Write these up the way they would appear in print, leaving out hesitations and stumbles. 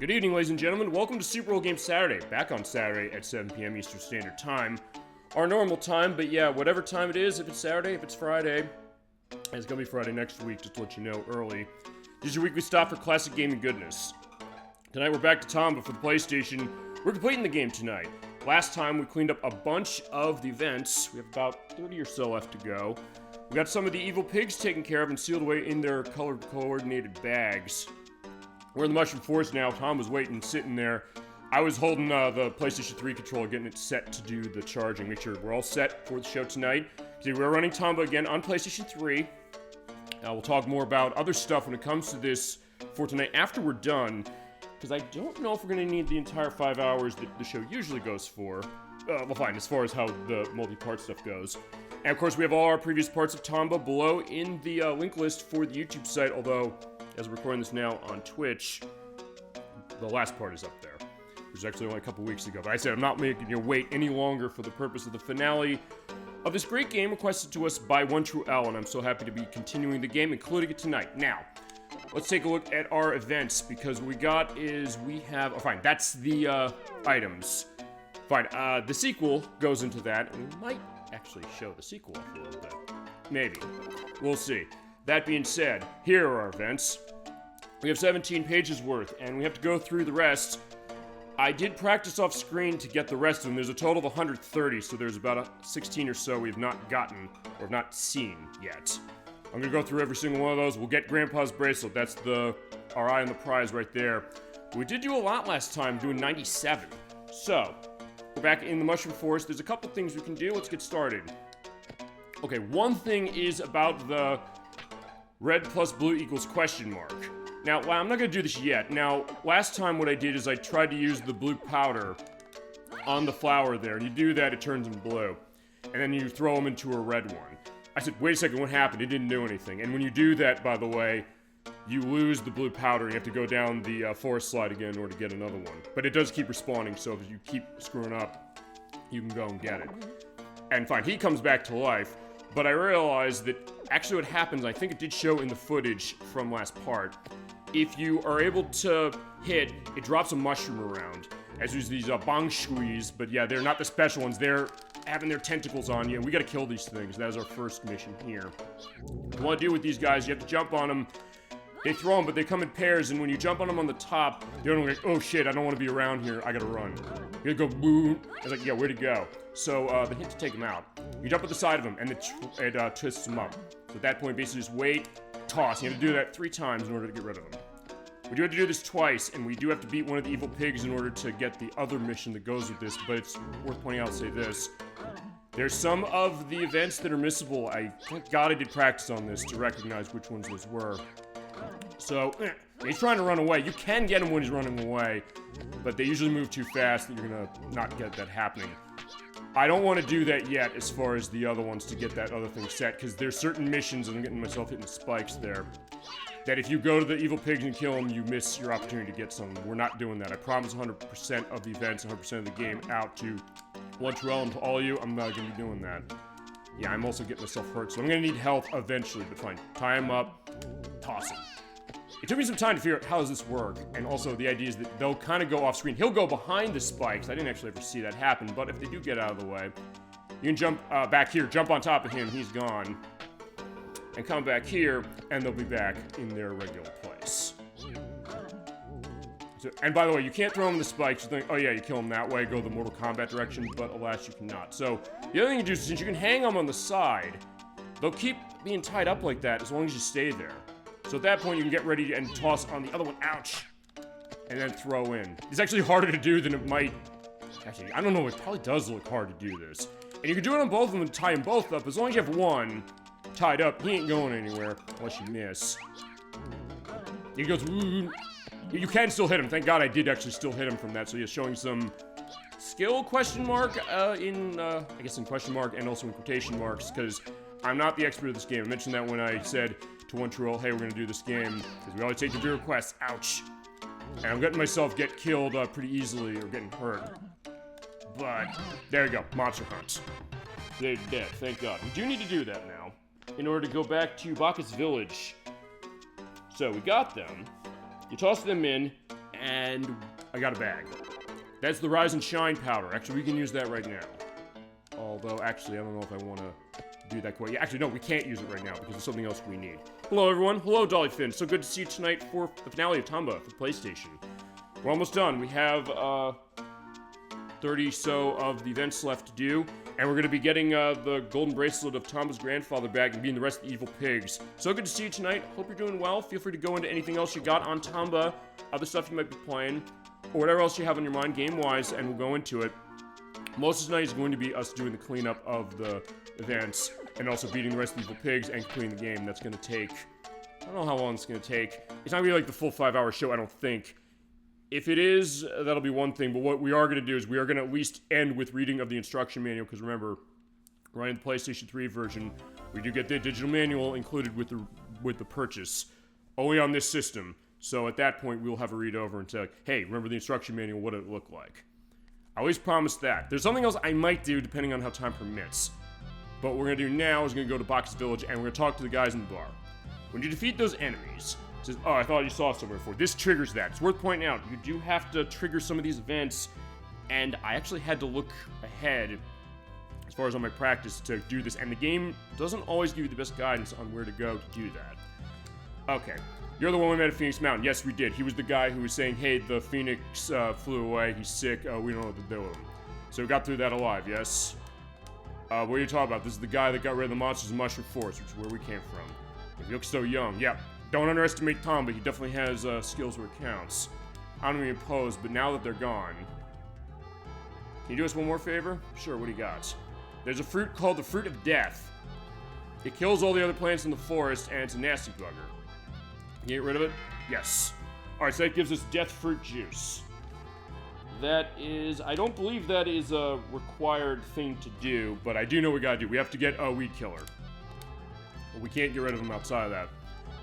Good evening, ladies and gentlemen. Welcome to Super Bowl Game Saturday. Back on Saturday at 7 p.m. Eastern Standard Time. Our normal time, but yeah, whatever time it is, if it's Saturday, if it's Friday, and it's gonna be Friday next week, just to let you know early. This is your weekly stop for classic gaming goodness. Tonight we're back to Tomba for the PlayStation. We're completing the game tonight. Last time we cleaned up a bunch of the events. We have about 30 or so left to go. We got some of the evil pigs taken care of and sealed away in their color-coordinated bags. We're in the Mushroom Forest now. Tom was waiting, sitting there. I was holding the PlayStation 3 controller, getting it set to do the charging. Make sure we're all set for the show tonight. See, we're running Tomba again on PlayStation 3. We'll talk more about other stuff when it comes to this for tonight after we're done, because I don't know if we're going to need the entire 5 hours that the show usually goes for. Well, fine, as far as how the multi-part stuff goes. And, of course, we have all our previous parts of Tomba below in the link list for the YouTube site, although, as we're recording this now on Twitch, the last part is up there, which was actually only a couple weeks ago. But I said I'm not making you wait any longer for the purpose of the finale of this great game requested to us by OneTrueL, and I'm so happy to be continuing the game, including it tonight. Now, let's take a look at our events, because what we got is we have... Oh, fine, that's the items. Fine, the sequel goes into that, and we might actually show the sequel off a little bit. Maybe. We'll see. That being said, here are our events. We have 17 pages worth, and we have to go through the rest. I did practice off screen to get the rest of them. There's a total of 130, so there's about 16 or so we have not gotten, or have not seen yet. I'm gonna go through every single one of those. We'll get Grandpa's bracelet. That's our eye on the prize right there. We did do a lot last time, doing 97. So, we're back in the Mushroom Forest. There's a couple things we can do. Let's get started. Okay, one thing is about the red plus blue equals question mark. Now, I'm not going to do this yet. Now, last time what I did is I tried to use the blue powder on the flower there. And you do that, it turns them blue. And then you throw them into a red one. I said, wait a second, what happened? It didn't do anything. And when you do that, by the way, you lose the blue powder and you have to go down the forest slide again in order to get another one. But it does keep respawning, so if you keep screwing up, you can go and get it. And fine, he comes back to life. But I realized that actually what happens, I think it did show in the footage from last part, if you are able to hit, it drops a mushroom around, as there's these bong shuis, but yeah, they're not the special ones, they're having their tentacles on you, and we gotta kill these things. That is our first mission here. What you wanna do with these guys, you have to jump on them. They throw them, but they come in pairs, and when you jump on them on the top, they're like, oh shit, I don't want to be around here, I gotta run. You gotta go boom. It's like, yeah, where'd it go? So, the hint to take them out. You jump at the side of them, and it twists them up. So at that point, basically just wait, toss. You have to do that 3 times in order to get rid of them. We do have to do this twice, and we do have to beat one of the evil pigs in order to get the other mission that goes with this, but it's worth pointing out, I'll say this. There's some of the events that are missable. Thank God I did practice on this to recognize which ones those were. So, he's trying to run away. You can get him when he's running away, but they usually move too fast that you're gonna not get that happening. I don't want to do that yet as far as the other ones to get that other thing set, because there's certain missions, and I'm getting myself hitting spikes there, that if you go to the evil pigs and kill them, you miss your opportunity to get some. We're not doing that. I promise 100% of the events, 100% of the game out to OneTrueL and to all of you. I'm not going to be doing that. Yeah, I'm also getting myself hurt, so I'm going to need health eventually, but fine. Tie him up, toss him. It took me some time to figure out how does this work, and also the idea is that they'll kind of go off screen. He'll go behind the spikes. I didn't actually ever see that happen, but if they do get out of the way, you can jump back here, jump on top of him, he's gone, and come back here, and they'll be back in their regular place. So, and by the way, you can't throw them in the spikes. You think, oh yeah, you kill them that way, go the Mortal Kombat direction, but alas, you cannot. So, the other thing you do is, since you can hang them on the side, they'll keep being tied up like that as long as you stay there. So at that point, you can get ready and toss on the other one, ouch, and then throw in. It's actually harder to do than it might. Actually, I don't know, it probably does look hard to do this. And you can do it on both of them and tie them both up. As long as you have one tied up, he ain't going anywhere unless you miss. He goes, ooh. You can still hit him. Thank God I did actually still hit him from that. So he's showing some skill question mark I guess in question mark and also in quotation marks, because I'm not the expert of this game. I mentioned that when I said to OneTrueL, hey, we're gonna do this game, because we always take the viewer requests, ouch. And I'm letting myself get killed pretty easily, or getting hurt. But, there you go, monster hunts. They're dead, thank God. We do need to do that now, in order to go back to Bacchus Village. So, we got them, you toss them in, and I got a bag. That's the Rise and Shine powder. Actually, we can use that right now. Although, actually, I don't know if I want to do that quite yet. Actually, no, we can't use it right now because there's something else we need. Hello, everyone. Hello, Dollyfin. So good to see you tonight for the finale of Tomba for PlayStation. We're almost done. We have 30 so of the events left to do, and we're going to be getting the golden bracelet of Tomba's grandfather back and being the rest of the evil pigs. So good to see you tonight. Hope you're doing well. Feel free to go into anything else you got on Tomba, other stuff you might be playing, or whatever else you have on your mind game-wise, and we'll go into it. Most of tonight is going to be us doing the cleanup of the events, and also beating the rest of the evil pigs and completing the game. That's going to take, I don't know how long it's going to take. It's not going to be like the full 5-hour show, I don't think. If it is, that'll be one thing, but what we are going to do is we are going to at least end with reading of the instruction manual, because remember, running the PlayStation 3 version, we do get the digital manual included with the purchase, only on this system. So at that point, we'll have a read over and say, like, hey, remember the instruction manual, what did it look like? I always promise that. There's something else I might do depending on how time permits. But what we're going to do now is we're going to go to Box Village, and we're going to talk to the guys in the bar. When you defeat those enemies, it says, oh, I thought you saw somewhere before. This triggers that. It's worth pointing out. You do have to trigger some of these events, and I actually had to look ahead, as far as on my practice, to do this. And the game doesn't always give you the best guidance on where to go to do that. Okay. You're the one we met at Phoenix Mountain. Yes, we did. He was the guy who was saying, hey, the Phoenix flew away. He's sick. We don't know what to do with him. So we got through that alive, yes? What are you talking about? This is the guy that got rid of the monsters in Mushroom Forest, which is where we came from. He looks so young. Yeah, don't underestimate Tom, but he definitely has skills where it counts. I don't even pose, but now that they're gone... Can you do us one more favor? Sure, what do you got? There's a fruit called the Fruit of Death. It kills all the other plants in the forest, and it's a nasty bugger. Can you get rid of it? Yes. Alright, so that gives us Death Fruit Juice. That is... I don't believe that is a required thing to do, but I do know what we gotta do. We have to get a weed killer. But we can't get rid of them outside of that.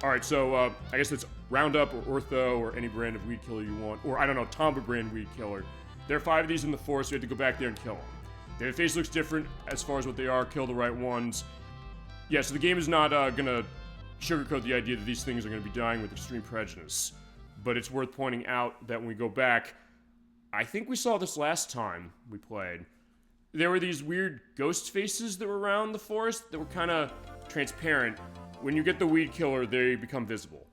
Alright, so I guess it's Roundup or Ortho or any brand of weed killer you want. Or, I don't know, Tomba brand weed killer. There are 5 of these in the forest, so we have to go back there and kill them. Their face looks different as far as what they are. Kill the right ones. Yeah, so the game is not gonna sugarcoat the idea that these things are gonna be dying with extreme prejudice. But it's worth pointing out that when we go back, I think we saw this last time we played. There were these weird ghost faces that were around the forest that were kind of transparent. When you get the weed killer, they become visible.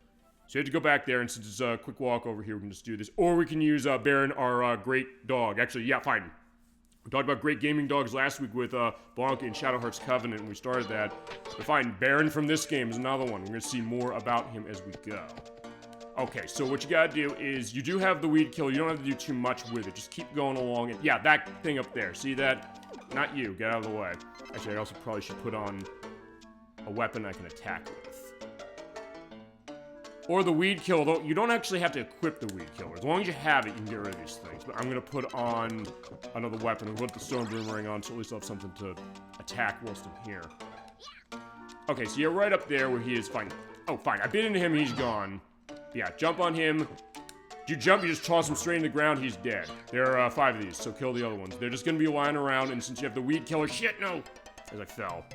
So you have to go back there, and since it's a quick walk over here, we can just do this. Or we can use Baron, our great dog. Actually, yeah, fine. We talked about great gaming dogs last week with Blanca and Shadowheart's Covenant, and we started that. But fine, Baron from this game is another one. We're going to see more about him as we go. Okay, so what you gotta do is, you do have the weed killer, you don't have to do too much with it, just keep going along, and yeah, that thing up there, see that? Not you, get out of the way. Actually, I also probably should put on a weapon I can attack with. Or the weed killer, though, you don't actually have to equip the weed killer, as long as you have it, you can get rid of these things. But I'm gonna put on another weapon, and put the Storm Boomerang on, so at least I'll have something to attack whilst I'm here. Okay, so you're right up there where he is, fine. Oh, fine, I bit into him, he's gone. Yeah, jump on him. You jump, you just toss him straight in the ground, he's dead. There are 5 of these, so kill the other ones. They're just gonna be lying around, and since you have the weed killer, shit, no! As I fell.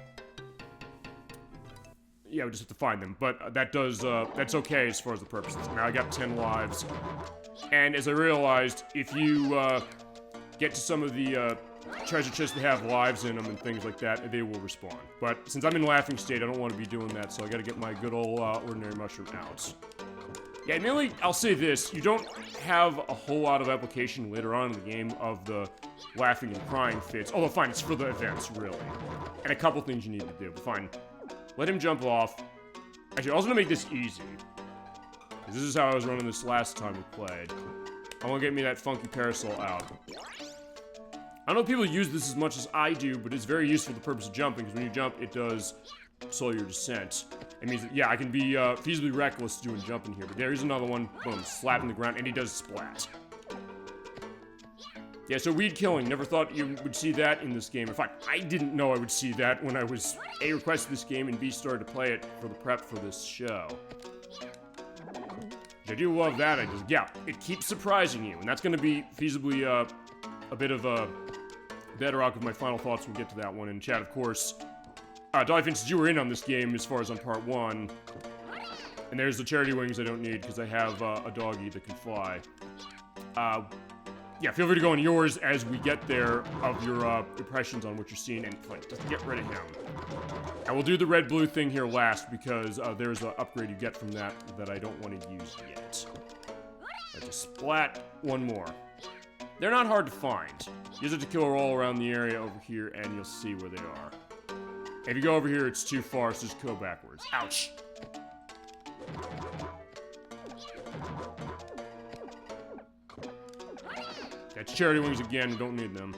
Yeah, we just have to find them, but that does, that's okay as far as the purposes. Now I got 10 lives. And as I realized, if you, get to some of the, treasure chests that have lives in them and things like that, they will respawn. But since I'm in laughing state, I don't want to be doing that, so I gotta get my good old, ordinary mushroom out. Yeah, admittedly, I'll say this, you don't have a whole lot of application later on in the game of the laughing and crying fits. Although, fine, it's for the events, really. And a couple things you need to do, but fine. Let him jump off. Actually, I was gonna make this easy. Because this is how I was running this last time we played. I want to get me that funky parasol out. I don't know if people use this as much as I do, but it's very useful for the purpose of jumping, because when you jump, it does slow your descent. It means that, yeah, I can be feasibly reckless doing jumping here, but there's another one. Boom, slapping the ground, and he does splat. Yeah, so weed killing. Never thought you would see that in this game. In fact, I didn't know I would see that when I was A, requested this game, and B, started to play it for the prep for this show. I do love that. Yeah, it keeps surprising you, and that's going to be feasibly a bit of a bedrock of my final thoughts when we get to that one. In chat, of course, Dollyfin, you were in on this game as far as on part 1. And there's the charity wings I don't need, because I have a doggy that can fly. yeah, feel free to go on yours as we get there of your impressions on what you're seeing, and just get rid of him. And we'll do the red-blue thing here last because there's an upgrade you get from that I don't want to use yet. Just splat one more. They're not hard to find. You just have to kill her all around the area over here, and you'll see where they are. If you go over here, it's too far, so just go backwards. Ouch! That's charity wings again, we don't need them.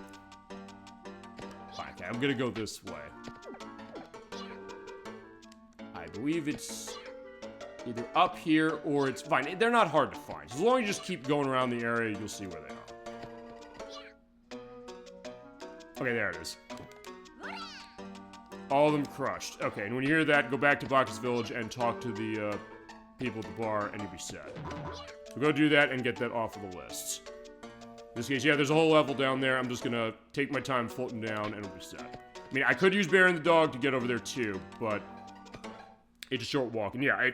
Okay, I'm gonna go this way. I believe it's either up here or it's fine. They're not hard to find. As long as you just keep going around the area, you'll see where they are. Okay, there it is. All of them crushed. Okay, and when you hear that, go back to Bacchus Village and talk to the people at the bar, and you'll be set. So go do that and get that off of the list. In this case, yeah, there's a whole level down there. I'm just gonna take my time floating down, and it'll be set. I mean, I could use Bear and the dog to get over there too, but it's a short walk. And yeah,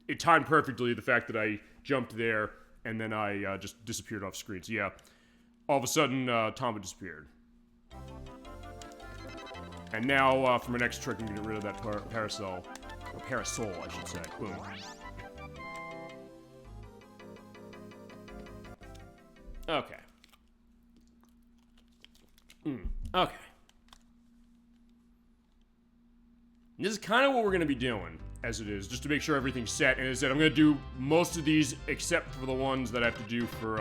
it timed perfectly, the fact that I jumped there, and then I just disappeared off screen. So yeah, all of a sudden, Tomba disappeared. And now, for my next trick, I'm gonna get rid of that parasol. Or parasol, I should say. Boom. Okay. Okay. This is kind of what we're gonna be doing, as it is, just to make sure everything's set. And as I said, I'm gonna do most of these, except for the ones that I have to do for,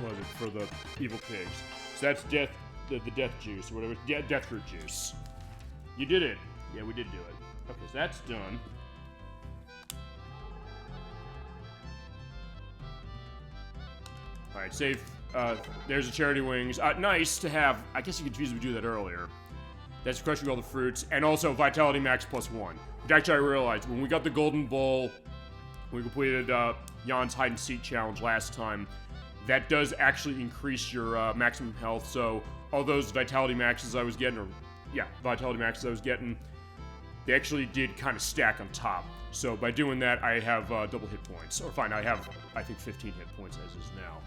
what is it, for the evil pigs. So that's death. The death juice, or whatever, death fruit juice. You did it. Yeah, we did do it. Okay, so that's done. Alright, save. There's the charity wings. Nice to have. I guess you could feasibly do that earlier. That's crushing all the fruits, and also Vitality Max +1. Which actually I realized, when we got the Golden Bowl, we completed Jan's Hide and Seek challenge last time, that does actually increase your maximum health, so all those Vitality Maxes I was getting, Vitality Maxes I was getting, they actually did kind of stack on top. So by doing that, I have double hit points. Or fine, I have, I think, 15 hit points as is now.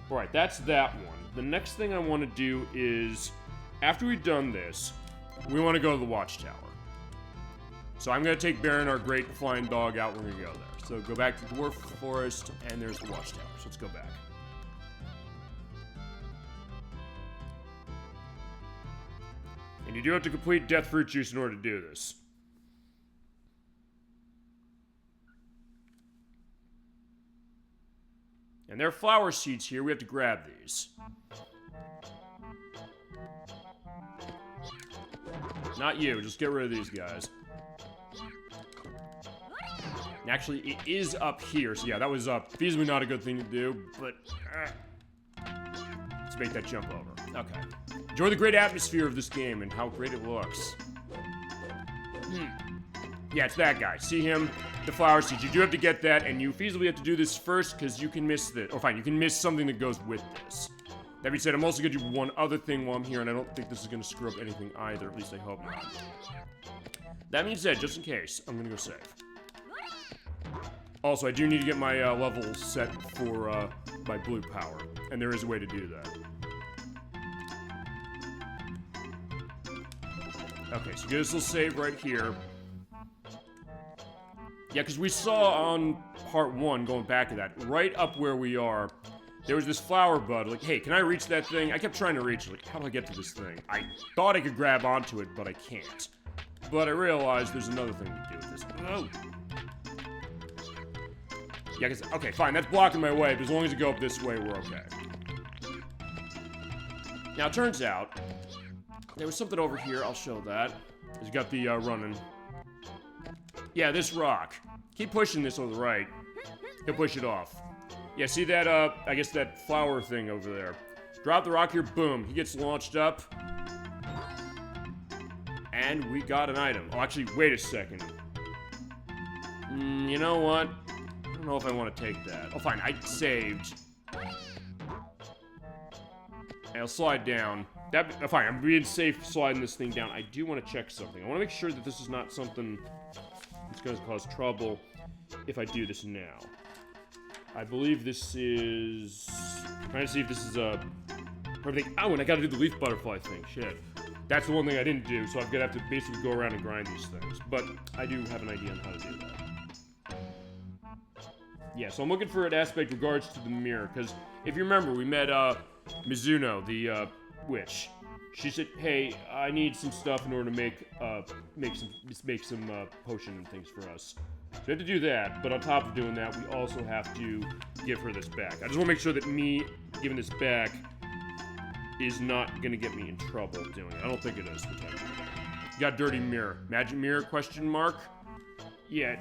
Alright, that's that one. The next thing I want to do is, after we've done this, we want to go to the Watchtower. So I'm going to take Baron, our great flying dog, out. We're going to go there. So go back to Dwarf Forest, and there's the Watchtower. So let's go back. And you do have to complete Death Fruit Juice in order to do this. And there are flower seeds here. We have to grab these. Not you. Just get rid of these guys. Actually, it is up here. So yeah, that was feasibly not a good thing to do, but let's make that jump over. Okay. Enjoy the great atmosphere of this game and how great it looks. Yeah, it's that guy. See him? The flower seeds. You do have to get that, and you feasibly have to do this first because you can miss this. Or fine, you can miss something that goes with this. That being said, I'm also going to do one other thing while I'm here, and I don't think this is going to screw up anything either. At least I hope not. That being said, just in case, I'm going to go save. Also, I do need to get my level set for my blue power, and there is a way to do that. Okay, so get this little save right here. Yeah, because we saw on part 1, going back to that, right up where we are, there was this flower bud. Like, hey, can I reach that thing? I kept trying to reach it. Like, how do I get to this thing? I thought I could grab onto it, but I can't. But I realized there's another thing to do with this. Oh. Yeah, because, okay, fine, that's blocking my way, but as long as you go up this way, we're okay. Now, it turns out, there was something over here, I'll show that. He's got the, running. Yeah, this rock. Keep pushing this on the right. He'll push it off. Yeah, see that, I guess that flower thing over there. Drop the rock here, boom. He gets launched up. And we got an item. Oh, actually, wait a second. You know what? I don't know if I want to take that. Oh, fine, I saved. And I'll slide down. Fine, I'm being safe sliding this thing down. I do want to check something. I want to make sure that this is not something that's going to cause trouble if I do this now. I believe this is... I'm trying to see if this is a... Everything. Oh, and I gotta do the leaf butterfly thing. Shit. That's the one thing I didn't do, so I'm gonna have to basically go around and grind these things. But I do have an idea on how to do that. Yeah, so I'm looking for an aspect regards to the mirror, because if you remember, we met, Mizuno, the, witch. She said, hey, I need some stuff in order to make some potion and things for us. So we have to do that, but on top of doing that, we also have to give her this back. I just want to make sure that me giving this back is not gonna get me in trouble doing it. I don't think it is, potentially. Got dirty mirror. Magic mirror, question mark? Yeah,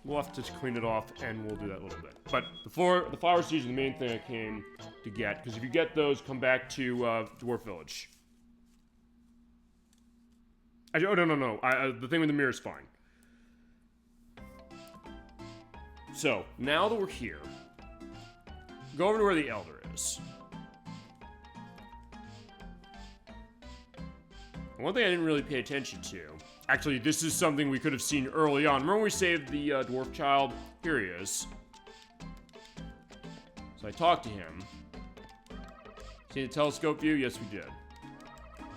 we'll have to clean it off, and we'll do that a little bit. But before, the flower seeds are the main thing I came to get, because if you get those, come back to, Dwarf Village. Oh, no. The thing with the mirror is fine. So, now that we're here, go over to where the Elder is. One thing I didn't really pay attention to, actually, this is something we could have seen early on. Remember when we saved the dwarf child? Here he is. So I talked to him. See the telescope view? Yes, we did.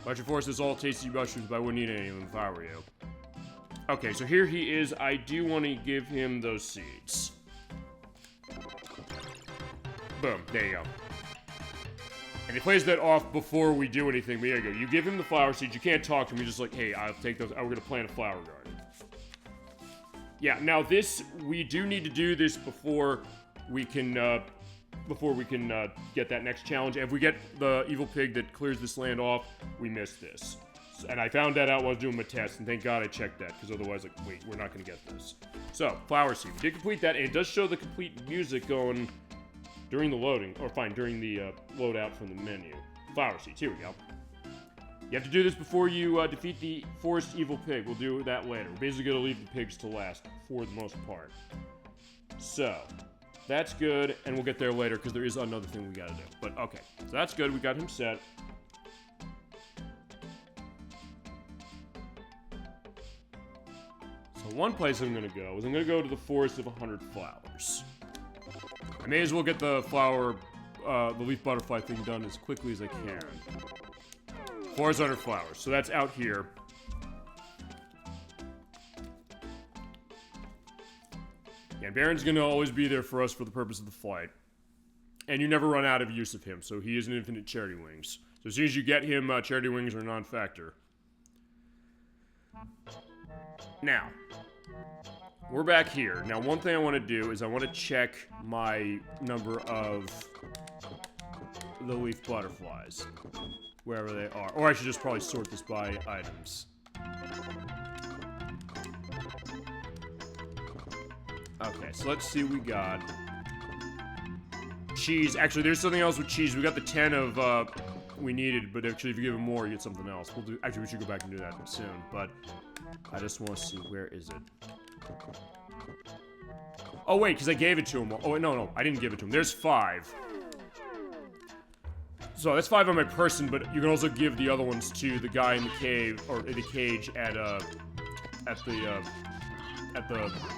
Electric Force is all tasty mushrooms, but I wouldn't eat any of them if I were you. Okay, so here he is. I do want to give him those seeds. Boom, there you go. And he plays that off before we do anything, but there you go. You give him the flower seeds, you can't talk to him, you're just like, hey, I'll take those, we're gonna plant a flower garden. Yeah, now this, we do need to do this before we can get that next challenge. And if we get the evil pig that clears this land off, we miss this. And I found that out while I was doing my test, and thank God I checked that, because otherwise, like, wait, we're not gonna get this. So, flower seed, we did complete that, and it does show the complete music going during the loading, or fine, during the loadout from the menu. Flower seeds, here we go. You have to do this before you defeat the forest evil pig. We'll do that later. We're basically gonna leave the pigs to last, for the most part. So, that's good, and we'll get there later, because there is another thing we gotta do. But, okay, so that's good, we got him set. So one place I'm gonna go is I'm gonna go to the Forest of 100 Flowers. I may as well get the flower, the leaf butterfly thing done as quickly as I can. 400 flowers, so that's out here. Yeah, Baron's gonna always be there for us for the purpose of the flight. And you never run out of use of him, so he is an infinite charity wings. So as soon as you get him, charity wings are a non-factor. Now, we're back here. Now, one thing I want to do is I want to check my number of the leaf butterflies, wherever they are. Or I should just probably sort this by items. Okay, so let's see what we got. Cheese. Actually, there's something else with cheese. We got the 10 of, we needed, but actually if you give him more, you get something else. We'll do, actually, we should go back and do that soon, but I just want to see, where is it? Oh, wait, because I gave it to him. Oh, wait, no, I didn't give it to him. There's 5. So, that's 5 on my person, but you can also give the other ones to the guy in the cave, or in the cage at the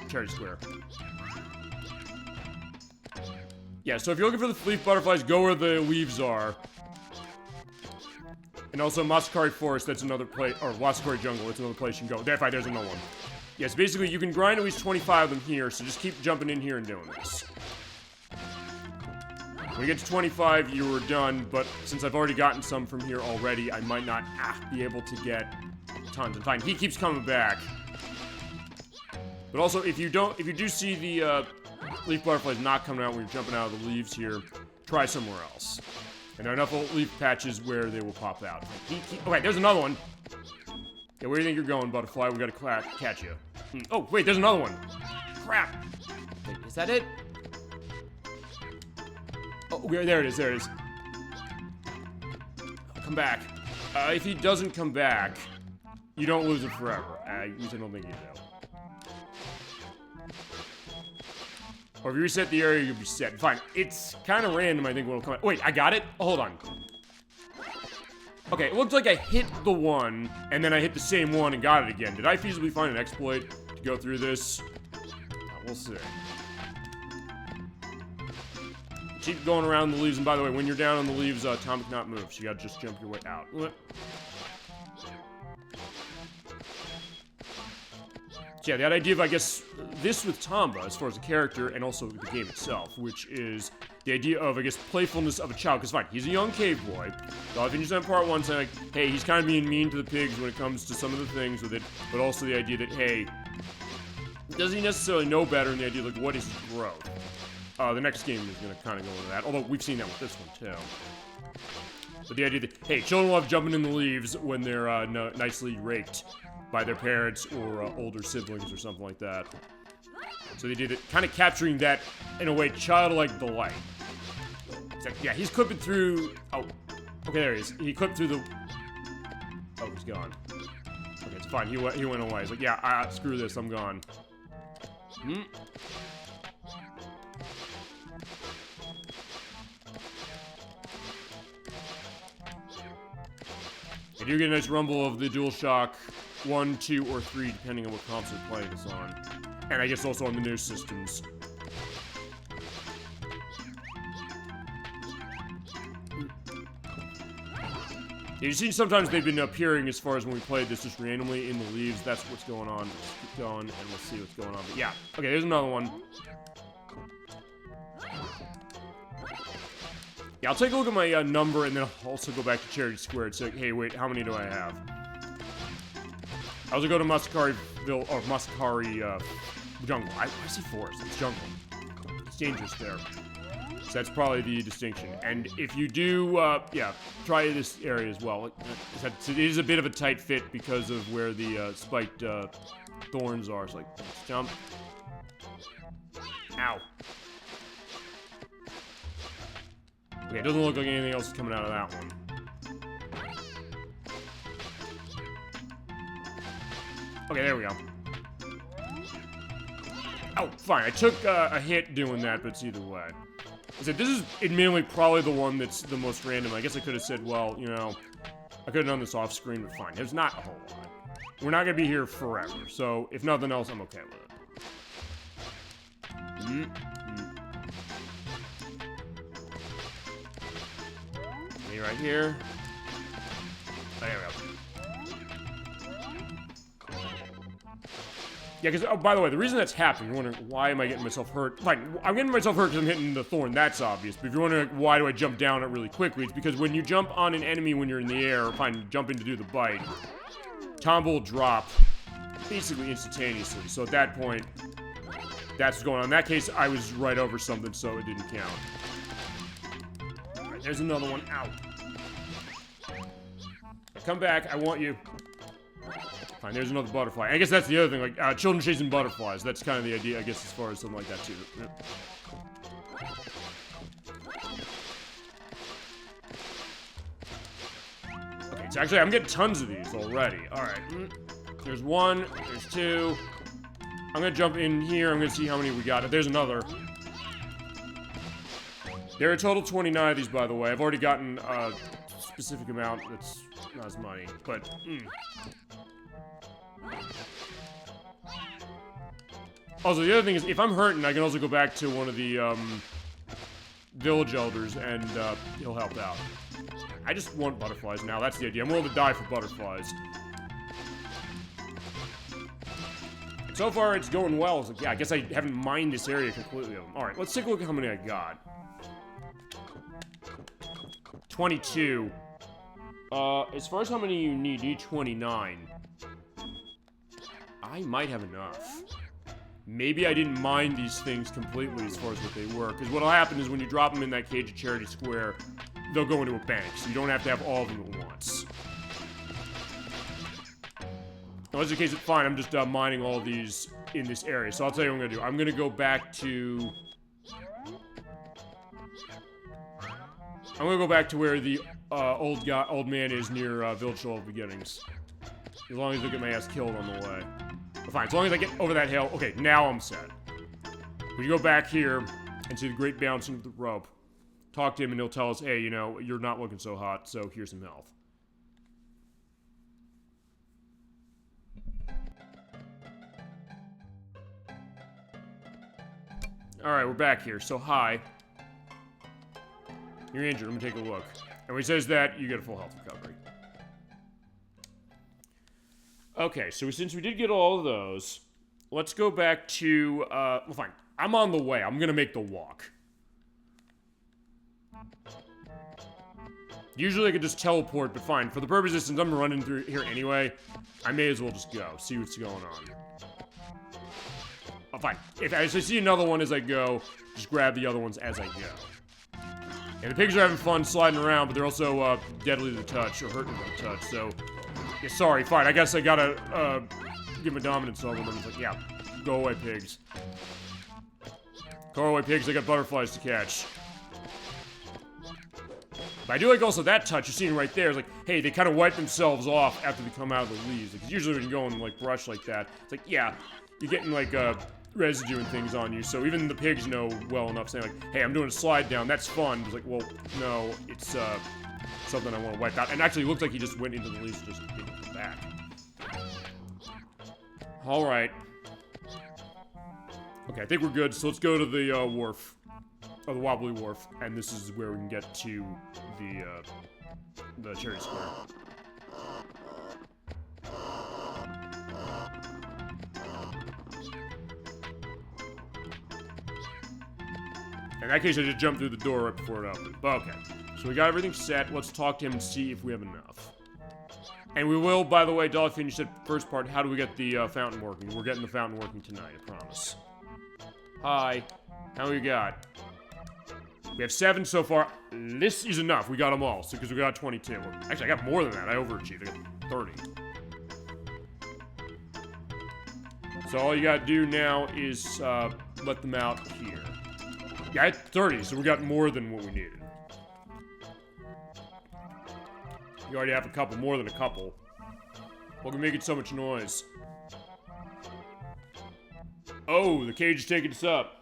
charity square. Yeah, so if you're looking for the leaf butterflies, go where the leaves are. And also, Masakari Forest, that's another place, or Wasakari Jungle, that's another place you can go. There's another one. Yes, basically, you can grind at least 25 of them here, so just keep jumping in here and doing this. When you get to 25, you were done, but since I've already gotten some from here already, I might not be able to get tons. And fine, he keeps coming back. But also, if you do see the leaf butterflies not coming out when you're jumping out of the leaves here, try somewhere else. And there are enough leaf patches where they will pop out. Okay, there's another one. Okay, where do you think you're going, butterfly? We gotta catch you. Oh, wait, there's another one. Crap. Wait, is that it? Oh, there it is. Come back. If he doesn't come back, you don't lose it forever. I don't think you do. Or if you reset the area, you'll be set. Fine. It's kind of random, I think, what'll come out. Wait, I got it? Oh, hold on. Okay, it looks like I hit the one, and then I hit the same one and got it again. Did I feasibly find an exploit to go through this? We'll see. keep going around the leaves. And by the way, when you're down on the leaves, Tomba cannot move. So you gotta just jump your way out. So yeah, that idea of, I guess, this with Tomba, as far as the character and also the game itself, which is the idea of, I guess, playfulness of a child. Because, fine, he's a young cave boy. So I think you said in part 1 saying, like, hey, he's kind of being mean to the pigs when it comes to some of the things with it, but also the idea that, hey, does he necessarily know better, and the idea, like, what is his growth? The next game is going to kind of go into that, although we've seen that with this one, too. But the idea that, hey, children love jumping in the leaves when they're nicely raked by their parents or older siblings or something like that. So they did it, kind of capturing that, in a way, childlike delight. Like, yeah, he's clipping through... Oh, okay, there he is. He clipped through the... Oh, he's gone. Okay, it's fine. He went away. He's like, yeah, screw this, I'm gone. I do get a nice rumble of the DualShock 1, 2, or 3, depending on what console you're playing this on. And I guess also on the new systems. Yeah, you see sometimes they've been appearing as far as when we played this just randomly in the leaves. That's what's going on. Let's keep going and we'll see what's going on. But yeah, okay, there's another one. Yeah, I'll take a look at my number and then I'll also go back to Charity Square and say, hey, wait, how many do I have? I also go to Muscariville, or Muscari, Jungle. I see forest, it's jungle. It's dangerous there. So that's probably the distinction. And if you do, yeah, try this area as well. It is a bit of a tight fit because of where the spiked thorns are. So, like, let's jump. Ow. Okay, it doesn't look like anything else is coming out of that one. Okay, there we go. Oh, fine. I took a hit doing that, but it's either way. I said, this is admittedly probably the one that's the most random. I guess I could have said, well, you know, I could have done this off screen, but fine. There's not a whole lot. We're not going to be here forever, so if nothing else, I'm okay with it. Me right here. There we go. Yeah, because, oh, by the way, the reason that's happening, you're wondering, why am I getting myself hurt? Fine, I'm getting myself hurt because I'm hitting the thorn, that's obvious. But if you're wondering, like, why do I jump down it really quickly, it's because when you jump on an enemy when you're in the air, fine, jumping to do the bite, Tomba will drop basically instantaneously. So at that point, that's what's going on. In that case, I was right over something, so it didn't count. Alright, there's another one. Ow. Come back, I want you. Fine, there's another butterfly. I guess that's the other thing, like, children chasing butterflies. That's kind of the idea, I guess, as far as something like that, too. Yep. Okay, so actually, I'm getting tons of these already. Alright. There's one, there's two. I'm gonna jump in here, I'm gonna see how many we got. There's another. There are a total 29 of these, by the way. I've already gotten a specific amount that's not as money, but, Also, the other thing is, if I'm hurting, I can also go back to one of the, village elders, and, he'll help out. I just want butterflies now, that's the idea. I'm willing to die for butterflies. And so far, it's going well. It's like, yeah, I guess I haven't mined this area completely of them. Alright, let's take a look at how many I got. 22. As far as how many you need 29. I might have enough. Maybe I didn't mind these things completely as far as what they were, because what'll happen is when you drop them in that cage at Charity Square, they'll go into a bank, so you don't have to have all of them at once. Now, as the case, fine, I'm just mining all these in this area, so I'll tell you what I'm gonna do. I'm gonna go back to... I'm gonna go back to where the old man is near Village Hall of Beginnings. As long as I don't get my ass killed on the way. But fine, as long as I get over that hill. Okay, now I'm set. We go back here and see the great bouncing of the rope. Talk to him and he'll tell us, hey, you know, you're not looking so hot, so here's some health. Alright, we're back here. So, hi. You're injured. I'm gonna take a look. And when he says that, you get a full health recovery. Okay, so since we did get all of those, let's go back to, well, fine. I'm on the way. I'm gonna make the walk. Usually I could just teleport, but fine. For the purposes, since I'm running through here anyway, I may as well just go, see what's going on. Oh, fine. If I see another one as I go, just grab the other ones as I go. And the pigs are having fun sliding around, but they're also deadly to the touch, or hurting to the touch, so... Yeah, sorry, fine. I guess I gotta give a dominance over them. It's like, yeah, go away, pigs. Go away, pigs. I got butterflies to catch. But I do like also that touch you're seeing right there. Is like, hey, they kind of wipe themselves off after they come out of the leaves. Because usually when you go and like brush like that, it's like, yeah, you're getting like residue and things on you. So even the pigs know well enough, saying like, hey, I'm doing a slide down. That's fun. It's like, well, no, it's something I want to wipe out. And actually, it looks like he just went into the leaves, just didn't come back. All right. Okay, I think we're good. So let's go to the wharf. Or the wobbly wharf, and this is where we can get to the Cherry Square. In that case, I just jumped through the door right before it opened. But okay, so we got everything set. Let's talk to him and see if we have enough. And we will, by the way, Dolphin, you said first part, how do we get the fountain working? We're getting the fountain working tonight, I promise. Hi, how you got? We have 7 so far. This is enough. We got them all. So, because we got 22. Actually, I got more than that. I overachieved. I got 30. So all you gotta do now is let them out here. Yeah, I had 30, so we got more than what we needed. You already have a couple, more than a couple. What can make it so much noise? Oh, the cage is taking us up.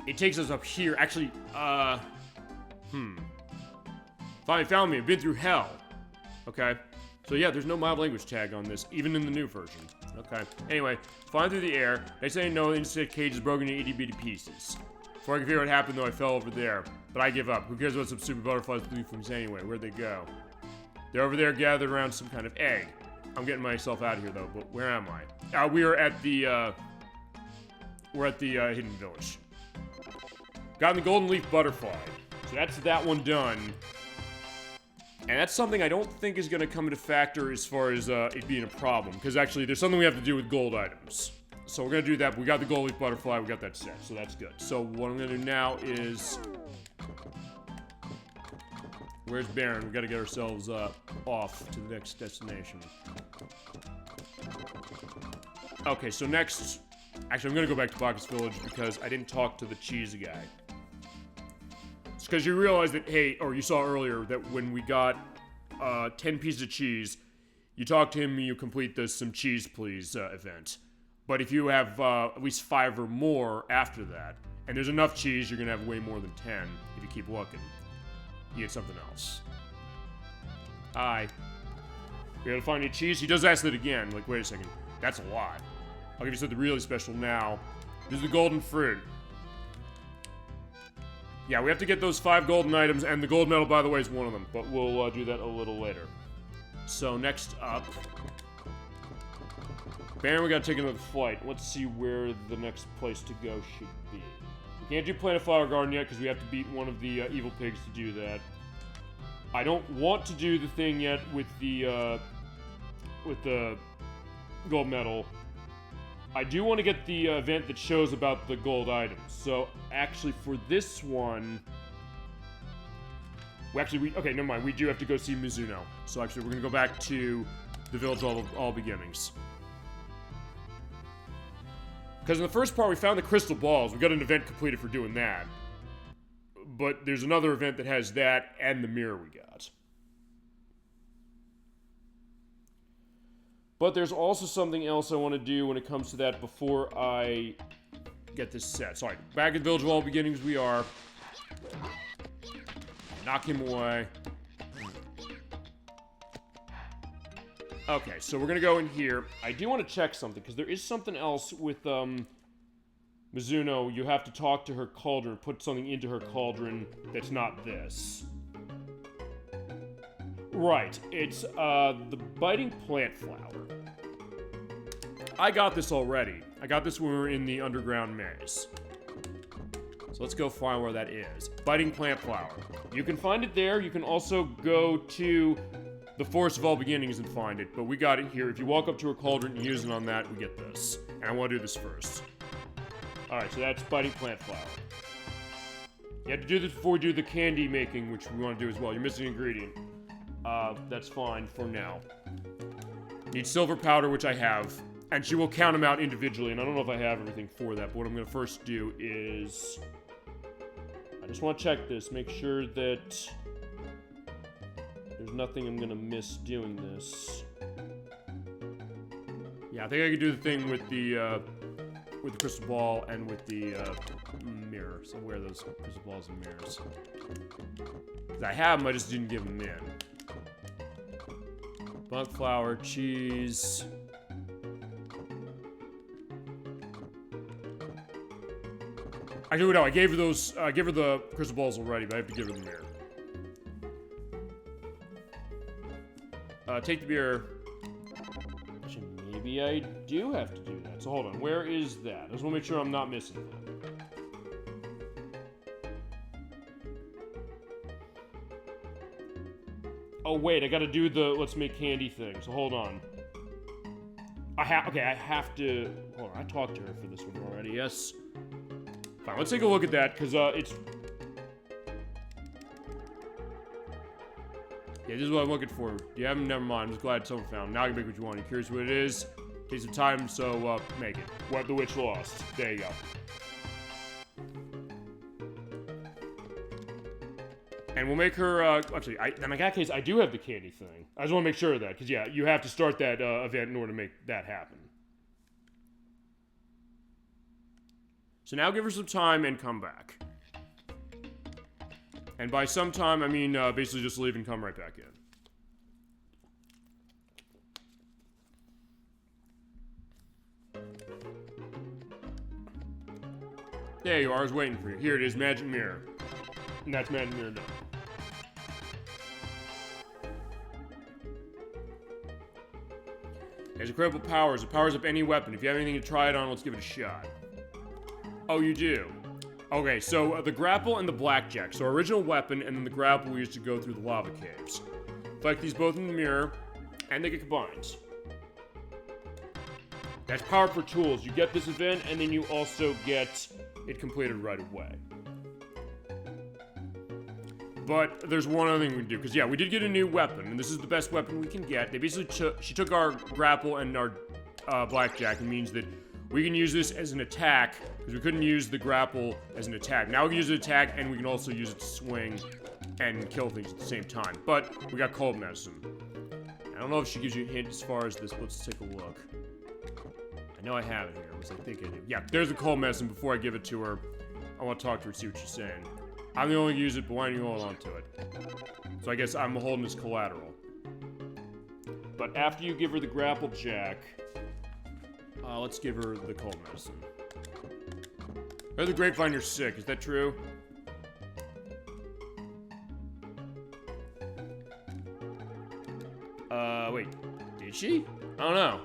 It takes us up here. Actually, Finally found me. I've been through hell. Okay. So yeah, there's no mild language tag on this, even in the new version. Okay. Anyway, flying through the air. Next thing I know, the insect cage is broken into itty bitty pieces. Before I can figure out what happened, though, I fell over there. But I give up. Who cares about some stupid butterflies with blue wings anyway? Where'd they go? They're over there gathered around some kind of egg. I'm getting myself out of here, though. But where am I? We are at the, hidden village. Gotten the golden leaf butterfly. So that's that one done. And that's something I don't think is going to come into factor as far as it being a problem. Because actually, there's something we have to do with gold items. So we're going to do that. But we got the gold leaf butterfly. We got that set. So that's good. So what I'm going to do now is... Where's Baron? We got to get ourselves off to the next destination. Okay, so next... Actually, I'm going to go back to Bacchus Village because I didn't talk to the cheese guy. It's because you realize that, hey, or you saw earlier that when we got 10 pieces of cheese, you talk to him and you complete the some cheese please event. But if you have at least 5 or more after that, and there's enough cheese, you're going to have way more than 10 if you keep looking. You get something else. Hi. We gotta find any cheese? He does ask that again. Like, wait a second. That's a lot. I'll give you something really special now. This is the golden fruit. Yeah, we have to get those 5 golden items, and the gold medal, by the way, is one of them. But we'll do that a little later. So, next up... Baron, we gotta take another flight. Let's see where the next place to go should be. We can't do Planet Flower Garden yet, because we have to beat one of the evil pigs to do that. I don't want to do the thing yet with the gold medal. I do want to get the event that shows about the gold items. So, actually, for this one... okay, never mind. We do have to go see Mizuno. So, actually, we're going to go back to the Village of All Beginnings. Because in the first part, we found the crystal balls. We got an event completed for doing that. But there's another event that has that and the mirror we got. But there's also something else I want to do when it comes to that before I get this set. Sorry, back at the Village of All Beginnings we are. Knock him away. Okay, so we're gonna go in here. I do want to check something, because there is something else with, Mizuno. You have to talk to her cauldron, put something into her cauldron that's not this. Right, it's, the biting plant flower. I got this already. I got this when we were in the underground maze. So let's go find where that is. Biting plant flower. You can find it there. You can also go to the Forest of All Beginnings and find it, but we got it here. If you walk up to her cauldron and use it on that, we get this. And I want to do this first. Alright, so that's biting plant flower. You have to do this before we do the candy making, which we want to do as well. You're missing an ingredient. That's fine for now. Need silver powder, which I have. And she will count them out individually, and I don't know if I have everything for that, but what I'm going to first do is... I just want to check this, make sure that there's nothing I'm going to miss doing this. Yeah, I think I could do the thing with the crystal ball and with the mirror. So where are those crystal balls and mirrors? Because I have them, I just didn't give them in. Bunk flour, cheese... I do know, I gave her those, give her the crystal balls already, but I have to give her the mirror. Take the mirror. Actually, maybe I do have to do that. So hold on, where is that? I just want to make sure I'm not missing that. Oh wait, I gotta do the let's make candy thing, so hold on. Okay, I have to, hold on, I talked to her for this one already, yes. Fine, let's take a look at that, because, it's... Yeah, this is what I'm looking for. You haven't? Never mind. I'm just glad someone found. Now you can make what you want. You're curious what it is? Take some time, so, make it. What the witch lost. There you go. And we'll make her, actually, in that case, I do have the candy thing. I just want to make sure of that, because, yeah, you have to start that, event in order to make that happen. So now give her some time and come back. And by some time, I mean basically just leave and come right back in. There you are, I was waiting for you. Here it is, magic mirror. And that's magic mirror done. There's incredible powers. It powers up any weapon. If you have anything to try it on, let's give it a shot. Oh, you do? Okay, so the grapple and the blackjack. So original weapon, and then the grapple we used to go through the lava caves. Flex these both in the mirror, and they get combined. That's power for tools. You get this event, and then you also get it completed right away. But there's one other thing we can do, because yeah, we did get a new weapon, and this is the best weapon we can get. They basically she took our grapple and our blackjack, and means that we can use this as an attack, because we couldn't use the grapple as an attack. Now we can use it to attack, and we can also use it to swing and kill things at the same time. But we got cold medicine. I don't know if she gives you a hint as far as this, but let's take a look. I know I have it here, because I think I do. Yeah, there's the cold medicine. Before I give it to her, I want to talk to her, see what she's saying. I'm the only one who use it, but why don't you hold on to it? So I guess I'm holding this collateral. But after you give her the grapple jack, let's give her the cold medicine. Heard the grapevine you're sick, is that true? Wait, did she? I don't know.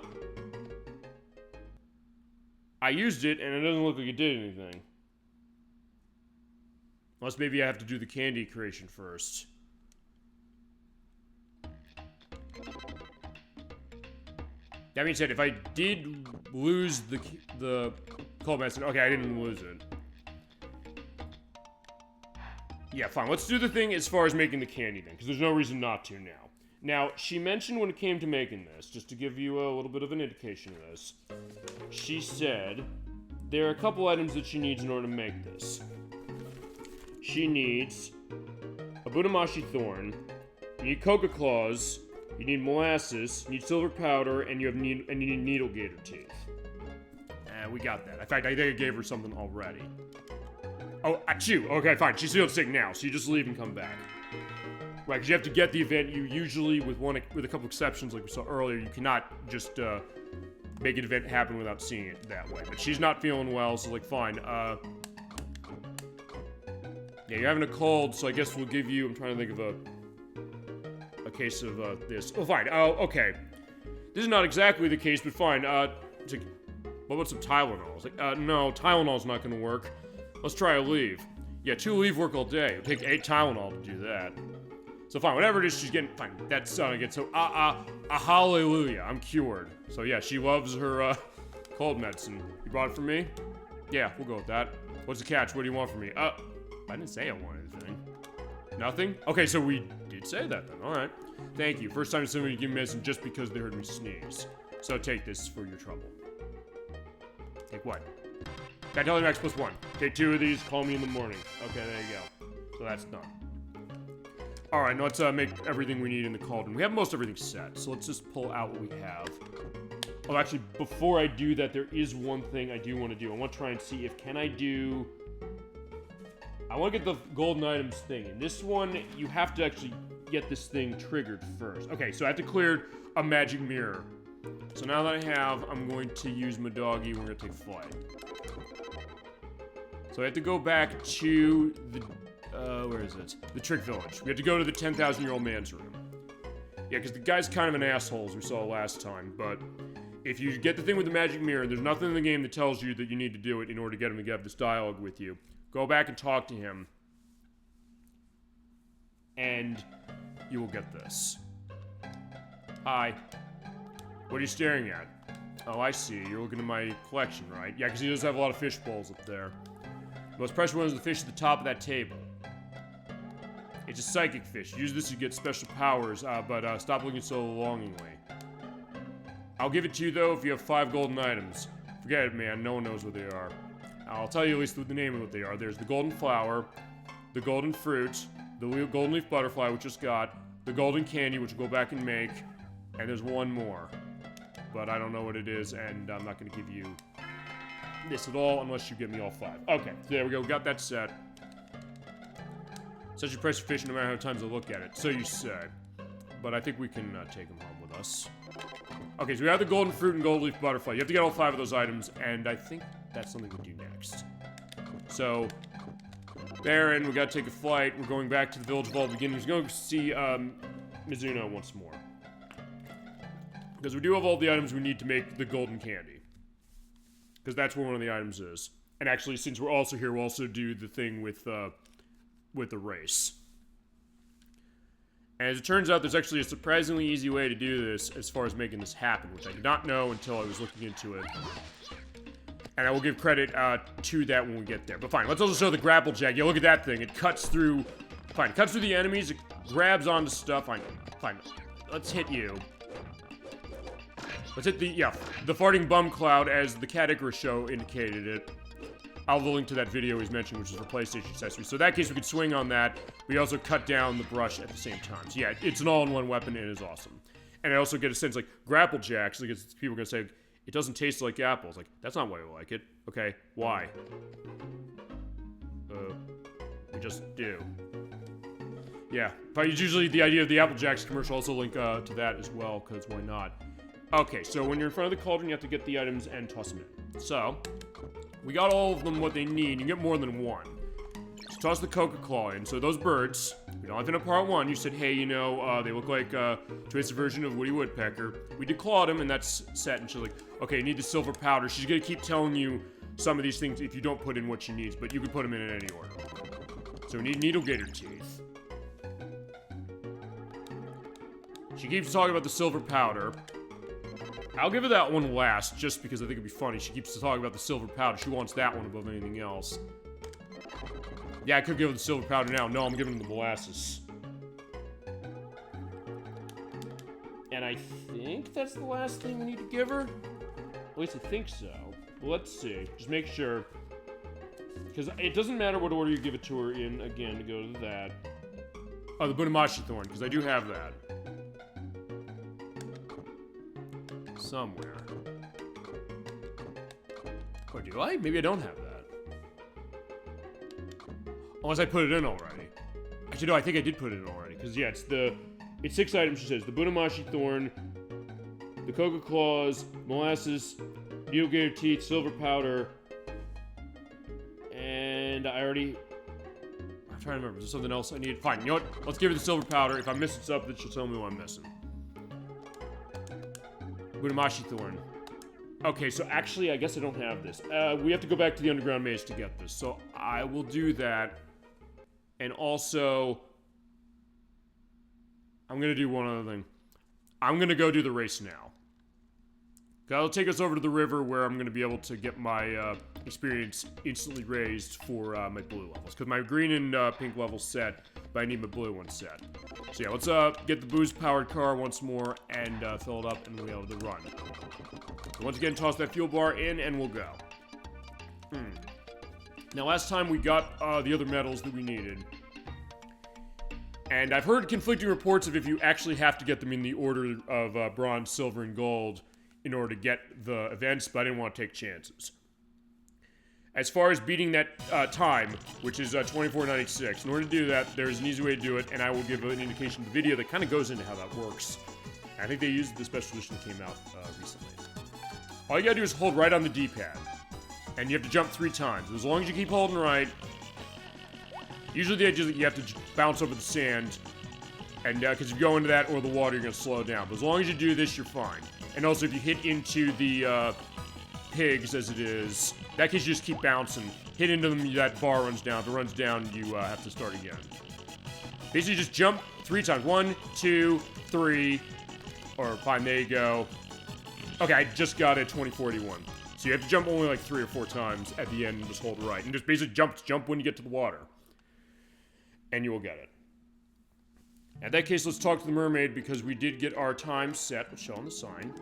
I used it, and it doesn't look like it did anything. Unless maybe I have to do the candy creation first. That being said, if I did lose the cold medicine, okay, I didn't lose it. Yeah, fine. Let's do the thing as far as making the candy then, because there's no reason not to now. Now, she mentioned when it came to making this, just to give you a little bit of an indication of this, she said there are a couple items that she needs in order to make this. She needs a Budamashi thorn, you need coca claws, you need molasses, you need silver powder, and you need needle gator teeth. We got that. In fact, I think I gave her something already. Oh, achoo! Okay, fine. She's feeling sick now, so you just leave and come back. Right, because you have to get the event. You usually, with a couple exceptions, like we saw earlier, you cannot just make an event happen without seeing it that way. But she's not feeling well, so like, fine. Yeah, you're having a cold, so I guess we'll give you. I'm trying to think of a case of this. Oh, fine. Oh, okay. This is not exactly the case, but fine. What about some Tylenol? It's like, no, Tylenol's not gonna work. Let's try a leave. Yeah, 2 leave work all day. It'll take 8 Tylenol to do that. So fine, whatever it is she's getting, fine. That's again, so, hallelujah, I'm cured. So yeah, she loves her, cold medicine. You brought it for me? Yeah, we'll go with that. What's the catch? What do you want from me? I didn't say I wanted anything. Nothing? Okay, so we did say that then, alright. Thank you. First time somebody gave me medicine just because they heard me sneeze. So take this for your trouble. Take what? Vitality max +1. Take 2 of these, call me in the morning. Okay, there you go. So that's done. Alright, now let's make everything we need in the cauldron. We have most everything set, so let's just pull out what we have. Oh, actually, before I do that, there is one thing I do want to do. I want to try and see if, can I do... I want to get the golden items thing. In this one, you have to actually get this thing triggered first. Okay, so I have to clear a magic mirror. So now that I have, I'm going to use my doggy. We're going to take flight. So I have to go back to the... where is it? The Trick Village. We have to go to the 10,000-year-old man's room. Yeah, because the guy's kind of an asshole, as we saw last time, but if you get the thing with the magic mirror, there's nothing in the game that tells you that you need to do it in order to get him to have this dialogue with you. Go back and talk to him, and you will get this. Hi. What are you staring at? Oh, I see. You're looking at my collection, right? Yeah, because he does have a lot of fish bowls up there. The most precious one is the fish at the top of that table. It's a psychic fish. Use this to get special powers, but stop looking so longingly. I'll give it to you, though, if you have 5 golden items. Forget it, man. No one knows what they are. I'll tell you at least the name of what they are. There's the golden flower, the golden fruit, the golden leaf butterfly, which just got, the golden candy, which we'll go back and make, and there's one more. But I don't know what it is, and I'm not going to give you this at all unless you give me all 5. Okay, so there we go. We got that set. Such a precious fish no matter how many times I look at it. So you say. But I think we can take him home with us. Okay, so we have the golden fruit and golden leaf butterfly. You have to get all 5 of those items, and I think that's something we do next. So, Baron, we gotta take a flight. We're going back to the village of all beginnings. We're going to see Mizuno once more. Because we do have all the items we need to make the golden candy. Because that's where one of the items is. And actually, since we're also here, we'll also do the thing with the race. And as it turns out, there's actually a surprisingly easy way to do this as far as making this happen, which I did not know until I was looking into it. And I will give credit to that when we get there. But fine, let's also show the grapple jack. Yeah, look at that thing. It cuts through... Fine, it cuts through the enemies. It grabs onto stuff. Fine. Let's hit you. Let's hit the farting bum cloud, as the Caddicarus show indicated it. I'll have a link to that video he's mentioned, which is for PlayStation accessories. So in that case, we could swing on that. We also cut down the brush at the same time. So yeah, it's an all-in-one weapon, and it is awesome. And I also get a sense, like, grapple jacks, like, people are gonna say, it doesn't taste like apples. Like, that's not why I like it. Okay, why? We just do. Yeah, but usually the idea of the Apple Jacks commercial, also link to that as well, because why not? Okay, so when you're in front of the cauldron, you have to get the items and toss them in. So, we got all of them what they need. You get more than one. So toss the Coca-Cola in. So those birds, we don't have to know part 1. You said, hey, you know, they look like a twisted version of Woody Woodpecker. We declawed them, and that's set. And she's like, okay, you need the silver powder. She's going to keep telling you some of these things if you don't put in what she needs, but you can put them in any order. So we need needle gator teeth. She keeps talking about the silver powder. I'll give her that one last, just because I think it'd be funny. She keeps talking about the silver powder. She wants that one above anything else. Yeah, I could give her the silver powder now. No, I'm giving her the molasses. And I think that's the last thing we need to give her? At least I think so. Well, let's see. Just make sure. Because it doesn't matter what order you give it to her in, again, to go to that. Oh, the Bunamashi thorn, because I do have that. Somewhere. Or do I? Maybe I don't have that. Unless I put it in already. Actually, no, I think I did put it in already. because yeah, it's 6 items, she says. The Bunamashi Thorn, the Coca Claws, Molasses, Needle Gator Teeth, Silver Powder, and I'm trying to remember, is there something else I need? Fine, you know what? Let's give her the Silver Powder. If I'm missing something, she'll tell me what I'm missing. Bunamashi Thorn. Okay, so actually, I guess I don't have this. We have to go back to the underground maze to get this, so I will do that. And also, I'm gonna do one other thing. I'm gonna go do the race now. That'll take us over to the river where I'm gonna be able to get my experience instantly raised for my blue levels. Because my green and pink level's set, but I need my blue one set. So yeah, let's get the boost-powered car once more and fill it up, and we'll be able to run. So once again, toss that fuel bar in, and we'll go. Now, last time we got the other medals that we needed. And I've heard conflicting reports of if you actually have to get them in the order of bronze, silver, and gold in order to get the events, but I didn't want to take chances. As far as beating that time, which is 24:96, in order to do that, there's an easy way to do it, and I will give an indication of the video that kind of goes into how that works. I think they used the special edition that came out recently. All you gotta do is hold right on the D-pad, and you have to jump 3 times. As long as you keep holding right, usually the idea is that you have to bounce over the sand, and because if you go into that or the water, you're gonna slow down. But as long as you do this, you're fine. And also, if you hit into the pigs, as it is, in that case, you just keep bouncing. Hit into them, that bar runs down. If it runs down, you have to start again. Basically, just jump 3 times. 1, 2, 3, or fine, there you go. Okay, I just got a 2041. So you have to jump only like 3 or 4 times at the end and just hold right. And just basically jump when you get to the water. And you will get it. In that case, let's talk to the mermaid because we did get our time set, which show on the sign.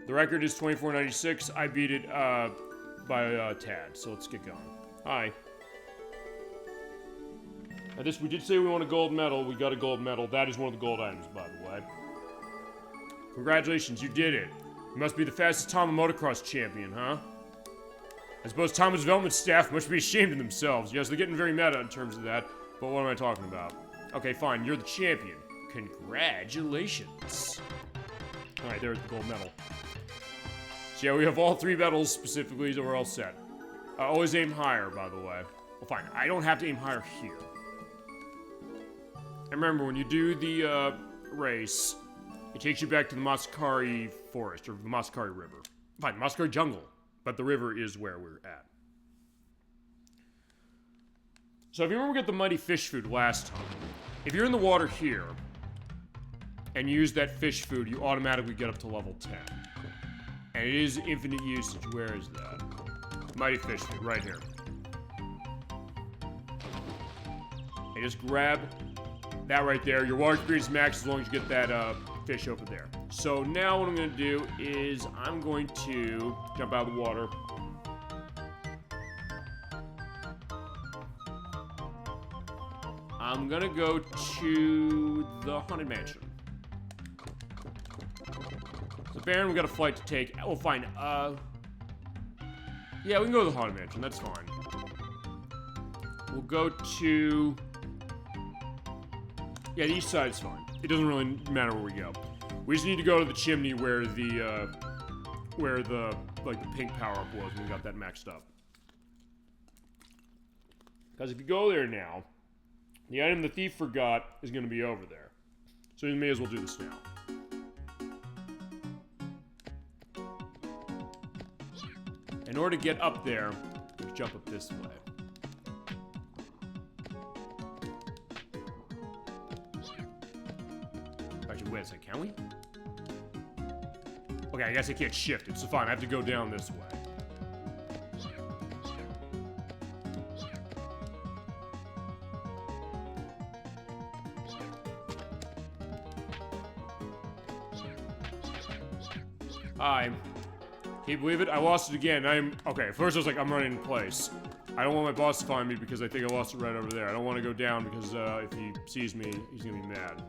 The record is 24:96. I beat it by a tad, so let's get going. Hi. Now this, we did say we want a gold medal. We got a gold medal. That is one of the gold items, by the way. Congratulations, you did it. You must be the fastest Tomba motocross champion, huh? I suppose Tomba's development staff must be ashamed of themselves. Yes, they're getting very meta in terms of that, but what am I talking about? Okay, fine, you're the champion. Congratulations. Alright, there's the gold medal. So yeah, we have all 3 medals specifically, so we're all set. Always aim higher, by the way. Well, fine, I don't have to aim higher here. And remember, when you do the race, it takes you back to the Masakari Forest, or the Masakari River. Fine, Masakari Jungle, but the river is where we're at. So if you remember we got the Mighty Fish Food last time, if you're in the water here, and you use that fish food, you automatically get up to level 10. And it is infinite usage. Where is that? Mighty Fish Food, right here. And just grab that right there. Your water experience max as long as you get that fish over there. So now what I'm going to do is I'm going to jump out of the water. I'm going to go to the Haunted Mansion. So Baron, we got a flight to take. Oh, fine. Yeah, we can go to the Haunted Mansion. That's fine. We'll go to... Yeah, the east side's fine. It doesn't really matter where we go. We just need to go to the chimney where the like, the pink power-up was when we got that maxed up. Because if you go there now, the item the thief forgot is going to be over there. So we may as well do this now. In order to get up there, we jump up this way. Actually, wait a second, can we? Okay, I guess I can't shift it, so fine, I have to go down this way. Can you believe it? I lost it again. Okay, first I was like, I'm running in place. I don't want my boss to find me because I think I lost it right over there. I don't want to go down because if he sees me, he's gonna be mad.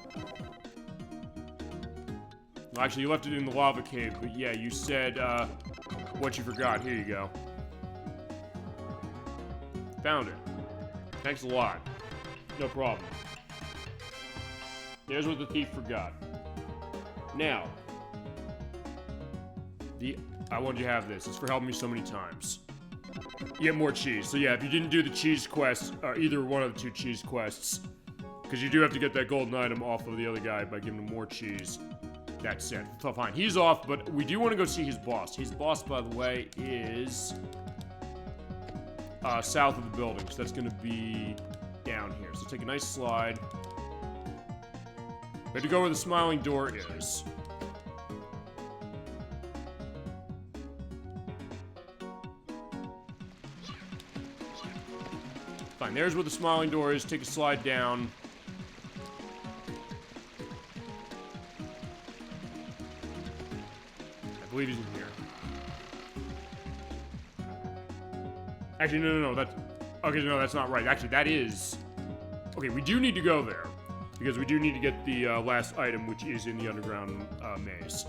Well, actually, you left it in the lava cave, but yeah, you said, what you forgot. Here you go. Found it. Thanks a lot. No problem. There's what the thief forgot. Now, I want you to have this. It's for helping me so many times. You get more cheese. So yeah, if you didn't do the cheese quest, or either one of the 2 cheese quests, because you do have to get that golden item off of the other guy by giving him more cheese. That's it. So fine, he's off, but we do want to go see his boss. His boss, by the way, is south of the building, so that's going to be down here. So take a nice slide. We have to go where the smiling door is. Fine, there's where the smiling door is. Take a slide down. I believe he's in here. Actually, no, that's... Okay, no, that's not right. Actually, that is... Okay, we do need to go there. Because we do need to get the last item, which is in the underground maze.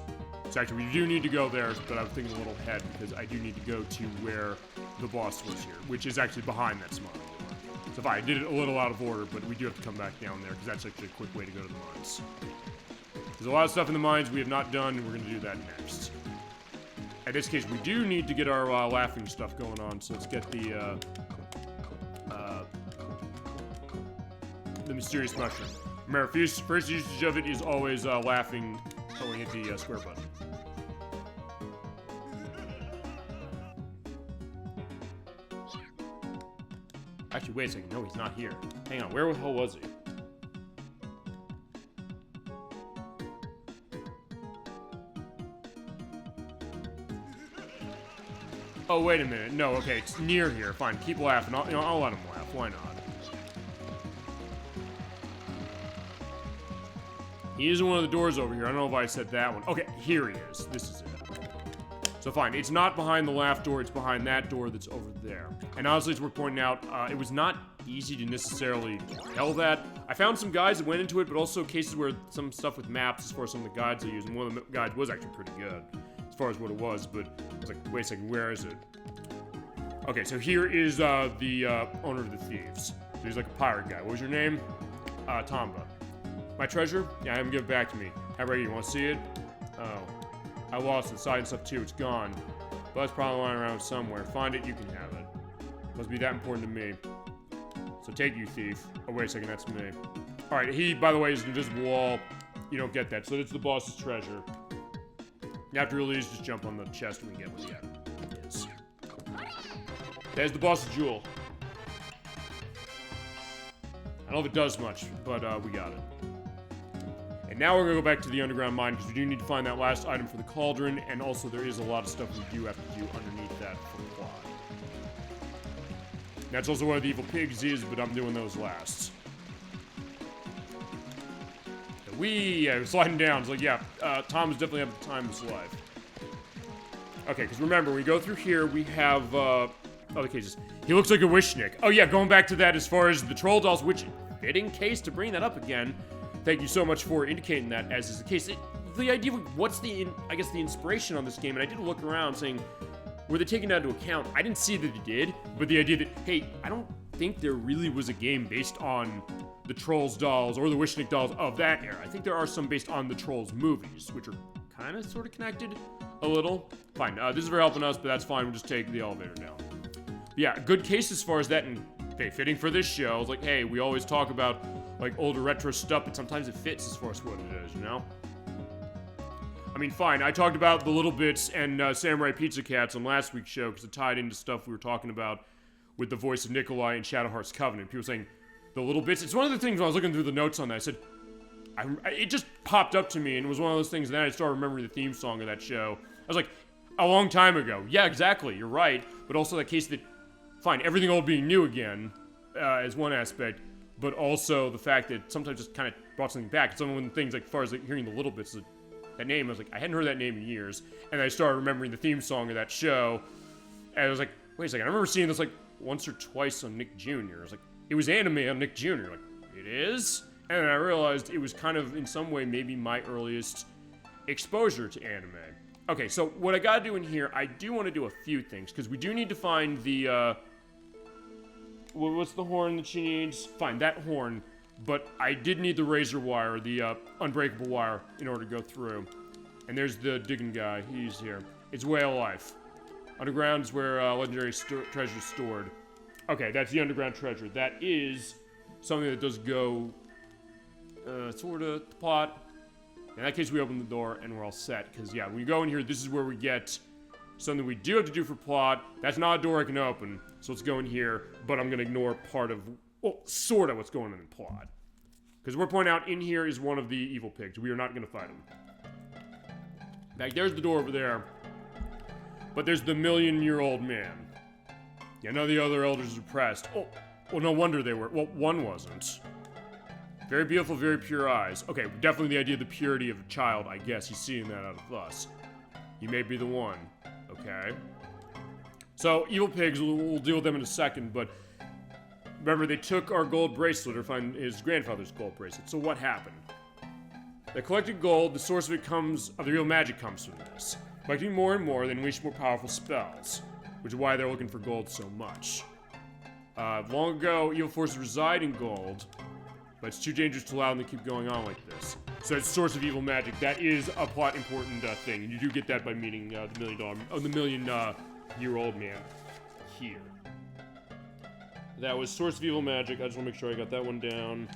So actually, we do need to go there, but I was thinking a little ahead, because I do need to go to where the boss was here, which is actually behind that smiling door. So if I did it a little out of order, but we do have to come back down there, because that's actually a quick way to go to the mines. There's a lot of stuff in the mines we have not done, and we're going to do that next. In this case, we do need to get our laughing stuff going on, so let's get the mysterious mushroom. Remember, first usage of it is always laughing when we hit the square button. Actually, wait a second. No, he's not here. Hang on, where the hell was he? Oh, wait a minute. No, okay, it's near here. Fine, keep laughing. I'll let him laugh. Why not? He is in one of the doors over here. I don't know if I said that one. Okay, here he is. This is it. So fine, it's not behind the laugh door. It's behind that door that's over there. And honestly, it's worth pointing out, it was not easy to necessarily tell that. I found some guides that went into it, but also cases where some stuff with maps, as far as some of the guides I used, and one of the guides was actually pretty good, as far as what it was, but I was like, wait a second, where is it? Okay, so here is the owner of the thieves. So he's like a pirate guy. What was your name? Tomba. My treasure? Yeah, have him give it back to me. How about you? Want to see it? Oh. I lost it. Side and stuff too. It's gone. But it's probably lying around somewhere. Find it, you can have it. Must be that important to me. So take you, thief. Oh, wait a second, that's me. Alright, he, by the way, is an invisible wall. You don't get that. So it's the boss's treasure. You have to really just jump on the chest and we get what the item is. There's the boss's jewel. I don't know if it does much, but we got it. And now we're gonna go back to the underground mine because we do need to find that last item for the cauldron, and also there is a lot of stuff we do have to do underneath that for the plot. That's also where the evil pigs is, but I'm doing those last. We're sliding down. It's like, yeah, Tom is definitely having the time of his life. Okay, because remember, we go through here, we have other cases. He looks like a Wishnik. Oh yeah, going back to that as far as the troll dolls, which fitting case to bring that up again. Thank you so much for indicating that, as is the case. The idea of what's the inspiration on this game, and I did look around saying, were they taking that into account? I didn't see that it did, but the idea that, hey, I don't think there really was a game based on the Trolls dolls or the Wishnik dolls of that era. I think there are some based on the Trolls movies, which are kind of sort of connected a little. Fine, this is for helping us, but that's fine. We'll just take the elevator down. But yeah, good case as far as that, and hey, fitting for this show. I was like, hey, we always talk about like older retro stuff, but sometimes it fits as far as what it is, you know? I mean, fine, I talked about the Little Bits and Samurai Pizza Cats on last week's show because it tied into stuff we were talking about with the voice of Nikolai in Shadow Heart's Covenant. People saying, the Little Bits, it's one of the things when I was looking through the notes on that, I said, it just popped up to me, and it was one of those things, and then I started remembering the theme song of that show. I was like, a long time ago. Yeah, exactly, you're right, but also that case that, fine, everything old being new again, is one aspect, but also the fact that sometimes just kind of brought something back. It's one of the things, like, as far as like, hearing the Little Bits, that name, I was like, I hadn't heard that name in years, and I started remembering the theme song of that show, and I was like, wait a second, I remember seeing this, like, once or twice on Nick Jr. I was like, it was anime on Nick Jr. Like, it is? And then I realized it was kind of, in some way, maybe my earliest exposure to anime. Okay, so what I gotta do in here, I do want to do a few things, because we do need to find the, what's the horn that she needs? Fine, that horn. but I did need the razor wire, the unbreakable wire, in order to go through. And there's the digging guy. He's here. It's Whale Life. Underground is where legendary treasure is stored. Okay, that's the underground treasure. That is something that does go sort of the plot. In that case, we open the door and we're all set. Because, yeah, when you go in here, this is where we get something we do have to do for plot. That's not a door I can open, so let's go in here. But I'm going to ignore part of, well, sort of what's going on in plot. Because we're pointing out in here is one of the evil pigs. We are not going to fight him. Back there's the door over there. But there's the million-year-old man. Yeah, none of the other elders are pressed. Oh, well, no wonder they were. Well, one wasn't. Very beautiful, very pure eyes. Okay, definitely the idea of the purity of a child, I guess. He's seeing that out of us. He may be the one. Okay. So, evil pigs, we'll deal with them in a second, but remember, they took our gold bracelet, or find his grandfather's gold bracelet. So what happened? They collected gold. The source of it comes, of the real magic comes from this. Collecting more and more, they unleash more powerful spells, which is why they're looking for gold so much. Long ago, evil forces reside in gold, but it's too dangerous to allow them to keep going on like this. So it's source of evil magic. That is a plot important thing, and you do get that by meeting the million-year-old man here. That was source of evil magic. I just want to make sure I got that one down.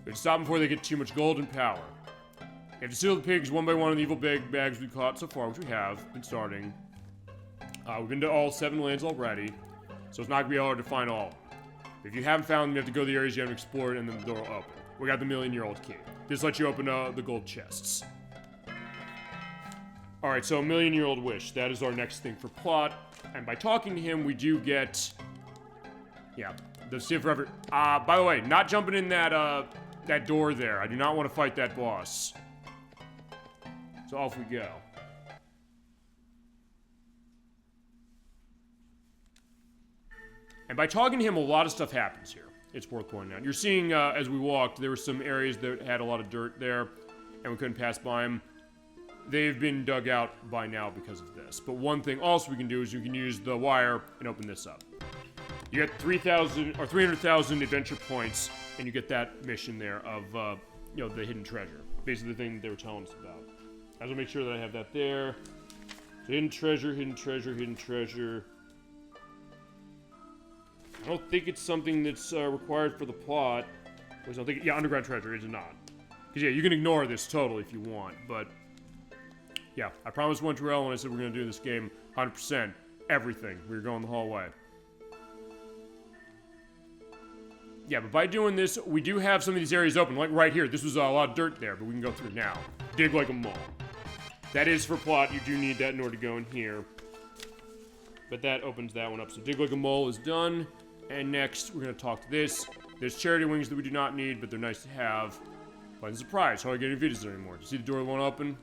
We have to stop before they get too much gold and power. We have to steal the pigs one by one in the evil bags we've caught so far, which we have been starting. We've been to all 7 lands already, so it's not going to be hard to find all of them. If you haven't found them, you have to go to the areas you haven't explored, and then the door will open. We got the million-year-old key. This lets you open the gold chests. Alright, so a million-year-old wish. That is our next thing for plot. And by talking to him, we do get... yeah, the Steel Forever. By the way, not jumping in that door there. I do not want to fight that boss. So off we go. And by talking to him, a lot of stuff happens here. It's worth pointing out. You're seeing, as we walked, there were some areas that had a lot of dirt there, and we couldn't pass by them. They've been dug out by now because of this. But one thing also we can do is you can use the wire and open this up. You get 3,000 or 300,000 adventure points, and you get that mission there of, you know, the hidden treasure. Basically the thing they were telling us about. I have to make sure that I have that there. So hidden treasure, hidden treasure, hidden treasure. I don't think it's something that's required for the plot. I don't think, yeah, underground treasure is not. Because, yeah, you can ignore this totally if you want, but... yeah, I promised OneTrueL when I said we're going to do this game 100%. Everything. We were going the whole way. Yeah, but by doing this, we do have some of these areas open. Like right here, this was a lot of dirt there, but we can go through now. Dig like a mole. That is for plot. You do need that in order to go in here. But that opens that one up. So dig like a mole is done. And next, we're going to talk to this. There's charity wings that we do not need, but they're nice to have. Pleasant surprise. How do I get any visitors anymore? Do you see the door that won't open?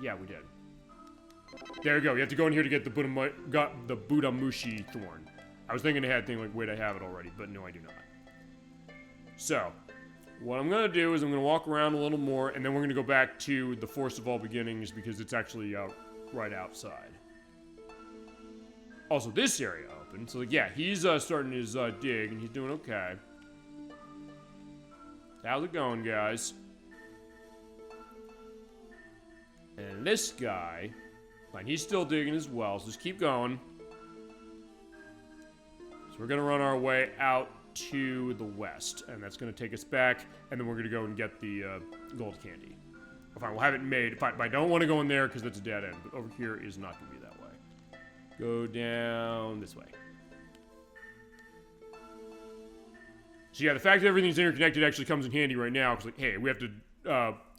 Yeah, we did. There you go. You have to go in here to get the Buddha Mushi thorn. I was thinking ahead, thinking like, wait, I have it already, but no, I do not. So, what I'm going to do is I'm going to walk around a little more, and then we're going to go back to the Force of All Beginnings, because it's actually right outside. Also, this area open, so like, yeah, he's starting his dig, and he's doing okay. How's it going, guys? And this guy, fine, he's still digging as well, so just keep going. So we're going to run our way out to the west, and that's going to take us back, and then we're going to go and get the gold candy. Oh, fine, we'll have it made. Fine, but I don't want to go in there because that's a dead end, but over here is not going to be that way. Go down this way. So yeah, the fact that everything's interconnected actually comes in handy right now, because like, hey, we have to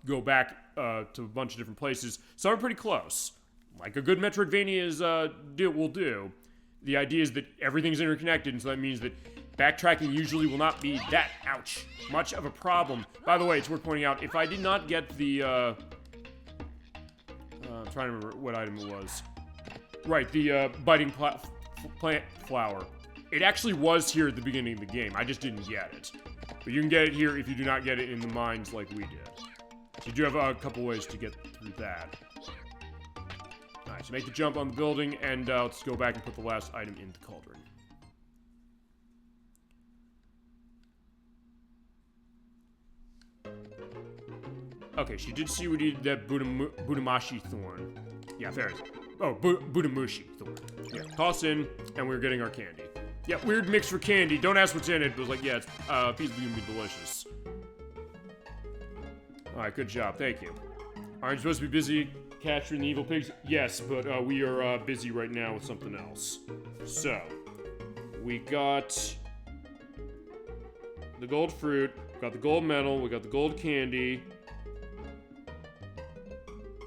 go back to a bunch of different places. Some are pretty close, like a good Metroidvania will do. The idea is that everything's interconnected, and so that means that backtracking usually will not be that, ouch, much of a problem. By the way, it's worth pointing out, if I did not get the, I'm trying to remember what item it was. Right, the biting plant flower. It actually was here at the beginning of the game, I just didn't get it. But you can get it here if you do not get it in the mines like we did. So you do have a couple ways to get through that. Alright, so make the jump on the building, and let's go back and put the last item in the cauldron. Okay, she did see we needed that Budamashi thorn. Yeah, there it is. Oh, Budamushi thorn. Yeah, toss in, and we're getting our candy. Yeah, weird mix for candy. Don't ask what's in it, but it was like, yeah, it's feasibly gonna be delicious. Alright, good job. Thank you. Aren't you supposed to be busy capturing the evil pigs? Yes, but we are busy right now with something else. So, we got the gold fruit, got the gold medal, we got the gold candy.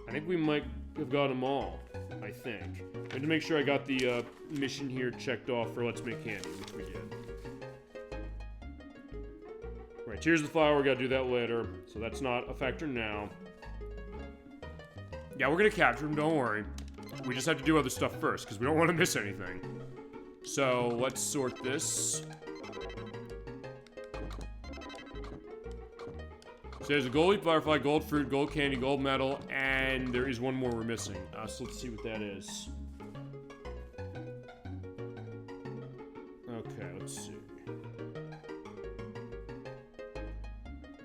I think we might have got them all, I think. I had to make sure I got the mission here checked off for Let's Make Candy, which we did. Right, Tears of the Flower, we gotta do that later, so that's not a factor now. Yeah, we're gonna capture them, don't worry. We just have to do other stuff first, because we don't want to miss anything. So, let's sort this. So there's a gold leaf butterfly, gold fruit, gold candy, gold medal, and there is one more we're missing. So let's see what that is. Okay, let's see.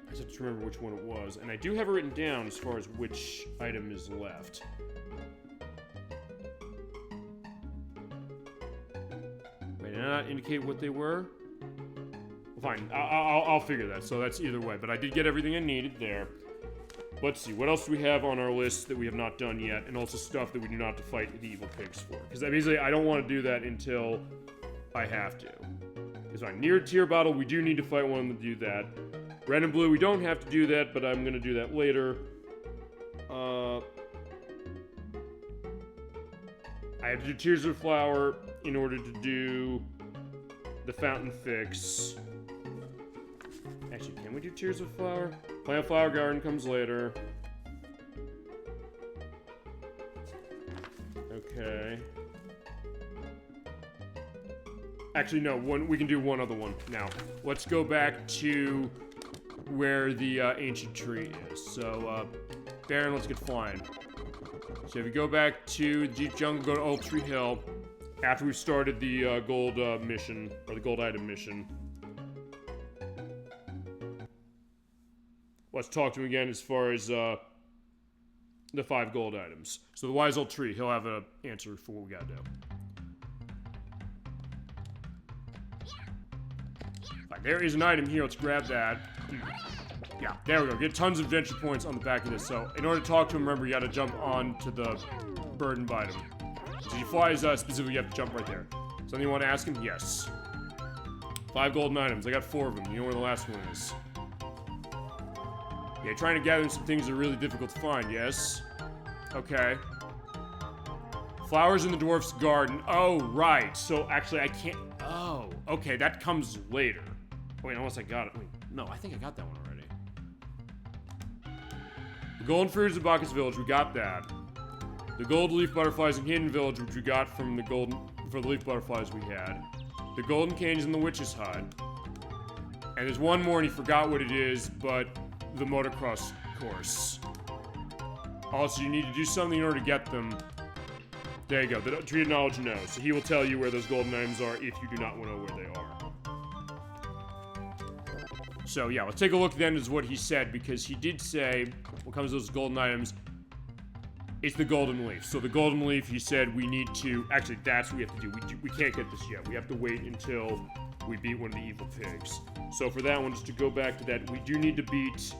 I just have to remember which one it was. And I do have it written down as far as which item is left. Wait, did I not indicate what they were? Fine, I'll figure that, so that's either way. But I did get everything I needed there. Let's see, what else do we have on our list that we have not done yet? And also stuff that we do not have to fight the evil pigs for. Because basically, I don't want to do that until I have to. Because fine, near tier battle, we do need to fight one to do that. Red and blue, we don't have to do that, but I'm going to do that later. I have to do Tears of the Flower in order to do the fountain fix. Actually, can we do Tears of Flower? Plant Flower Garden comes later. Okay. Actually, no. We can do one other one now. Let's go back to where the ancient tree is. So, Baron, let's get flying. So if you go back to the Deep Jungle, go to Old Tree Hill. After we've started the gold mission, or the gold item mission. Let's talk to him again as far as the 5 gold items. So the wise old tree, he'll have an answer for what we gotta do. Right, there is an item here, let's grab that. Yeah, there we go, get tons of adventure points on the back of this. So in order to talk to him, remember you gotta jump on to the bird and bite him. So he flies specifically, you have to jump right there. Something you want to ask him? Yes. 5 golden items, I got 4 of them. You know where the last one is. Yeah, trying to gather some things that are really difficult to find, yes? Okay. Flowers in the dwarf's garden. Oh, right. So, actually, I can't... Oh, okay, that comes later. Wait, unless I got it. Wait, no, I think I got that one already. The golden fruits of Bacchus Village, we got that. The gold leaf butterflies in Hidden Village, which we got from the for the leaf butterflies we had. The golden candies in the witch's hut. And there's one more and he forgot what it is, but... the motocross course. Also, you need to do something in order to get them. There you go, the Tree of Knowledge knows. So he will tell you where those golden items are if you do not know where they are. So yeah, let's take a look then at what he said, because he did say, when it comes to those golden items, it's the golden leaf. So the golden leaf, he said we need to, actually that's what we have to do. We can't get this yet. We have to wait until we beat one of the evil pigs. So for that one, just to go back to that, we do need to beat,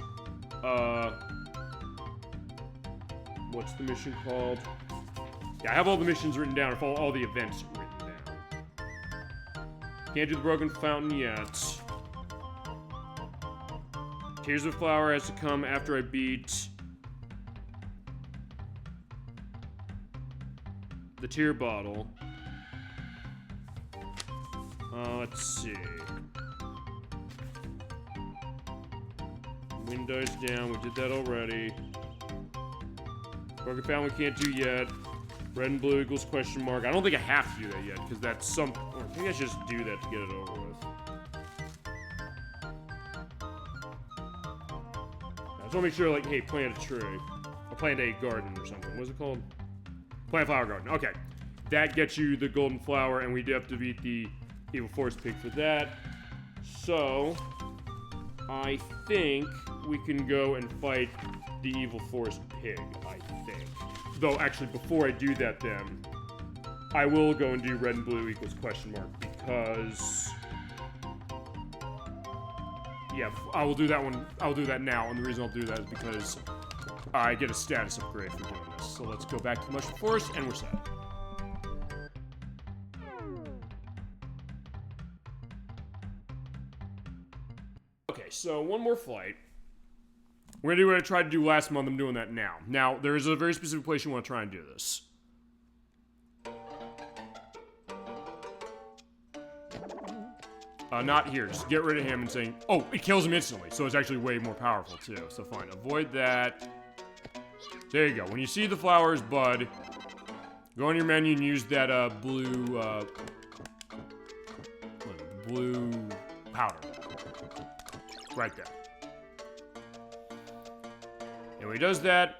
what's the mission called? Yeah, I have all the missions written down, or all the events written down. Can't do the broken fountain yet. Tears of Flower has to come after I beat the tear bottle. Let's see. Windows down, we did that already. Broken fountain we can't do yet. Red and blue equals question mark. I don't think I have to do that yet, because that's some... I think I should just do that to get it over with. I just want to make sure, like, hey, plant a tree. Or plant a garden or something. What's it called? Plant a flower garden. Okay. That gets you the golden flower, and we do have to beat the evil forest pig for that. So... I think we can go and fight the evil forest pig, I think. Though, actually, before I do that then, I will go and do red and blue equals question mark, because... Yeah, I will do that one. I'll do that now, and the reason I'll do that is because I get a status upgrade for doing this. So let's go back to the Mushroom Forest, and we're set. Okay, so one more flight. We're gonna do what I tried to do last month. I'm doing that now. Now, there is a very specific place you want to try and do this. Not here. Just get rid of him and saying... Oh, it kills him instantly, so it's actually way more powerful, too. So fine. Avoid that. There you go. When you see the flowers bud, go on your menu and use that, blue powder. Right there. And when he does that,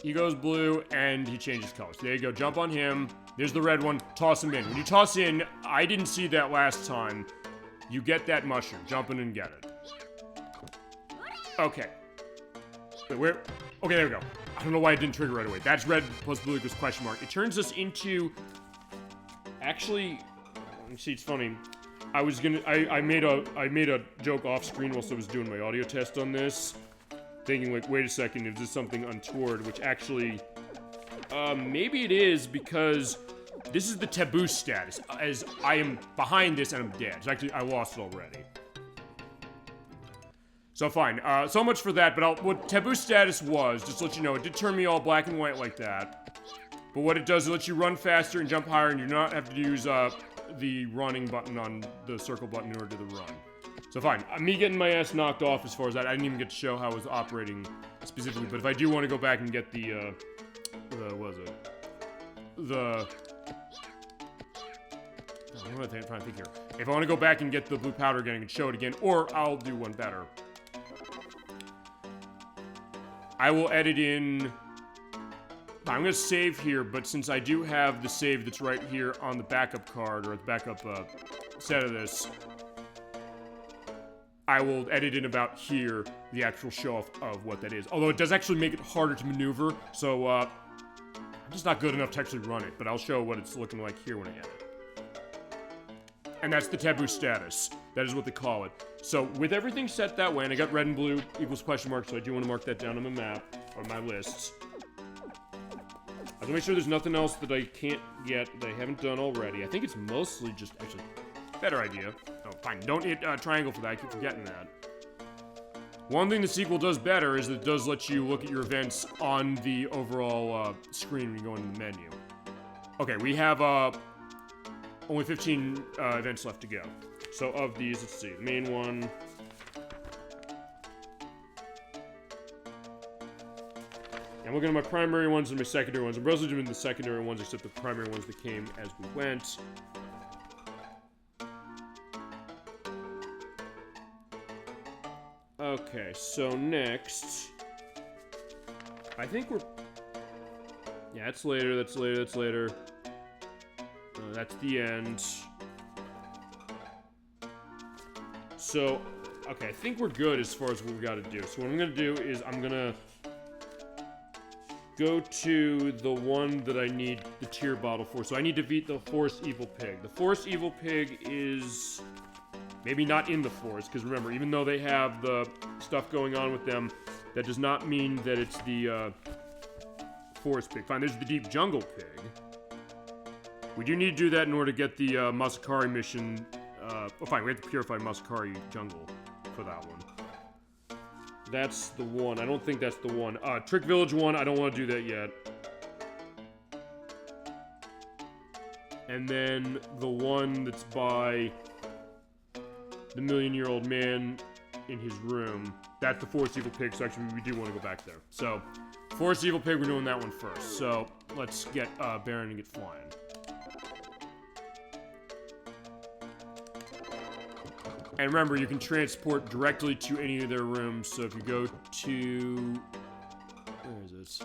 he goes blue, and he changes colors. There you go. Jump on him. There's the red one. Toss him in. When you toss in, I didn't see that last time. You get that mushroom. Jump in and get it. Okay. Wait, where? Okay, there we go. I don't know why it didn't trigger right away. That's red plus blue equals question mark. It turns us into... Actually, see, it's funny. I was gonna... I made a joke off screen whilst I was doing my audio test on this. Thinking, like, wait a second, is this something untoward? Which actually... maybe it is, because... This is the taboo status, as I am behind this and I'm dead. So actually, I lost it already. So fine, so much for that, but what taboo status was, just to let you know, it did turn me all black and white like that. But what it does is it lets you run faster and jump higher, and you do not have to use, the running button on the circle button in order to run. So fine, me getting my ass knocked off as far as that, I didn't even get to show how it was operating specifically, but if I do want to go back and get the, what was it? I'm trying to think here. If I want to go back and get the blue powder again, I can show it again, or I'll do one better. I will edit in... I'm going to save here, but since I do have the save that's right here on the backup card, or the backup set of this, I will edit in about here the actual show-off of what that is. Although it does actually make it harder to maneuver, so I'm just not good enough to actually run it, but I'll show what it's looking like here when I edit. And that's the taboo status. That is what they call it. So, with everything set that way, and I got red and blue equals question mark, so I do want to mark that down on my map, or my lists. I have to make sure there's nothing else that I can't get that I haven't done already. I think it's mostly just, actually, better idea. Oh, fine, don't hit triangle for that, I keep forgetting that. One thing the sequel does better is that it does let you look at your events on the overall screen when you go into the menu. Okay, we have, only 15 events left to go. So of these, let's see, the main one. I'm looking at my primary ones and my secondary ones. I'm mostly doing the secondary ones, except the primary ones that came as we went. Okay, so next... I think we're... Yeah, that's later, that's later, that's later. That's the end. So, okay, I think we're good as far as what we gotta do. So what I'm gonna do is I'm gonna go to the one that I need the tear bottle for. So I need to beat the Forest Evil Pig. The Forest Evil Pig is maybe not in the forest, because remember, even though they have the stuff going on with them, that does not mean that it's the Forest Pig. Fine, there's the Deep Jungle Pig. We do need to do that in order to get the Masakari mission. Oh, fine, we have to purify Masakari Jungle for that one. That's the one. I don't think that's the one. Trick Village one, I don't want to do that yet. And then the one that's by the million-year-old man in his room. That's the Forest Evil Pig, so actually we do want to go back there. So, Forest Evil Pig, we're doing that one first. So, let's get Baron and get flying. And remember, you can transport directly to any of their rooms, so if you go to... Where is this?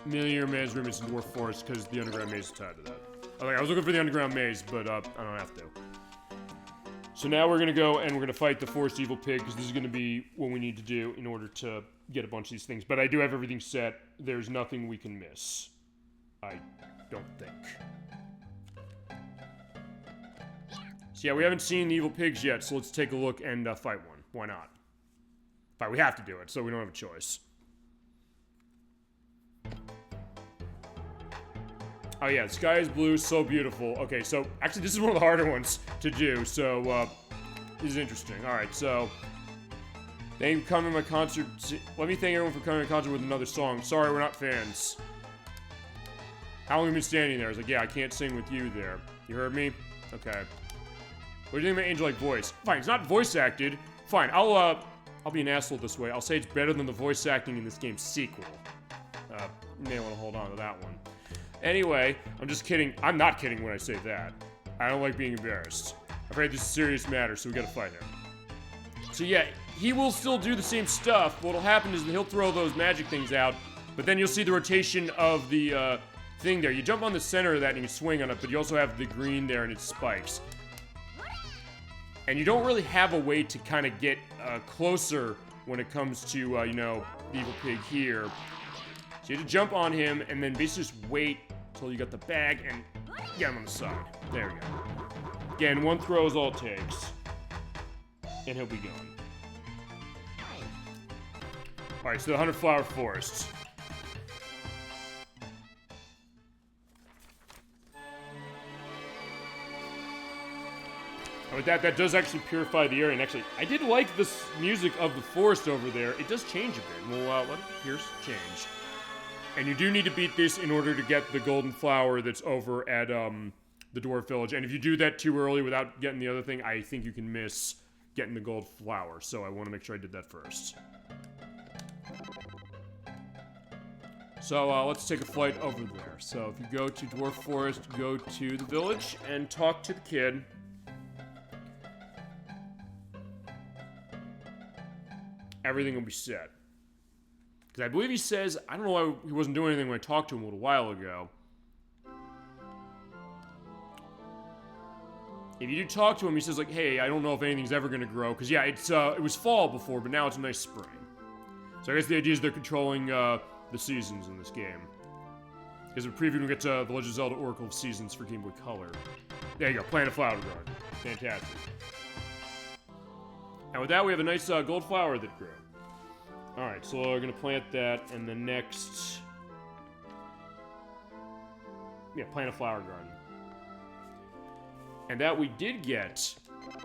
Million maze room is in Dwarf Forest because the underground maze is tied to that. Okay, I was looking for the underground maze, but I don't have to. So now we're gonna go and we're gonna fight the Forest Evil Pig because this is gonna be what we need to do in order to get a bunch of these things. But I do have everything set. There's nothing we can miss. I don't think. So yeah, we haven't seen the evil pigs yet, so let's take a look and fight one. Why not? Fine, we have to do it, so we don't have a choice. Oh yeah, the sky is blue, so beautiful. Okay, so actually this is one of the harder ones to do, so this is interesting. Alright, so thank you for coming to my concert. Let me thank everyone for coming to my concert with another song. Sorry, we're not fans. How long have you been standing there? I was like, yeah, I can't sing with you there. You heard me? Okay. What do you think of my angel-like voice? Fine, it's not voice acted. Fine, I'll be an asshole this way. I'll say it's better than the voice acting in this game's sequel. You may want to hold on to that one. Anyway, I'm just kidding. I'm not kidding when I say that. I don't like being embarrassed. I'm afraid this is a serious matter, so we gotta fight him. So yeah, he will still do the same stuff. What'll happen is that he'll throw those magic things out, but then you'll see the rotation of the thing there. You jump on the center of that and you swing on it, but you also have the green there and it spikes. And you don't really have a way to kind of get closer when it comes to, you know, the evil pig here. So you have to jump on him and then basically just wait until you got the bag and get him on the side. There we go. Again, one throw is all it takes. And he'll be gone. Alright, so the 100 Flower Forest. And with that, that does actually purify the area. And actually, I did like this music of the forest over there. It does change a bit. Well, here's change. And you do need to beat this in order to get the golden flower that's over at the dwarf village. And if you do that too early without getting the other thing, I think you can miss getting the gold flower. So I want to make sure I did that first. So let's take a flight over there. So if you go to Dwarf Forest, go to the village and talk to the kid. Everything will be set. Because I believe he says, I don't know why he wasn't doing anything when I talked to him a little while ago. If you do talk to him, he says like, hey, I don't know if anything's ever going to grow. Because yeah, it was fall before, but now it's a nice spring. So I guess the idea is they're controlling the seasons in this game. Because in the preview, we get to The Legend of Zelda Oracle of Seasons for Game Boy Color. There you go, plant a flower garden. Fantastic. And with that, we have a nice gold flower that grew. Alright, so we're going to plant that, and the next... Yeah, plant a flower garden. And that we did get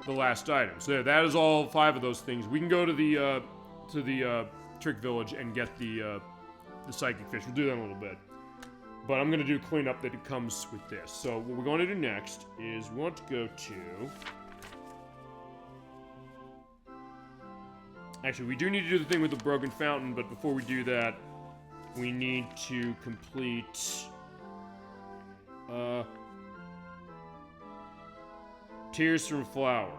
the last item. So there, that is all 5 of those things. We can go to the Trick Village and get the Psychic Fish. We'll do that in a little bit. But I'm going to do cleanup that comes with this. So what we're going to do next is we want to go to... Actually, we do need to do the thing with the broken fountain, but before we do that, we need to complete... Tears from Flower.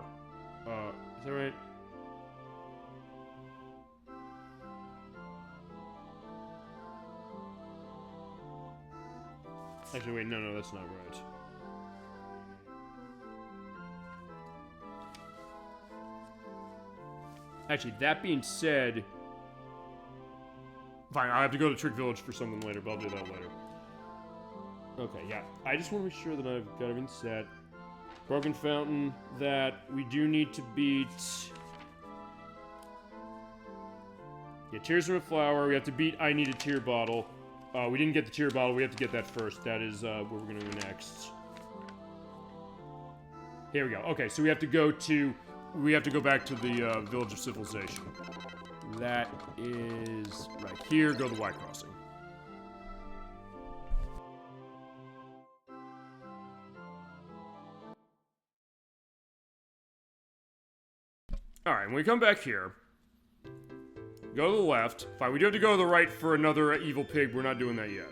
Is that right? Actually, wait, no, that's not right. Actually, that being said... Fine, I'll have to go to Trick Village for something later, but I'll do that later. Okay, yeah. I just want to make sure that I've got everything set. Broken Fountain, that we do need to beat... Yeah, Tears from a Flower. We have to beat I Need a Tear Bottle. We didn't get the Tear Bottle. We have to get that first. That is where we're going to go next. Here we go. Okay, so we have to go back to the Village of Civilization. That is right here. Go to the Y Crossing. Alright, when we come back here, go to the left. Fine, we do have to go to the right for another evil pig. We're not doing that yet.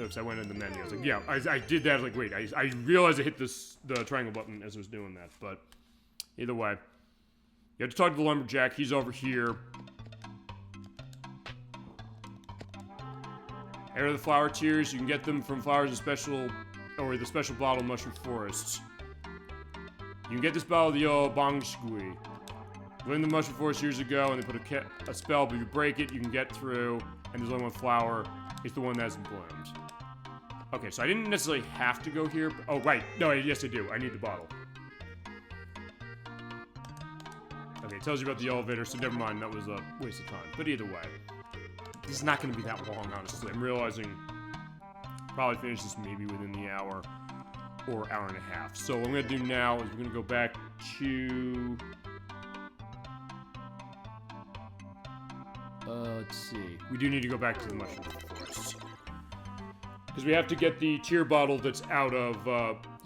Oops, I went into the menu. I was like, yeah, I did that. I was like, wait, I realized I hit the triangle button as I was doing that. But either way, you have to talk to the lumberjack. He's over here. Here are the flower tears. You can get them from flowers in special, or the special bottle mushroom forests. You can get this bottle of the yellow bangshgui. Went in the mushroom forest years ago, and they put a spell, but if you break it, you can get through, and there's only one flower. It's the one that hasn't bloomed. Okay, so I didn't necessarily have to go here. Oh, right. No, yes, I do. I need the bottle. Okay, it tells you about the elevator, so never mind. That was a waste of time. But either way, this is not going to be that long, honestly. I'm realizing probably finish this maybe within the hour or hour and a half. So what I'm going to do now is we're going to go back to... let's see. We do need to go back to the mushroom forest. Because we have to get the tear bottle that's out of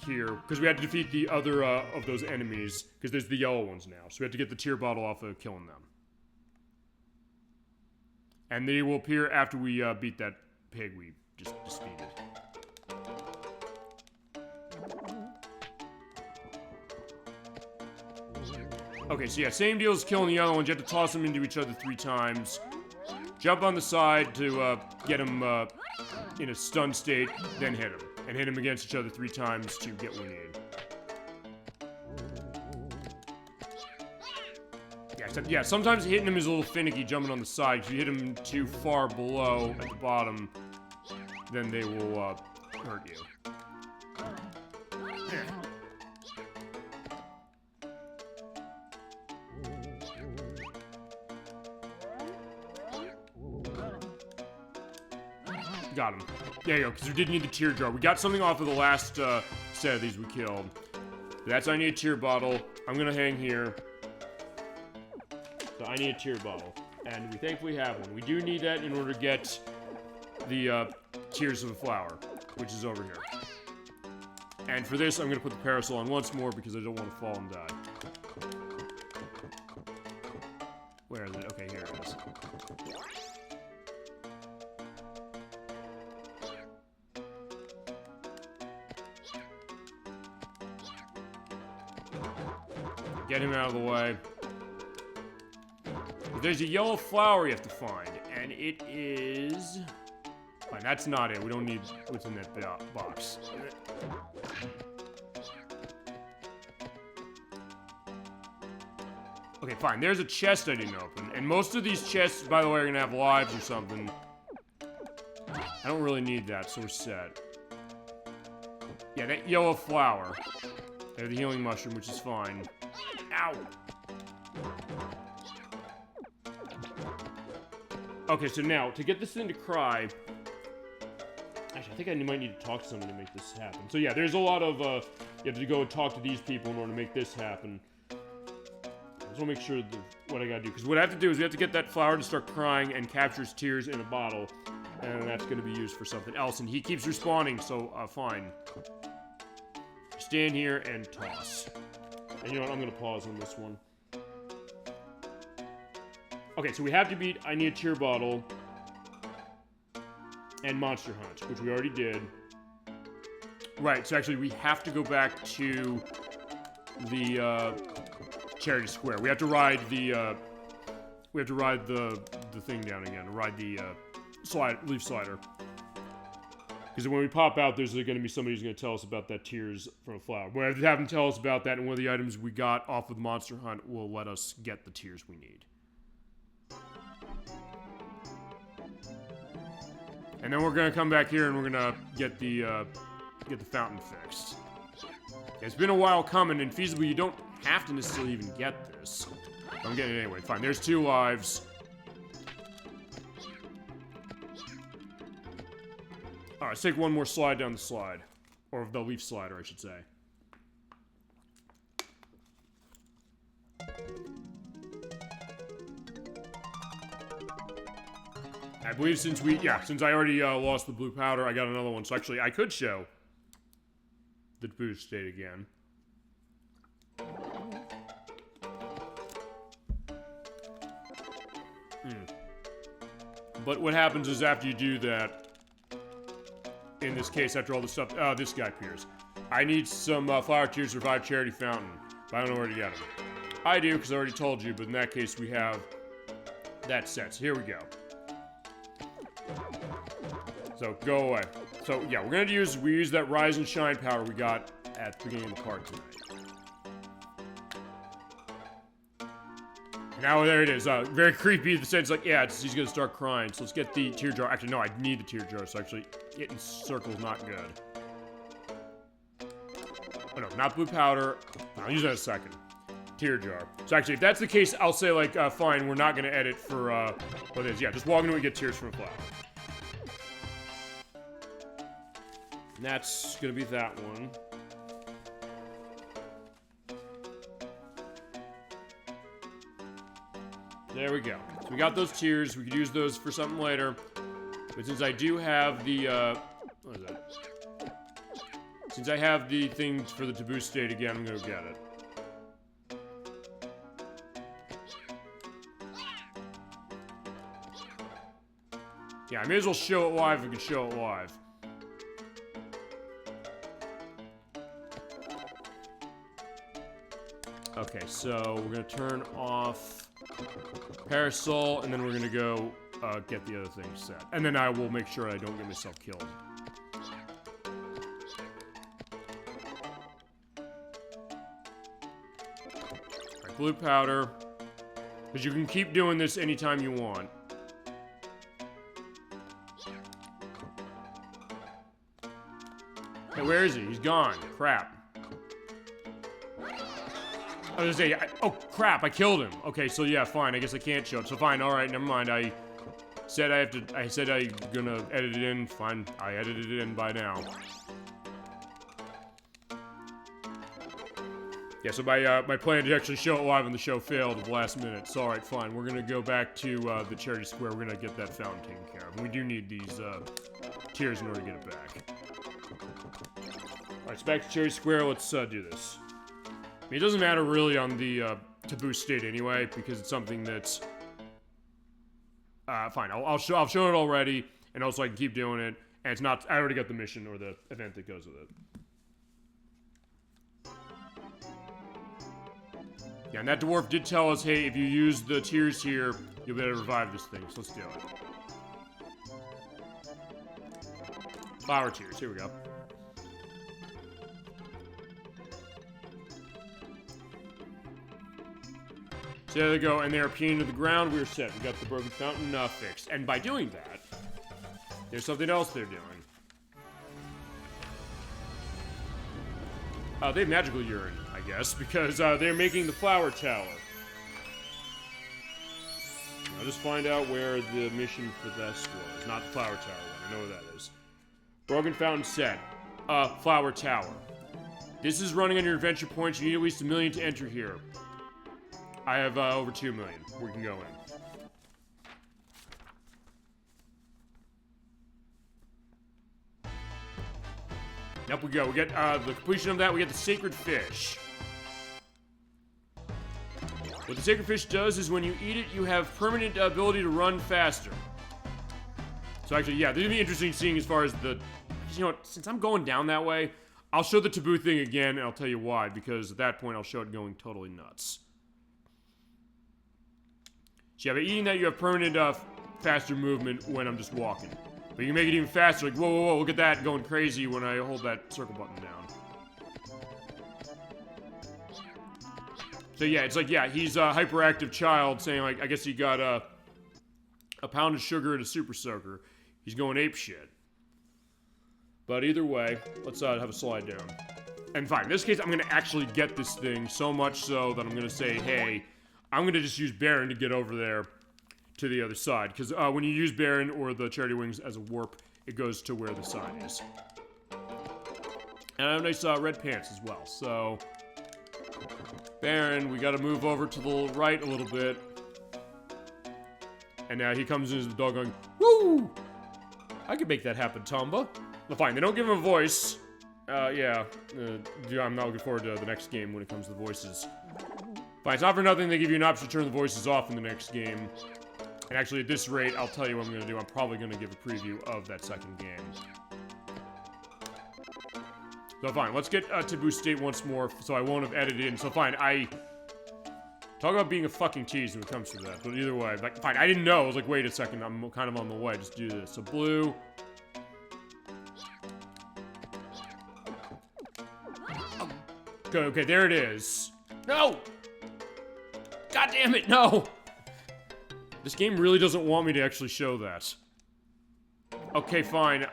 here. Because we had to defeat the other of those enemies. Because there's the yellow ones now. So we have to get the tear bottle off of killing them. And they will appear after we beat that pig we just defeated. Okay, so yeah, same deal as killing the yellow ones. You have to toss them into each other 3 times. Jump on the side to get them in a stun state, then hit them. And hit them against each other 3 times to get what we need. Yeah, sometimes hitting them is a little finicky jumping on the side. If you hit them too far below at the bottom, then they will hurt you. Yeah. Got him. There you go, because we did need the tear jar. We got something off of the last set of these we killed. That's I need a tear bottle. I'm gonna hang here. So I need a tear bottle. And we thankfully have one. We do need that in order to get the tears of the flower, which is over here. And for this, I'm gonna put the parasol on once more because I don't want to fall and die. Where is it? Okay, here it is. Get him out of the way. There's a yellow flower you have to find, and it is... Fine, that's not it. We don't need what's in that box. Okay, fine. There's a chest I didn't open, and most of these chests, by the way, are gonna have lives or something. I don't really need that, so we're set. Yeah, that yellow flower. They have the healing mushroom, which is fine. Ow! Okay, so now, to get this thing to cry... Actually, I think I might need to talk to someone to make this happen. So yeah, there's a lot of, you have to go and talk to these people in order to make this happen. I just want to make sure what I gotta do. Because what I have to do is we have to get that flower to start crying and capture his tears in a bottle. And that's gonna be used for something else. And he keeps respawning, so, fine. Stand here and toss. And you know what, I'm gonna pause on this one. Okay, so we have to beat I Need a Tear Bottle and Monster Hunt, which we already did. Right, so actually we have to go back to the Charity Square. We have to ride the thing down again. Ride the leaf slider. Because when we pop out, there's going to be somebody who's going to tell us about that tears from a flower. We have to have them tell us about that, and one of the items we got off of Monster Hunt will let us get the tears we need. And then we're going to come back here and we're going to get the fountain fixed. It's been a while coming, and feasibly you don't have to necessarily even get this. But I'm getting it anyway. Fine, there's 2 lives. Alright, let's take one more slide down the slide. Or the leaf slider, I should say. I believe since I already lost the blue powder, I got another one. So actually, I could show the boost state again. But what happens is after you do that, in this case, after all the stuff, this guy appears. I need some flower tears to revive Charity Fountain, but I don't know where to get them. I do, because I already told you, but in that case, we have that set. So here we go. So So, go away. So, yeah, we're gonna use that Rise and Shine power we got at the beginning of the card tonight. Now, there it is. Very creepy in the sense, like, yeah, he's gonna start crying. So let's get the tear jar. Actually, no, I need the tear jar, so actually, getting circles not good. Oh, no, not blue powder. I'll use that in a second. Tear jar. So actually, if that's the case, I'll say, like, fine, we're not gonna edit for, what it is. Yeah, just walk into it and get tears from a flower. And that's gonna be that one. There we go. So we got those tears. We could use those for something later. But since I do have the, what is that? Since I have the thing for the taboo state again, I'm gonna get it. Yeah, I may as well show it live if we can show it live. Okay, so we're gonna turn off Parasol, and then we're gonna go get the other thing set. And then I will make sure I don't get myself killed. Alright, blue powder. Because you can keep doing this anytime you want. Hey, where is he? He's gone. Crap. I was gonna say, oh crap, I killed him. Okay, so yeah, fine, I guess I can't show it. So fine, alright, never mind. I said I'm gonna edit it in. Fine, I edited it in by now. Yeah, so my plan to actually show it live on the show failed at the last minute. So alright, fine, we're gonna go back to the charity square. We're gonna get that fountain taken care of. And we do need these tears in order to get it back. Alright, so back to charity square, let's do this. I mean, it doesn't matter really on the taboo state anyway, because it's something that's fine. I've shown it already, and also I can keep doing it, and it's not. I already got the mission or the event that goes with it. Yeah, and that dwarf did tell us, hey, if you use the tears here, you'll be able to revive this thing. So let's do it. Flower tears. Here we go. So there they go, and they are peeing to the ground. We're set. We got the broken fountain fixed. And by doing that, there's something else they're doing. They have magical urine, I guess, because they're making the flower tower. I'll just find out where the mission for this was. Not the flower tower one. I know where that is. Broken fountain set. Flower tower. This is running on your adventure points. You need at least 1 million to enter here. I have over 2 million. We can go in. Up we go. We get the completion of that. We get the sacred fish. What the sacred fish does is when you eat it, you have permanent ability to run faster. So actually, yeah, this is gonna be interesting seeing as far as the. You know what? Since I'm going down that way, I'll show the taboo thing again, and I'll tell you why. Because at that point, I'll show it going totally nuts. So yeah, by eating that, you have permanent, faster movement when I'm just walking. But you can make it even faster, like, whoa, whoa, whoa, look at that, going crazy when I hold that circle button down. So yeah, it's like, yeah, he's a hyperactive child saying, like, I guess he got, a pound of sugar and a super soaker. He's going ape shit. But either way, let's, have a slide down. And fine, in this case, I'm gonna actually get this thing so much so that I'm gonna say, hey, I'm going to just use Baron to get over there to the other side. Because when you use Baron or the Charity Wings as a warp, it goes to where the sign is. And I have nice red pants as well. So, Baron, we got to move over to the right a little bit. And now he comes in as the dog going, woo! I can make that happen, Tomba. Well, fine, they don't give him a voice. Yeah, I'm not looking forward to the next game when it comes to the voices. Fine, it's not for nothing they give you an option to turn the voices off in the next game. And actually, at this rate, I'll tell you what I'm going to do. I'm probably going to give a preview of that second game. So fine, let's get Taboo State once more, so I won't have edited in. So fine, talk about being a fucking tease when it comes to that. But either way, like, fine, I didn't know. I was like, wait a second, I'm kind of on the way. Just do this. So blue. go. Okay, there it is. No! God damn it, no! This game really doesn't want me to actually show that. Okay, fine,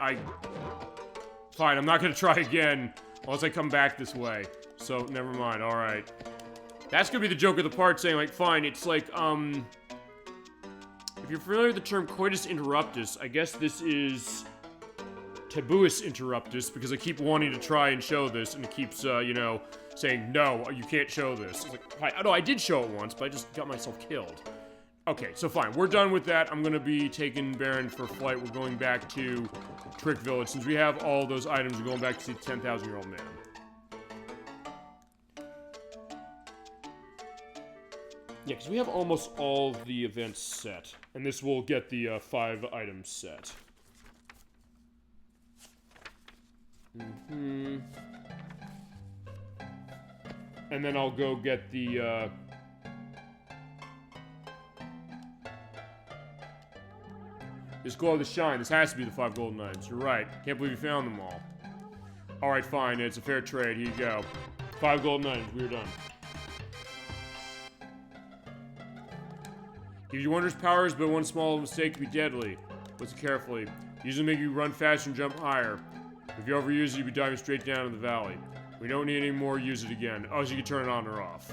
Fine, I'm not gonna try again unless I come back this way. So, never mind, alright. That's gonna be the joke of the part, saying, like, fine, it's like, if you're familiar with the term coitus interruptus, I guess this is taboous interruptus, because I keep wanting to try and show this, and it keeps, you know, saying, no, you can't show this. It's like, no, I did show it once, but I just got myself killed. Okay, so fine, we're done with that. I'm gonna be taking Baron for flight. We're going back to Trick Village. Since we have all those items, we're going back to see the 10,000-year-old man. Yeah, because we have almost all the events set. And this will get the 5 items set. And then I'll go get the, This Glow of the Shine. This has to be the 5 golden items. You're right. Can't believe you found them all. Alright, fine. It's a fair trade. Here you go. 5 golden items. We're done. Gives you wondrous powers, but one small mistake can be deadly. Listen carefully. Usually make you run faster and jump higher. If you overuse it, you'll be diving straight down in the valley. We don't need any more. Use it again. Oh, so you can turn it on or off.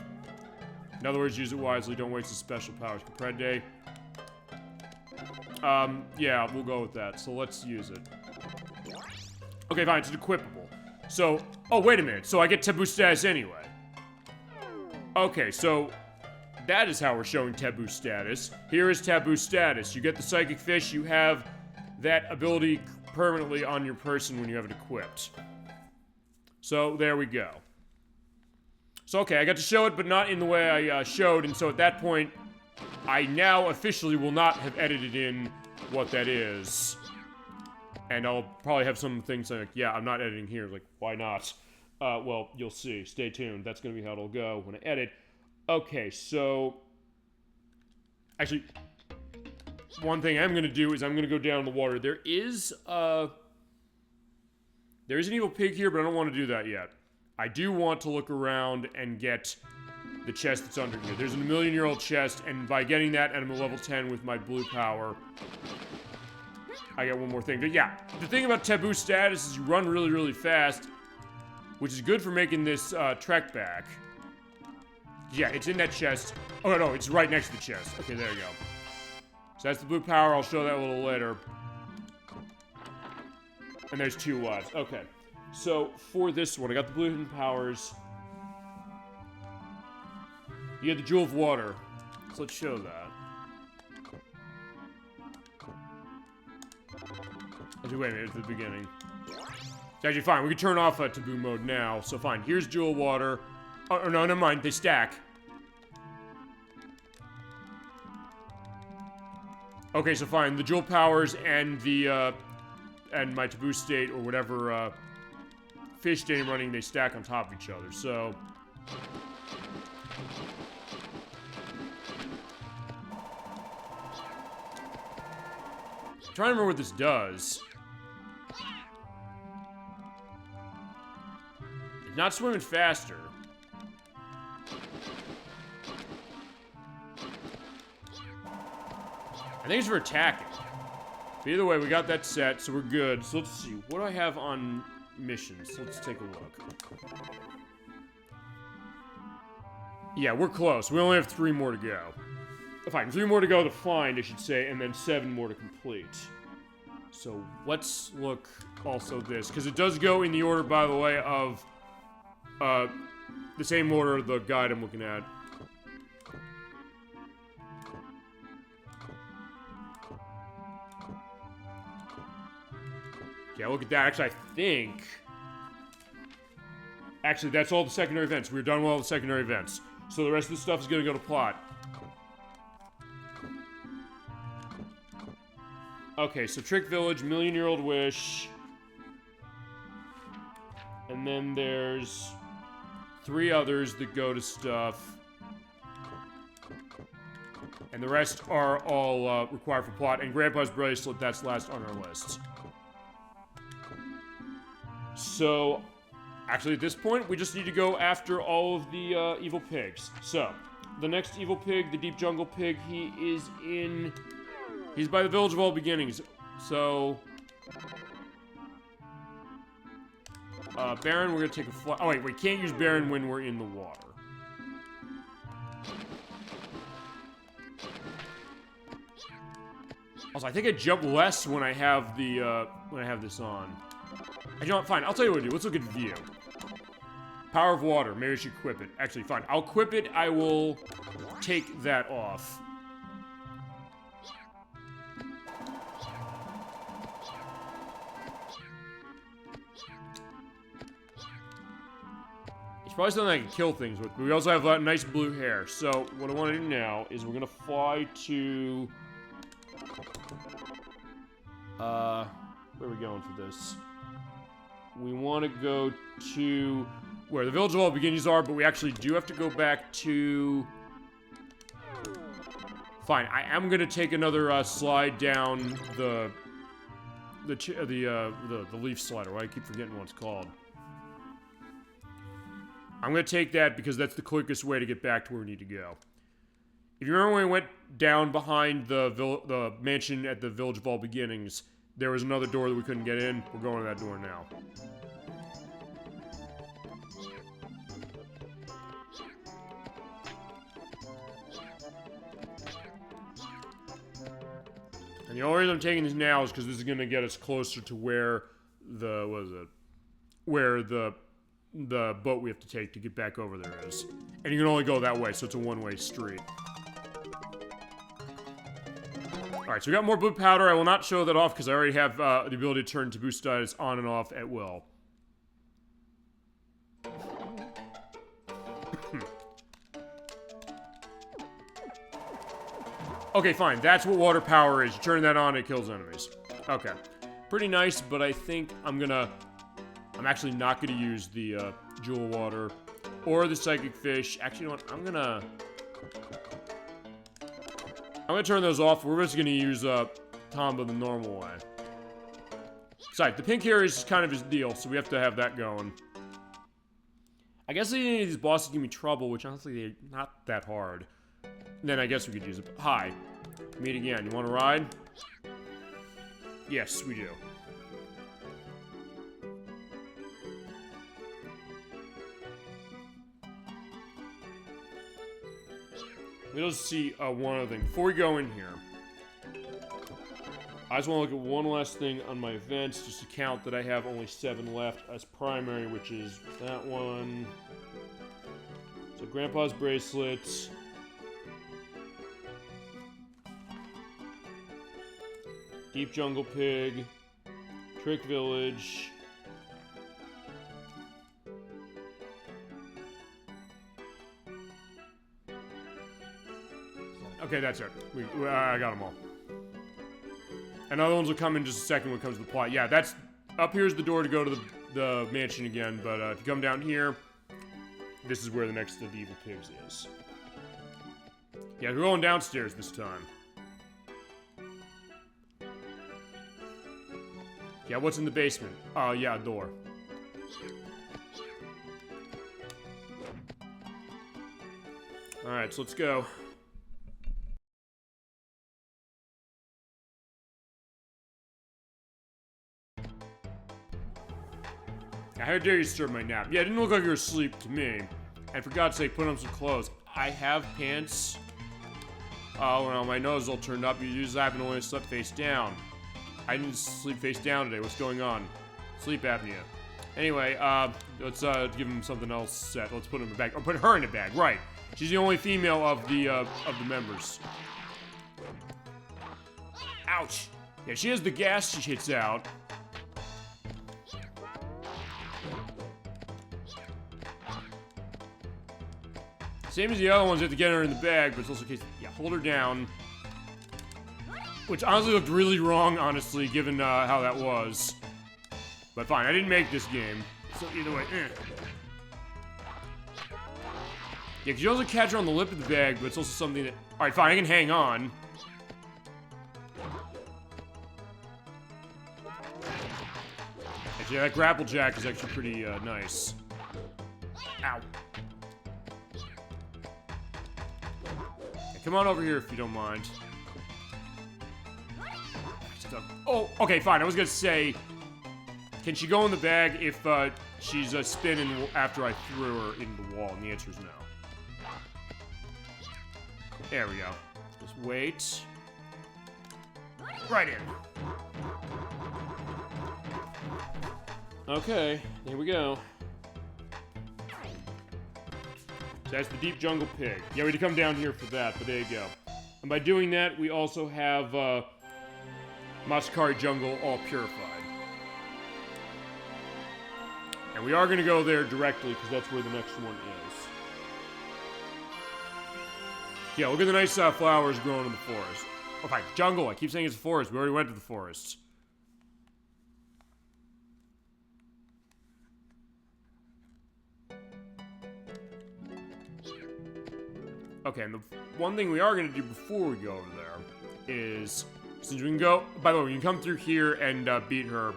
In other words, use it wisely. Don't waste the special powers. Comprende? Yeah, we'll go with that. So let's use it. Okay, fine. It's equipable. So, oh, wait a minute. So I get taboo status anyway. Okay, so that is how we're showing taboo status. Here is taboo status. You get the psychic fish. You have that ability permanently on your person when you have it equipped. So, there we go. So, okay, I got to show it, but not in the way I showed, and so at that point, I now officially will not have edited in what that is. And I'll probably have some things like, yeah, I'm not editing here. Like, why not? Well, you'll see. Stay tuned. That's gonna be how it'll go when I edit. Okay, so... Actually, one thing I'm gonna do is I'm gonna go down in the water. There is an evil pig here, but I don't want to do that yet. I do want to look around and get the chest that's under here. There's a million-year-old chest, and by getting that, and I'm at level 10 with my blue power, I get one more thing. But yeah, the thing about taboo status is you run really, really fast, which is good for making this trek back. Yeah, it's in that chest. Oh, no, it's right next to the chest. Okay, there you go. So that's the blue power. I'll show that a little later. And there's 2 lives. Okay. So, for this one, I got the blue hidden powers. You had the Jewel of Water. So let's show that. Actually, wait a minute, at the beginning. It's actually fine. We can turn off taboo mode now. So fine. Here's Jewel Water. Oh, no, never mind. They stack. Okay, so fine. The Jewel powers and the, and my taboo state, or whatever, fish state I'm running, they stack on top of each other, so... I'm trying to remember what this does. It's not swimming faster. I think it's for attacking. But either way, we got that set, so we're good. So let's see. What do I have on missions? Let's take a look. Yeah, we're close. We only have 3 more to go. Fine, 3 more to go to find, I should say, and then 7 more to complete. So let's look also this, because it does go in the order, by the way, of the same order of the guide I'm looking at. Yeah, look at that. Actually, I think... Actually, that's all the secondary events. We're done with all the secondary events. So the rest of the stuff is going to go to plot. Okay, so Trick Village, Million-Year-Old Wish. And then there's 3 others that go to stuff. And the rest are all required for plot. And Grandpa's Bracelet, that's last on our list. So, Actually, at this point, we just need to go after all of the evil pigs. So, the next evil pig, the deep jungle pig, he's by the village of all beginnings. So, Baron, we're gonna take a flight. Oh wait, we can't use Baron when we're in the water. Also, I think I jump less when I have this on. You know what? Fine. I'll tell you what to do. Let's look at view. Power of water. Maybe I should equip it. Actually, fine. I'll equip it. I will take that off. It's probably something I can kill things with. But we also have nice blue hair. So what I want to do now is we're gonna fly to. Where are we going for this? We want to go to where the village of all beginnings are, but we actually do have to go back to. Fine, I am gonna take another slide down the leaf slider. Why I keep forgetting what it's called. I'm gonna take that because that's the quickest way to get back to where we need to go. If you remember when we went down behind the mansion at the village of all beginnings, there was another door that we couldn't get in. We're going to that door now. And the only reason I'm taking this now is because this is going to get us closer to where where the boat we have to take to get back over there is. And you can only go that way, so it's a one-way street. Alright, so we got more blue powder. I will not show that off because I already have the ability to turn Taboo status on and off at will. Okay, fine. That's what water power is. You turn that on, it kills enemies. Okay. Pretty nice, but I think I'm actually not gonna use the jewel water or the psychic fish. Actually, you know what? I'm gonna turn those off. We're just gonna use Tomba the normal way. Sorry, the pink hair is kind of his deal, so we have to have that going. I guess any of these bosses give me trouble, which honestly they're not that hard. Then I guess we could use it. Hi. Meet again. You want to ride? Yes, we do. We'll just see one other thing. Before we go in here, I just want to look at one last thing on my events, just to count that I have only 7 left as primary, which is that one. So Grandpa's bracelets. Deep Jungle Pig. Trick Village. Okay, that's it. I got them all. And other ones will come in just a second when it comes to the plot. Yeah, that's... Up here's the door to go to the mansion again, but if you come down here, this is where the next of the evil pigs is. Yeah, we're going downstairs this time. Yeah, what's in the basement? Oh, yeah, a door. Alright, so let's go. How dare you disturb my nap? Yeah, it didn't look like you were asleep to me. And for God's sake, put on some clothes. I have pants. Oh, well, my nose is all turned up. You usually haven't only slept face down. I didn't sleep face down today. What's going on? Sleep apnea. Anyway, let's give him something else set. Let's put him in a bag. Or put her in a bag, right. She's the only female of the members. Ouch. Yeah, she has the gas she hits out. Same as the other ones, you have to get her in the bag, but it's also a case, yeah, hold her down. Which honestly looked really wrong, honestly, given how that was. But fine, I didn't make this game. So either way, Yeah, because you also catch her on the lip of the bag, but it's also something that... Alright, fine, I can hang on. If Actually, that grapple jack is actually pretty nice. Ow. Yeah, come on over here if you don't mind. Oh, okay, fine. I was gonna say, can she go in the bag if she's spinning after I threw her into the wall? And the answer is no. There we go. Just wait. Right in. Okay, here we go. So that's the deep jungle pig. Yeah, we had to come down here for that, but there you go. And by doing that, we also have Masakari Jungle all purified. And we are going to go there directly, because that's where the next one is. Yeah, look at the nice flowers growing in the forest. Oh, fine, jungle. I keep saying it's a forest. We already went to the forest. Okay, and the one thing we are going to do before we go over there is, since we can go, by the way, we can come through here and beat her.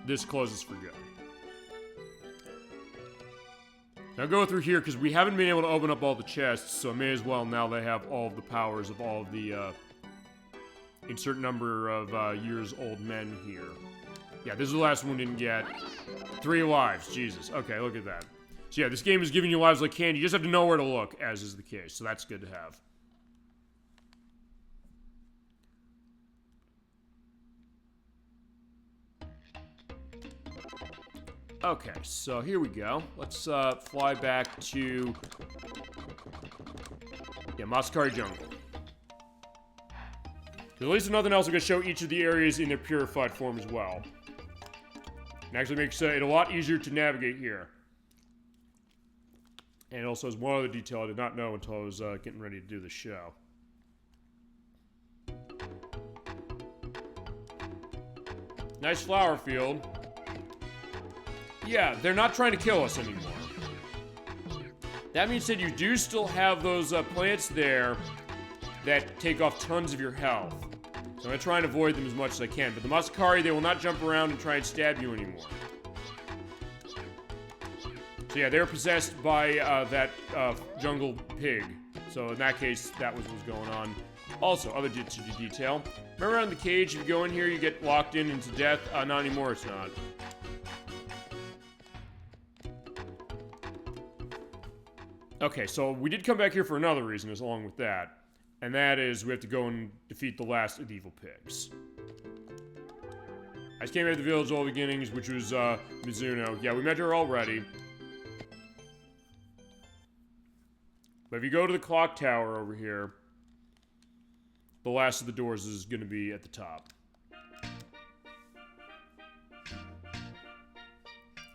This closes for good. Now go through here, because we haven't been able to open up all the chests, so I may as well, now they have all of the powers of all of the, insert number of, years old men here. Yeah, this is the last one we didn't get. 3 lives, Jesus. Okay, look at that. So yeah, this game is giving you lives like candy. You just have to know where to look, as is the case. So that's good to have. Okay, so here we go. Let's fly back to... yeah, Masakari Jungle. At least if nothing else, I'm going to show each of the areas in their purified form as well. It actually makes it a lot easier to navigate here. And it also has one other detail I did not know until I was getting ready to do the show. Nice flower field. Yeah, they're not trying to kill us anymore. That means that you do still have those plants there that take off tons of your health. So I'm going to try and avoid them as much as I can. But the Masakari, they will not jump around and try and stab you anymore. So yeah, they're possessed by that jungle pig. So in that case, that was what was going on. Also, other detail. Remember around the cage, if you go in here, you get locked in into death? Not anymore, it's not. Okay, so we did come back here for another reason, as along with that. And that is we have to go and defeat the last of the evil pigs. I just came at the village all beginnings, which was Mizuno. Yeah, we met her already. But if you go to the clock tower over here, the last of the doors is going to be at the top.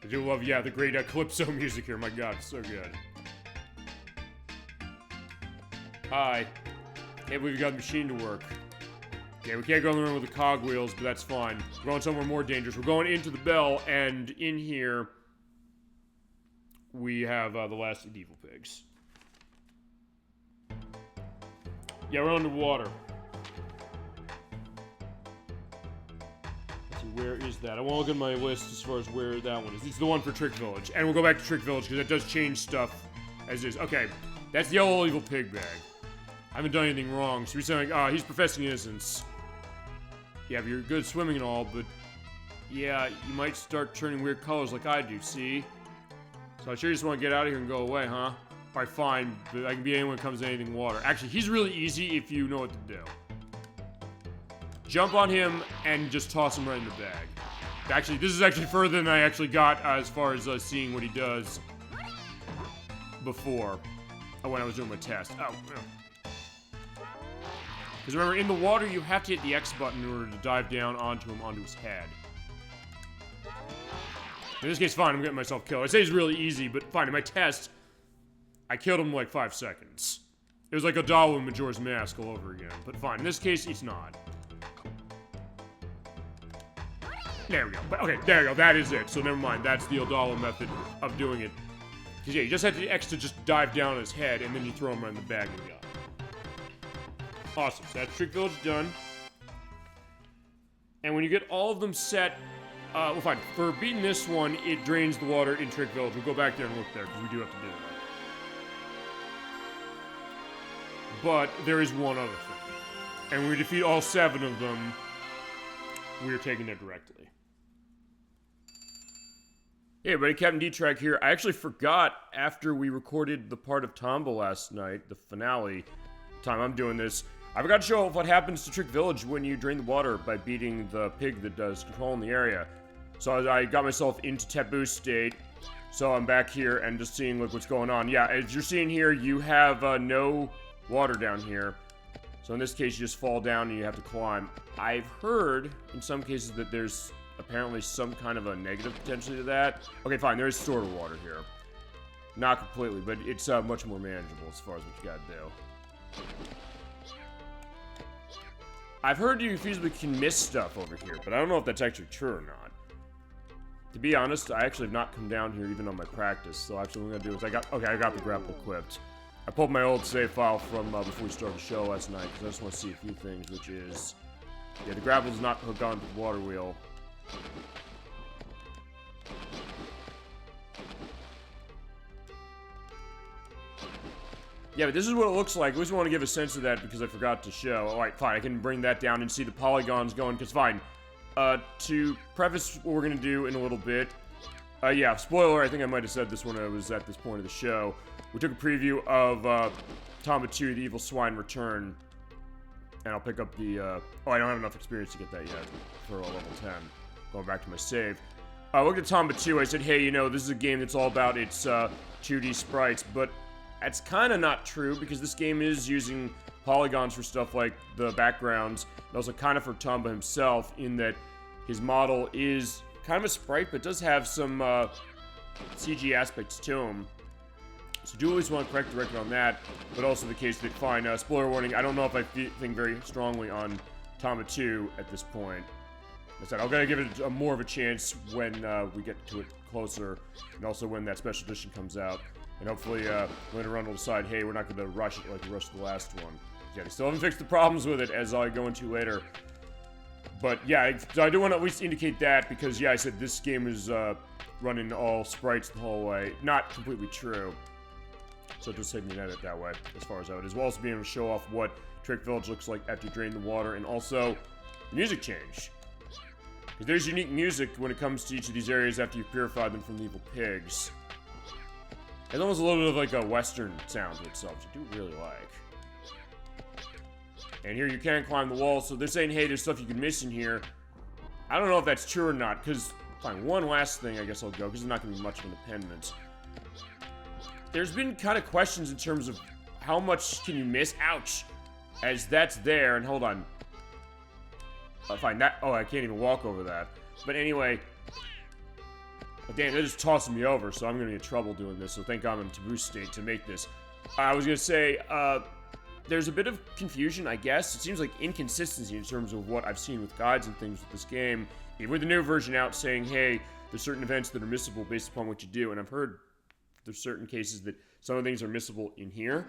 I do love, yeah, the great Calypso music here. My god, it's so good. Hi. Can't believe you got the machine to work. Okay, we can't go in the room with the cogwheels, but that's fine. We're going somewhere more dangerous. We're going into the bell, and in here, we have the last of the evil pigs. Yeah, we're underwater. Let's see, where is that? I want to look at my list as far as where that one is. It's the one for Trick Village. And we'll go back to Trick Village, because that does change stuff as is. Okay, that's the yellow evil pig bag. I haven't done anything wrong, so we're saying, he's professing innocence. Yeah, but you're good at swimming and all, but... yeah, you might start turning weird colors like I do, see? So I sure just want to get out of here and go away, huh? Alright, fine, but I can be anyone who comes to anything water. Actually, he's really easy if you know what to do. Jump on him and just toss him right in the bag. Actually, this is actually further than I actually got as far as seeing what he does before when I was doing my test. Oh, no. Because remember, in the water, you have to hit the X button in order to dive down onto him, onto his head. In this case, fine, I'm getting myself killed. I say it's really easy, but fine, in my test, I killed him in like 5 seconds. It was like Odawa in Majora's Mask all over again. But fine, in this case, it's not. There we go. Okay, there we go, that is it. So never mind, that's the Odawa method of doing it. Because yeah, you just have to X to just dive down on his head, and then you throw him right in the bag and go. Awesome, so that's Trick Village done. And when you get all of them set Well, fine. For beating this one, it drains the water in Trick Village. We'll go back there and look there, because we do have to do that. But there is one other thing. And when we defeat all 7 of them, we are taking it directly. Hey everybody, Captain D-Track here. I actually forgot after we recorded the part of Tomba last night, the finale time I'm doing this, I forgot to show what happens to Trick Village when you drain the water by beating the pig that does controlling the area. So I got myself into taboo state, so I'm back here and just seeing like what's going on. Yeah, as you're seeing here, you have no water down here. So in this case, you just fall down and you have to climb. I've heard in some cases that there's apparently some kind of a negative potentially to that. Okay, fine, there is sort of water here. Not completely, but it's much more manageable as far as what you gotta do. I've heard you feasibly can miss stuff over here, but I don't know if that's actually true or not. To be honest, I actually have not come down here even on my practice, so actually what I'm gonna do is I got the grapple equipped. I pulled my old save file from before we started the show last night, because I just want to see a few things, which is, yeah, the grapple does not hook onto the water wheel. Yeah, but this is what it looks like. I just want to give a sense of that because I forgot to show. Alright, fine, I can bring that down and see the polygons going, because fine. To preface what we're going to do in a little bit, yeah, spoiler, I think I might have said this when I was at this point of the show. We took a preview of Tomba 2, The Evil Swine Return, and I'll pick up the, oh, I don't have enough experience to get that yet for a level 10. Going back to my save. I looked at Tomba 2, I said, hey, you know, this is a game that's all about its 2D sprites, but that's kind of not true, because this game is using polygons for stuff like the backgrounds, and also kind of for Tomba himself, in that his model is kind of a sprite, but does have some CG aspects to him. So do always want to correct the record on that, but also the case that, fine, spoiler warning, I don't know if I think very strongly on Tomba 2 at this point. Like I said, I'm going to give it more of a chance when we get to it closer, and also when that special edition comes out. And hopefully, later on we'll decide, hey, we're not going to rush it like the rest of the last one. Yeah, they still haven't fixed the problems with it, as I'll go into later. But yeah, I do want to at least indicate that, because yeah, I said this game is running all sprites the whole way. Not completely true. So just taking an edit that way, as far as how it is. We'll also be able to show off what Trick Village looks like after you drain the water, and also music change. Because there's unique music when it comes to each of these areas after you've purified them from the evil pigs. It's almost a little bit of like a western sound to itself, which I do really like. And here you can climb the wall, so they're saying, hey, there's stuff you can miss in here. I don't know if that's true or not, because, fine, one last thing I guess I'll go, because there's not going to be much of an appendix. There's been kind of questions in terms of how much can you miss, ouch, as that's there, and hold on. Fine, that, oh, I can't even walk over that. But anyway, oh, damn, they're just tossing me over, so I'm going to get in trouble doing this, so thank God I'm in taboo state to make this. I was going to say, there's a bit of confusion, I guess. It seems like inconsistency in terms of what I've seen with guides and things with this game. Even with the new version out saying, hey, there's certain events that are missable based upon what you do, and I've heard there's certain cases that some of the things are missable in here,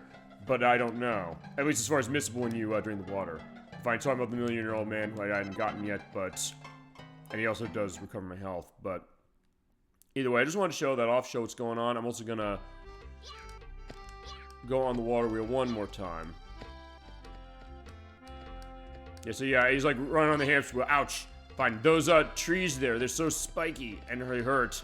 but I don't know. At least as far as missable when you drain the water. Fine, talking about the million-year-old man who I hadn't gotten yet, but... And he also does recover my health, but... Either way, I just want to show that off, show what's going on. I'm also gonna go on the water wheel one more time. Yeah, so yeah, he's like running on the hamster wheel. Ouch! Fine, those trees there, they're so spiky and really hurt.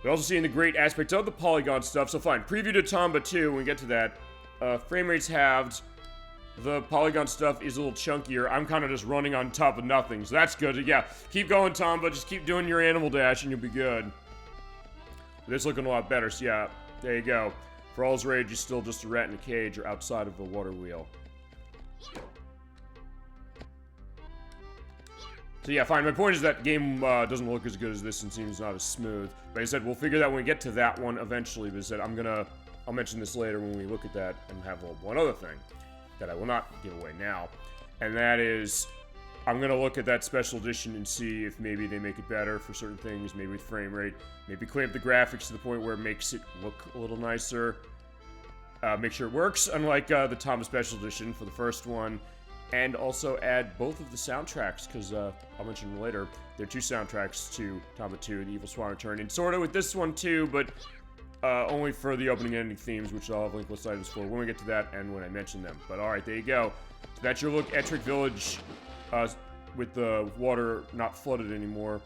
We're also seeing the great aspect of the polygon stuff, so fine. Preview to Tomba 2, when we get to that. Frame rate's halved. The polygon stuff is a little chunkier. I'm kind of just running on top of nothing, so that's good. Yeah, keep going, Tomba. Just keep doing your animal dash and you'll be good. This is looking a lot better, so yeah, there you go. For all his rage, he's still just a rat in a cage or outside of the water wheel. So yeah, fine. My point is that game doesn't look as good as this and seems not as smooth. But I said we'll figure that when we get to that one eventually. But I said I'll mention this later when we look at that and have one other thing that I will not give away now. And that is, I'm gonna look at that special edition and see if maybe they make it better for certain things, maybe with frame rate, maybe clean up the graphics to the point where it makes it look a little nicer. Make sure it works, unlike the Tomba Special Edition for the first one. And also add both of the soundtracks, because I'll mention them later. There are 2 soundtracks to Tomba 2, The Evil Swine Return, and sort of with this one too, but only for the opening and ending themes, which I'll have link list items for when we get to that and when I mention them. But alright, there you go. So that's your look at Trick Village with the water not flooded anymore.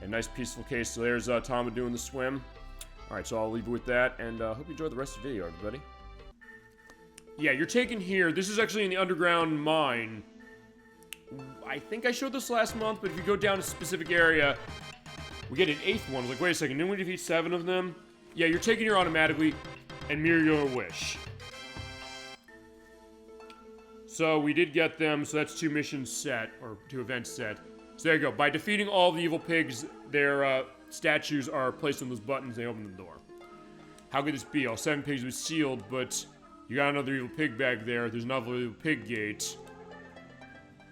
A nice peaceful case. So there's Tomba doing the swim. Alright, so I'll leave it with that, and hope you enjoyed the rest of the video, everybody. Yeah, you're taken here. This is actually in the underground mine. I think I showed this last month, but if you go down a specific area, we get an 8th one. I was like, wait a second, didn't we defeat 7 of them? Yeah, you're taken here automatically, and mirror your wish. So we did get them, so that's 2 missions set, or 2 events set. So there you go. By defeating all the evil pigs, their statues are placed on those buttons, they open the door. How could this be? All 7 pigs was sealed, but you got another evil pig back there. There's another evil pig gate.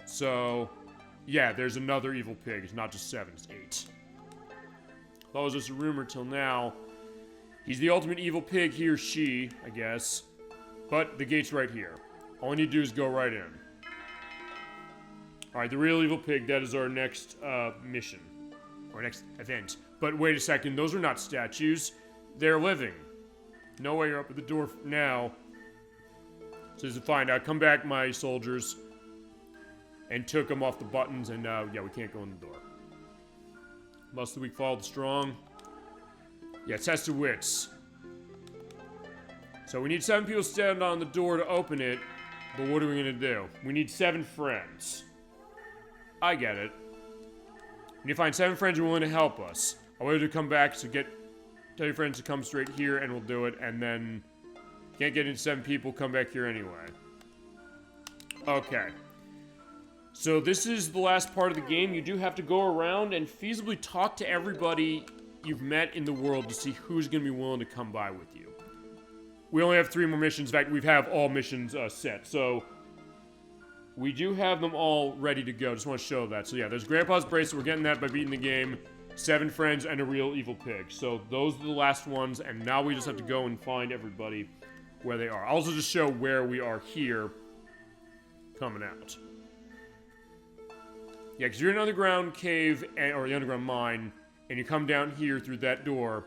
So, yeah, there's another evil pig. It's not just 7, it's 8. That was just a rumor till now. He's the ultimate evil pig, he or she, I guess. But the gate's right here. All you need to do is go right in. Alright, the real evil pig, that is our next mission. Or next event. But wait a second, those are not statues. They're living. No way you're up at the door now. Says, fine, come back, my soldiers. And took them off the buttons, and yeah, we can't go in the door. Must the weak follow the strong. Yeah, test of wits. So we need 7 people to stand on the door to open it, but what are we gonna do? We need 7 friends. I get it. We need to find 7 friends who are willing to help us. I want you to come back, so tell your friends to come straight here, and we'll do it, and then can't get into 7 people, come back here anyway. Okay. So this is the last part of the game. You do have to go around and feasibly talk to everybody you've met in the world to see who's going to be willing to come by with you. We only have 3 more missions. In fact, we have all missions set. So we do have them all ready to go. Just want to show that. So yeah, there's Grandpa's Bracelet. We're getting that by beating the game. 7 friends and a real evil pig. So those are the last ones. And now we just have to go and find everybody where they are. I'll also just show where we are here coming out. Yeah, because you're in an underground cave, or the underground mine, and you come down here through that door,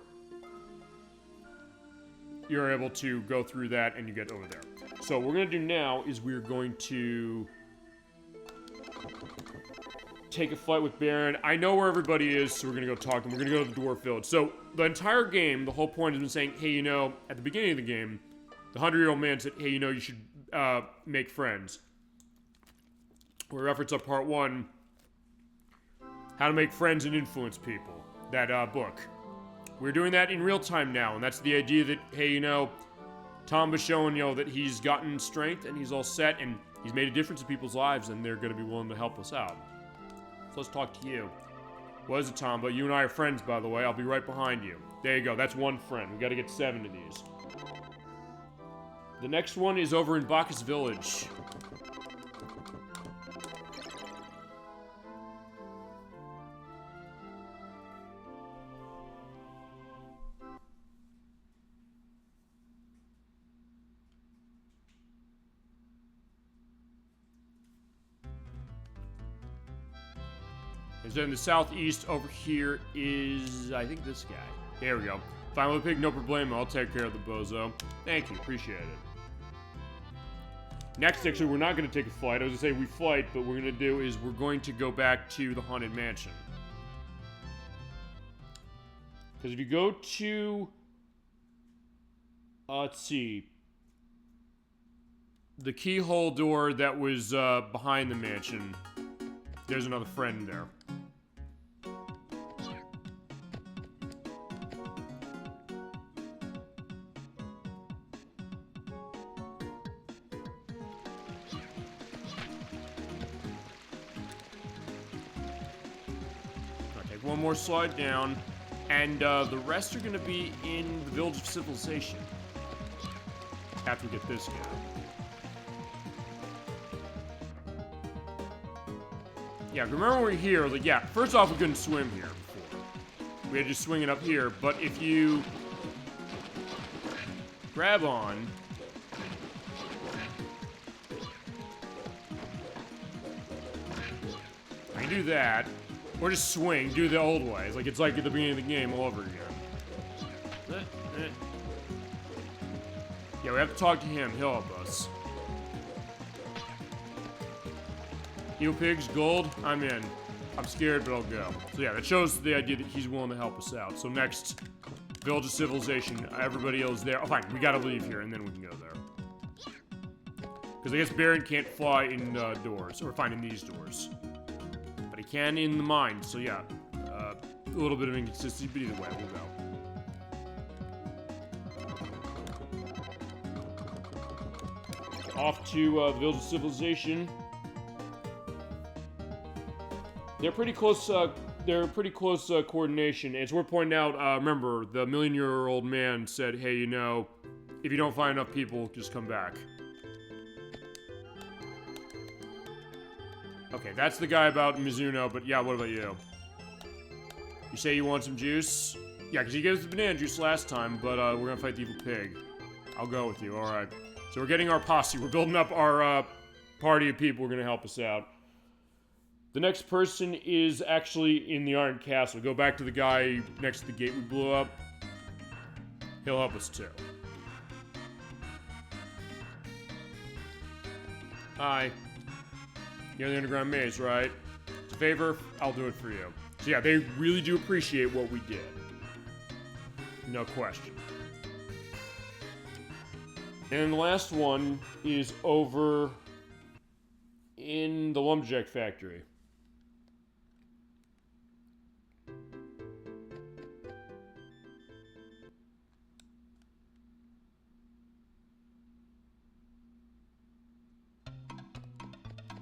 you're able to go through that, and you get over there. So what we're going to do now is we're going to take a flight with Baron. I know where everybody is, so we're going to go talk to them. We're going to go to the Dwarf Village. So the entire game, the whole point has been saying, hey, you know, at the beginning of the game, the 100-year-old man said, hey, you know, you should make friends. We reference up part 1, How to Make Friends and Influence People, that book. We're doing that in real time now, and that's the idea that, hey, you know, Tomba's showing, you know, that he's gotten strength and he's all set and he's made a difference in people's lives and they're going to be willing to help us out. So let's talk to you. What is it, Tomba? You and I are friends, by the way. I'll be right behind you. There you go. That's 1 friend. We got to get 7 of these. The next one is over in Bacchus Village. And then the southeast over here is, I think, this guy. There we go. Fine with pig, no problemo. I'll take care of the bozo. Thank you, appreciate it. Next, actually, we're not going to take a flight. I was going to say we flight, but what we're going to do is we're going to go back to the Haunted Mansion. Because if you go to, let's see, the keyhole door that was behind the mansion, there's another friend there. One more slide down, and the rest are going to be in the Village of Civilization. After we get this guy. Yeah, remember when we were here, like, yeah, first off, we couldn't swim here before. We had to just swing it up here, but if you grab on, can do that. Or just swing, do the old way. It's like at the beginning of the game all over again. Yeah, we have to talk to him. He'll help us. Heal pigs, gold, I'm in. I'm scared, but I'll go. So yeah, that shows the idea that he's willing to help us out. So next, Village of Civilization. Everybody else there. Oh, fine, we gotta leave here, and then we can go there. Because I guess Baron can't fly in doors, or fine, in these doors. But he can in the mine, so yeah. A little bit of inconsistency, but either way, we'll go. Off to the Village of Civilization. They're pretty close. Coordination. It's worth pointing out. Remember, the million-year-old man said, "Hey, you know, if you don't find enough people, just come back." Okay, that's the guy about Mizuno. But yeah, what about you? You say you want some juice? Yeah, because he gave us the banana juice last time. But we're gonna fight the evil pig. I'll go with you. All right. So we're getting our posse. We're building up our party of people who are gonna help us out. The next person is actually in the Iron Castle. Go back to the guy next to the gate we blew up. He'll help us too. Hi. You're in the underground maze, right? It's a favor, I'll do it for you. So yeah, they really do appreciate what we did. No question. And the last one is over in the Lumberjack Factory.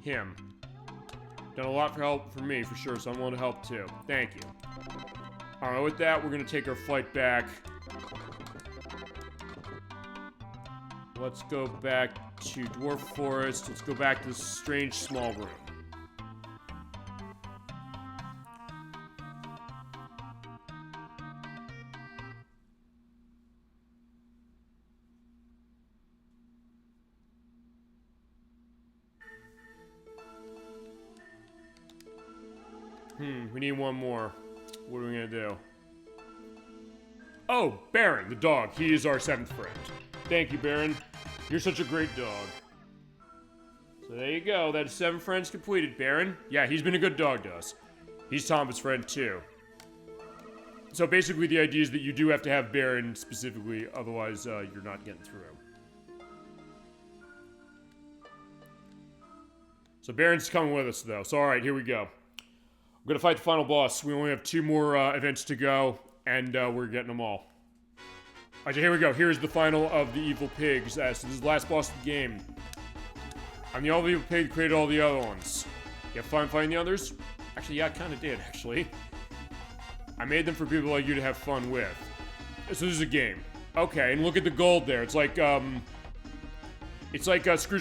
Him. Done a lot for me, for sure, so I'm willing to help too. Thank you. Alright, with that, we're gonna take our flight back. Let's go back to Dwarf Forest. Let's go back to this strange small room. We need one more. What are we gonna do? Oh, Baron, the dog. He is our 7th friend. Thank you, Baron. You're such a great dog. So there you go. That's 7 friends completed, Baron. Yeah, he's been a good dog to us. He's Tomba's friend, too. So basically, the idea is that you do have to have Baron specifically, otherwise you're not getting through. So Baron's coming with us, though. So alright, here we go. We're gonna fight the final boss. We only have 2 more events to go, and we're getting them all. Alright, so here we go. Here's the final of the evil pigs. So this is the last boss of the game. I'm the evil pig, created all the other ones. You have fun fighting the others? Actually, yeah, I kinda did, actually. I made them for people like you to have fun with. So this is a game. Okay, and look at the gold there. It's like Scrooge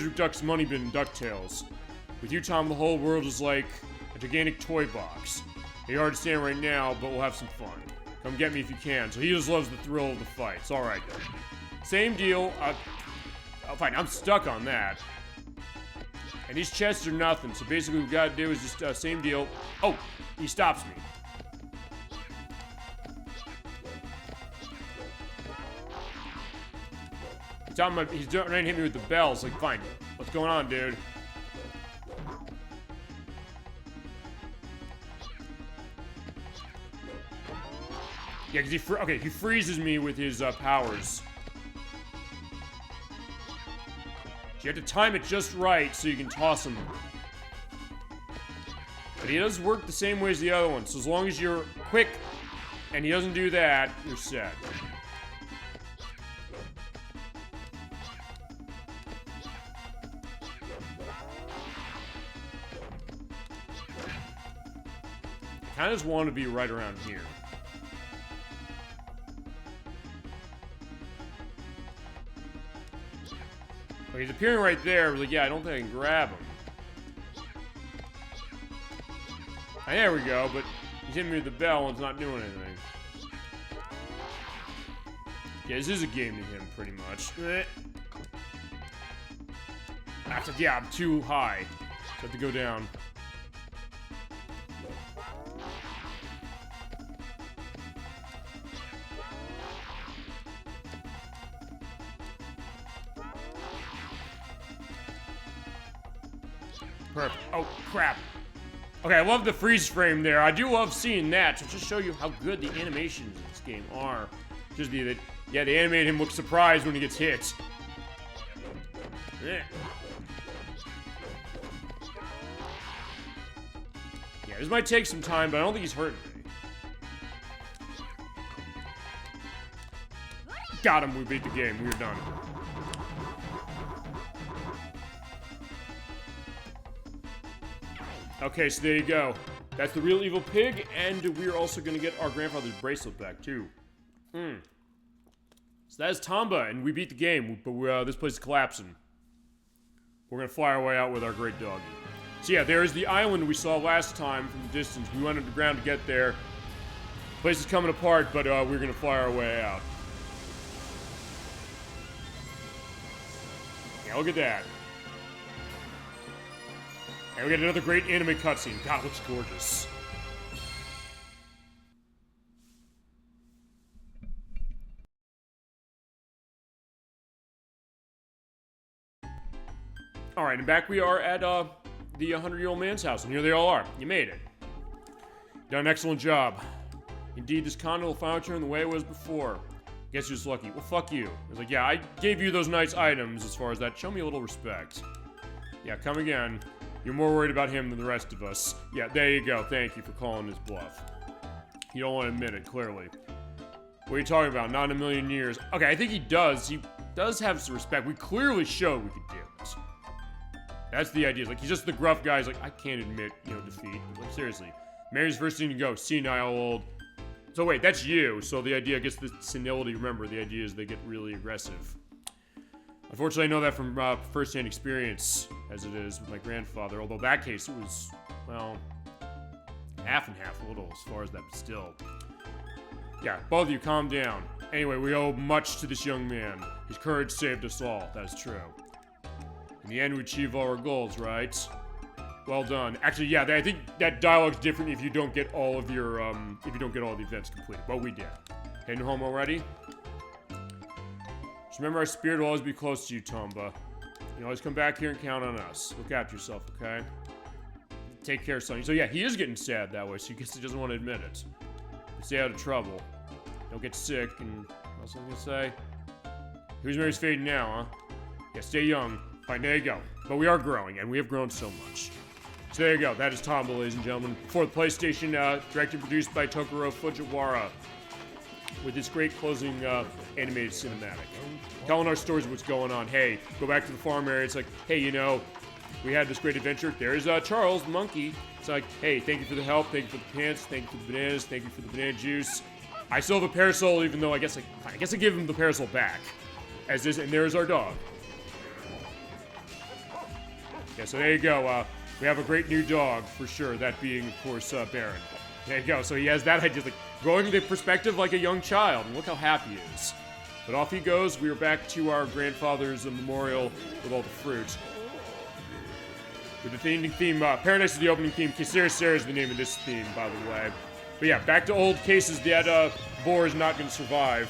McDuck's Money Bin in DuckTales. With you, Tom, the whole world is like a gigantic toy box. You're hard to stand right now, but we'll have some fun. Come get me if you can. So he just loves the thrill of the fight. It's alright. Same deal. Fine, I'm stuck on that. And these chests are nothing. So basically what we gotta do is just, same deal. Oh, he stops me. He's trying to hit me with the bells. Like, fine. What's going on, dude? Yeah, because he freezes me with his powers. So you have to time it just right so you can toss him. But he does work the same way as the other one. So as long as you're quick and he doesn't do that, you're set. I kind of just want to be right around here. Oh, he's appearing right there. Like, yeah, I don't think I can grab him. Oh, there we go, but he's hitting me with the bell and it's not doing anything. Yeah, this is a game to him, pretty much. Yeah, I'm too high. So I have to go down. Perfect. Oh, crap. Okay, I love the freeze frame there. I do love seeing that, to just show you how good the animations in this game are. Just the yeah, they animate him look surprised when he gets hit. Yeah. Yeah, this might take some time, but I don't think he's hurting me. Got him, we beat the game, we're done. Okay, so there you go. That's the real evil pig, and we're also gonna get our grandfather's bracelet back, too. So that is Tomba, and we beat the game, but this place is collapsing. We're gonna fly our way out with our great doggy. So yeah, there's the island we saw last time from the distance. We went underground to get there. The place is coming apart, but we're gonna fly our way out. Yeah, look at that. And we get another great anime cutscene. God, it looks gorgeous. Alright, and back we are at the 100-year-old man's house, and here they all are. You made it. You done an excellent job. Indeed, this condo will finally turn the way it was before. Guess you're just lucky. Well, fuck you. I was like, yeah, I gave you those nice items as far as that. Show me a little respect. Yeah, come again. You're more worried about him than the rest of us. Yeah, there you go. Thank you for calling his bluff. You don't want to admit it, clearly. What are you talking about? Not in a million years. Okay, I think he does. He does have some respect. We clearly showed we could do it. That's the idea. Like, he's just the gruff guy. He's like, I can't admit, defeat. Like, seriously. Mary's first thing to go. Senile old. So wait, that's you. So the idea, I guess the senility, remember, the idea is they get really aggressive. Unfortunately, I know that from first-hand experience, as it is with my grandfather. Although that case, it was, well, half and half a little as far as that, but still. Yeah, both of you, calm down. Anyway, we owe much to this young man. His courage saved us all. That is true. In the end, we achieve all our goals, right? Well done. Actually, yeah, I think that dialogue's different if you don't get all of your, if you don't get all the events completed. But we did. Heading home already? Just remember, our spirit will always be close to you, Tomba. You always come back here and count on us. Look after yourself, okay? Take care, son. So yeah, he is getting sad that way, so I guess he doesn't want to admit it. Stay out of trouble. Don't get sick, and what else was I gonna say? Who's Mary's fading now, huh? Yeah, stay young. Fine, there you go. But we are growing, and we have grown so much. So there you go. That is Tomba, ladies and gentlemen. For the PlayStation, directed and produced by Tokuro Fujiwara. With this great closing animated cinematic. Telling our stories of what's going on. Hey, go back to the farm area. It's like, hey, we had this great adventure. There's Charles, the monkey. It's like, hey, thank you for the help. Thank you for the pants. Thank you for the bananas. Thank you for the banana juice. I still have a parasol, even though I guess I give him the parasol back. And there's our dog. Yeah, so there you go. We have a great new dog, for sure. That being, of course, Baron. There you go. So he has that idea, like, growing the perspective like a young child. And look how happy he is. But off he goes. We are back to our grandfather's memorial with all the fruit. With the theme, Paradise is the opening theme. Caddicarus is the name of this theme, by the way. But yeah, back to old cases. That boar is not going to survive.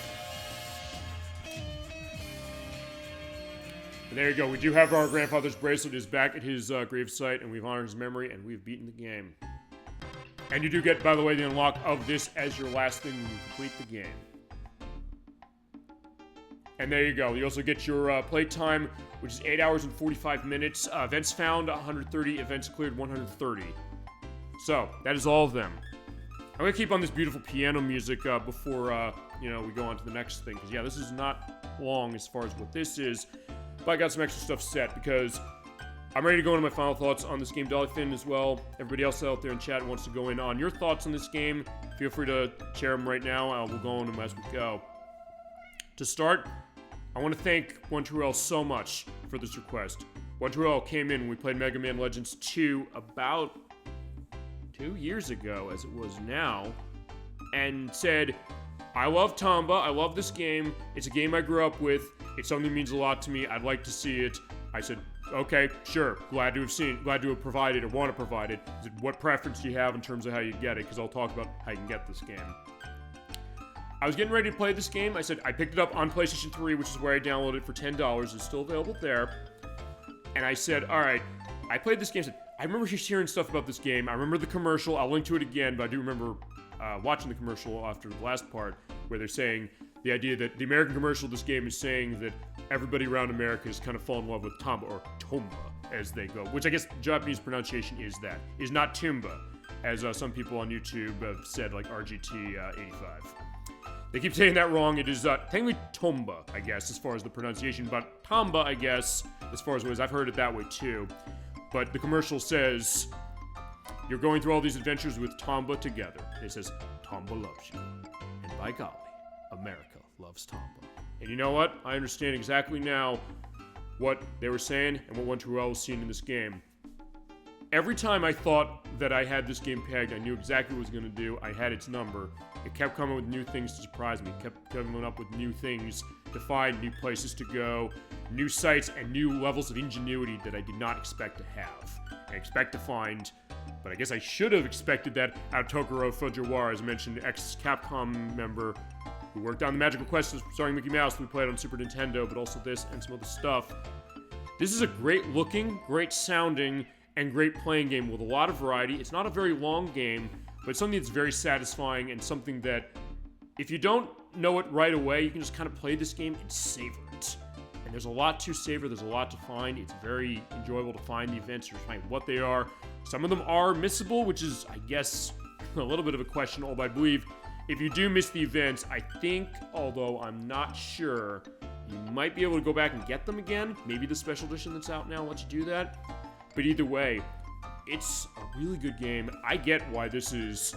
But there you go. We do have our grandfather's bracelet. It is back at his gravesite, and we've honored his memory, and we've beaten the game. And you do get, by the way, the unlock of this as your last thing when you complete the game. And there you go. You also get your playtime, which is 8 hours and 45 minutes. Events found, 130. Events cleared, 130. So, that is all of them. I'm going to keep on this beautiful piano music before, we go on to the next thing. Because, yeah, this is not long as far as what this is. But I got some extra stuff set because I'm ready to go into my final thoughts on this game. Dollyfin as well. Everybody else out there in chat wants to go in on your thoughts on this game. Feel free to share them right now. We'll go on them as we go. To start, I want to thank OneTrueL so much for this request. OneTrueL came in when we played Mega Man Legends 2 about 2 years ago, as it was now, and said, I love Tomba, I love this game, it's a game I grew up with, it's something that means a lot to me, I'd like to see it. I said, okay, sure, glad to have provided or want to provide it. He said, what preference do you have in terms of how you get it? Because I'll talk about how you can get this game. I was getting ready to play this game. I said, I picked it up on PlayStation 3, which is where I downloaded it for $10. It's still available there. And I said, all right, I played this game. I said, I remember just hearing stuff about this game. I remember the commercial. I'll link to it again, but I do remember watching the commercial after the last part where they're saying the idea that the American commercial of this game is saying that everybody around America has kind of fallen in love with Tomba, or Tomba, as they go, which I guess Japanese pronunciation is not Tomba, as some people on YouTube have said, like RGT85. They keep saying that wrong. It is technically Tomba, I guess, as far as the pronunciation, but Tomba, I guess, as far as ways I've heard it that way too. But the commercial says, you're going through all these adventures with Tomba together. It says, Tomba loves you. And by golly, America loves Tomba. And you know what? I understand exactly now what they were saying and what OneTrueL was seeing in this game. Every time I thought that I had this game pegged, I knew exactly what it was going to do, I had its number, it kept coming with new things to surprise me, it kept coming up with new things to find, new places to go, new sites, and new levels of ingenuity that I did not expect to have, and expect to find. But I guess I should have expected that out of Tokuro Fujiwara, as I mentioned, ex-Capcom member who worked on the Magical Quest starring Mickey Mouse, we played on Super Nintendo, but also this and some other stuff. This is a great looking, great sounding, and great playing game with a lot of variety. It's not a very long game, but it's something that's very satisfying and something that, if you don't know it right away, you can just kind of play this game and savor it. And there's a lot to savor, there's a lot to find. It's very enjoyable to find the events, to find what they are. Some of them are missable, which is, I guess, a little bit of a question, although I believe if you do miss the events, I think, although I'm not sure, you might be able to go back and get them again. Maybe the special edition that's out now lets you do that. But either way, it's a really good game. I get why this is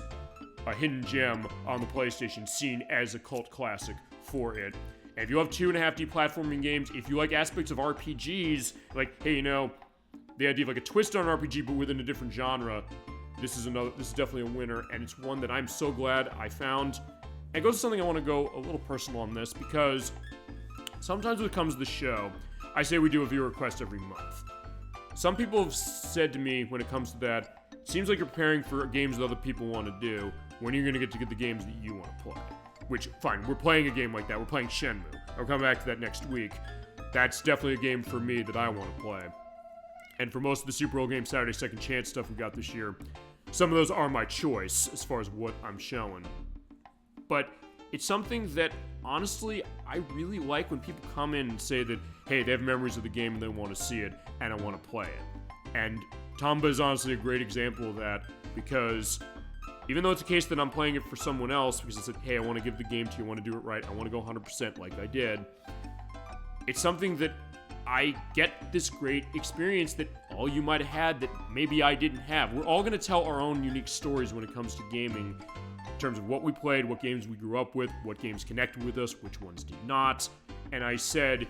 a hidden gem on the PlayStation, seen as a cult classic for it. And if you love 2.5D platforming games, if you like aspects of RPGs, like, hey, you know, the idea of like a twist on an RPG but within a different genre, this is definitely a winner, and it's one that I'm so glad I found. And it goes to something I want to go a little personal on this, because sometimes when it comes to the show, I say we do a viewer request every month. Some people have said to me when it comes to that, seems like you're preparing for games that other people want to do. When are you going to get the games that you want to play? Which, fine, we're playing a game like that. We're playing Shenmue. I'll come back to that next week. That's definitely a game for me that I want to play. And for most of the Super Bowl Game Saturday Second Chance stuff we got this year, some of those are my choice as far as what I'm showing. But it's something that, honestly, I really like when people come in and say that, hey, they have memories of the game and they want to see it, and I want to play it. And Tomba is honestly a great example of that, because even though it's a case that I'm playing it for someone else, because I said, hey, I want to give the game to you, I want to do it right, I want to go 100% like I did, it's something that I get this great experience that all you might have had that maybe I didn't have. We're all going to tell our own unique stories when it comes to gaming, in terms of what we played, what games we grew up with, what games connected with us, which ones did not. And I said,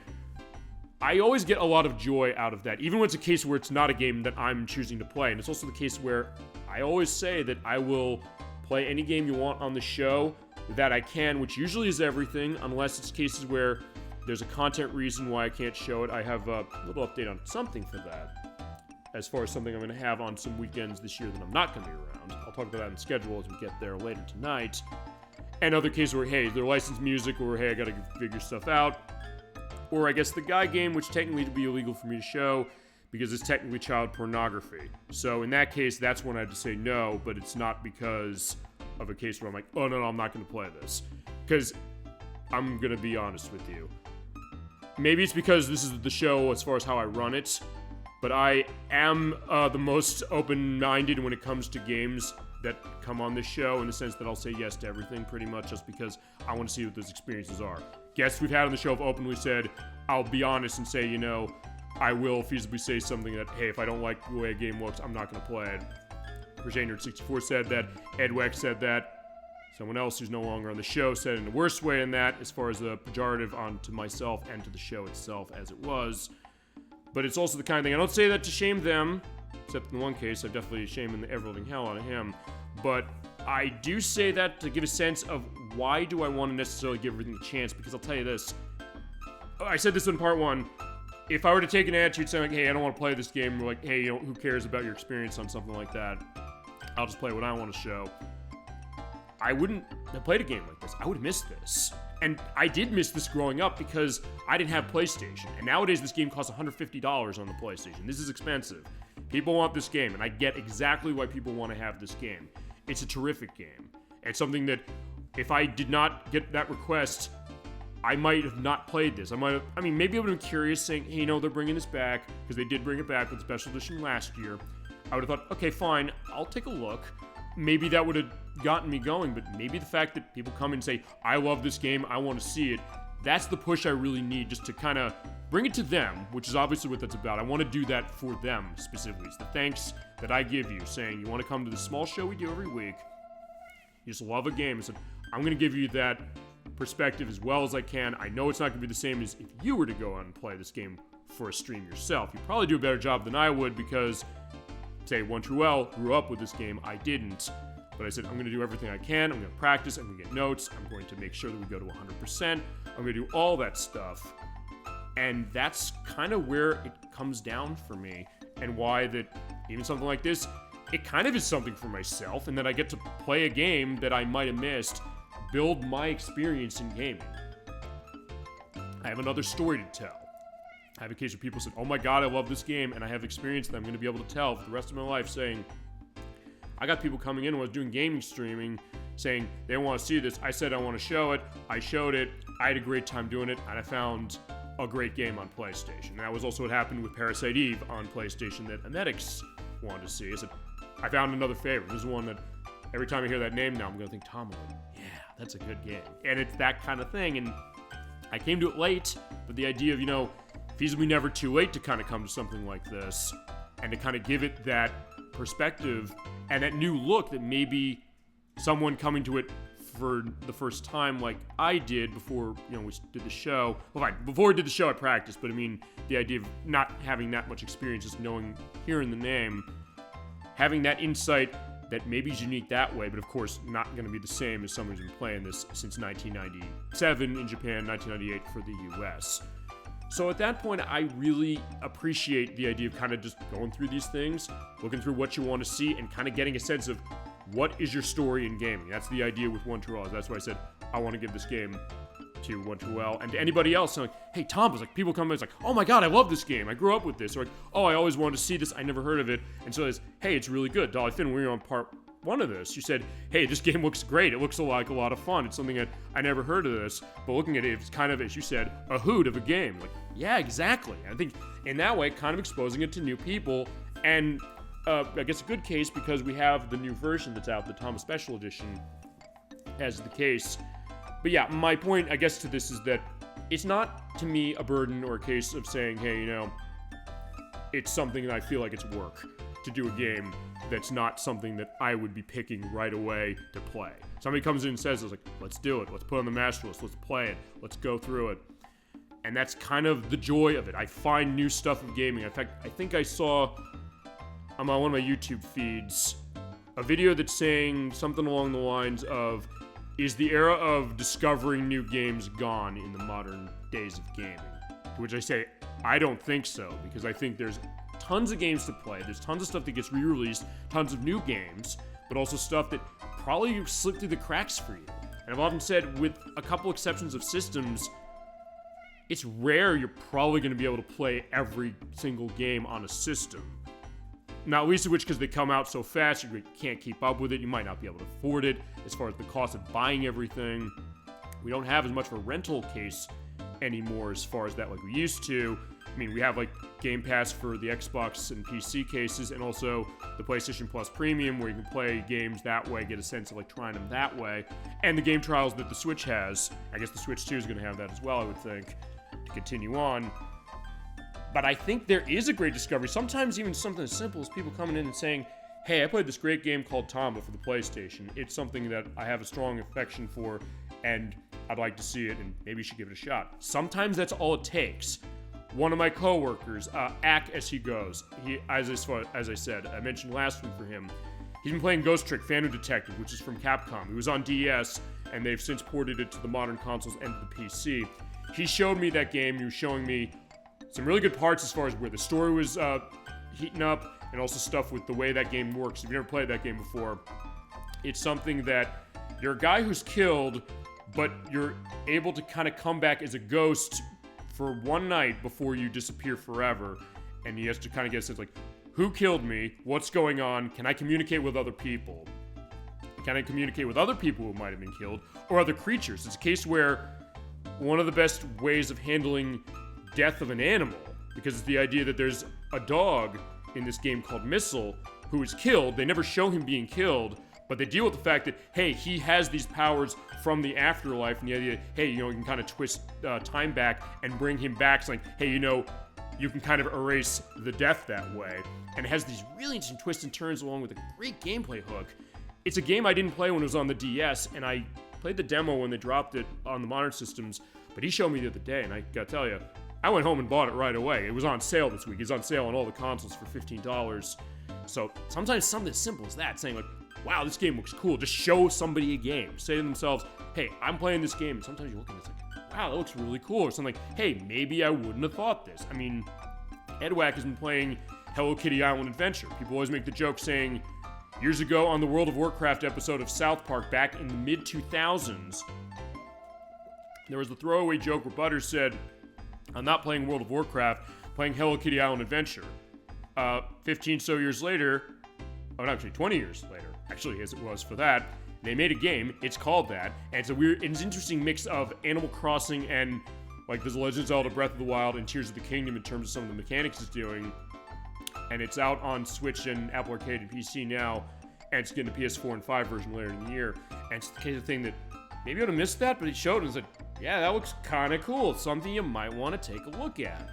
I always get a lot of joy out of that, even when it's a case where it's not a game that I'm choosing to play. And it's also the case where I always say that I will play any game you want on the show that I can, which usually is everything, unless it's cases where there's a content reason why I can't show it. I have a little update on something for that, as far as something I'm going to have on some weekends this year that I'm not going to be around. I'll talk about that in the schedule as we get there later tonight. And other cases where, hey, they're licensed music, or hey, I got to figure stuff out. Or I guess the guy game, which technically would be illegal for me to show because it's technically child pornography. So in that case, that's when I had to say no, but it's not because of a case where I'm like, oh no, I'm not going to play this. Because I'm going to be honest with you. Maybe it's because this is the show as far as how I run it, but I am the most open-minded when it comes to games that come on this show, in the sense that I'll say yes to everything pretty much, just because I want to see what those experiences are. Guests we've had on the show have openly said, I'll be honest and say, you know, I will feasibly say something that, hey, if I don't like the way a game looks, I'm not going to play it. Nerd64 said that. Edwex said that. Someone else who's no longer on the show said it in the worst way in that, as far as the pejorative onto myself and to the show itself as it was. But it's also the kind of thing, I don't say that to shame them, except in one case, I'm definitely shaming the ever-living hell out of him. But I do say that to give a sense of why do I want to necessarily give everything a chance, because I'll tell you this. I said this in part one. If I were to take an attitude saying, like, hey, I don't want to play this game, or like, hey, you know, who cares about your experience on something like that? I'll just play what I want to show. I wouldn't have played a game like this. I would have missed this. And I did miss this growing up because I didn't have PlayStation. And nowadays this game costs $150 on the PlayStation. This is expensive. People want this game, and I get exactly why people want to have this game. It's a terrific game. It's something that, if I did not get that request, I might have not played this. Maybe I would have been curious, saying, hey, they're bringing this back, because they did bring it back with Special Edition last year. I would have thought, okay, fine, I'll take a look. Maybe that would have gotten me going, but maybe the fact that people come and say, I love this game, I want to see it, that's the push I really need, just to kind of bring it to them, which is obviously what that's about. I want to do that for them, specifically. It's the thanks that I give you, saying, you want to come to the small show we do every week, you just love a game, I said, I'm going to give you that perspective as well as I can. I know it's not going to be the same as if you were to go out and play this game for a stream yourself. You'd probably do a better job than I would, because, say, OneTrueL grew up with this game, I didn't. But I said, I'm going to do everything I can, I'm going to practice, I'm going to get notes, I'm going to make sure that we go to 100%, I'm going to do all that stuff. And that's kind of where it comes down for me, and why that even something like this, it kind of is something for myself, and that I get to play a game that I might have missed, build my experience in gaming. I have another story to tell. I have a case where people said, oh my god, I love this game, and I have experience that I'm going to be able to tell for the rest of my life, saying, I got people coming in when I was doing gaming streaming, saying they want to see this. I said I want to show it. I showed it. I had a great time doing it, and I found a great game on PlayStation. And that was also what happened with Parasite Eve on PlayStation that Anetics wanted to see. I said, I found another favorite. This is one that every time I hear that name now, I'm going to think Tomba. Yeah, that's a good game. And it's that kind of thing. And I came to it late, but the idea of, feasibly never too late to kind of come to something like this, and to kind of give it that perspective and that new look that maybe someone coming to it for the first time like I did before, we did the show. Well, fine, before we did the show I practiced, but the idea of not having that much experience, just hearing the name, having that insight that maybe is unique that way, but of course not going to be the same as someone who's been playing this since 1997 in Japan, 1998 for the US. So at that point, I really appreciate the idea of kind of just going through these things, looking through what you want to see, and kind of getting a sense of what is your story in gaming. That's the idea with OneTrueL. That's why I said I want to give this game to OneTrueL and to anybody else. So hey, Tom, was like, people come in, it's like, oh my god, I love this game. I grew up with this. Or like, oh, I always wanted to see this. I never heard of it. And so it's, hey, it's really good. Dolly Finn, when we were on part one of this, you said, hey, this game looks great. It looks like a lot of fun. It's something that I never heard of this, but looking at it, it's kind of, as you said, a hoot of a game. Like, yeah, exactly. I think in that way, kind of exposing it to new people, and I guess a good case because we have the new version that's out, the Tomba Special Edition, as the case. But yeah, my point, I guess, to this is that it's not, to me, a burden or a case of saying, hey, it's something that I feel like it's work to do a game that's not something that I would be picking right away to play. Somebody comes in and says, it's like, let's do it. Let's put it on the master list. Let's play it. Let's go through it. And that's kind of the joy of it. I find new stuff in gaming. In fact, I think I saw on one of my YouTube feeds a video that's saying something along the lines of, is the era of discovering new games gone in the modern days of gaming? To which I say, I don't think so, because I think there's tons of games to play. There's tons of stuff that gets re-released, tons of new games, but also stuff that probably slipped through the cracks for you. And I've often said, with a couple exceptions of systems, it's rare you're probably going to be able to play every single game on a system. Not least of which because they come out so fast, you can't keep up with it. You might not be able to afford it as far as the cost of buying everything. We don't have as much of a rental case anymore as far as that like we used to. We have like Game Pass for the Xbox and PC cases, and also the PlayStation Plus Premium where you can play games that way, get a sense of like trying them that way, and the game trials that the Switch has. I guess the Switch 2 is going to have that as well, I would think, to continue on. But I think there is a great discovery. Sometimes even something as simple as people coming in and saying, hey, I played this great game called Tomba for the PlayStation. It's something that I have a strong affection for, and I'd like to see it, and maybe you should give it a shot. Sometimes that's all it takes. One of my coworkers, Ack as he goes, as I said, I mentioned last week for him, he's been playing Ghost Trick Phantom Detective, which is from Capcom. It was on DS, and they've since ported it to the modern consoles and to the PC. He showed me that game. He was showing me some really good parts as far as where the story was heating up, and also stuff with the way that game works. If you've never played that game before, it's something that you're a guy who's killed, but you're able to kind of come back as a ghost for one night before you disappear forever. And he has to kind of get a sense like, who killed me, what's going on, can I communicate with other people? Can I communicate with other people who might have been killed, or other creatures? It's a case where one of the best ways of handling death of an animal, because it's the idea that there's a dog in this game called Missile who is killed. They never show him being killed, but they deal with the fact that, hey, he has these powers from the afterlife, and the idea, hey, you know, you can kind of twist time back and bring him back. It's like, hey, you know, you can kind of erase the death that way. And it has these really interesting twists and turns along with a great gameplay hook. It's a game I didn't play when it was on the DS, and I played the demo when they dropped it on the modern systems, but he showed me the other day, and I gotta tell you, I went home and bought it right away. It was on sale this week. It's on sale on all the consoles for $15. So sometimes something as simple as that, saying like, wow, this game looks cool. Just show somebody a game. Say to themselves, hey, I'm playing this game. And sometimes you look at it, it's like, wow, that looks really cool. Or something like, hey, maybe I wouldn't have thought this. I mean, Edwack has been playing Hello Kitty Island Adventure. People always make the joke saying, years ago on the World of Warcraft episode of South Park back in the mid-2000s, there was the throwaway joke where Butters said, I'm not playing World of Warcraft, playing Hello Kitty Island Adventure. 15 so years later, oh, no, actually 20 years later, actually as it was for that, they made a game, it's called that, and it's an interesting mix of Animal Crossing and like there's Legend of Zelda Breath of the Wild and Tears of the Kingdom in terms of some of the mechanics it's doing, and it's out on Switch and Apple Arcade and PC now, and it's getting a PS4 and 5 version later in the year, and it's the kind of thing that maybe I would have missed that, but it showed and it's like, yeah, that looks kind of cool. It's something you might want to take a look at.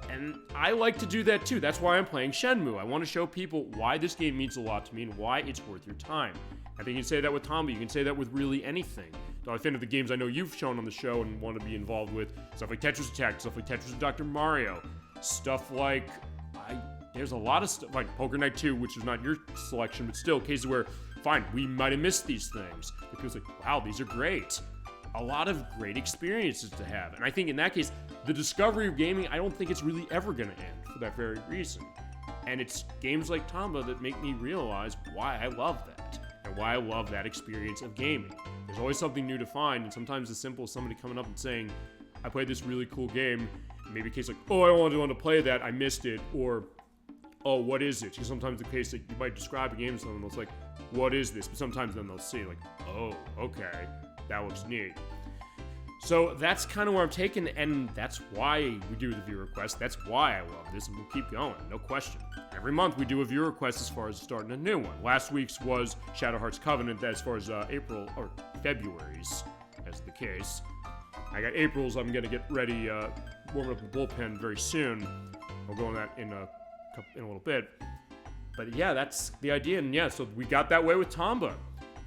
And I like to do that too. That's why I'm playing Shenmue. I want to show people why this game means a lot to me and why it's worth your time. I think you can say that with Tomba. You can say that with really anything. So I think of the games I know you've shown on the show and want to be involved with. Stuff like Tetris Attack, stuff like Tetris Dr. Mario, stuff like... there's a lot of stuff, like Poker Night 2, which is not your selection, but still cases where, fine, we might have missed these things. Because like, wow, these are great. A lot of great experiences to have. And I think in that case, the discovery of gaming, I don't think it's really ever going to end for that very reason. And it's games like Tomba that make me realize why I love that. And why I love that experience of gaming. There's always something new to find, and sometimes as simple as somebody coming up and saying, I played this really cool game, and maybe a case like, oh, I wanted to play that, I missed it, or, oh, what is it? Because sometimes the case that you might describe a game to someone, it's like, what is this? But sometimes then they'll see, like, oh, okay. That looks neat. So that's kind of where I'm taking, and that's why we do the viewer request. That's why I love this, and we'll keep going, no question. Every month we do a viewer request as far as starting a new one. Last week's was Shadow Hearts Covenant, as far as April, or February's, as the case. I got April's, I'm going to get ready, warming up the bullpen very soon. I'll go on that in a little bit. But yeah, that's the idea, and yeah, so we got that way with Tomba.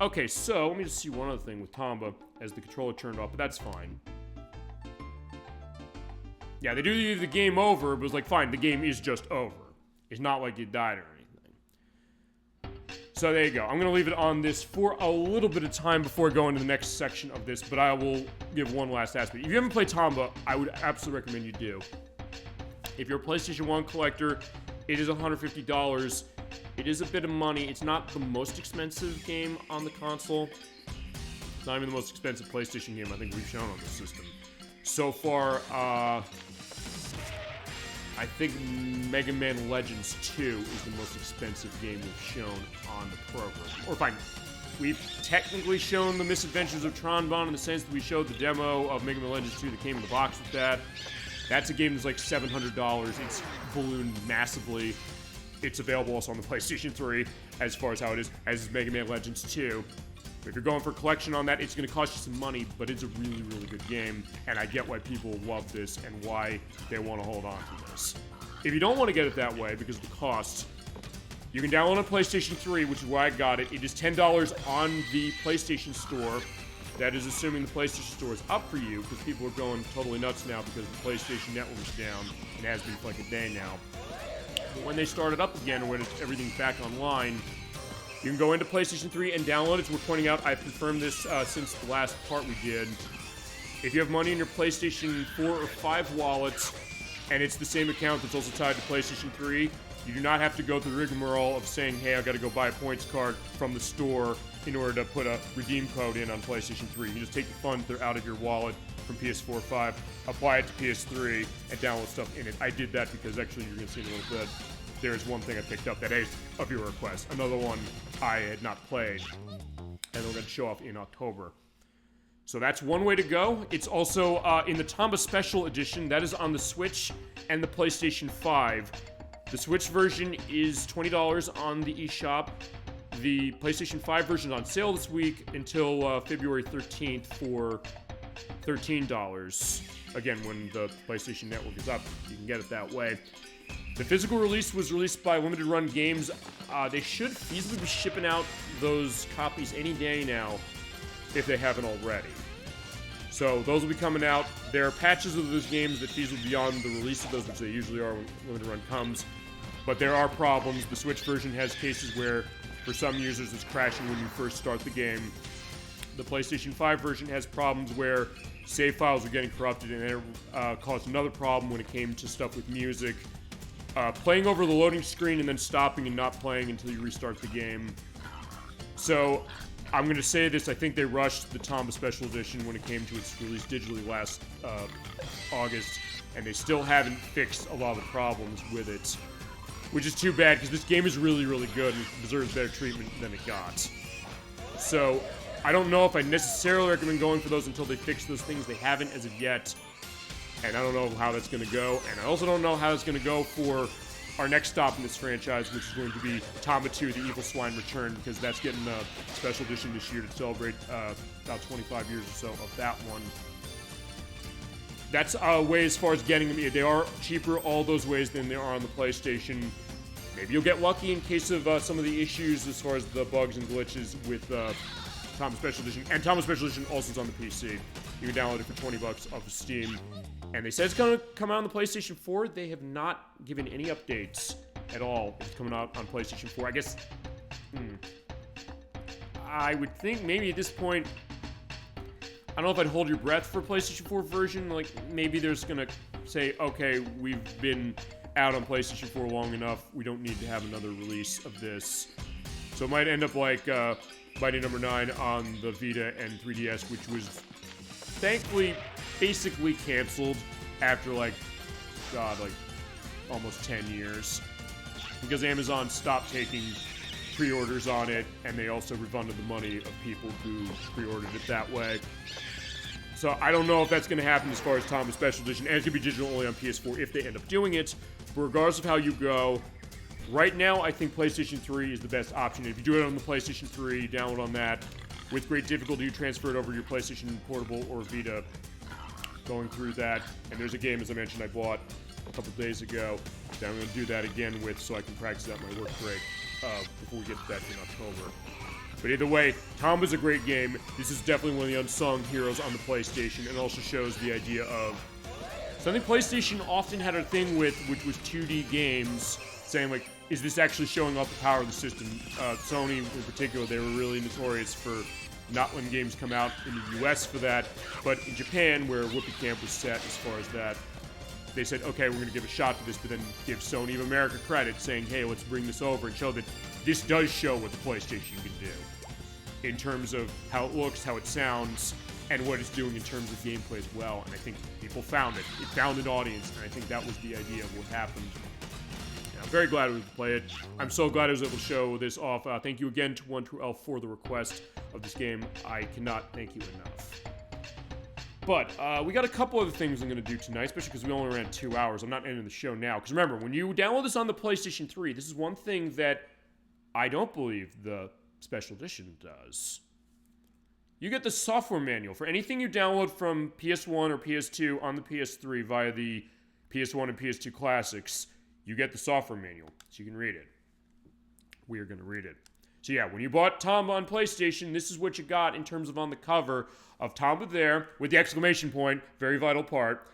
Okay, so let me just see one other thing with Tomba as the controller turned off, but that's fine. Yeah, they do leave the game over, but it was like, fine, the game is just over. It's not like you died or anything. So there you go. I'm going to leave it on this for a little bit of time before I go into the next section of this, but I will give one last aspect. If you haven't played Tomba, I would absolutely recommend you do. If you're a PlayStation 1 collector, it is $150. It is a bit of money. It's not the most expensive game on the console. It's not even the most expensive PlayStation game I think we've shown on this system. So far, I think Mega Man Legends 2 is the most expensive game we've shown on the program. Or fine, we've technically shown the Misadventures of Tronbon in the sense that we showed the demo of Mega Man Legends 2 that came in the box with that. That's a game that's like $700. It's ballooned massively. It's available also on the PlayStation 3 as far as how it is, as is Mega Man Legends 2. If you're going for a collection on that, it's going to cost you some money, but it's a really, really good game, and I get why people love this and why they want to hold on to this. If you don't want to get it that way because of the cost, you can download on PlayStation 3, which is why I got it. It is $10 on the PlayStation Store. That is assuming the PlayStation Store is up for you, because people are going totally nuts now because the PlayStation Network is down, and has been for like a day now. But when they start it up again, or when everything's back online, you can go into PlayStation 3 and download it. As we're pointing out, I've confirmed this since the last part we did. If you have money in your PlayStation 4 or 5 wallets, and it's the same account that's also tied to PlayStation 3, you do not have to go through the rigmarole of saying, hey, I've got to go buy a points card from the store in order to put a redeem code in on PlayStation 3. You just take the funds that are out of your wallet from PS4 5, apply it to PS3, and download stuff in it. I did that because actually you're going to see in a little bit. there's one thing I picked up that is a viewer request. Another one I had not played, and they're going to show off in October. So that's one way to go. It's also in the Tomba Special Edition. That is on the Switch and the PlayStation 5. The Switch version is $20 on the eShop. The PlayStation 5 version is on sale this week until February 13th for $13. Again, when the PlayStation Network is up, you can get it that way. The physical release was released by Limited Run Games. They should feasibly be shipping out those copies any day now, if they haven't already. So those will be coming out. There are patches of those games that feasibly beyond the release of those, which they usually are when Limited Run comes. But there are problems. The Switch version has cases where, for some users, it's crashing when you first start the game. The PlayStation 5 version has problems where save files are getting corrupted, and it caused another problem when it came to stuff with music. Playing over the loading screen and then stopping and not playing until you restart the game. So, I'm going to say this, I think they rushed the Tomba Special Edition when it came to its release digitally last August, and they still haven't fixed a lot of the problems with it. Which is too bad, because this game is really, really good and deserves better treatment than it got. So, I don't know if I necessarily recommend going for those until they fix those things. They haven't as of yet. And I don't know how that's going to go. And I also don't know how it's going to go for our next stop in this franchise, which is going to be Tomba 2, The Evil Swine Return, because that's getting a special edition this year to celebrate about 25 years or so of that one. That's a way as far as getting them. They are cheaper all those ways than they are on the PlayStation. Maybe you'll get lucky in case of some of the issues as far as the bugs and glitches with Tomba Special Edition. And Tomba Special Edition also is on the PC. You can download it for $20 off of Steam. And they said it's going to come out on the PlayStation 4. They have not given any updates at all. It's coming out on PlayStation 4. I guess, I would think maybe at this point, I don't know if I'd hold your breath for a PlayStation 4 version. Like, maybe there's going to say, okay, we've been out on PlayStation 4 long enough. We don't need to have another release of this. So it might end up like Mighty No. 9 on the Vita and 3DS, which was thankfully basically canceled after almost 10 years. Because Amazon stopped taking pre-orders on it, and they also refunded the money of people who pre-ordered it that way. So I don't know if that's going to happen as far as Tomba Special Edition, and it's going to be digital only on PS4 if they end up doing it. But regardless of how you go, right now I think PlayStation 3 is the best option. If you do it on the PlayStation 3, download on that. With great difficulty, you transfer it over to your PlayStation Portable or Vita. Going through that, and there's a game, as I mentioned, I bought a couple days ago that I'm going to do that again with so I can practice at my work break before we get to that in October. But either way, Tomba's a great game. This is definitely one of the unsung heroes on the PlayStation, and also shows the idea of something PlayStation often had a thing with, which was 2D games, saying like, is this actually showing off the power of the system? Sony in particular, they were really notorious for not letting games come out in the US for that, but in Japan, where Whoopee Camp was set as far as that, they said, okay, we're going to give a shot to this, but then give Sony of America credit, saying, hey, let's bring this over and show that this does show what the PlayStation can do in terms of how it looks, how it sounds, and what it's doing in terms of gameplay as well. And I think people found it. It found an audience, and I think that was the idea of what happened. I'm very glad we could play it. I'm so glad I was able to show this off. Thank you again to OneTrueL for the request of this game. I cannot thank you enough. But we got a couple other things I'm going to do tonight, especially because we only ran 2 hours. I'm not ending the show now. Because remember, when you download this on the PlayStation 3, this is one thing that I don't believe the Special Edition does. You get the software manual for anything you download from PS1 or PS2 on the PS3 via the PS1 and PS2 classics. You get the software manual, so you can read it. We are going to read it. So yeah, when you bought Tomba on PlayStation, this is what you got in terms of on the cover of Tomba there, with the exclamation point, very vital part.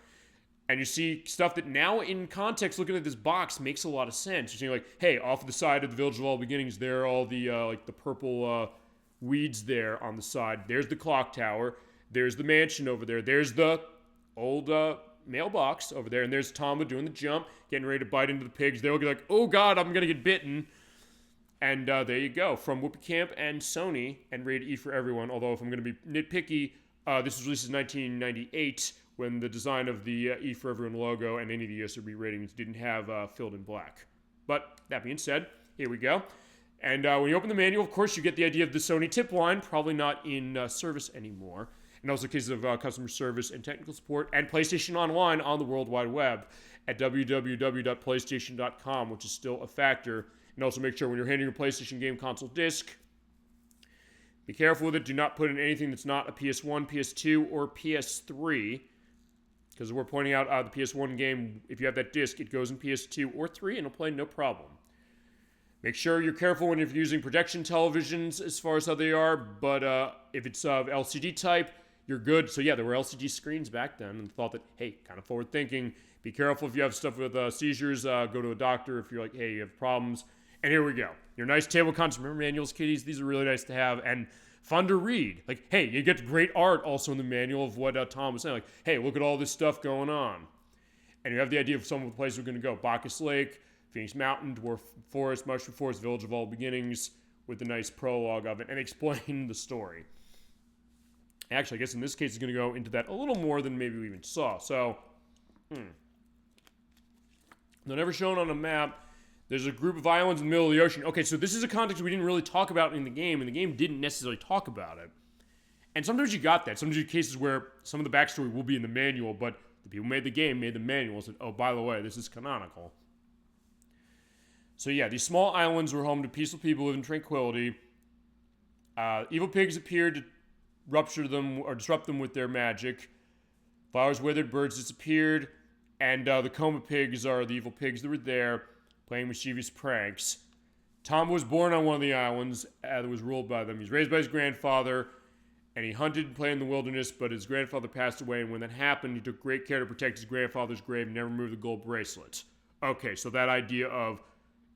And you see stuff that now in context, looking at this box, makes a lot of sense. You're seeing like, hey, off the side of the Village of All Beginnings, there are all the like the purple weeds there on the side. There's the clock tower. There's the mansion over there. There's the old mailbox over there. And there's Tomba doing the jump, getting ready to bite into the pigs. They'll be like, oh God, I'm going to get bitten. And there you go. From Whoopee Camp and Sony and Rated E for Everyone. Although if I'm going to be nitpicky, this was released in 1998 when the design of the E for Everyone logo and any of the USRB ratings didn't have filled in black. But that being said, here we go. And when you open the manual, of course, you get the idea of the Sony tip line, probably not in service anymore. And also cases of customer service and technical support and PlayStation Online on the World Wide Web at www.playstation.com, which is still a factor. And also make sure when you're handing your PlayStation game console disc, be careful with it. Do not put in anything that's not a PS1, PS2, or PS3. Because we're pointing out the PS1 game, if you have that disc, it goes in PS2 or 3 and it'll play no problem. Make sure you're careful when you're using projection televisions as far as how they are, but if it's LCD type, you're good. So yeah, there were LCD screens back then and thought that, hey, kind of forward thinking. Be careful if you have stuff with seizures, go to a doctor if you're like, hey, you have problems. And here we go. Your nice table contents. Remember manuals, kiddies? These are really nice to have and fun to read. Like, hey, you get great art also in the manual of what Tom was saying. Like, hey, look at all this stuff going on. And you have the idea of some of the places we're going to go. Bacchus Lake, Phoenix Mountain, Dwarf Forest, Mushroom Forest, Village of All Beginnings, with the nice prologue of it, and explain the story. Actually, I guess in this case, it's going to go into that a little more than maybe we even saw. So, they're never shown on a map. There's a group of islands in the middle of the ocean. Okay, so this is a context we didn't really talk about in the game, and the game didn't necessarily talk about it. And sometimes you got that. Sometimes you get cases where some of the backstory will be in the manual, but the people who made the game made the manual and said, oh, by the way, this is canonical. So yeah, these small islands were home to peaceful people living in tranquility. Evil pigs appeared to rupture them or disrupt them with their magic. Flowers withered, birds disappeared, and the coma pigs are the evil pigs that were there, playing mischievous pranks. Tom was born on one of the islands that was ruled by them. He's raised by his grandfather, and he hunted and played in the wilderness, but his grandfather passed away, and when that happened, he took great care to protect his grandfather's grave and never moved the gold bracelet. Okay, so that idea of,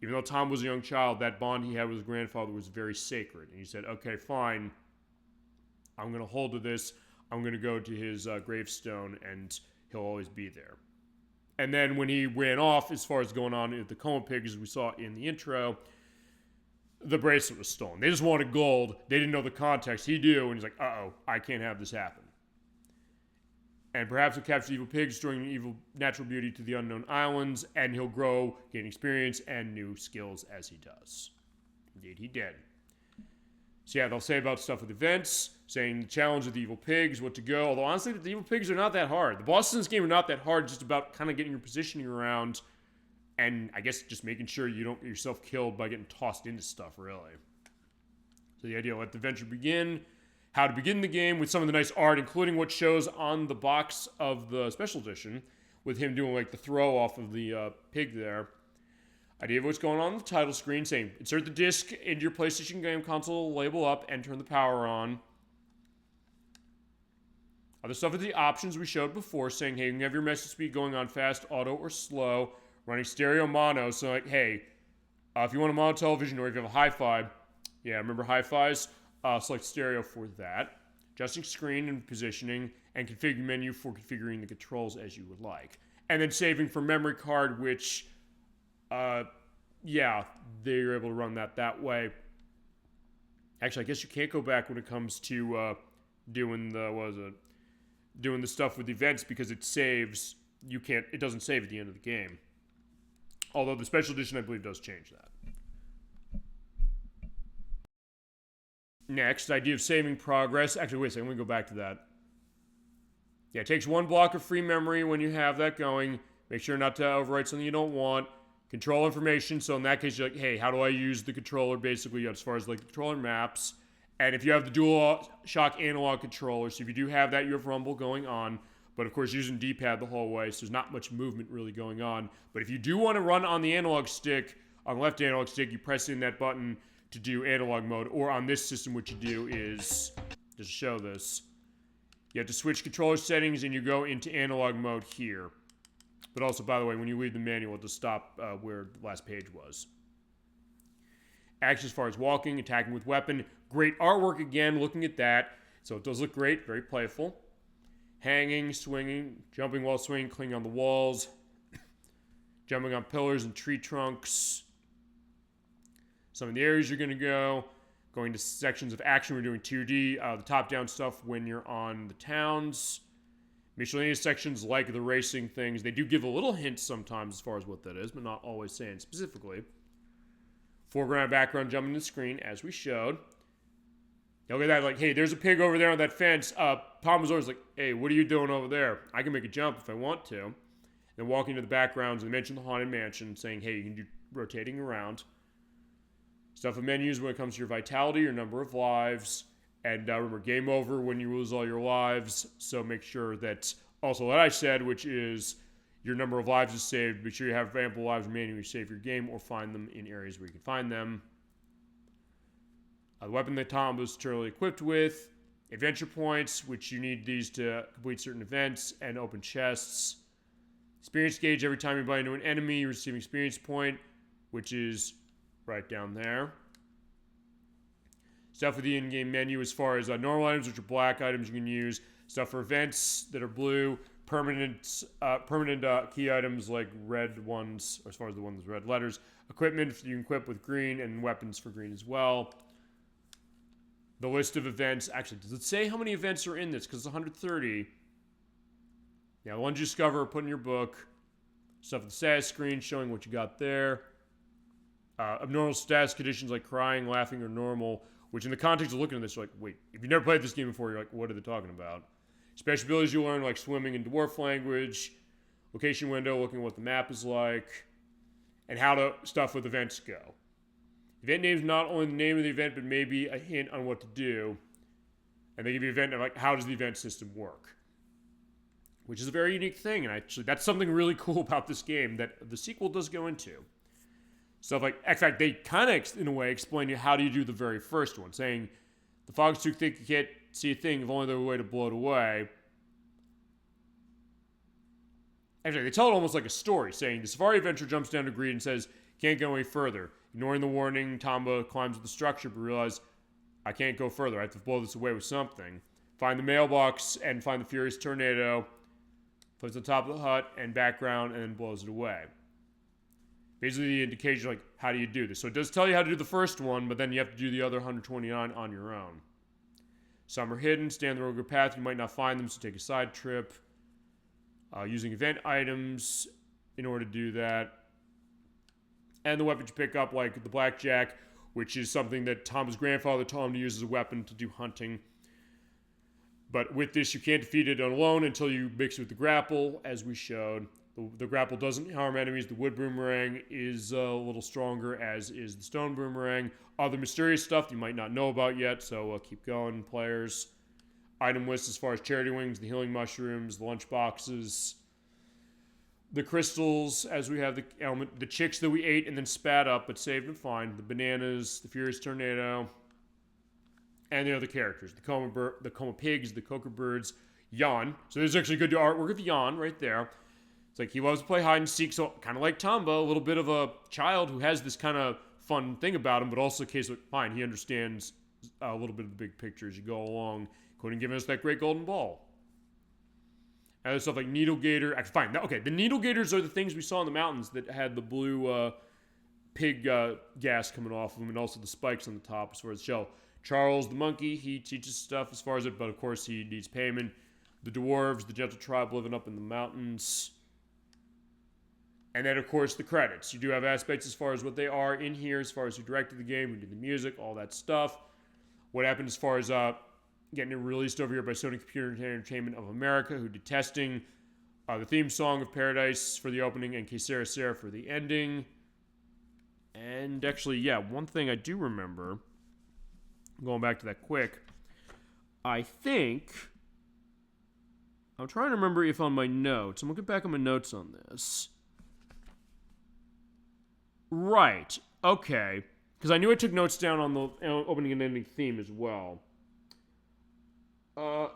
even though Tom was a young child, that bond he had with his grandfather was very sacred. And he said, okay, fine, I'm going to hold to this. I'm going to go to his gravestone, and he'll always be there. And then when he ran off, as far as going on at the coma pigs, as we saw in the intro, the bracelet was stolen. They just wanted gold. They didn't know the context. He knew, and he's like, uh-oh, I can't have this happen. And perhaps he'll capture evil pigs, destroying evil natural beauty to the unknown islands, and he'll grow, gain experience, and new skills as he does. Indeed, he did. So yeah, they'll say about stuff with events, saying the challenge of the evil pigs, what to go. Although honestly, the evil pigs are not that hard. The bosses in this game are not that hard, just about kind of getting your positioning around, and I guess just making sure you don't get yourself killed by getting tossed into stuff, really. So the idea, let the adventure begin. How to begin the game with some of the nice art, including what shows on the box of the special edition, with him doing like the throw off of the pig there. Idea of what's going on the title screen, saying insert the disc into your PlayStation game console, label up, and turn the power on. Other stuff are the options we showed before, saying, hey, you can have your message speed going on fast, auto, or slow, running stereo mono. So like, hey, if you want a mono television or if you have a hi-fi, yeah, remember hi-fis? Select stereo for that. Adjusting screen and positioning, and configure menu for configuring the controls as you would like. And then saving from memory card, which, yeah, they're able to run that way. Actually, I guess you can't go back when it comes to doing the stuff with events because it saves. It doesn't save at the end of the game. Although the special edition, I believe, does change that. Next, idea of saving progress. Actually, wait a second, let me go back to that. Yeah, it takes one block of free memory when you have that going. Make sure not to overwrite something you don't want. Control information, so in that case, you're like, hey, how do I use the controller, basically, as far as like the controller maps. And if you have the dual shock analog controller, so if you do have that, you have rumble going on. But of course, using D-pad the whole way, so there's not much movement really going on. But if you do want to run on the analog stick, on the left analog stick, you press in that button to do analog mode, or on this system, what you do is, just to show this, you have to switch controller settings and you go into analog mode here. But also, by the way, when you leave the manual, to stop where the last page was. Action as far as walking, attacking with weapon. Great artwork again, looking at that. So it does look great, very playful. Hanging, swinging, jumping while swinging, clinging on the walls. Jumping on pillars and tree trunks. Some of the areas you're going to go. Going to sections of action, we're doing 2D. The top-down stuff when you're on the towns. Miscellaneous sections like the racing things, they do give a little hint sometimes as far as what that is, but not always saying specifically. Foreground, background, jumping the screen, as we showed. Look at that, like, hey, there's a pig over there on that fence. Tom was always like, hey, what are you doing over there? I can make a jump if I want to. Then walking to the backgrounds, they mentioned the Haunted Mansion, saying, hey, you can do rotating around. Stuff with menus when it comes to your vitality, your number of lives. And remember, game over when you lose all your lives. So make sure that, also what I said, which is your number of lives is saved. Make sure you have ample lives remaining when you save your game or find them in areas where you can find them. The weapon that Tomba is truly equipped with. Adventure points, which you need these to complete certain events and open chests. Experience gauge, every time you bite into an enemy, you receive an experience point, which is right down there. Stuff with the in-game menu as far as normal items, which are black items you can use. Stuff for events that are blue. Permanent key items like red ones, or as far as the ones with red letters. Equipment you can equip with green, and weapons for green as well. The list of events. Actually, does it say how many events are in this? Because it's 130. Yeah, the ones you discover, put in your book. Stuff with the status screen showing what you got there. Abnormal status conditions like crying, laughing, or normal. Which in the context of looking at this, you're like, wait, if you've never played this game before, you're like, what are they talking about? Special abilities you learn, like swimming in dwarf language, location window, looking at what the map is like, and how to stuff with events go. Event name is not only the name of the event, but maybe a hint on what to do. And they give you an event of like, how does the event system work? Which is a very unique thing, and actually, that's something really cool about this game that the sequel does go into. Stuff like, in fact, they kind of, in a way, explain you how do you do the very first one, saying the fog's too thick, you can't see a thing, if only there were a way to blow it away. Actually, they tell it almost like a story, saying the safari adventurer jumps down to greed and says, can't go any further. Ignoring the warning, Tomba climbs the structure, but realizes, I can't go further, I have to blow this away with something. Find the mailbox and find the furious tornado, puts on top of the hut and background, and then blows it away. Basically, the indication, like, how do you do this? So it does tell you how to do the first one, but then you have to do the other 129 on your own. Some are hidden. Stay on the road path. You might not find them, so take a side trip. Using event items in order to do that. And the weapons you pick up, like the blackjack, which is something that Tom's grandfather told him to use as a weapon to do hunting. But with this, you can't defeat it alone until you mix it with the grapple, as we showed. The grapple doesn't harm enemies. The wood boomerang is a little stronger, as is the stone boomerang. Other mysterious stuff you might not know about yet, so keep going, players. Item list as far as charity wings, the healing mushrooms, the lunch boxes, the crystals, as we have the element, the chicks that we ate and then spat up but saved and fine, the bananas, the furious tornado, and the other characters, the coma pigs, the coca birds, Jan. So there's actually good artwork of Jan right there. It's like he loves to play hide and seek, so kind of like Tomba, a little bit of a child who has this kind of fun thing about him, but also in case of, fine, he understands a little bit of the big picture as you go along, including giving us that great golden ball. And there's stuff like Needle Gator. Actually, fine. Okay, the Needle Gators are the things we saw in the mountains that had the blue pig gas coming off of them, and also the spikes on the top as far as shell. Charles the monkey, he teaches stuff as far as it, but of course he needs payment. The dwarves, the gentle tribe living up in the mountains. And then, of course, the credits. You do have aspects as far as what they are in here, as far as who directed the game, who did the music, all that stuff. What happened as far as getting it released over here by Sony Computer Entertainment of America, who did testing. The theme song of Paradise for the opening and Que Sera Sera for the ending. And actually, yeah, one thing I do remember, going back to that quick, I think, I'm trying to remember if on my notes, I'm looking back on my notes on this. Right, okay, because I knew I took notes down on the opening and ending theme as well. The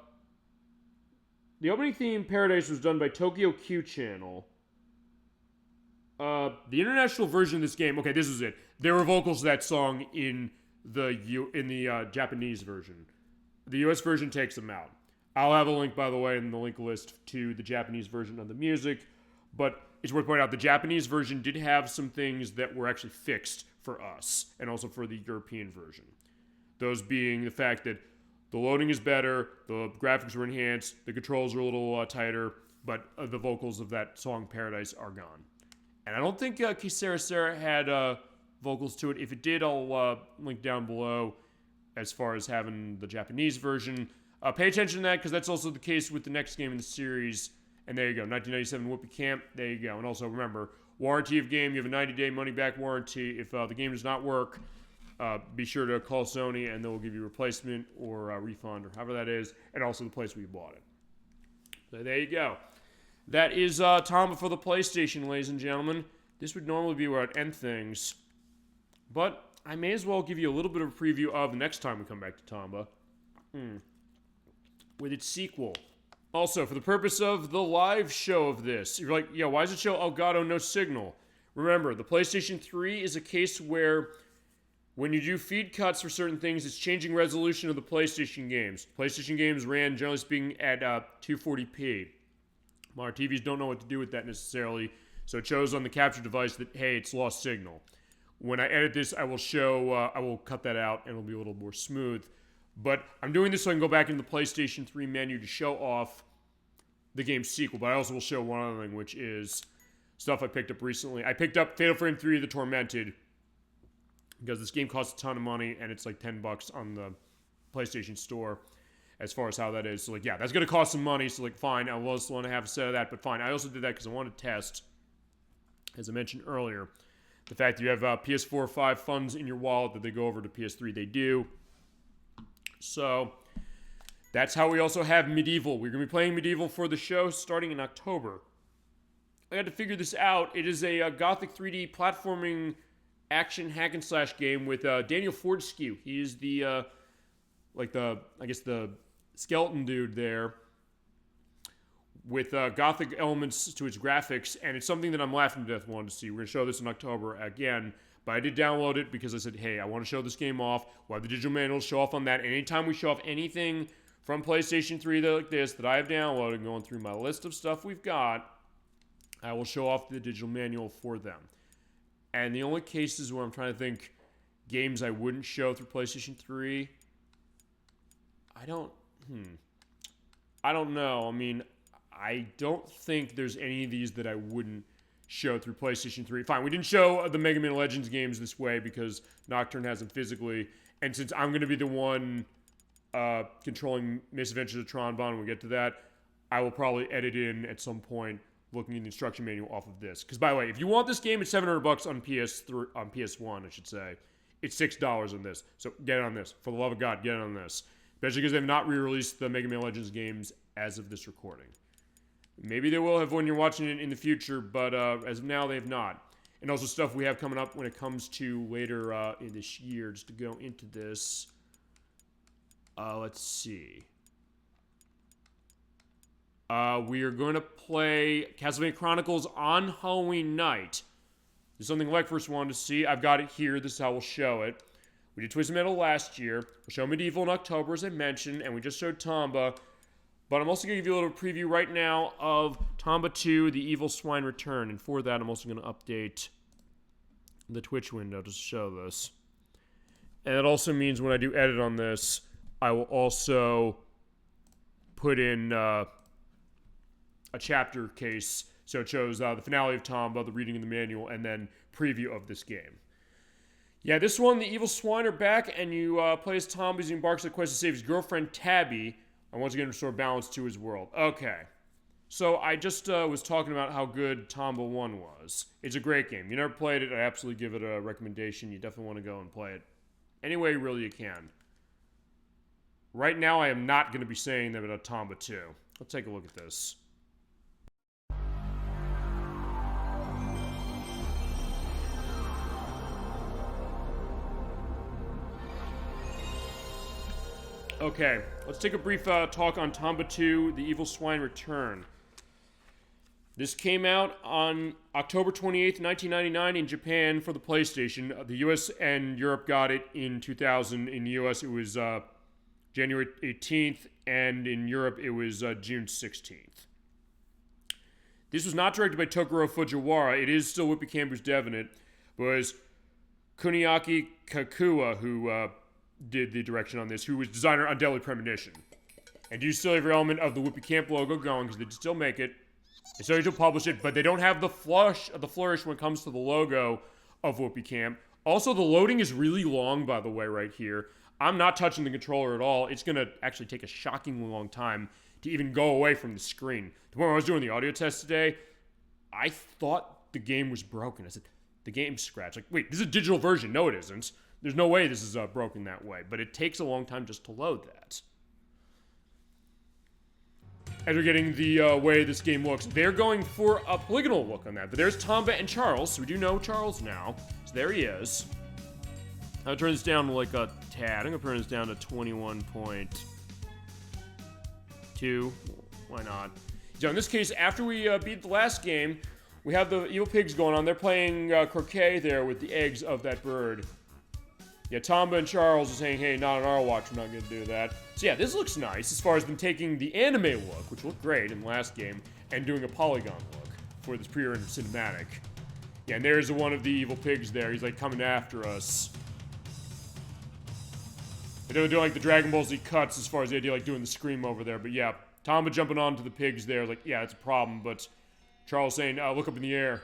opening theme, Paradise, was done by Tokyo Q Channel. The international version of this game, okay, this is it. There were vocals to that song in the Japanese version. The US version takes them out. I'll have a link, by the way, in the link list to the Japanese version of the music, but it's worth pointing out the Japanese version did have some things that were actually fixed for us, and also for the European version. Those being the fact that The loading is better, the graphics were enhanced, the controls are a little tighter, but the vocals of that song Paradise are gone. And I don't think Kisara Sarah had vocals to it. If it did, I'll link down below as far as having the Japanese version. Pay attention to that, because that's also the case with the next game in the series. And there you go, 1997 Whoopee Camp, there you go. And also remember, warranty of game, you have a 90-day money-back warranty. If the game does not work, be sure to call Sony, and they'll give you a replacement or a refund, or however that is, and also the place where you bought it. So there you go. That is Tomba for the PlayStation, ladies and gentlemen. This would normally be where I'd end things, but I may as well give you a little bit of a preview of the next time we come back to Tomba, with its sequel. Also, for the purpose of the live show of this, you're like, yeah, why is it show Elgato no signal? Remember, the PlayStation 3 is a case where when you do feed cuts for certain things, it's changing resolution of the PlayStation games. PlayStation games ran, generally speaking, at 240p. Modern TVs don't know what to do with that necessarily, so it shows on the capture device that, hey, it's lost signal. When I edit this, I will cut that out, and it'll be a little more smooth. But I'm doing this so I can go back into the PlayStation 3 menu to show off the game's sequel, but I also will show one other thing, which is stuff I picked up recently. I picked up Fatal Frame 3 The Tormented, because this game costs a ton of money, and it's like $10 on the PlayStation Store. As far as how that is. So, like, yeah, that's going to cost some money. So, like, fine. I also want to have a set of that. But fine. I also did that because I wanted to test, as I mentioned earlier, the fact that you have PS4 or 5 funds in your wallet that they go over to PS3. They do. So, that's how we also have Medieval. We're going to be playing Medieval for the show starting in October. I had to figure this out. It is a Gothic 3D platforming action hack and slash game with Daniel Fortescue. He is the skeleton dude there with Gothic elements to its graphics, and it's something that I'm laughing to death wanting to see. We're going to show this in October again, but I did download it because I said, hey, I want to show this game off. We'll have the digital manual show off on that. Anytime we show off anything from PlayStation 3 like this that I have downloaded, going through my list of stuff we've got, I will show off the digital manual for them. And the only cases where I'm trying to think games I wouldn't show through PlayStation 3... I don't know. I mean, I don't think there's any of these that I wouldn't show through PlayStation 3. Fine, we didn't show the Mega Man Legends games this way because Nocturne has them physically. And since I'm going to be the one controlling Misadventures of Tron Bonne when we get to that, I will probably edit in at some point looking at the instruction manual off of this. Because, by the way, if you want this game, it's $700 on PS1, I should say. It's $6 on this. So get on this. For the love of God, get on this. Especially because they have not re-released the Mega Man Legends games as of this recording. Maybe they will have when you're watching it in the future, but as of now, they have not. And also stuff we have coming up when it comes to later in this year, just to go into this. Let's see. We are going to play Castlevania Chronicles on Halloween night. This is something Lekfirst wanted to see. I've got it here. This is how we'll show it. We did Twisted Metal last year. We'll show Medieval in October, as I mentioned, and we just showed Tomba. But I'm also going to give you a little preview right now of Tomba 2, The Evil Swine Return. And for that, I'm also going to update the Twitch window to show this. And it also means when I do edit on this, I will also put in a chapter case. So it shows the finale of Tomba, the reading of the manual, and then preview of this game. Yeah, this one, the evil swine are back, and you play as Tomba as he embarks on a quest to save his girlfriend, Tabby, and once again restore balance to his world. Okay. So I just was talking about how good Tomba 1 was. It's a great game. You never played it, I absolutely give it a recommendation. You definitely want to go and play it any way really you can. Right now, I am not going to be saying that about Tomba 2. Let's take a look at this. Okay, let's take a brief talk on Tomba 2, The Evil Swine Return. This came out on October 28th, 1999 in Japan for the PlayStation. The US and Europe got it in 2000. In the US, it was January 18th, and in Europe, it was June 16th. This was not directed by Tokuro Fujiwara. It is still Whoopi Camp who's deving it, but it was Kuniaki Kakua who did the direction on this, who was designer on Deadly Premonition. And you still have your element of the Whoopee Camp logo going, because they still make it. They still need to publish it, but they don't have the flourish when it comes to the logo of Whoopee Camp. Also, the loading is really long, by the way, right here. I'm not touching the controller at all. It's going to actually take a shockingly long time to even go away from the screen. When I was doing the audio test today, I thought the game was broken. I said, the game's scratched. Like, wait, this is a digital version. No, it isn't. There's no way this is broken that way. But it takes a long time just to load that. As we're getting the way this game looks, they're going for a polygonal look on that. But there's Tomba and Charles, so we do know Charles now. So there he is. I'll turn this down to like a tad. I'm going to turn this down to 21.2. Why not? So in this case, after we beat the last game, we have the evil pigs going on. They're playing croquet there with the eggs of that bird. Yeah, Tomba and Charles are saying, hey, not on our watch, we're not going to do that. So yeah, this looks nice as far as them taking the anime look, which looked great in the last game, and doing a polygon look for this pre-rendered cinematic. Yeah, and there's one of the evil pigs there. He's like coming after us. They don't do like the Dragon Ball Z cuts as far as the idea like doing the scream over there, but yeah, Tomba jumping onto the pigs there, like, yeah, it's a problem, but Charles saying, look up in the air.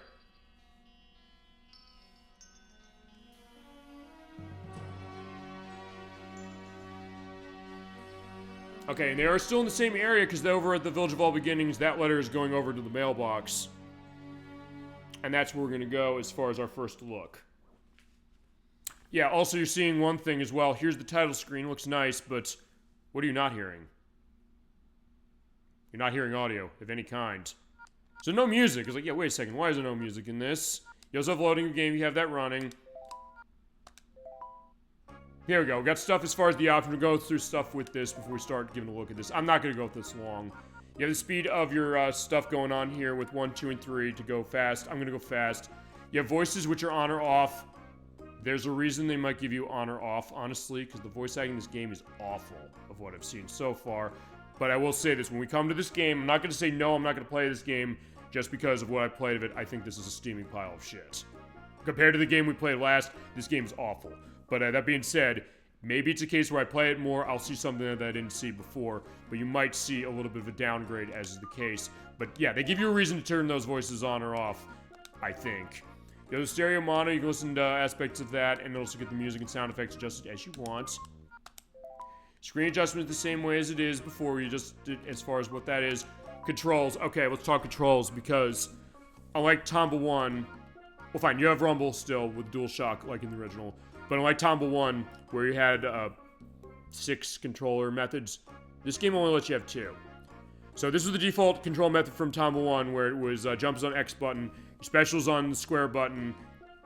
Okay, and they are still in the same area because they're over at the Village of All Beginnings. That letter is going over to the mailbox. And that's where we're going to go as far as our first look. Yeah, also you're seeing one thing as well. Here's the title screen. Looks nice, but what are you not hearing? You're not hearing audio of any kind. So no music. It's like, yeah, wait a second. Why is there no music in this? You also have loading the game. You have that running. Here we go. We got stuff as far as the option to go through stuff with this before we start giving a look at this. I'm not going to go this long. You have the speed of your stuff going on here with 1, 2, and 3 to go fast. I'm going to go fast. You have voices which are on or off. There's a reason they might give you on or off, honestly, because the voice acting in this game is awful of what I've seen so far. But I will say this, when we come to this game, I'm not going to say no, I'm not going to play this game just because of what I played of it. I think this is a steaming pile of shit. Compared to the game we played last, this game is awful. But that being said, maybe it's a case where I play it more, I'll see something that I didn't see before, but you might see a little bit of a downgrade as is the case. But yeah, they give you a reason to turn those voices on or off, I think. You have the stereo mono, you can listen to aspects of that, and also get the music and sound effects adjusted as you want. Screen adjustment the same way as it is before, you just did as far as what that is. Controls, okay, let's talk controls, because unlike Tomba 1, well fine, you have Rumble still with DualShock like in the original, but unlike Tomba 1, where you had 6 controller methods, this game only lets you have 2. So this was the default control method from Tomba 1, where it was jump is on X button, specials on the square button,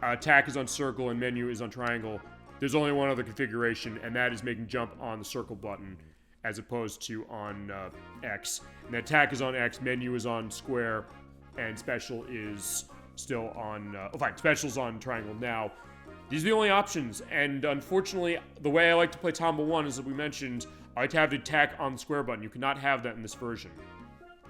attack is on circle, and menu is on triangle. There's only one other configuration, and that is making jump on the circle button, as opposed to on X. And the attack is on X, menu is on square, and special is still on, special's on triangle now. These are the only options, and unfortunately, the way I like to play Tomba 1 is that we mentioned, I like to have the attack on the square button. You cannot have that in this version.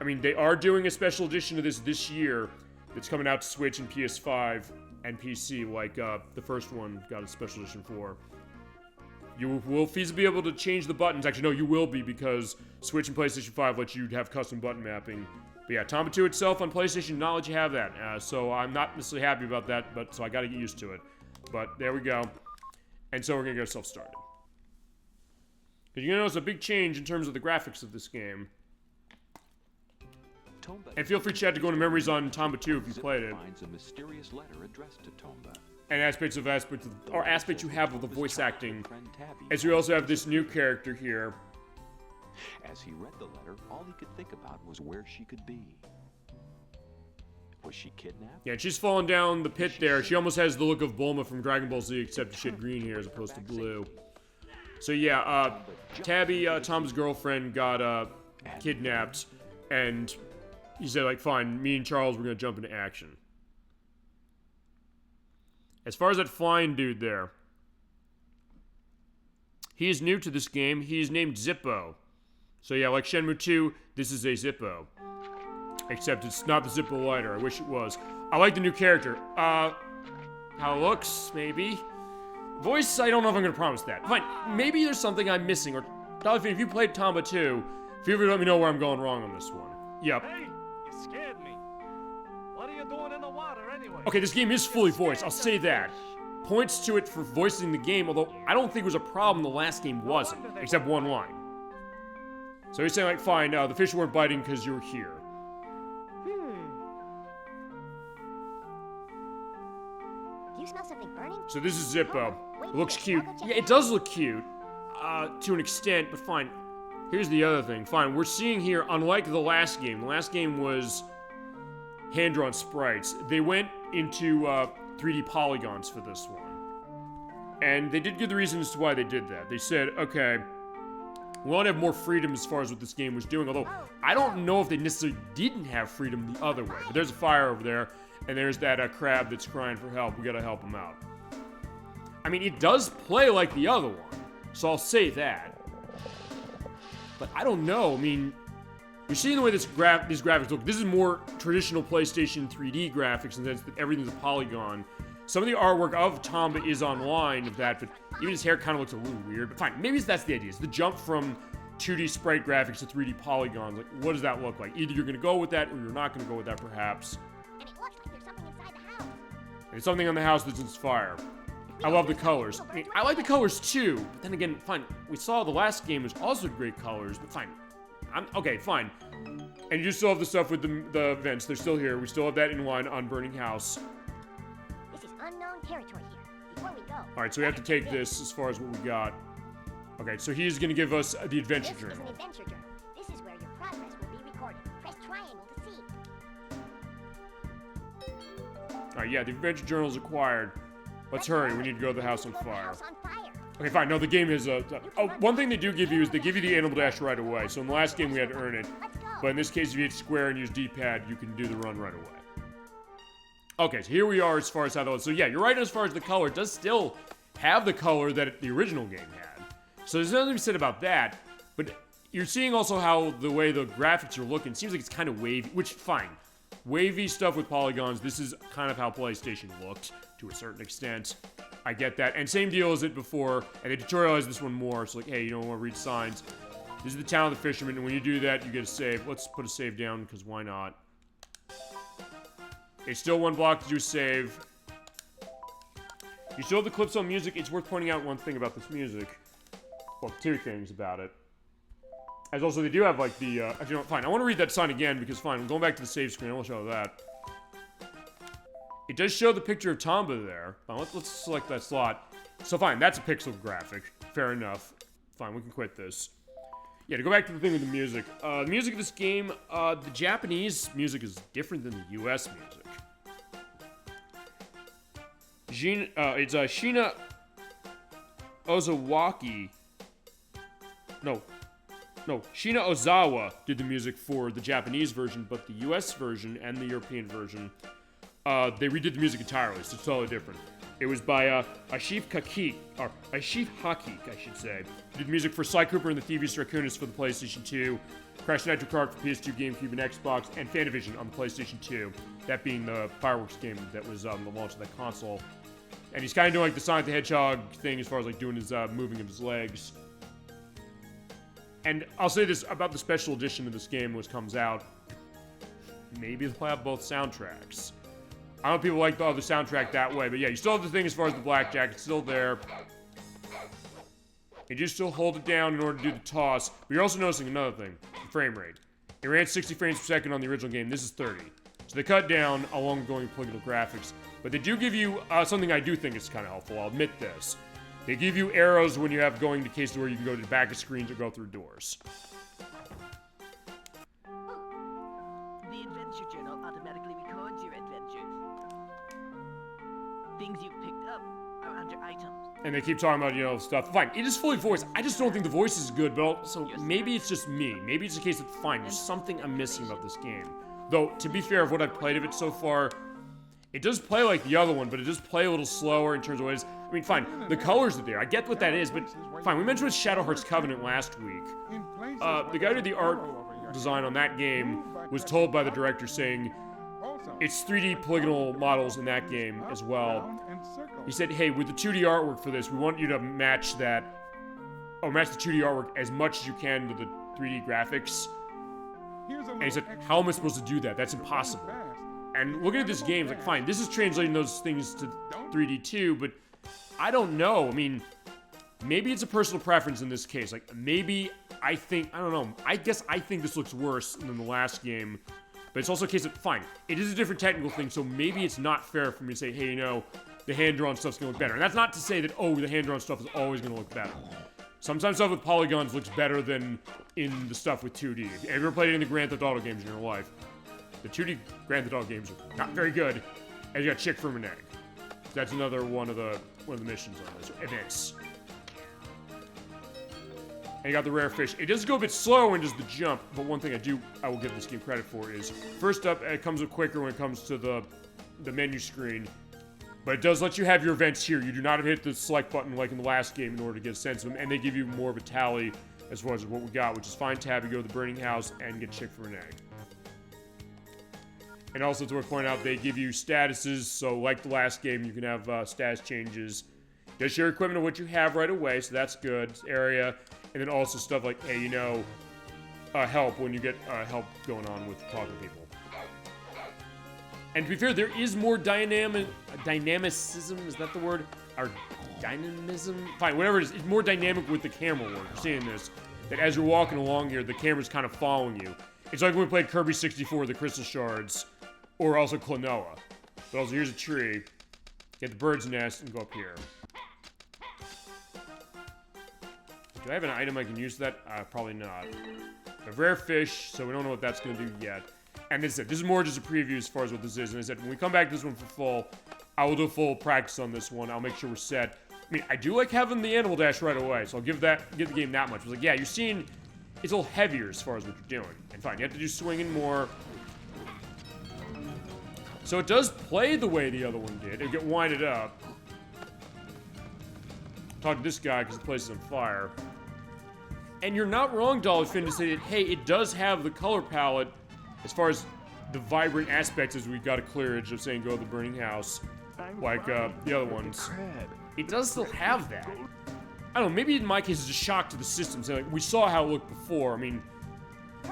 I mean, they are doing a special edition of this year that's coming out to Switch and PS5 and PC, like the first one got a special edition for. You will feasibly be able to change the buttons. Actually, no, you will be, because Switch and PlayStation 5 let you have custom button mapping. But yeah, Tomba 2 itself on PlayStation did not let you have that, so I'm not necessarily happy about that, but so I gotta get used to it. But there we go. And so we're going to get ourselves started. Because you're going to notice a big change in terms of the graphics of this game. And feel free, chat, to go into memories on Tomba 2 if you played it. Finds a mysterious letter addressed to Tomba. And aspects you have of the voice acting. As we also have this new character here. As he read the letter, all he could think about was where she could be. Was she kidnapped? Yeah, she's falling down the pit there. She almost has the look of Bulma from Dragon Ball Z, except she had green here as opposed to blue. So yeah, Tabby, Tom's girlfriend, got kidnapped, and he said, like, fine, me and Charles, we're gonna jump into action. As far as that flying dude there, he is new to this game. He is named Zippo. So yeah, like Shenmue 2, this is a Zippo. Except it's not the Zippo lighter. I wish it was. I like the new character. How it looks, maybe. Voice, I don't know if I'm gonna promise that. Fine, maybe there's something I'm missing, or Dolphin, if you played Tomba 2, feel free to let me know where I'm going wrong on this one. Yep. Hey, you scared me. What are you doing in the water anyway? Okay, this game is fully voiced, I'll say that. Points to it for voicing the game, although I don't think it was a problem the last game wasn't, except one line. So he's saying, like, fine, the fish weren't biting because you were here. Do you smell something burning? So this is Zippo. It looks cute. Yeah, it does look cute, to an extent, but fine. Here's the other thing. Fine, we're seeing here, unlike the last game was hand-drawn sprites. They went into 3D polygons for this one. And they did give the reasons to why they did that. They said, okay, we want to have more freedom as far as what this game was doing, although I don't know if they necessarily didn't have freedom the other way. But there's a fire over there, and there's that crab that's crying for help. We gotta help him out. I mean, it does play like the other one, so I'll say that. But I don't know, I mean, you're seeing the way these graphics look. This is more traditional PlayStation 3D graphics in the sense that everything's a polygon. Some of the artwork of Tomba is online of that, but even his hair kind of looks a little weird. But fine, maybe that's the idea. It's the jump from 2D sprite graphics to 3D polygons. Like, what does that look like? Either you're gonna go with that, or you're not gonna go with that, perhaps. And it looks like there's something inside the house. There's something on the house that's fire. I love the colors. I mean, I like the colors too, but then again, fine. We saw the last game was also great colors, but fine. Okay, fine. And you still have the stuff with the vents. They're still here. We still have that inline on Burning House. This is unknown territory here. Before we go. Alright, so we have to take this as far as what we got. Okay, so he's gonna give us the adventure This journal. is an adventure journal. This is where your progress will be recorded. Press triangle to see. Alright, yeah, the adventure journal is acquired. Let's hurry. We need to go to the house on fire. fire. Okay, fine. No, the game is one thing they do give you is they give you the animal dash right away. So in the last game we had to earn it, Let's go. but in this case, if you hit square and use D-pad, you can do the run right away. Okay, so here we are as far as how that was. So yeah, you're right as far as the color. It does still have the color that the original game had. So there's nothing to be said about that. But you're seeing also how the way the graphics are looking seems like it's kind of wavy, which fine. Wavy stuff with polygons. This is kind of how PlayStation looked to a certain extent. I get that. And same deal as it before. And they tutorialized this one more. It's like, hey, you don't want to read signs. This is the town of the fishermen. And when you do that, you get a save. Let's put a save down, because why not? It's still one block to do a save. You still have the clips on music. It's worth pointing out one thing about this music. Well, two things about it. As also, they do have, like, the, actually, no, fine. I want to read that sign again, because, fine, I'm going back to the save screen. I will show that. It does show the picture of Tomba there. Let's select that slot. So, fine, that's a pixel graphic. Fair enough. Fine, we can quit this. Yeah, to go back to the thing with the music. The music of this game, the Japanese music is different than the US music. It's Shina Ozawaki. No, Shina Ozawa did the music for the Japanese version, but the US version and the European version, they redid the music entirely, so it's totally different. It was by Ashif Hakik, I should say. He did music for Sly Cooper and the Thievius Raccoonus for the PlayStation 2, Crash Nitro Kart for PS2, GameCube, and Xbox, and Fantavision on the PlayStation 2. That being the Fireworks game that was the launch of that console. And he's kind of doing like the Sonic the Hedgehog thing as far as like doing his moving of his legs. And I'll say this about the special edition of this game which comes out. Maybe they'll have both soundtracks. I don't know if people like the other soundtrack that way, but yeah, you still have the thing as far as the blackjack. It's still there. You just still hold it down in order to do the toss. But you're also noticing another thing. The frame rate. It ran 60 frames per second on the original game. This is 30. So they cut down along with going with polygonal graphics. But they do give you something I do think is kind of helpful. I'll admit this. They give you arrows when you have going to cases where you can go to the back of screens or go through doors. The adventure journal automatically records your adventures. Things you've picked up are under items. And they keep talking about, you know, stuff. Fine, it is fully voiced. I just don't think the voice is good, but also, maybe it's just me. Maybe it's a case of, fine, there's something I'm missing about this game. Though, to be fair, of what I've played of it so far, it does play like the other one, but it does play a little slower in terms of what it is. I mean, fine, the colors are there. I get what that is, but fine, we mentioned with Shadow Hearts Covenant last week. The guy who did the art design on that game was told by the director saying it's 3D polygonal models in that game as well. He said, hey, with the 2D artwork for this, we want you to match that, or match the 2D artwork as much as you can to the 3D graphics. And he said, how am I supposed to do that? That's impossible. And looking at this game, it's like, fine, this is translating those things to 3D too, but I don't know. I mean, maybe it's a personal preference in this case. Like, maybe I don't know. I guess I think this looks worse than the last game. But it's also a case of, fine, it is a different technical thing, so maybe it's not fair for me to say, hey, you know, the hand-drawn stuff's gonna look better. And that's not to say that, oh, the hand-drawn stuff is always gonna look better. Sometimes stuff with polygons looks better than in the stuff with 2D. If you ever played any of the Grand Theft Auto games in your life, the 2D Grand Theft Auto games are not very good, and you got chick from an egg. That's another one of the missions on this, events. And you got the rare fish. It does go a bit slow when it does the jump, but one thing I will give this game credit for is, first up, it comes up quicker when it comes to the menu screen, but it does let you have your events here. You do not have to hit the select button like in the last game in order to get a sense of them, and they give you more of a tally as far as what we got, which is find tab, you go to the burning house, and get chick for an egg. And also, to point out, they give you statuses, so like the last game, you can have status changes. Just your equipment of what you have right away, so that's good. Area, and then also stuff like, hey, you know, help when you get help going on with talking to people. And to be fair, there is more dynamicism, is that the word? Or dynamism? Fine, whatever it is, it's more dynamic with the camera work. You're seeing this, that as you're walking along here, the camera's kind of following you. It's like when we played Kirby 64, the Crystal Shards, or also Klonoa. But also, here's a tree. Get the bird's nest and go up here. Do I have an item I can use for that? Probably not. A rare fish, so we don't know what that's going to do yet. And this is more just a preview as far as what this is. And I said, when we come back to this one for full, I will do full practice on this one. I'll make sure we're set. I mean, I do like having the animal dash right away, so I'll give the game that much. I was like, yeah, you're seeing, it's a little heavier as far as what you're doing. And fine, you have to do swinging more. So it does play the way the other one did. It'll get winded up. Talk to this guy because the place is on fire. And you're not wrong, Dollar Finn, to say that, hey, it does have the color palette as far as the vibrant aspects as we got a clearage of saying go to the burning house, like the other ones. It does still have that. I don't know, maybe in my case it's a shock to the system. So like, we saw how it looked before. I mean,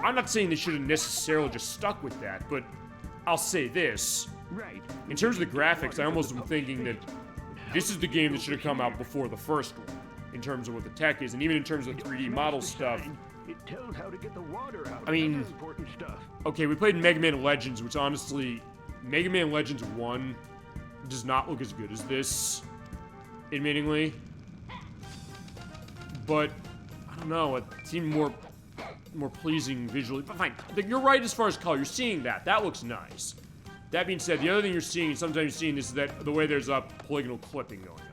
I'm not saying they should have necessarily just stuck with that, but I'll say this. In terms of the graphics, I almost am thinking that this is the game that should have come out before the first one, in terms of what the tech is, and even in terms of 3D model stuff. I mean, okay, we played Mega Man Legends, which honestly, Mega Man Legends 1 does not look as good as this, admittingly. But, I don't know, it seemed more pleasing visually. But fine, you're right as far as color. You're seeing that. That looks nice. That being said, the other thing you're seeing, sometimes you're seeing this, is that the way there's a polygonal clipping going on.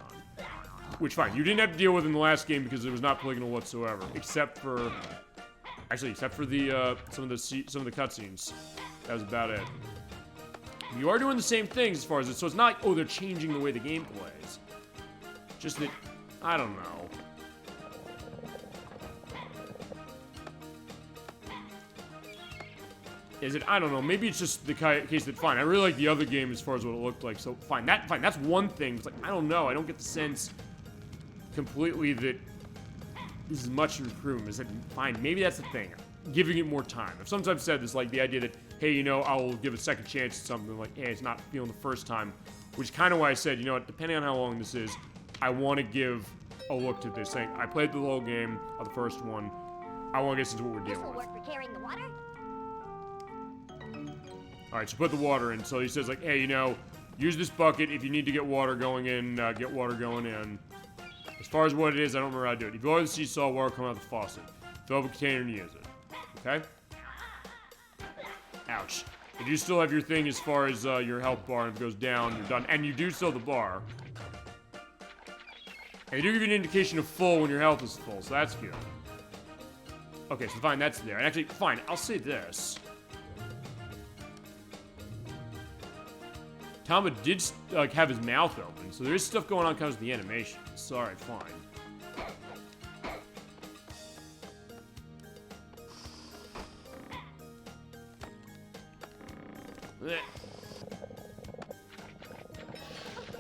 Which, fine, you didn't have to deal with in the last game because it was not polygonal whatsoever. Except for the some of the cutscenes. That was about it. You are doing the same things as far as it, so it's not like, oh, they're changing the way the game plays. Just that, I don't know. Is it? I don't know. Maybe it's just the case that, fine, I really like the other game as far as what it looked like, so fine, that's one thing. It's like, I don't know, I don't get the sense completely that this is much improvement. Is that, fine, maybe that's the thing. Giving it more time. I've sometimes said this, like the idea that, hey, you know, I'll give a second chance to something, like, hey, it's not feeling the first time, which is kind of why I said, you know what, depending on how long this is, I want to give a look to this thing. I played the whole game of the first one. I want to get into what we're dealing with. This will work for carrying the water. Alright, so put the water in. So he says, like, hey, you know, use this bucket. If you need to get water going in, get water going in. As far as what it is, I don't remember how to do it. If you go to the seesaw, water come out the faucet. Fill up a container and use it. Okay? Ouch. If you still have your thing as far as your health bar, and if it goes down, you're done. And you do still have the bar. And they do give you an indication of full when your health is full, so that's good. Okay, so fine, that's there. And actually, fine, I'll say this. Tomba did, like, have his mouth open, so there is stuff going on because of the animation. Sorry, fine.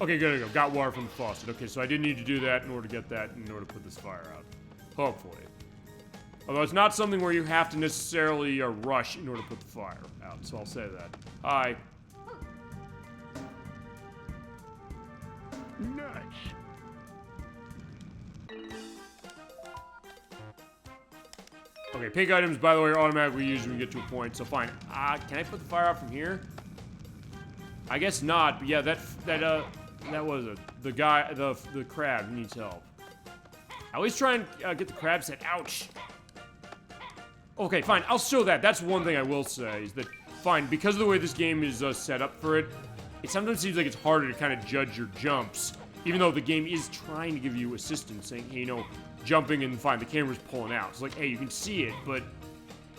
Okay, good. Got water from the faucet. Okay, so I didn't need to do that in order to get that, in order to put this fire out. Hopefully. Although it's not something where you have to necessarily rush in order to put the fire out, so I'll say that. Hi. Nuts. Okay, pink items, by the way, are automatically used when we get to a point, so fine. Can I put the fire out from here? I guess not, but yeah, that was it. The guy, the crab needs help. I always try and get the crab set. Ouch. Okay, fine. I'll show that. That's one thing I will say, is that, fine, because of the way this game is set up for it, it sometimes seems like it's harder to kind of judge your jumps, even though the game is trying to give you assistance, saying, hey, you know, jumping and fine, the camera's pulling out. It's like, hey, you can see it, but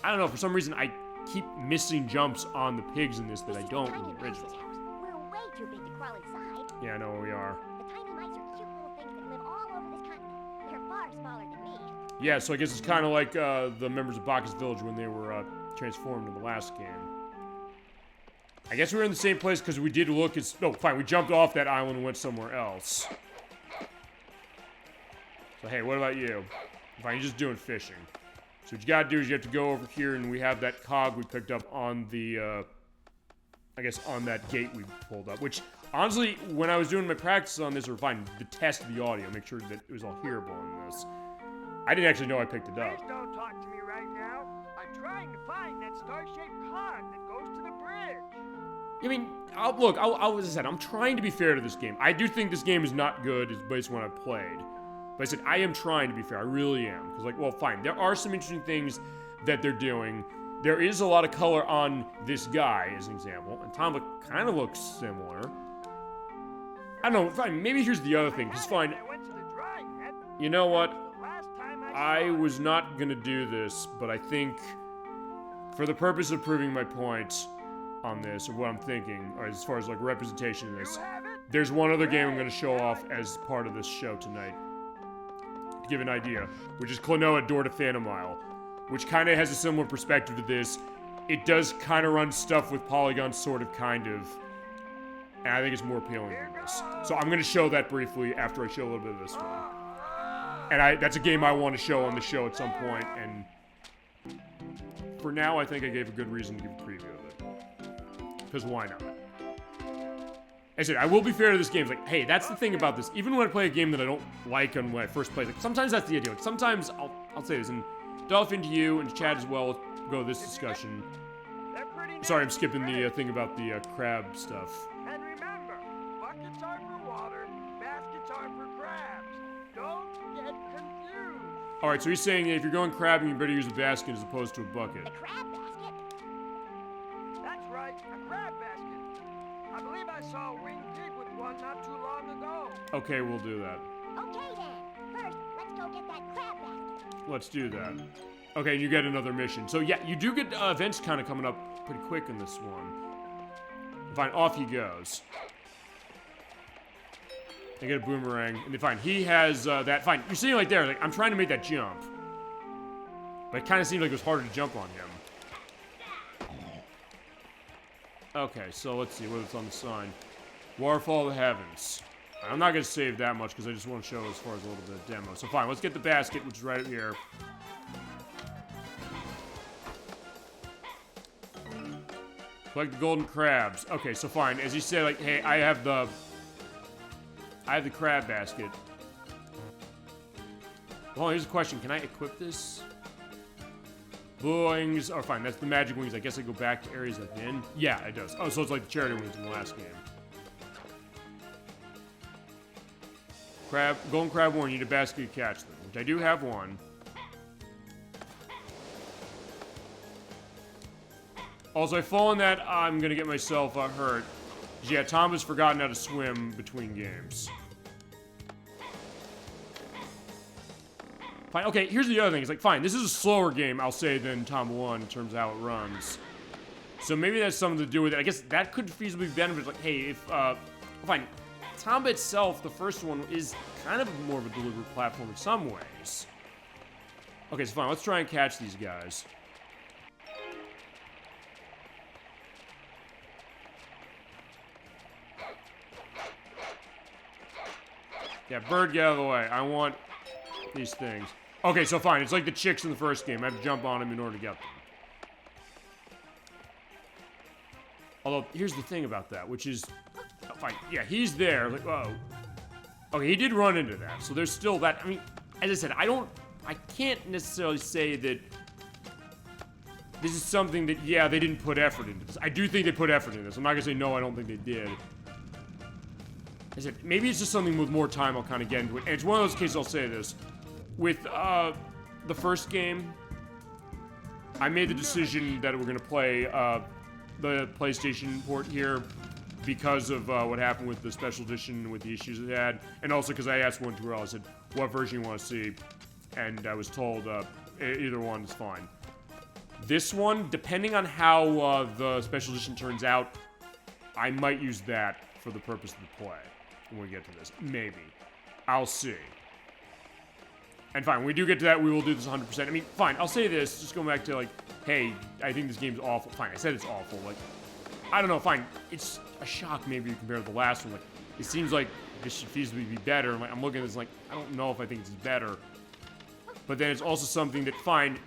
I don't know, for some reason, I keep missing jumps on the pigs in this that I don't in the original. We're way too big to crawl inside. Yeah, I know where we are. The tiny mice are cute little things that live all over this continent. They're far smaller than me. Yeah, so I guess it's kind of like the members of Bacchus Village when they were transformed in the last game. I guess we were in the same place because we did look at... No, fine, we jumped off that island and went somewhere else. So, hey, what about you? Fine, you're just doing fishing. So what you gotta do is you have to go over here and we have that cog we picked up on the, I guess on that gate we pulled up. Which, honestly, when I was doing my practice on this, or fine, to test the audio, make sure that it was all hearable in this, I didn't actually know I picked it up. Please don't talk to me right now. I'm trying to find that star-shaped cog that goes to the bridge. I mean, look, as I said, I'm trying to be fair to this game. I do think this game is not good, based on what I've played. But I said, I am trying to be fair. I really am. Because, like, well, fine. There are some interesting things that they're doing. There is a lot of color on this guy, as an example. And Tomba kind of looks similar. I don't know. Fine. Maybe here's the other thing. Because, fine. You know what? I was not going to do this, but I think, for the purpose of proving my point on this, or what I'm thinking, or as far as, like, representation of this, there's one other game I'm going to show off as part of this show tonight. To give an idea, which is Klonoa Door to Phantomille, which kind of has a similar perspective to this. It does kind of run stuff with polygons, sort of, kind of, and I think it's more appealing than this. So I'm going to show that briefly after I show a little bit of this one. And that's a game I want to show on the show at some point, and for now, I think I gave a good reason to give a preview of it. Because why not? I said, I will be fair to this game. It's like, hey, that's the thing about this. Even when I play a game that I don't like when I first play it, like, sometimes that's the idea. Like, sometimes, I'll say this, and Dolphin to you, and to Chad as well, let's go to this discussion. Sorry, I'm skipping the thing about the crab stuff. And remember, buckets are for water, baskets are for crabs. Don't get confused. Alright, so he's saying that if you're going crabbing, you better use a basket as opposed to a bucket. The crab basket? That's right, a crab basket. I believe I saw a winged pig with one not too long ago. Okay, we'll do that. Okay then. First, let's go get that crab basket. Let's do that. Okay, you get another mission. So yeah, you do get events kind of coming up pretty quick in this one. Fine, off he goes. I get a boomerang, and fine, he has that. Fine, you're seeing right there, like, I'm trying to make that jump. But it kind of seemed like it was harder to jump on him. Okay, so let's see what's on the sign. Waterfall of the Heavens. I'm not going to save that much because I just want to show as far as a little bit of demo. So fine, let's get the basket, which is right here. Collect the golden crabs. Okay, so fine. As you say, like, hey, I have the crab basket. Well, here's a question. Can I equip this? Blue wings are fine. That's the magic wings. I guess I go back to areas I've been. Yeah, it does. Oh, so it's like the charity wings in the last game. Golden crab warning. You need a basket to catch them, which I do have one. Also, I fall in that, I'm gonna get myself hurt. Yeah, Tom has forgotten how to swim between games. Fine, okay, here's the other thing. It's like, fine, this is a slower game, I'll say, than Tomba 1 in terms of how it runs. So maybe that's something to do with it. I guess that could feasibly benefit, like, hey, if, fine, Tomba itself, the first one, is kind of more of a deliberate platform in some ways. Okay, so fine, let's try and catch these guys. Yeah, bird, get out of the way. I want these things. Okay, so fine. It's like the chicks in the first game. I have to jump on them in order to get them. Although, here's the thing about that, which is... Oh, fine. Yeah, he's there. Like, oh. Okay, he did run into that. So there's still that. I mean, as I said, I can't necessarily say that this is something that, yeah, they didn't put effort into this. I do think they put effort into this. I'm not going to say no, I don't think they did. I said, maybe it's just something with more time I'll kind of get into it. And it's one of those cases, I'll say this. With the first game, I made the decision that we're going to play the PlayStation port here because of what happened with the special edition, with the issues it had. And also because I asked OneTrueL, I said, what version you want to see? And I was told either one is fine. This one, depending on how the special edition turns out, I might use that for the purpose of the play. When we get to this. Maybe. I'll see. And fine, when we do get to that, we will do this 100%. I mean, fine, I'll say this, just going back to, like, hey, I think this game's awful. Fine, I said it's awful. Like, I don't know, fine. It's a shock, maybe, compared to the last one. Like, it seems like this should feasibly be better. Like, I'm looking at this like, I don't know if I think it's better. But then it's also something that, fine,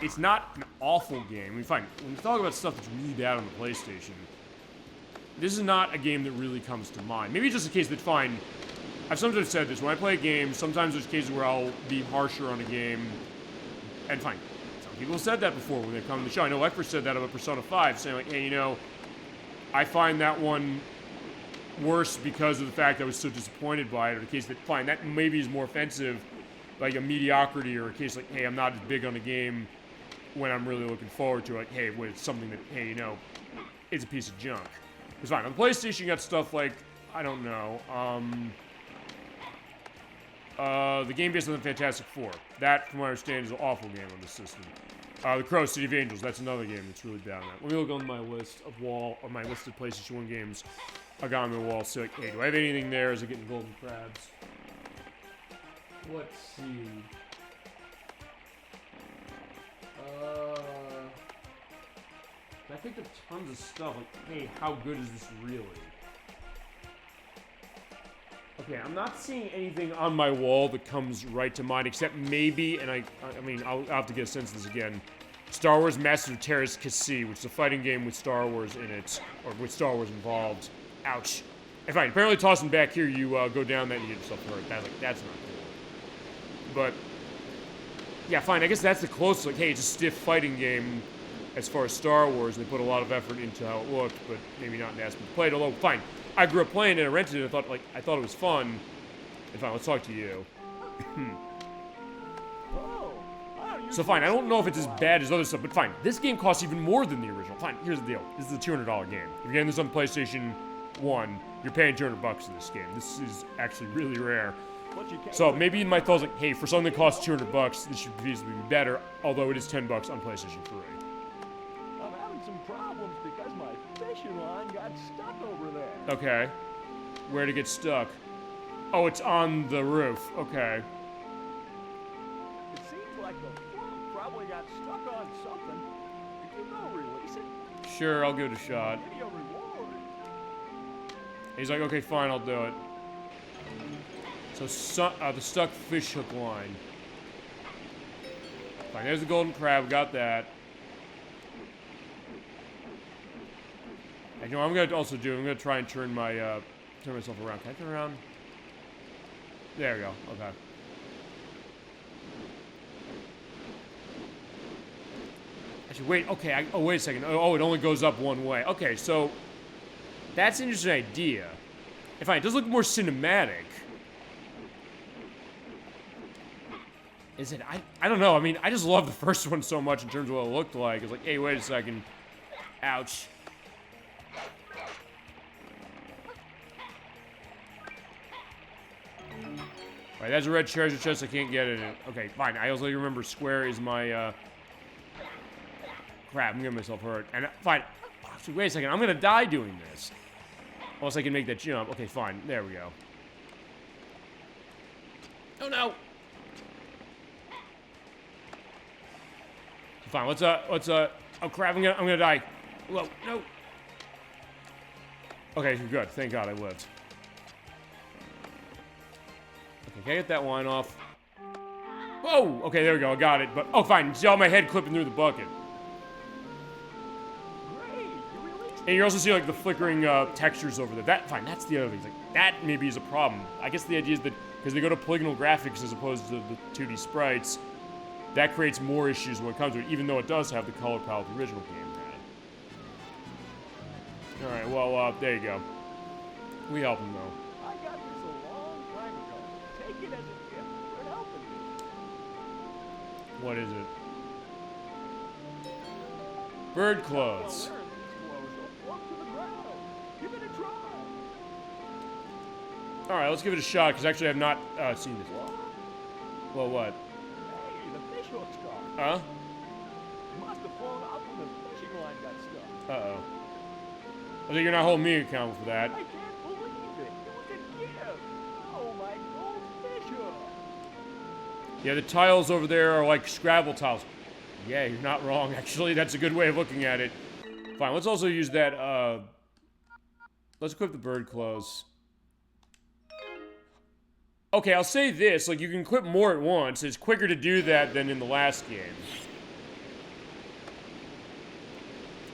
it's not an awful game. I mean, fine, when you talk about stuff that's really bad on the PlayStation, this is not a game that really comes to mind. Maybe it's just a case that, fine, I've sometimes said this, when I play a game, sometimes there's cases where I'll be harsher on a game, and fine, some people have said that before when they come to the show. I know I first said that about Persona 5, saying like, hey, you know, I find that one worse because of the fact that I was so disappointed by it, or the case that, fine, that maybe is more offensive, like a mediocrity, or a case like, hey, I'm not as big on a game when I'm really looking forward to it, like, hey, when it's something that, hey, you know, it's a piece of junk. It's fine. On the PlayStation, you got stuff like, I don't know, the game based on the Fantastic Four. That, from what I understand, is an awful game on the system. The Crow, City of Angels, that's another game that's really bad on that. Let me look on my list of my list of PlayStation 1 games I got on the wall. So, like, hey, do I have anything there? Is it getting Golden Crabs? Let's see. I picked up tons of stuff, like, hey, how good is this really? Okay, I'm not seeing anything on my wall that comes right to mind, except maybe, and I mean, I'll have to get a sense of this again, Star Wars Masters of Terrace Cassie, which is a fighting game with Star Wars in it, or with Star Wars involved. Ouch. And fine, apparently tossing back here, you go down that and you get yourself hurt. That's not cool. But, yeah, fine, I guess that's the closest, like, hey, it's a stiff fighting game as far as Star Wars, and they put a lot of effort into how it looked, but maybe not in the aspect of play. Although, fine, I grew up playing it and I rented it, and I thought it was fun. And fine, let's talk to you. So fine, I don't know if it's as bad as other stuff, but fine, this game costs even more than the original. Fine, here's the deal. This is a $200 game. If you're getting this on PlayStation 1, you're paying $200 for this game. This is actually really rare. So maybe in my thoughts, like, hey, for something that costs $200, this should feasibly be better, although it is $10 on PlayStation 3. I'm having some problems because my fishing line got stuck over there. Okay. Where'd it get stuck? Oh, it's on the roof. Okay. It seems like the float probably got stuck on something. Could you go release it? Sure, I'll give it a shot. Give me a reward. He's like, okay, fine, I'll do it. So, the stuck fish hook line. Fine, there's the golden crab, got that. And you know what I'm gonna also do? I'm gonna try and turn myself around. Can I turn around? There we go. Okay. Actually, wait. Okay. Oh, wait a second. Oh, it only goes up one way. Okay, so that's an interesting idea. And fine, it does look more cinematic. Is it? I don't know. I mean, I just love the first one so much in terms of what it looked like. It's like, hey, wait a second. Ouch. Alright, that's a red treasure chest. I can't get in it. Okay, fine. I also remember square is my, crap, I'm getting myself hurt. And, fine. Actually, wait a second. I'm gonna die doing this. Unless I can make that jump. Okay, fine. There we go. Oh, no! Fine, oh crap, I'm gonna die. Whoa, no. Okay, good. Thank God I lived. can I get that line off? Whoa! Okay, there we go. I got it. But, oh, fine. See all my head clipping through the bucket. Great, you released And you also see, like, the flickering textures over there. Fine, that's the other thing. Like, that maybe is a problem. I guess the idea is that, because they go to polygonal graphics as opposed to the 2D sprites, that creates more issues when it comes to it, even though it does have the color palette the original game had. Alright, well, there you go. We help him, though. I got this a long time ago. Take it as a gift for helping me. What is it? Bird clothes. Learn these clothes will float to the ground. Give it a try. Alright, let's give it a shot, because actually I've not seen this. Well, what? Hey, the fish hook's gone. Huh? It must have flown off when the fishing line got stuck. Uh-oh. I think you're not holding me accountable for that. I can't believe it. It was a gift. Oh, my gold fish hook. Yeah, the tiles over there are like Scrabble tiles. Yeah, you're not wrong, actually. That's a good way of looking at it. Fine, let's also use that, let's equip the bird clothes. Okay, I'll say this, like, you can equip more at once. It's quicker to do that than in the last game.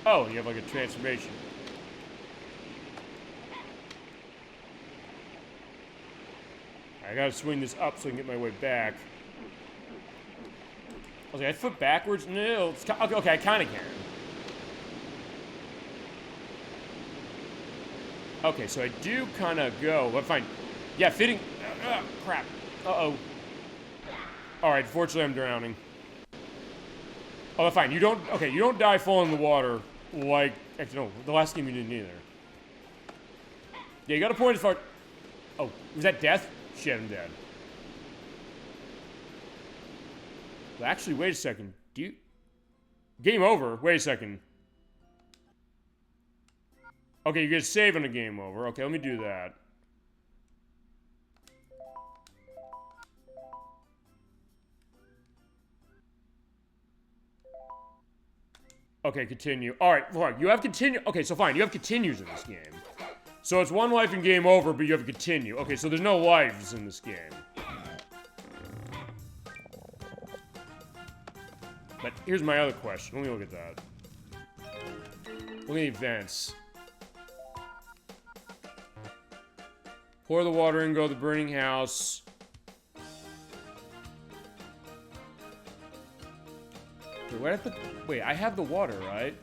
Oh, you have, like, a transformation. I gotta swing this up so I can get my way back. I was like, I flip backwards? No, it's okay, I kinda can. Okay, so I do kinda go, but fine. Yeah, fitting. Crap. Uh-oh. Alright, fortunately I'm drowning. Oh, fine. You don't die falling in the water like, actually, no, the last game you didn't either. Yeah, you got a point as far. Oh, was that death? Shit, I'm dead. Well, actually, wait a second. Game over. Wait a second. Okay, you get a save on a game over. Okay, let me do that. Okay, continue. Alright, look, you have continue. Okay, so fine, you have continues in this game. So it's one life in game over, but you have a continue. Okay, so there's no lives in this game. But here's my other question. Let me look at that. Look at the events. Pour the water in, go to the burning house. Wait, I have the water, right?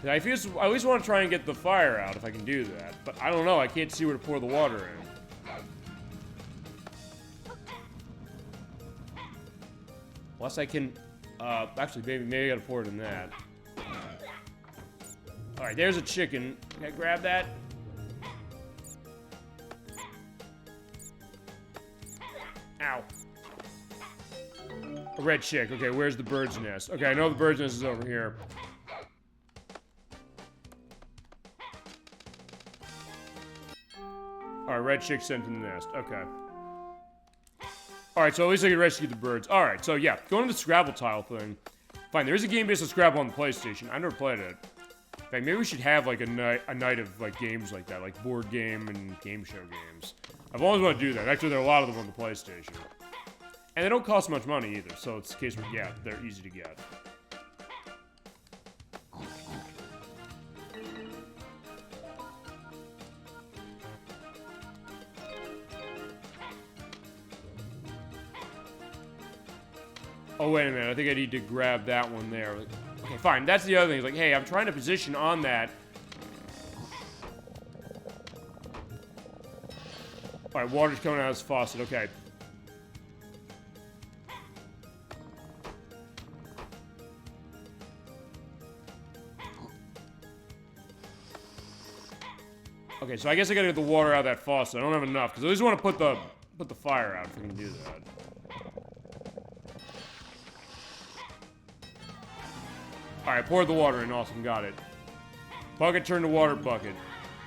I at least want to try and get the fire out if I can do that. But I don't know, I can't see where to pour the water in. Unless I can, actually, maybe I gotta pour it in that. Alright, there's a chicken. Can I grab that? Ow. A red chick. Okay, where's the bird's nest? Okay, I know the bird's nest is over here. Alright, red chick sent to the nest. Okay. Alright, so at least I can rescue the birds. Alright, so yeah, going to the Scrabble tile thing. Fine, there is a game based on Scrabble on the PlayStation. I never played it. In fact, maybe we should have like a night of like games like that, like board game and game show games. I've always wanted to do that. Actually, there are a lot of them on the PlayStation. And they don't cost much money either, so it's a case where, yeah, they're easy to get. Oh, wait a minute. I think I need to grab that one there. Okay, fine. That's the other thing. It's like, hey, I'm trying to position on that. Alright, water's coming out of this faucet. Okay. Okay, so I guess I gotta get the water out of that faucet. I don't have enough, because I just want to put the fire out if we can do that. Alright, poured the water in. Awesome, got it. Bucket turned to water bucket.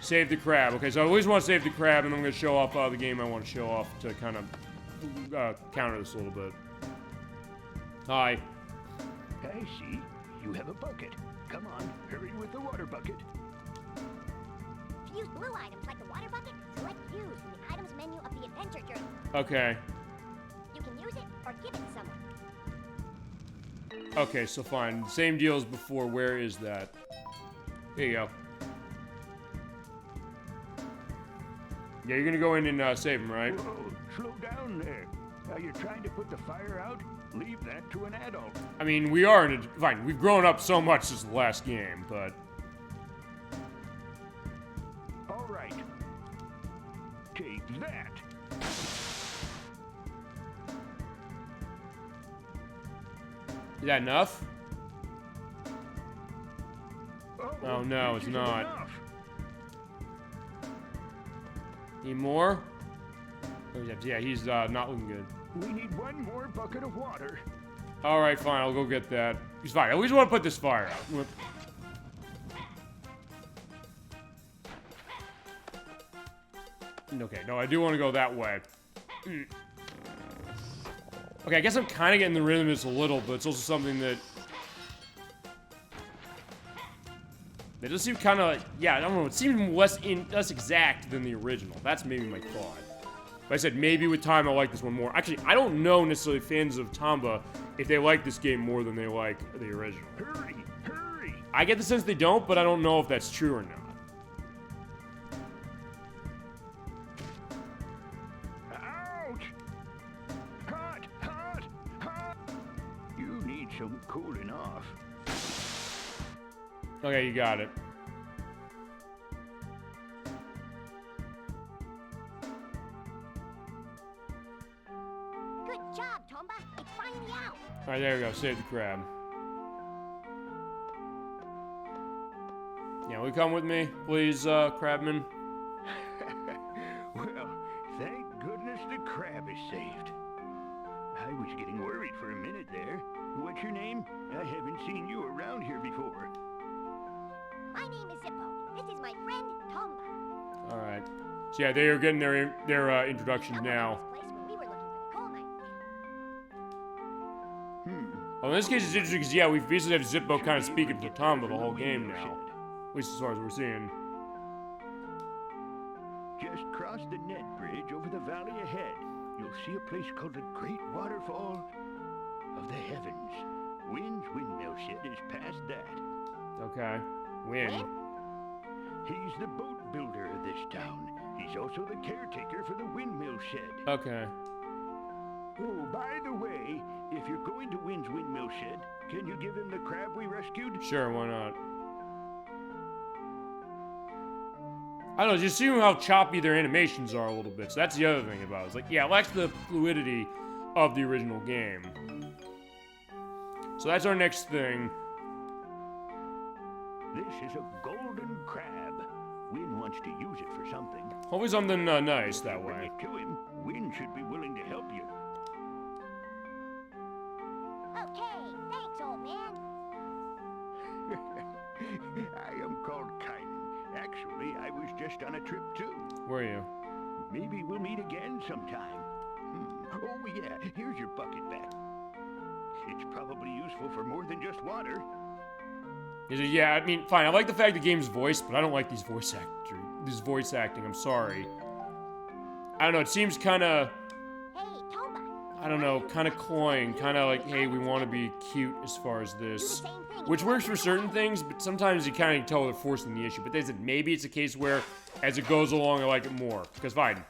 Save the crab. Okay, so I always want to save the crab, and I'm going to show off the game I want to show off to kind of counter this a little bit. Hi. I see. You have a bucket. Come on, hurry with the water bucket. To use blue items like the water bucket, select Okay. You can use it or give it to someone. Okay, so fine. Same deal as before. Where is that? Here you go. Yeah, you're gonna go in and save him, right? Whoa, slow down there. Are you trying to put the fire out? Leave that to an adult. I mean, we are in a... Fine, we've grown up so much since the last game, but... All right. Take that. Is that enough? Oh, no, this it's isn't not. enough. Need more? Oh, yeah, he's not looking good. We need one more bucket of water. Alright, fine, I'll go get that. He's fine. I always want to put this fire out. Okay, no, I do want to go that way. Okay, I guess I'm kind of getting the rhythm of this a little, but it's also something that... It does seem kind of, yeah, I don't know, it seems less exact than the original. That's maybe my thought. But I said maybe with time I'll like this one more. Actually, I don't know necessarily fans of Tomba if they like this game more than they like the original. Hurry, hurry. I get the sense they don't, but I don't know if that's true or not. Ouch! Hot, hot, hot. You need some cooling off. Okay, you got it. Good job, Tomba. It's finally out. Alright, there we go. Save the crab. Yeah, will you come with me, please, Crabman? Well, thank goodness the crab is saved. I was getting worried for a minute there. What's your name? I haven't seen you around here before. My name is Zippo. This is my friend Tomba. Alright. So yeah, they are getting their introductions now. This place when we were looking for the coal mine. Well, in this case, it's interesting because, yeah, we've basically had Zippo kind of speaking for Tomba the whole game now. At least as far as we're seeing. Just cross the net bridge over the valley ahead. You'll see a place called the Great Waterfall of the Heavens. Wynn's windmill shed is past that. Okay. Win. He's the boat builder of this town. He's also the caretaker for the windmill shed. Okay. Oh, by the way, if you're going to Wynn's windmill shed, can you give him the crab we rescued? Sure, why not? I don't know, just seeing how choppy their animations are a little bit. So that's the other thing about it. It's like, yeah, it lacks the fluidity of the original game. So that's our next thing. This is a golden crab. Wynn wants to use it for something. Hopefully something nice that Bring way. it to him. Wynn should be willing to help you. Okay, thanks, old man. I am called Kynan. Actually, I was just on a trip too. Where are you? Maybe we'll meet again sometime. Oh yeah, here's your bucket back. It's probably useful for more than just water. Is it? Yeah, I mean, fine. I like the fact the game's voiced, but I don't like these voice acting. I'm sorry. I don't know. It seems kind of, Hey, Tomba. I don't know, kind of cloying, kind of like, hey, we want to be cute as far as this, which works for certain things, but sometimes you kind of tell they're forcing the issue. But they said maybe it's a case where, as it goes along, I like it more. Because fine,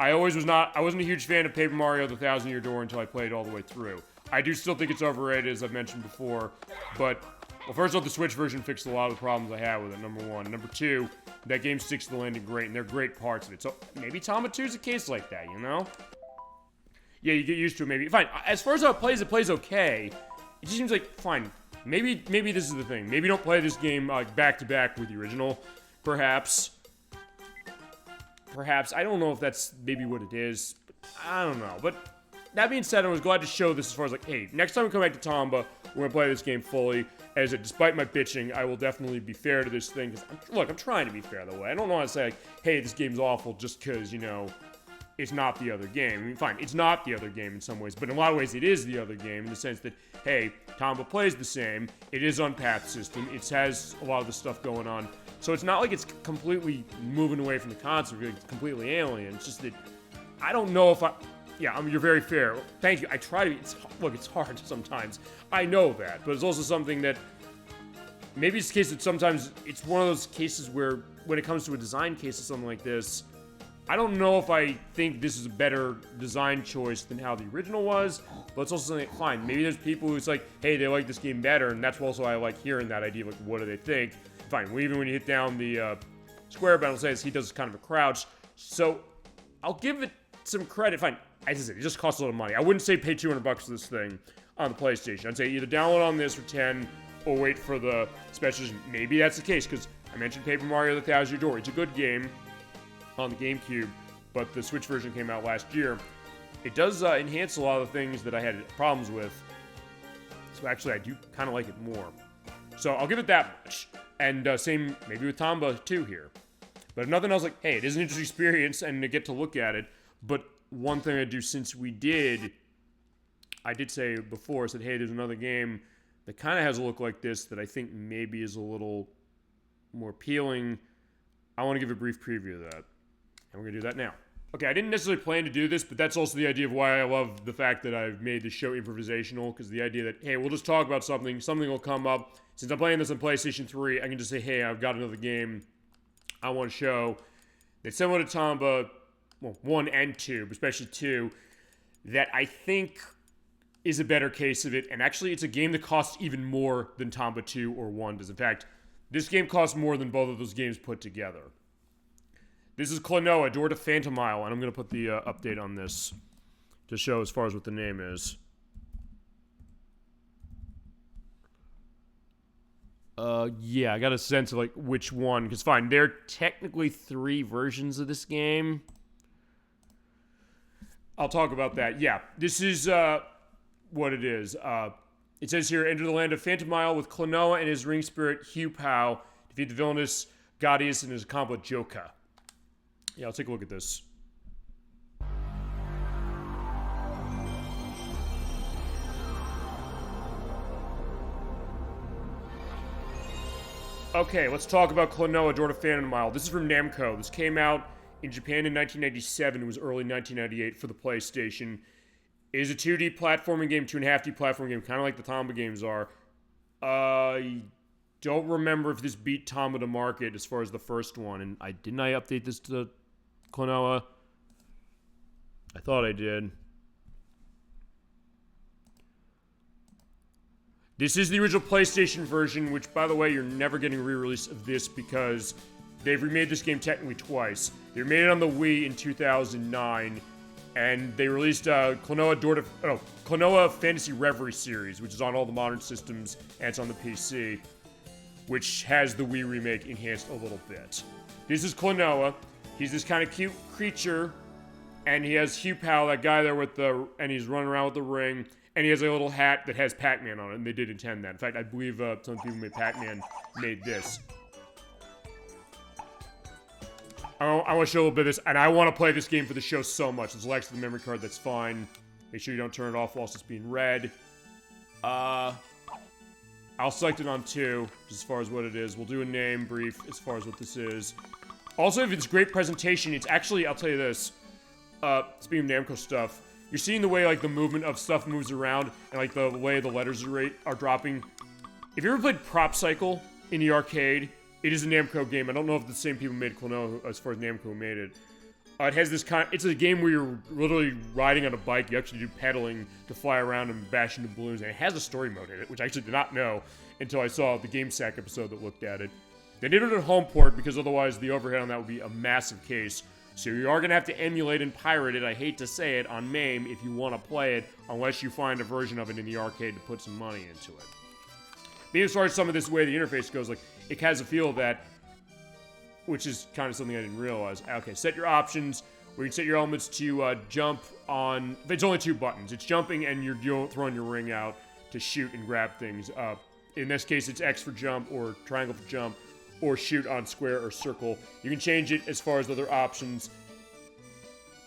I wasn't a huge fan of Paper Mario: The Thousand Year Door until I played it all the way through. I do still think it's overrated, as I've mentioned before, but. Well, first off, the Switch version fixed a lot of the problems I had with it, number one. Number two, that game sticks to the landing great, and they're great parts of it. So maybe Tomba 2 is a case like that, you know? Yeah, you get used to it, maybe. Fine, as far as how it plays okay. It just seems like, fine, maybe this is the thing. Maybe don't play this game back-to-back with the original, perhaps. Perhaps, I don't know if that's maybe what it is. But I don't know, but that being said, I was glad to show this as far as like, hey, next time we come back to Tomba, we're going to play this game fully. As despite my bitching, I will definitely be fair to this thing. Cause I'm trying to be fair that way. I don't want to say, like, hey, this game's awful just because, you know, it's not the other game. I mean, fine, it's not the other game in some ways, but in a lot of ways it is the other game in the sense that, hey, Tomba plays the same. It is on path system. It has a lot of the stuff going on. So it's not like it's completely moving away from the concept, it's completely alien. It's just that, I don't know if I... Yeah, you're very fair. Thank you. I try to... Look, it's hard sometimes. I know that. But it's also something that... Maybe it's the case that sometimes it's one of those cases where when it comes to a design case or something like this, I don't know if I think this is a better design choice than how the original was, but it's also something, fine, maybe there's people who's like, hey, they like this game better, and that's also I like hearing that idea, like, what do they think? Fine, well, even when you hit down the square button, says he does kind of a crouch, so I'll give it some credit. Fine, as I said, it just costs a lot of money. I wouldn't say pay $200 for this thing on the PlayStation. I'd say either download on this for 10 or wait for the special edition. Maybe that's the case, because I mentioned Paper Mario: The Thousand Year Door. It's a good game on the GameCube, but the Switch version came out last year. It does enhance a lot of the things that I had problems with, so actually I do kind of like it more. So I'll give it that much. And same maybe with Tomba too here. But if nothing else, like, hey, it is an interesting experience and to get to look at it. But one thing I do since I did say before, I said, hey, there's another game that kind of has a look like this that I think maybe is a little more appealing. I want to give a brief preview of that. And we're going to do that now. Okay, I didn't necessarily plan to do this, but that's also the idea of why I love the fact that I've made the show improvisational, because the idea that, hey, we'll just talk about something will come up. Since I'm playing this on PlayStation 3, I can just say, hey, I've got another game I want to show that's similar to Tomba, well, 1 and 2, but especially 2, that I think is a better case of it. And actually, it's a game that costs even more than Tomba 2 or 1 does. In fact, this game costs more than both of those games put together. This is Klonoa, Door to Phantomille, and I'm going to put the update on this to show as far as what the name is. Yeah, I got a sense of, like, which one, because fine, there are technically 3 versions of this game. I'll talk about that. Yeah, this is, what it is. It says here, enter the land of Phantomille with Klonoa and his ring spirit, Hugh Pow, defeat the villainous Caddicarus and his accomplice, Joka. Yeah, I'll take a look at this. Okay, let's talk about Klonoa, Door to Phantomille. This is from Namco. This came out in Japan in 1997. It was early 1998 for the PlayStation. It is a 2D platforming game, 2.5D platforming game, kind of like the Tomba games are. I don't remember if this beat Tomba to market as far as the first one, and didn't I update this to Klonoa? I thought I did. This is the original PlayStation version, which, by the way, you're never getting a re-release of this because they've remade this game technically twice. They remade it on the Wii in 2009, and they released Klonoa Fantasy Reverie series, which is on all the modern systems, and it's on the PC, which has the Wii remake enhanced a little bit. This is Klonoa. He's this kind of cute creature, and he has Hugh Pow, that guy there and he's running around with the ring, and he has a little hat that has Pac-Man on it, and they did intend that. In fact, I believe some people who made Pac-Man made this. I want to show a little bit of this, and I want to play this game for the show so much. There's Lex to the memory card, that's fine. Make sure you don't turn it off whilst it's being read. I'll select it on 2, just as far as what it is. We'll do a name brief as far as what this is. Also, if it's great presentation, it's actually, I'll tell you this, speaking of Namco stuff, you're seeing the way, like, the movement of stuff moves around, and, like, the way the letters are dropping. If you ever played Prop Cycle in the arcade, it is a Namco game. I don't know if the same people made Klonoa as far as Namco made it. It has this it's a game where you're literally riding on a bike. You actually do pedaling to fly around and bash into balloons, and it has a story mode in it, which I actually did not know until I saw the GameSack episode that looked at it. They did it at home port because otherwise the overhead on that would be a massive case. So you are going to have to emulate and pirate it, I hate to say it, on MAME if you want to play it, unless you find a version of it in the arcade to put some money into it. But as far as some of this way the interface goes, like, it has a feel of that, which is kind of something I didn't realize. Okay, set your options, where you can set your elements to jump on... It's only 2 buttons. It's jumping and you're throwing your ring out to shoot and grab things. In this case, it's X for jump or triangle for jump, or shoot on square or circle. You can change it as far as other options.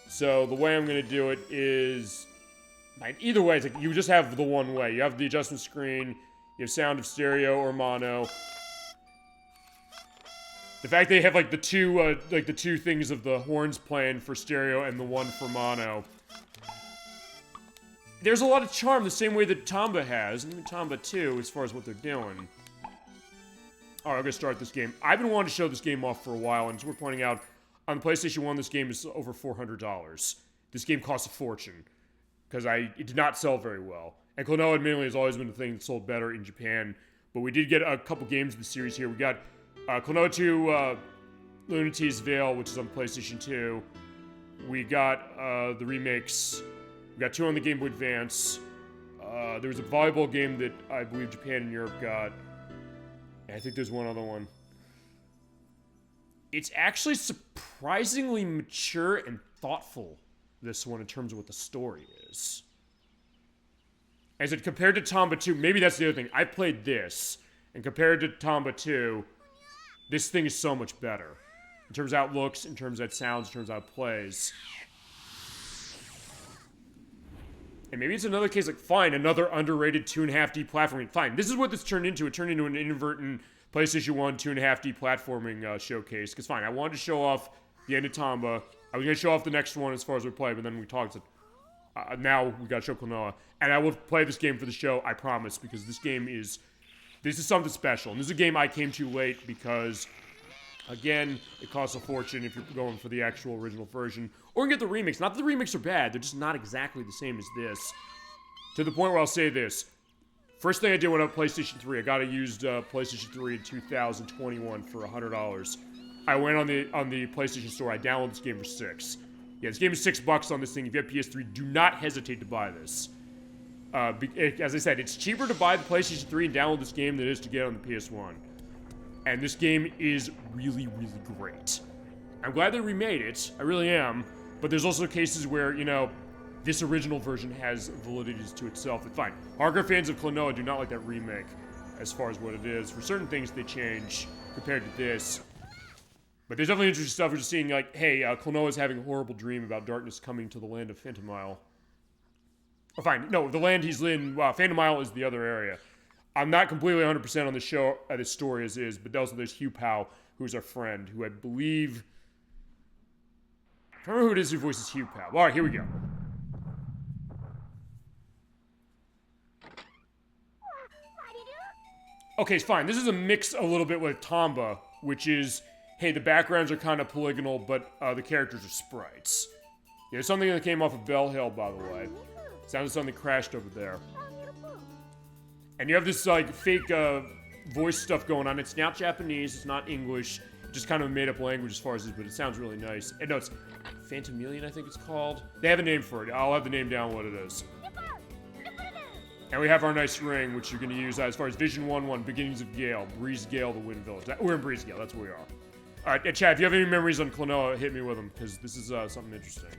So the way I'm going to do it is... Either way, it's like you just have the one way. You have the adjustment screen, you have sound of stereo or mono. The fact they have like the two things of the horns playing for stereo and the one for mono. There's a lot of charm the same way that Tomba has, and even Tomba 2 as far as what they're doing. Alright, I'm gonna start this game. I've been wanting to show this game off for a while, and as we're pointing out, on PlayStation 1, this game is over $400. This game costs a fortune, because it did not sell very well. And Klonoa, admittedly, has always been the thing that sold better in Japan, but we did get a couple games in the series here. We got Klonoa 2, Lunaty's Veil, which is on PlayStation 2. We got the remakes. We got 2 on the Game Boy Advance. There was a volleyball game that I believe Japan and Europe got. And I think there's one other one. It's actually surprisingly mature and thoughtful, this one, in terms of what the story is. As it compared to Tomba 2, maybe that's the other thing. I played this, and compared to Tomba 2, this thing is so much better. In terms of how it looks, in terms of how it sounds, in terms of how it plays. And maybe it's another case like, fine, another underrated 2.5D platforming. Fine, this is what this turned into. It turned into an inadvertent PlayStation 1 2.5D platforming showcase. Because fine, I wanted to show off the end of Tomba. I was going to show off the next one as far as we play, but then we talked. Now we got to show Klonoa. And I will play this game for the show, I promise, because this is something special. And this is a game I came to late because, again, it costs a fortune if you're going for the actual original version. Or you can get the remakes. Not that the remakes are bad, they're just not exactly the same as this. To the point where I'll say this. First thing I did when I had PlayStation 3, I got a used PlayStation 3 in 2021 for $100. I went on the PlayStation Store, I downloaded this game for $6. Yeah, this game is $6 on this thing. If you have PS3, do not hesitate to buy this. As I said, it's cheaper to buy the PlayStation 3 and download this game than it is to get on the PS1. And this game is really, really great. I'm glad they remade it. I really am. But there's also cases where, you know, this original version has validities to itself. And fine. Hardcore fans of Klonoa do not like that remake as far as what it is. For certain things, they change compared to this. But there's definitely interesting stuff. We're just seeing, like, hey, Klonoa is having a horrible dream about darkness coming to the land of Phantomille. Oh, fine. No, the land he's in, Phantomille is the other area. I'm not completely 100% on the show, this story as is, but also there's Hugh Powell, who's our friend, who I believe... I don't remember who it is who voices Hugh Powell. Alright, here we go. Okay, fine. This is a mix a little bit with Tomba, which is, hey, the backgrounds are kind of polygonal, but the characters are sprites. Yeah, there's something that came off of Bell Hill, by the way. Sounded something crashed over there. And you have this, like, fake voice stuff going on. It's not Japanese, it's not English, just kind of a made-up language as far as this, but it sounds really nice. And no, it's Phantomille, I think it's called. They have a name for it. I'll have the name down what it is. And we have our nice ring, which you're going to use as far as Vision 1-1, Beginnings of Gale, Breeze Gale, the Wind Village. We're in Breeze Gale, that's where we are. Alright, Chad, if you have any memories on Klonoa, hit me with them, because this is something interesting.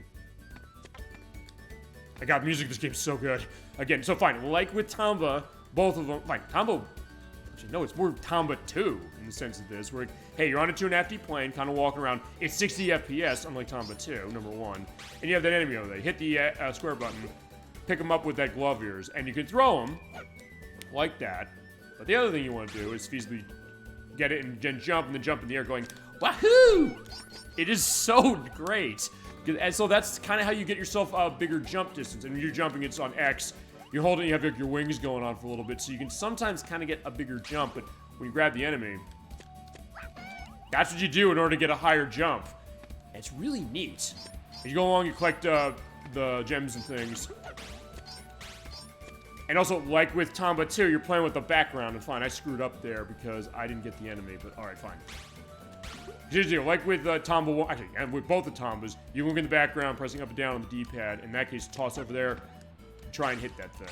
I got music in this game's so good. Again, so fine, like with Tomba, both of them, fine, Tomba, actually, no, it's more Tomba 2 in the sense of this, where, hey, you're on a 2.5D plane, kind of walking around, it's 60 FPS, unlike Tomba 2, number 1, and you have that enemy over there, hit the square button, pick them up with that glove ears, and you can throw them, like that, but the other thing you want to do is feasibly get it and then jump in the air going, wahoo! It is so great. And so that's kind of how you get yourself a bigger jump distance. And when you're jumping, it's on X. You're holding, you have like your wings going on for a little bit, so you can sometimes kind of get a bigger jump. But when you grab the enemy, that's what you do in order to get a higher jump. And it's really neat. As you go along, you collect the gems and things. And also, like with Tomba 2, you're playing with the background. And fine, I screwed up there because I didn't get the enemy. But all right, fine. Like with Tomba 1, actually, and with both the Tombas, you look in the background, pressing up and down on the D-pad. In that case, toss over there, try and hit that thing.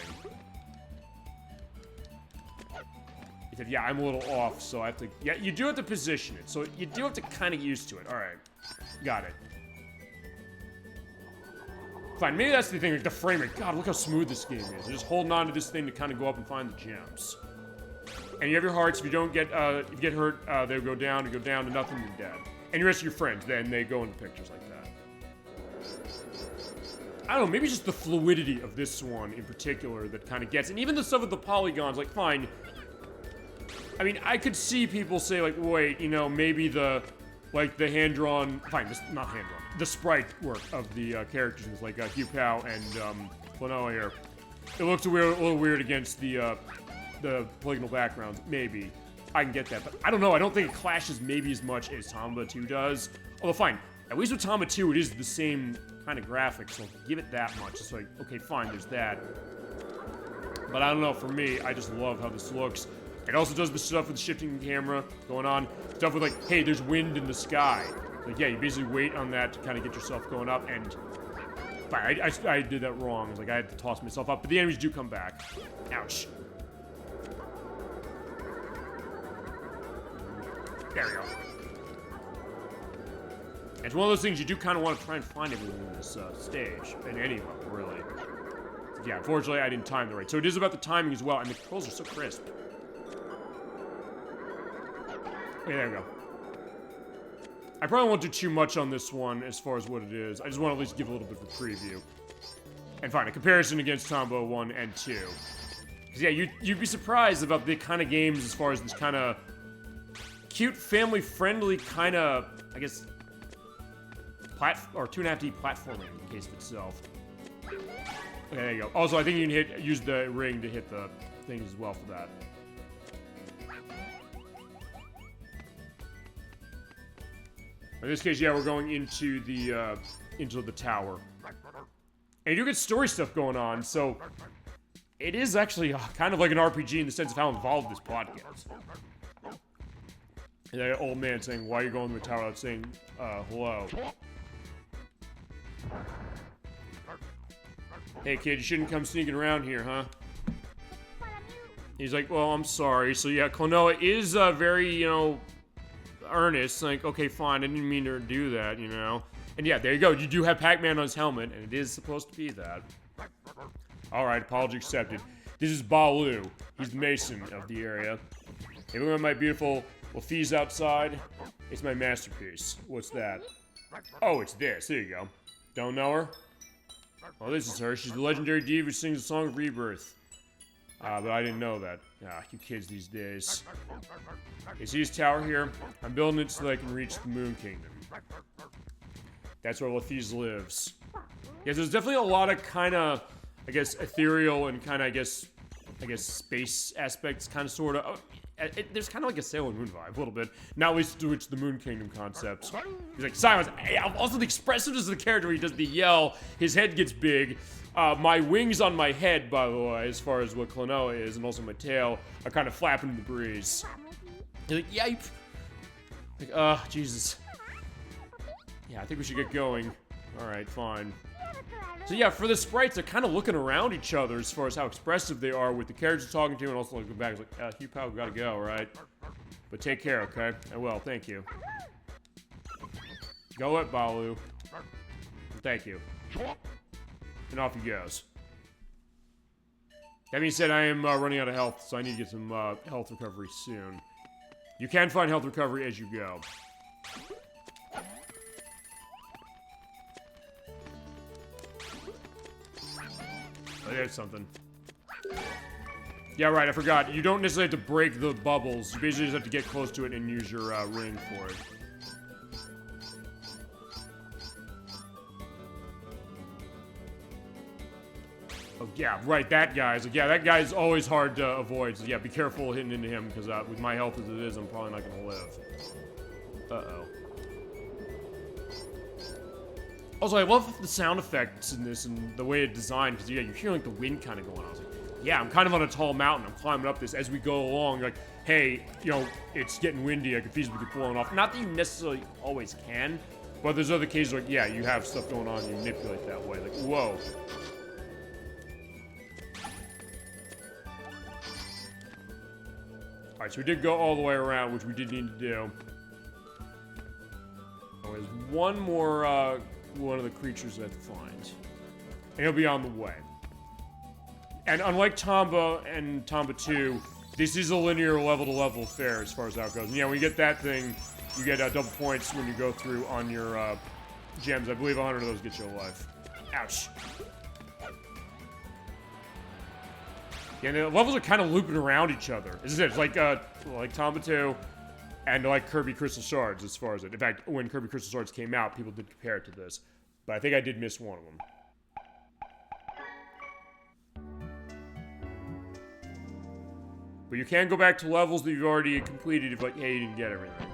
He said, yeah, I'm a little off, so I have to, yeah, you do have to position it, so you do have to kind of get used to it. All right, got it. Fine, maybe that's the thing, like the frame rate. God, look how smooth this game is. You're just holding on to this thing to kind of go up and find the gems. And you have your hearts. If you don't get, if you get hurt, they'll go down to nothing, you're dead. And the rest of your friends, then they go into pictures like that. I don't know, maybe just the fluidity of this one in particular that kind of gets, and even the stuff with the polygons, like, fine. I mean, I could see people say, like, wait, you know, maybe the hand-drawn, fine, not hand-drawn, the sprite work of the characters, like Gibb and Klonoa here. It looks a little weird against the polygonal backgrounds, maybe. I can get that, but I don't know, I don't think it clashes maybe as much as Tomba 2 does. Although, fine, at least with Tomba 2, it is the same kind of graphics, so give it that much. It's like, okay, fine, there's that. But I don't know, for me, I just love how this looks. It also does the stuff with the shifting camera going on. Stuff with like, hey, there's wind in the sky. Like, yeah, you basically wait on that to kind of get yourself going up, and... Fine, I did that wrong. Like, I had to toss myself up, but the enemies do come back. Ouch. There we go. It's one of those things you do kind of want to try and find everything in this stage. In any level, really. Yeah, unfortunately, I didn't time the right. So it is about the timing as well, and the controls are so crisp. Okay, there we go. I probably won't do too much on this one as far as what it is. I just want to at least give a little bit of a preview. And fine, a comparison against Tomba 1 and 2. Because yeah, you'd be surprised about the kind of games as far as this kind of cute, family-friendly kind of, I guess, or 2.5D platforming in the case of itself. Okay, there you go. Also, I think you can use the ring to hit the things as well for that. In this case, yeah, we're going into the tower. And you do get story stuff going on, so it is actually kind of like an RPG in the sense of how involved this plot gets. And that old man saying, "Why are you going to the tower?" without saying, hello. Hey kid, you shouldn't come sneaking around here, huh? He's like, well, I'm sorry. So yeah, Klonoa is very, you know, earnest. Like, okay, fine, I didn't mean to do that, you know. And yeah, there you go. You do have Pac-Man on his helmet, and it is supposed to be that. Alright, apology accepted. This is Balu. He's the mason of the area. Hey, look at my beautiful Lafi's outside. It's my masterpiece. What's that? Oh, it's this. There you go. Don't know her? Oh, this is her. She's the legendary diva who sings the song of rebirth. But I didn't know that. Ah, you kids these days. You see this tower here? I'm building it so that I can reach the Moon Kingdom. That's where Lafi's lives. Yeah, there's definitely a lot of kind of, I guess, ethereal and kind of, I guess, space aspects, kind of, sort of. There's kind of like a Sailor Moon vibe, a little bit. Not least to which the Moon Kingdom concept. He's like, silence. Hey, also the expressiveness of the character when he does the yell, his head gets big. My wings on my head, by the way, as far as what Klonoa is, and also my tail, are kind of flapping in the breeze. He's like, yipe. Like, Jesus. Yeah, I think we should get going. Alright, fine. So yeah, for the sprites, they're kind of looking around each other as far as how expressive they are with the characters talking to, and also looking back. It's like, Hugh Powell, gotta go, right? But take care, okay? I will, thank you. Go it, Balu. Thank you. And off he goes. That being said, I am running out of health, so I need to get some health recovery soon. You can find health recovery as you go. Oh, there's something. Yeah, right, I forgot. You don't necessarily have to break the bubbles. You basically just have to get close to it and use your ring for it. Oh, yeah, right, that guy's like, yeah, that guy's always hard to avoid. So, yeah, be careful hitting into him, because with my health as it is, I'm probably not gonna live. Uh-oh. Also, I love the sound effects in this and the way it's designed, because, yeah, you hear, like, the wind kind of going on. I was like, yeah, I'm kind of on a tall mountain. I'm climbing up this as we go along. Like, hey, you know, it's getting windy. I could feasibly get blown off. Not that you necessarily always can, but there's other cases like, yeah, you have stuff going on, you manipulate that way. Like, whoa. Alright, so we did go all the way around, which we did need to do. Oh, there's one more, one of the creatures I have to find. And he'll be on the way. And unlike Tomba and Tomba 2, this is a linear level-to-level affair as far as that goes. And yeah, when you get that thing, you get double points when you go through on your gems. I believe 100 of those get you a life. Ouch. Yeah, the levels are kind of looping around each other. It's like Tomba 2 and like Kirby Crystal Shards as far as it. In fact, when Kirby Crystal Shards came out, people did compare it to this. But I think I did miss one of them. But you can go back to levels that you've already completed if, like, hey, you didn't get everything.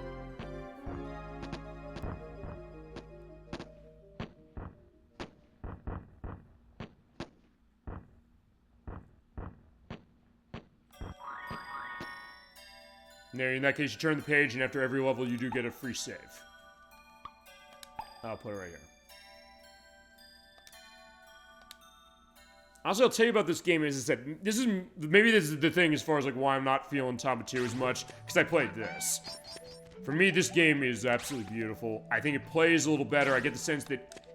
There, in that case, you turn the page, and after every level, you do get a free save. I'll put it right here. Also, I'll tell you about this game is that this is the thing as far as like why I'm not feeling Tomba 2 as much, because I played this. For me, this game is absolutely beautiful. I think it plays a little better. I get the sense that,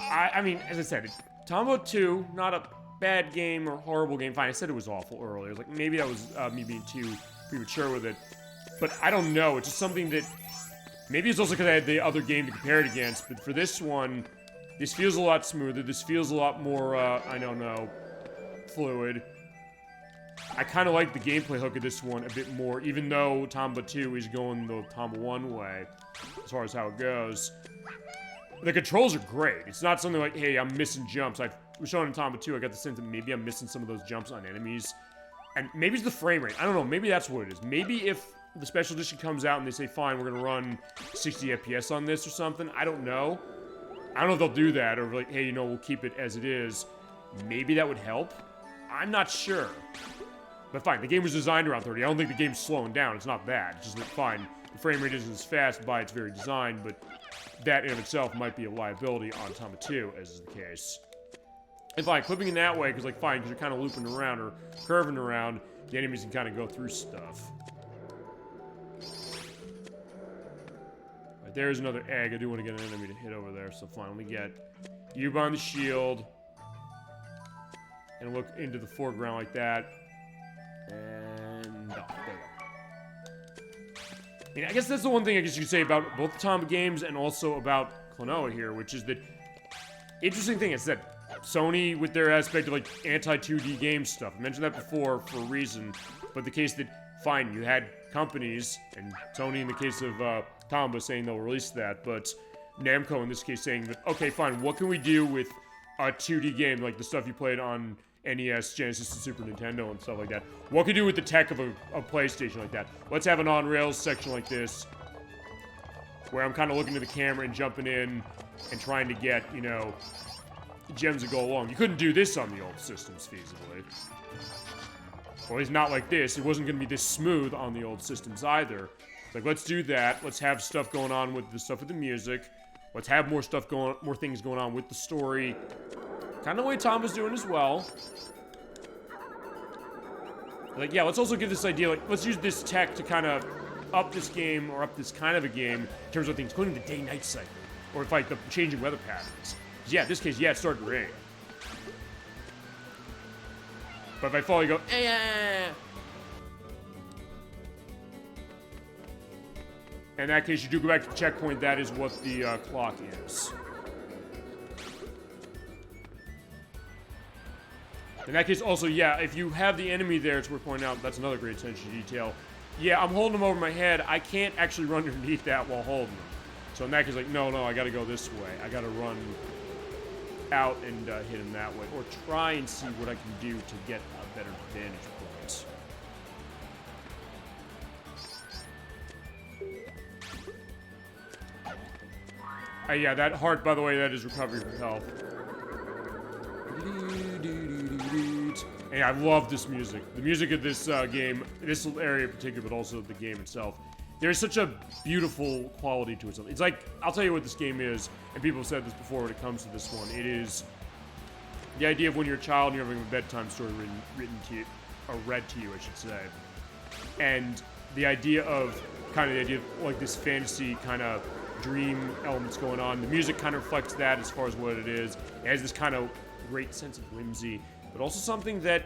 I mean, as I said, Tomba 2, not a bad game or horrible game. Fine, I said it was awful earlier. I was like, maybe that was me being too premature with it. But I don't know. It's just something that, maybe it's also because I had the other game to compare it against. But for this one, this feels a lot smoother. This feels a lot more, I don't know, fluid. I kind of like the gameplay hook of this one a bit more, even though Tomba 2 is going the Tomba 1 way, as far as how it goes. The controls are great. It's not something like, hey, I'm missing jumps. I was showing in Tomba 2, I got the sense that maybe I'm missing some of those jumps on enemies. And maybe it's the frame rate. I don't know. Maybe that's what it is. Maybe if the special edition comes out and they say, fine, we're going to run 60 FPS on this or something. I don't know. I don't know if they'll do that, or like, hey, you know, we'll keep it as it is. Maybe that would help. I'm not sure. But fine, the game was designed around 30. I don't think the game's slowing down. It's not that. It's just that, fine, the frame rate isn't as fast by its very design, but that in of itself might be a liability on Tomba 2, as is the case. And fine, clipping in that way, because, like, fine, because you're kind of looping around or curving around, the enemies can kind of go through stuff. Right, there's another egg. I do want to get an enemy to hit over there, so fine, let me get you behind the shield. And look into the foreground like that. And oh, there we go. I mean, I guess that's the one thing I guess you could say about both the Tomba games and also about Klonoa here, which is that interesting thing is that Sony, with their aspect of like anti-2D game stuff, I mentioned that before for a reason, but the case that, fine, you had companies, and Sony in the case of Tomba saying they'll release that, but Namco in this case saying that, okay, fine, what can we do with a 2D game, like the stuff you played on NES, Genesis, and Super Nintendo and stuff like that. What can you do with the tech of a PlayStation like that? Let's have an on-rails section like this, where I'm kind of looking to the camera and jumping in and trying to get, you know, gems that go along. You couldn't do this on the old systems feasibly. Or at least not like this. It wasn't going to be this smooth on the old systems either. Like, let's do that. Let's have stuff going on with the stuff with the music. Let's have more stuff going, more things going on with the story. Kind of the way Tomba's doing as well. Like, yeah, let's also give this idea, like, let's use this tech to kind of up this game, or up this kind of a game, in terms of things, including the day-night cycle. Or, if, like, the changing weather patterns. Yeah, in this case, yeah, it started to rain. But if I fall, you go, eh. In that case, you do go back to the checkpoint. That is what the clock is. In that case, also, yeah, if you have the enemy there, it's worth pointing out, that's another great attention to detail. Yeah, I'm holding them over my head. I can't actually run underneath that while holding them. So in that case, like, no, I gotta go this way. I gotta run out and hit him that way. Or try and see what I can do to get a better vantage point. Yeah, that heart, by the way, that is recovery from health. And I love this music. The music of this game, this area in particular, but also the game itself. There's such a beautiful quality to it. It's like, I'll tell you what this game is, and people have said this before when it comes to this one. It is the idea of when you're a child and you're having a bedtime story written to you, or read to you, I should say. And the idea of, like this fantasy kind of dream elements going on. The music kind of reflects that as far as what it is. It has this kind of great sense of whimsy, but also something that,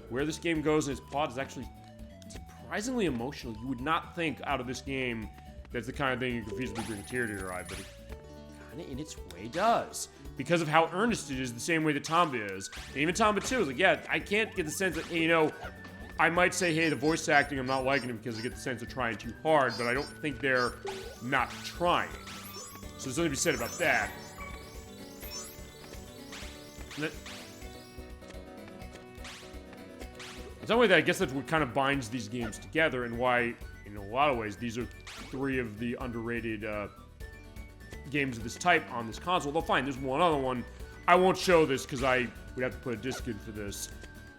where this game goes in its plot, is actually surprisingly emotional. You would not think out of this game that's the kind of thing you could feasibly bring a tear to your eye, but it kind of in its way does. because of how earnest it is, the same way that Tomba is. And even Tomba 2 is like, yeah, I can't get the sense that, you know, I might say, hey, the voice acting, I'm not liking it because I get the sense of trying too hard, but I don't think they're not trying. So there's something to be said about that. In some way, I guess that's what kind of binds these games together, and why, in a lot of ways, these are 3 of the underrated games of this type on this console. Though fine, there's one other one. I won't show this because I would have to put a disc in for this.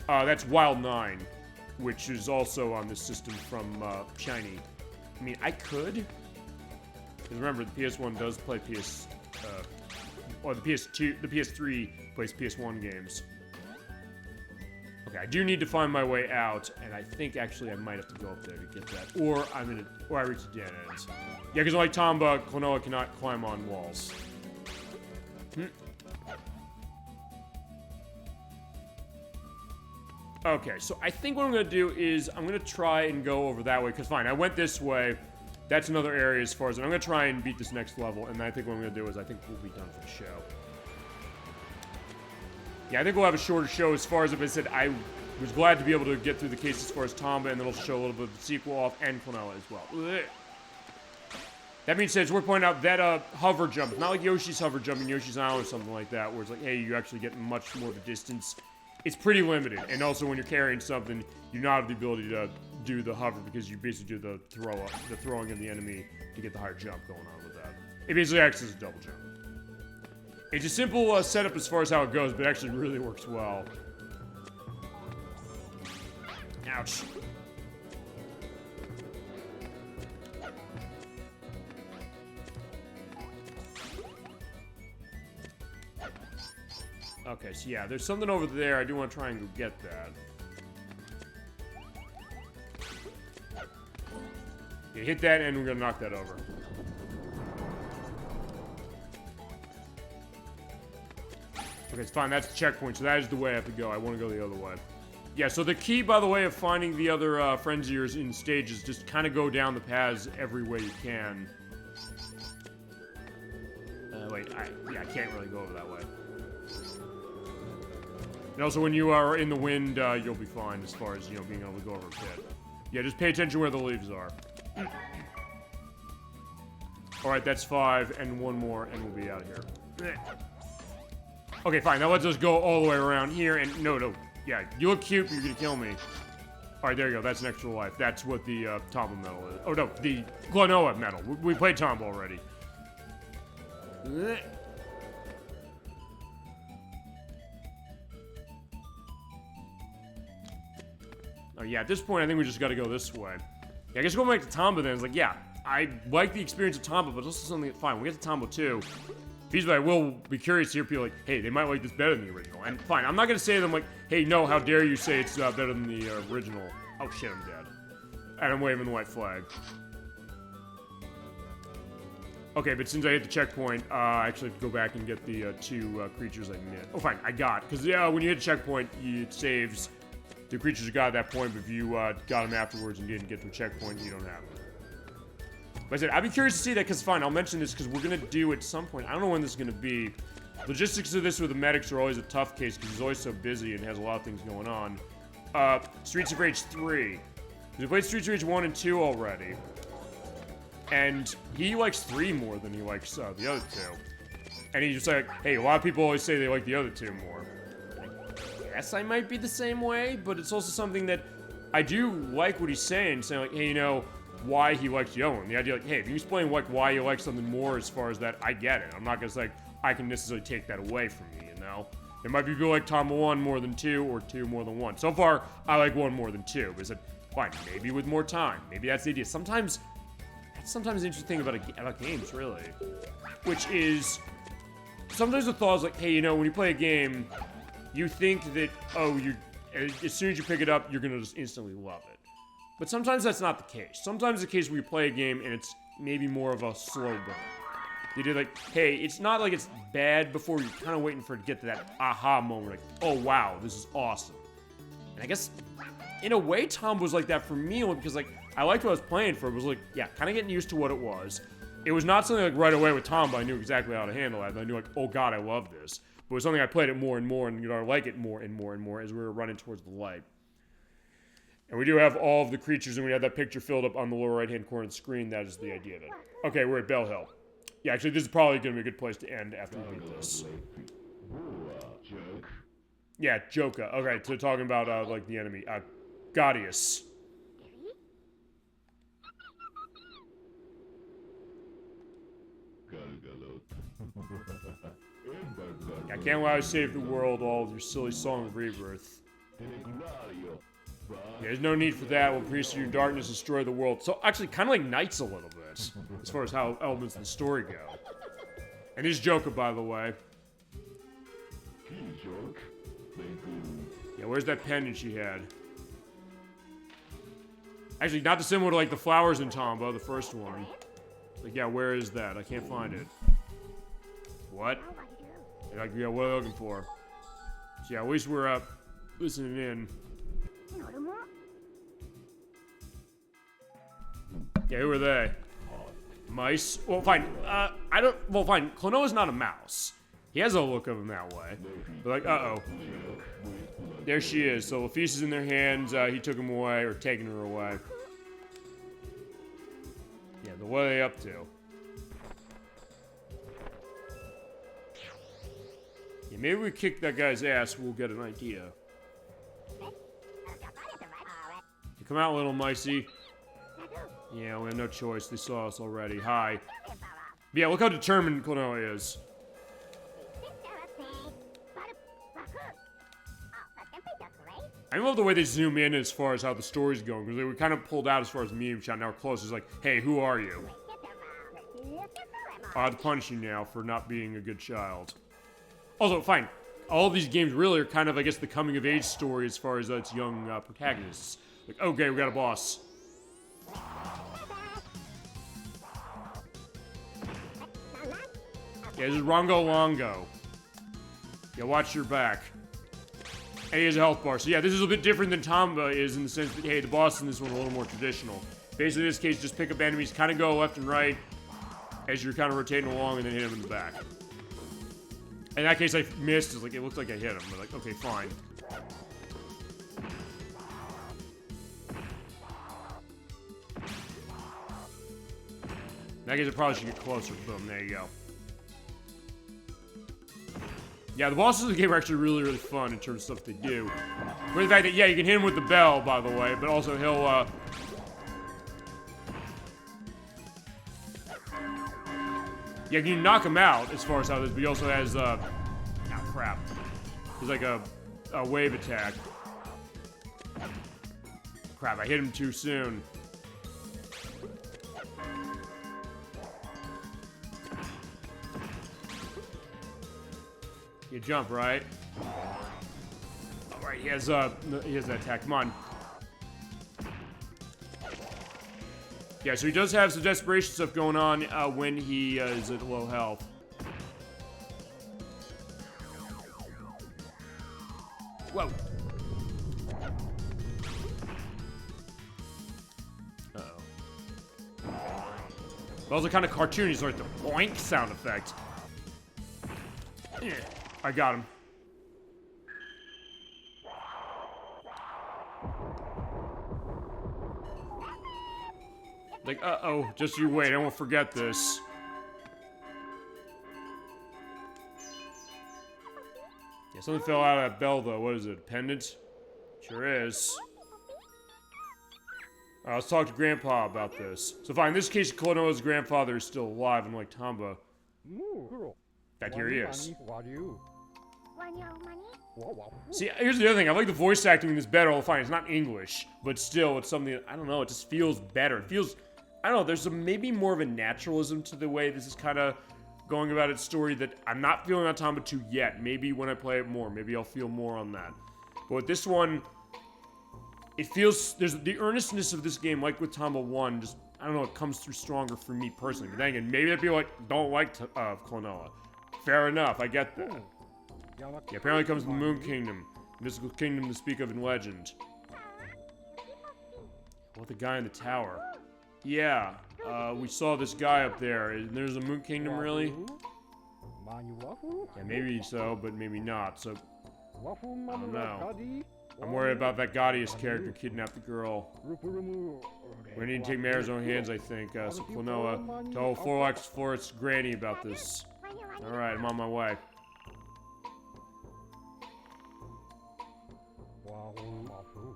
That's Wild 9, which is also on this system from Shiny. I mean, I could. Because remember, the PS1 does play or the PS2, the PS3 plays PS1 games. Okay, I do need to find my way out, and I think actually I might have to go up there to get that, or I reach the dead ends. Yeah, because like Tomba, Klonoa cannot climb on walls. Okay, so I think what I'm gonna do is I'm gonna try and go over that way, because fine, I went this way. That's another area as far as I'm gonna try and beat this next level, and I think what I'm gonna do is I think we'll be done for the show. Yeah, I think we'll have a shorter show as far as, if I said, I was glad to be able to get through the case as far as Tomba, and then it'll show a little bit of the sequel off, and Klonoa as well. Ugh. That being said, it's worth pointing out that hover jump, it's not like Yoshi's hover jump in Yoshi's Island or something like that, where it's like, hey, you actually get much more of a distance. It's pretty limited, and also when you're carrying something, you not have the ability to do the hover because you basically do the throwing of the enemy to get the higher jump going on with that. It basically acts as a double jump. It's a simple setup as far as how it goes, but it actually really works well. Ouch. Okay, so yeah, there's something over there. I do want to try and go get that. Yeah, hit that and we're gonna knock that over. Okay, it's fine. That's the checkpoint, so that is the way I have to go. I want to go the other way. Yeah, so the key, by the way, of finding the other friends of yours in stages, just kind of go down the paths every way you can. Wait, I can't really go over that way. And also, when you are in the wind, you'll be fine as far as, you know, being able to go over a pit. Yeah, just pay attention where the leaves are. Alright, that's 5, and one more, and we'll be out of here. Okay, fine, now let's just go all the way around here, and no, yeah, you look cute, but you're gonna kill me. Alright, there you go, that's an extra life. That's what the Tomba medal is. Oh no, the Klonoa medal. We played Tomba already. Oh yeah, at this point, I think we just gotta go this way. Yeah, I guess going back to Tomba then, it's like, yeah, I like the experience of Tomba, but it's also something that, fine, when we get to Tomba 2, feasibly I will be curious to hear people like, hey, they might like this better than the original. And fine, I'm not gonna say to them like, hey, no, how dare you say it's better than the original. Oh shit, I'm dead. And I'm waving the white flag. Okay, but since I hit the checkpoint, I actually have to go back and get the 2 creatures I missed. Oh, fine, I got. Because, yeah, when you hit a checkpoint, it saves the creatures you got at that point, but if you got them afterwards and didn't get to a checkpoint, you don't have them. But I said, I'd be curious to see that, because fine, I'll mention this, because we're going to do at some point, I don't know when this is going to be. Logistics of this with the medics are always a tough case, because he's always so busy and has a lot of things going on. Streets of Rage 3. We played Streets of Rage 1 and 2 already. And he likes 3 more than he likes the other 2. And he's just like, hey, a lot of people always say they like the other 2 more. I guess I might be the same way, but it's also something that I do like what he's saying like, hey, you know, why he likes the other one. The idea like, hey, if you explain like why you like something more as far as that, I get it. I'm not gonna say like, I can necessarily take that away from you, you know? There might be people like Tomba 1 more than 2, or 2 more than 1. So far, I like 1 more than 2, but I said, fine, maybe with more time. Maybe that's the idea. Sometimes the interesting thing about games, really. Which is, sometimes the thought is like, hey, you know, when you play a game, you think that, oh, as soon as you pick it up, you're gonna just instantly love it. But sometimes that's not the case. Sometimes the case where you play a game and it's maybe more of a slow burn. You do like, hey, it's not like it's bad before you're kind of waiting for it to get to that aha moment, like, oh wow, this is awesome. And I guess, in a way, Tomba was like that for me, only because like, I liked what I was playing for. It was like, yeah, kind of getting used to what it was. It was not something like right away with Tomba. I knew exactly how to handle that. I knew like, oh god, I love this. But it was something I played it more and more, and you know, I like it more and more and more as we were running towards the light. And we do have all of the creatures, and we have that picture filled up on the lower right-hand corner of the screen. That is the idea of it. Okay, we're at Bell Hill. Yeah, actually, this is probably going to be a good place to end after we beat this. Yeah, Joka. Okay, so talking about, like, the enemy. Caddicarus. I can't allow you to save the world all with your silly song of rebirth. Yeah, there's no need for that. Will priest your darkness destroy the world? So actually, kind of like Knights a little bit, as far as how elements of the story go. And here's Joka, by the way. Yeah, where's that pendant she had? Actually, not dissimilar to like the flowers in Tomba, the first one. Like, yeah, where is that? I can't find it. What? Like, yeah, what are they looking for? So yeah, at least we're listening in. Yeah, who are they? Mice? Well, fine. Well, fine. Klonoa's not a mouse. He has a look of him that way. But like, uh-oh. There she is. So Lafice is in their hands. He took him away, or taking her away. Yeah, but what are they up to? Yeah, maybe we kick that guy's ass, we'll get an idea. You come out, little micey. Yeah, we have no choice. They saw us already. Hi. But yeah, look how determined Klonoa is. I love the way they zoom in as far as how the story's going, because they were kind of pulled out as far as the medium shot. Now we're close. It's like, hey, who are you? I'll have to punish you now for not being a good child. Also, fine. All of these games really are kind of, I guess, the coming-of-age story as far as its young protagonists. Like, okay, we got a boss. Yeah, this is Rongo Longo. Yeah, watch your back. And he has a health bar. So yeah, this is a bit different than Tomba is in the sense that, hey, the boss in this one is a little more traditional. Basically, in this case, just pick up enemies, kind of go left and right as you're kind of rotating along, and then hit him in the back. In that case, I missed. It's like, it looked like I hit him. But like, okay, fine. In that case, I probably should get closer. Boom, there you go. Yeah, the bosses of the game are actually really, really fun in terms of stuff they do. For the fact that, yeah, you can hit him with the bell, by the way, but also he'll, yeah, you can knock him out as far as how this, but he also has, oh, crap. He's like a wave attack. Crap, I hit him too soon. You jump, right? Alright, he has that attack. Come on. Yeah, so he does have some desperation stuff going on when he is at low health. Whoa. Uh-oh. Those are kind of cartoony, so like the boink sound effect. Yeah. I got him. Like, uh-oh, just you wait, I won't forget this. Yeah, something fell out of that bell, though. What is it, a pendant? Sure is. Let's talk to Grandpa about this. So fine, in this case, Klonoa's grandfather is still alive, unlike Tomba. In fact, here he is. See, here's the other thing. I like the voice acting in this better. Fine, it's not English, but still, it's something that, I don't know, it just feels better. It feels, I don't know, there's maybe more of a naturalism to the way this is kind of going about its story that I'm not feeling on Tomba 2 yet. Maybe when I play it more, maybe I'll feel more on that. But with this one, it feels, there's the earnestness of this game, like with Tomba 1, just, I don't know, it comes through stronger for me personally. But then again, maybe that people don't like Klonoa. Fair enough, I get that. Yeah, apparently it comes from the Moon Kingdom, mystical kingdom to speak of in legend. What, the guy in the tower? Yeah. we saw this guy up there. There's a Moon Kingdom, really? Yeah, maybe so, but maybe not. So, I don't know. I'm worried about that Caddicarus character kidnapped the girl. We need to take matters in our hands, I think. So Klonoa, tell Forest's granny about this. Alright, I'm on my way.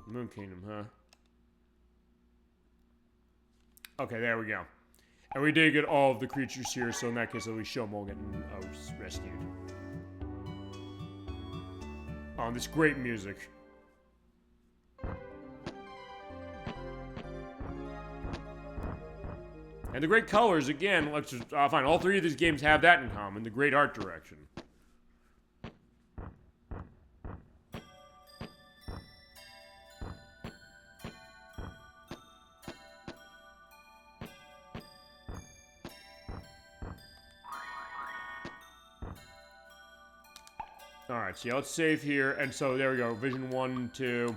Moon Kingdom, huh? Okay, there we go. And we did get all of the creatures here, so in that case, at least show them all getting rescued. Oh, this great music. And the great colors, again, let's just fine. All three of these games have that in common, the great art direction. Alright, so yeah, let's save here. And so there we go. Vision 1, 2.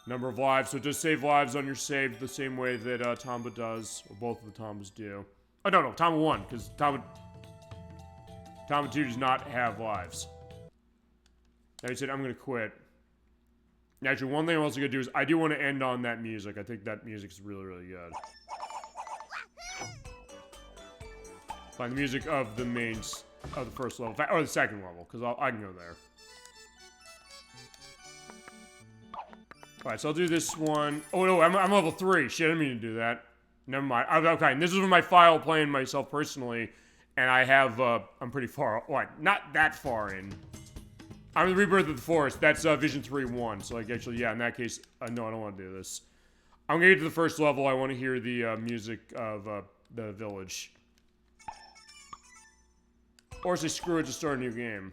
Number of lives. So just save lives on your save the same way that Tomba does. Or both of the Tombas do. Oh, no, Tomba 1. Because Tomba 2 does not have lives. Now he said, I'm going to quit. Actually, one thing I'm also going to do is I do want to end on that music. I think that music's really, really good. Find the music of the mains. Of the first level, or the second level, because I can go there. Alright, so I'll do this one. Oh no, I'm level 3. Shit, I didn't mean to do that. Never mind. Okay, and this is my file playing myself personally, and I have, I'm pretty far, not that far in. I'm the Rebirth of the Forest. That's Vision 3-1. So, like, actually, yeah, in that case, no, I don't want to do this. I'm gonna get to the first level. I want to hear the music of the village. Or say screw it to start a new game.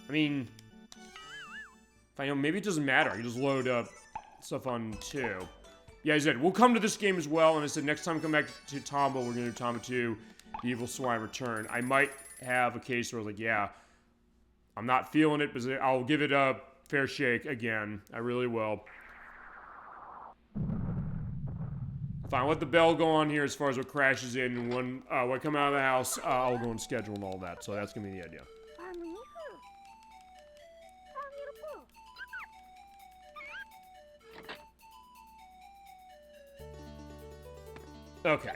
I mean, maybe it doesn't matter. You just load up stuff on 2. Yeah, I said, we'll come to this game as well, and I said, next time we come back to Tomba, we're going to do Tomba 2, The Evil Swine Return. I might have a case where I was like, yeah, I'm not feeling it, but I'll give it a fair shake again. I really will. Fine, let the bell go on here as far as what crashes in, and when I come out of the house, I'll go and schedule and all that. So that's going to be the idea. Okay.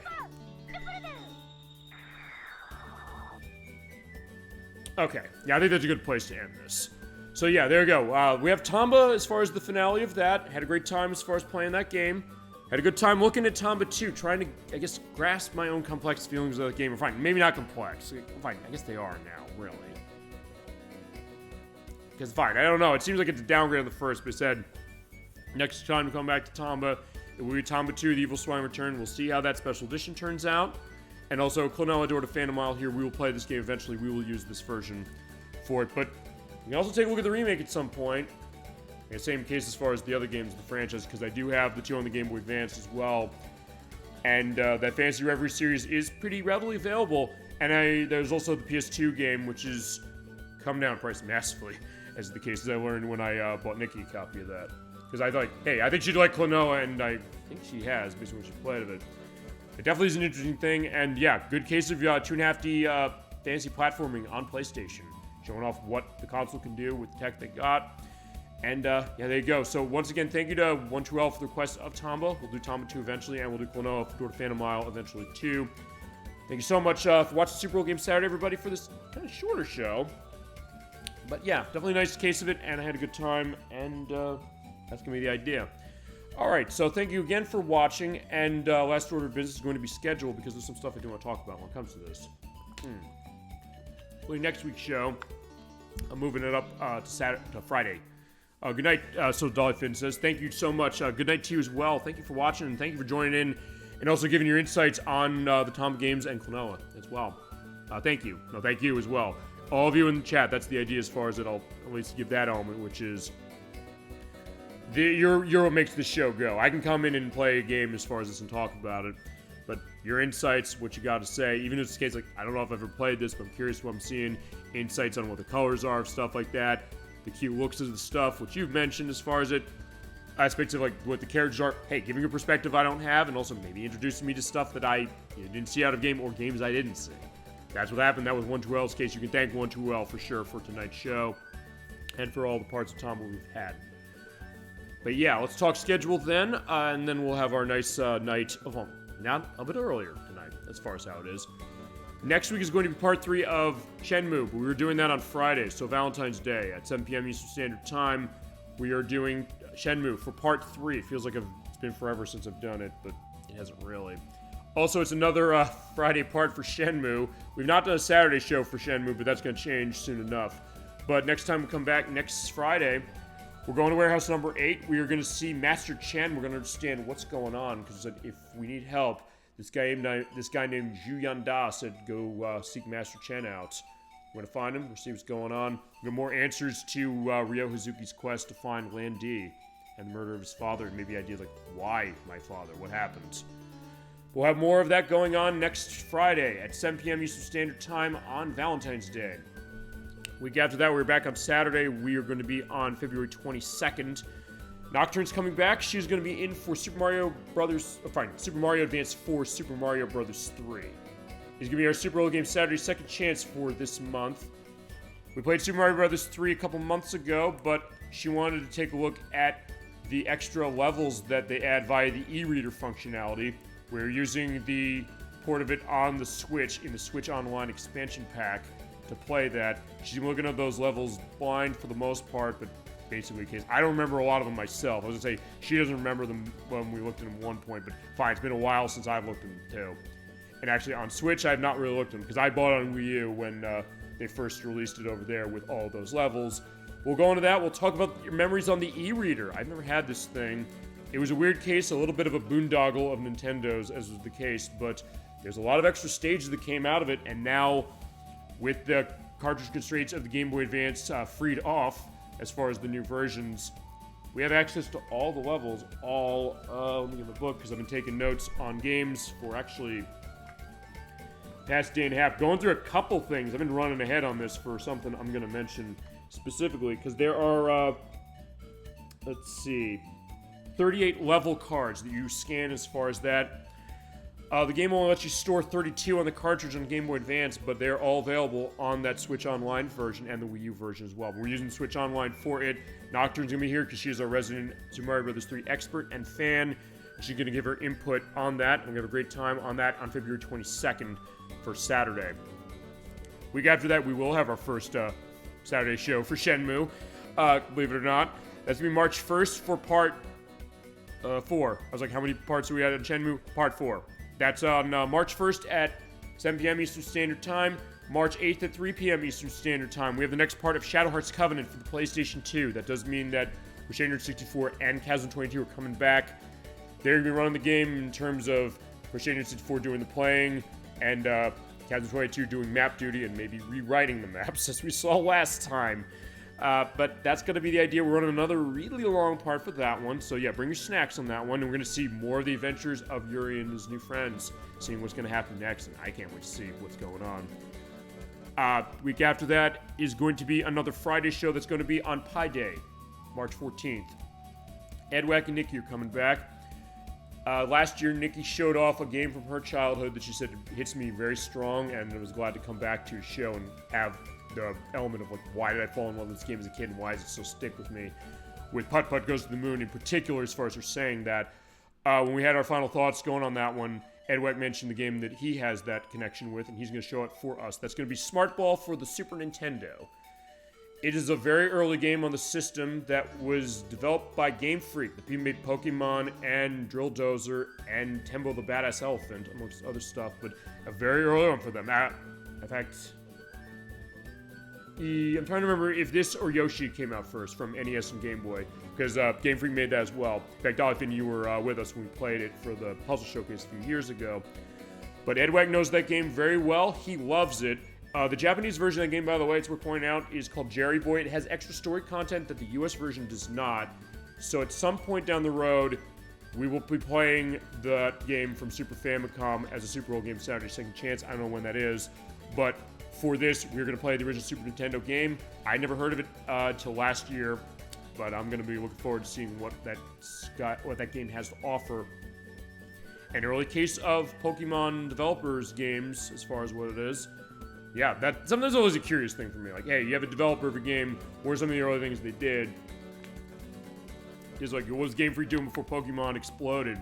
Okay. Yeah, I think that's a good place to end this. So yeah, there we go. We have Tomba as far as the finale of that. Had a great time as far as playing that game. Had a good time looking at Tomba 2, trying to, I guess, grasp my own complex feelings of the game. Fine, maybe not complex. Fine, I guess they are now, really. Because, fine, I don't know. It seems like it's a downgrade of the first, but it said, next time we come back to Tomba, it will be Tomba 2, The Evil Swine Return. We'll see how that special edition turns out. And also, Klonoa Door to Phantomille here. We will play this game eventually. We will use this version for it. But you can also take a look at the remake at some point. And same case as far as the other games of the franchise, because I do have the 2 on the Game Boy Advance as well. And that Fantasy Reverie series is pretty readily available. And there's also the PS2 game, which is come down in price massively, as the case as I learned when I bought Nikki a copy of that. Because I thought, hey, I think she'd like Klonoa, and I think she has, based on what she played of it. It definitely is an interesting thing, and yeah, good case of 2.5D fantasy platforming on PlayStation. Showing off what the console can do with the tech they got. And yeah, there you go. So once again, thank you to OneTrueL for the request of Tomba. We'll do Tomba 2 eventually, and we'll do Klonoa for Door to Phantomille eventually too. Thank you so much for watching Super Bowl Game Saturday, everybody, for this kind of shorter show. But yeah, definitely a nice case of it, and I had a good time, and that's going to be the idea. Alright, so thank you again for watching, and last order of business is going to be scheduled, because there's some stuff I do want to talk about when it comes to this. Well, next week's show, I'm moving it up to Friday. Good night, so Dollyfin says. Thank you so much. Good night to you as well. Thank you for watching, and thank you for joining in, and also giving your insights on the Tomba games and Klonoa as well. Thank you. No, thank you as well. All of you in the chat, that's the idea as far as I'll at least give that element, which is you're what makes this show go. I can come in and play a game as far as this and talk about it, but your insights, what you got to say, even if it's the case, like, I don't know if I've ever played this, but I'm curious what I'm seeing, insights on what the colors are, stuff like that, the cute looks of the stuff, which you've mentioned as far as it, aspects of like what the characters are. Hey, giving a perspective I don't have, and also maybe introducing me to stuff that I didn't see out of game or games I didn't see. That's what happened. That was OneTrueL's case. You can thank OneTrueL for sure for tonight's show and for all the parts of Tomba we've had. But yeah, let's talk schedule then, and then we'll have our nice night of home. Not a bit earlier tonight, as far as how it is. Next week is going to be part 3 of Shenmue, but we were doing that on Friday, so Valentine's Day at 7 p.m. Eastern Standard Time. We are doing Shenmue for part 3. It feels like it's been forever since I've done it, but it hasn't really. Also, it's another Friday part for Shenmue. We've not done a Saturday show for Shenmue, but that's going to change soon enough. But next time we come back, next Friday, we're going to warehouse number 8. We are going to see Master Chen. We're going to understand what's going on, because if we need help, this guy named Zhu Yanda said go seek Master Chen out. We're going to find him. We'll see what's going on. We have more answers to Ryo Hazuki's quest to find Lan Di and the murder of his father, and maybe ideas like, why my father? What happened? We'll have more of that going on next Friday at 7 p.m. Eastern Standard Time on Valentine's Day. Week after that, we're back on Saturday. We are going to be on February 22nd. Nocturne's coming back. She's going to be in for Super Mario Advance 4, Super Mario Brothers 3. He's going to be our Super Bowl Game Saturday second chance for this month. We played Super Mario Brothers 3 a couple months ago, but she wanted to take a look at the extra levels that they add via the e-reader functionality. We're using the port of it on the Switch in the Switch Online expansion pack to play that. She's looking at those levels blind for the most part, but basically, I don't remember a lot of them myself. I was gonna say she doesn't remember them when we looked at them at one point, but fine, it's been a while since I've looked at them too. And actually, on Switch, I've not really looked at them because I bought it on Wii U when they first released it over there with all those levels. We'll go into that. We'll talk about your memories on the e-reader. I've never had this thing. It was a weird case, a little bit of a boondoggle of Nintendo's, as was the case, but there's a lot of extra stages that came out of it, and now with the cartridge constraints of the Game Boy Advance freed off, as far as the new versions, we have access to all the levels, let me get my book, because I've been taking notes on games for actually past day and a half, going through a couple things. I've been running ahead on this for something I'm going to mention specifically, because there are, 38 level cards that you scan as far as that. The game only lets you store 32 on the cartridge on Game Boy Advance, but they're all available on that Switch Online version and the Wii U version as well. We're using Switch Online for it. Nocturne's going to be here because she is our resident Super Mario Bros. 3 expert and fan. She's going to give her input on that. We're going to have a great time on that on February 22nd for Saturday. Week after that, we will have our first Saturday show for Shenmue, believe it or not. That's going to be March 1st for part 4. I was like, how many parts do we have in Shenmue? Part 4. That's on March 1st at 7 p.m. Eastern Standard Time, March 8th at 3 p.m. Eastern Standard Time. We have the next part of Shadow Hearts Covenant for the PlayStation 2. That does mean that Crusader 64 and Chasm 22 are coming back. They're going to be running the game in terms of Crusader 64 doing the playing and Chasm 22 doing map duty and maybe rewriting the maps as we saw last time. But that's going to be the idea. We're running another really long part for that one. So yeah, bring your snacks on that one. And we're going to see more of the adventures of Yuri and his new friends, seeing what's going to happen next. And I can't wait to see what's going on. Week after that is going to be another Friday show that's going to be on Pi Day, March 14th. Edwack and Nikki are coming back. Last year, Nikki showed off a game from her childhood that she said hits me very strong, and I was glad to come back to a show and have the element of like, why did I fall in love with this game as a kid and why does it still stick with me? With Putt Putt Goes to the Moon in particular, as far as her saying that. When we had our final thoughts going on that one, Edwack mentioned the game that he has that connection with, and he's going to show it for us. That's going to be Smart Ball for the Super Nintendo. It is a very early game on the system that was developed by Game Freak. The people made Pokemon and Drill Dozer and Tembo the Badass Elephant, amongst other stuff, but a very early one for them. In fact, I'm trying to remember if this or Yoshi came out first from NES and Game Boy, because Game Freak made that as well. In fact, Dolphin, you were with us when we played it for the Puzzle Showcase a few years ago. But Edwack knows that game very well. He loves it. The Japanese version of the game, by the way, it's worth pointing out, is called Jerry Boy. It has extra story content that the US version does not. So at some point down the road, we will be playing the game from Super Famicom as a Super Bowl Game Saturday Second Chance. I don't know when that is. But for this, we're going to play the original Super Nintendo game. I never heard of it until last year. but I'm gonna be looking forward to seeing what that game has to offer. An early case of Pokemon developers games, as far as what it is. Yeah, that sometimes always a curious thing for me. Like, hey, you have a developer of a game. What are some of the early things they did? It's like, what was Game Freak doing before Pokemon exploded?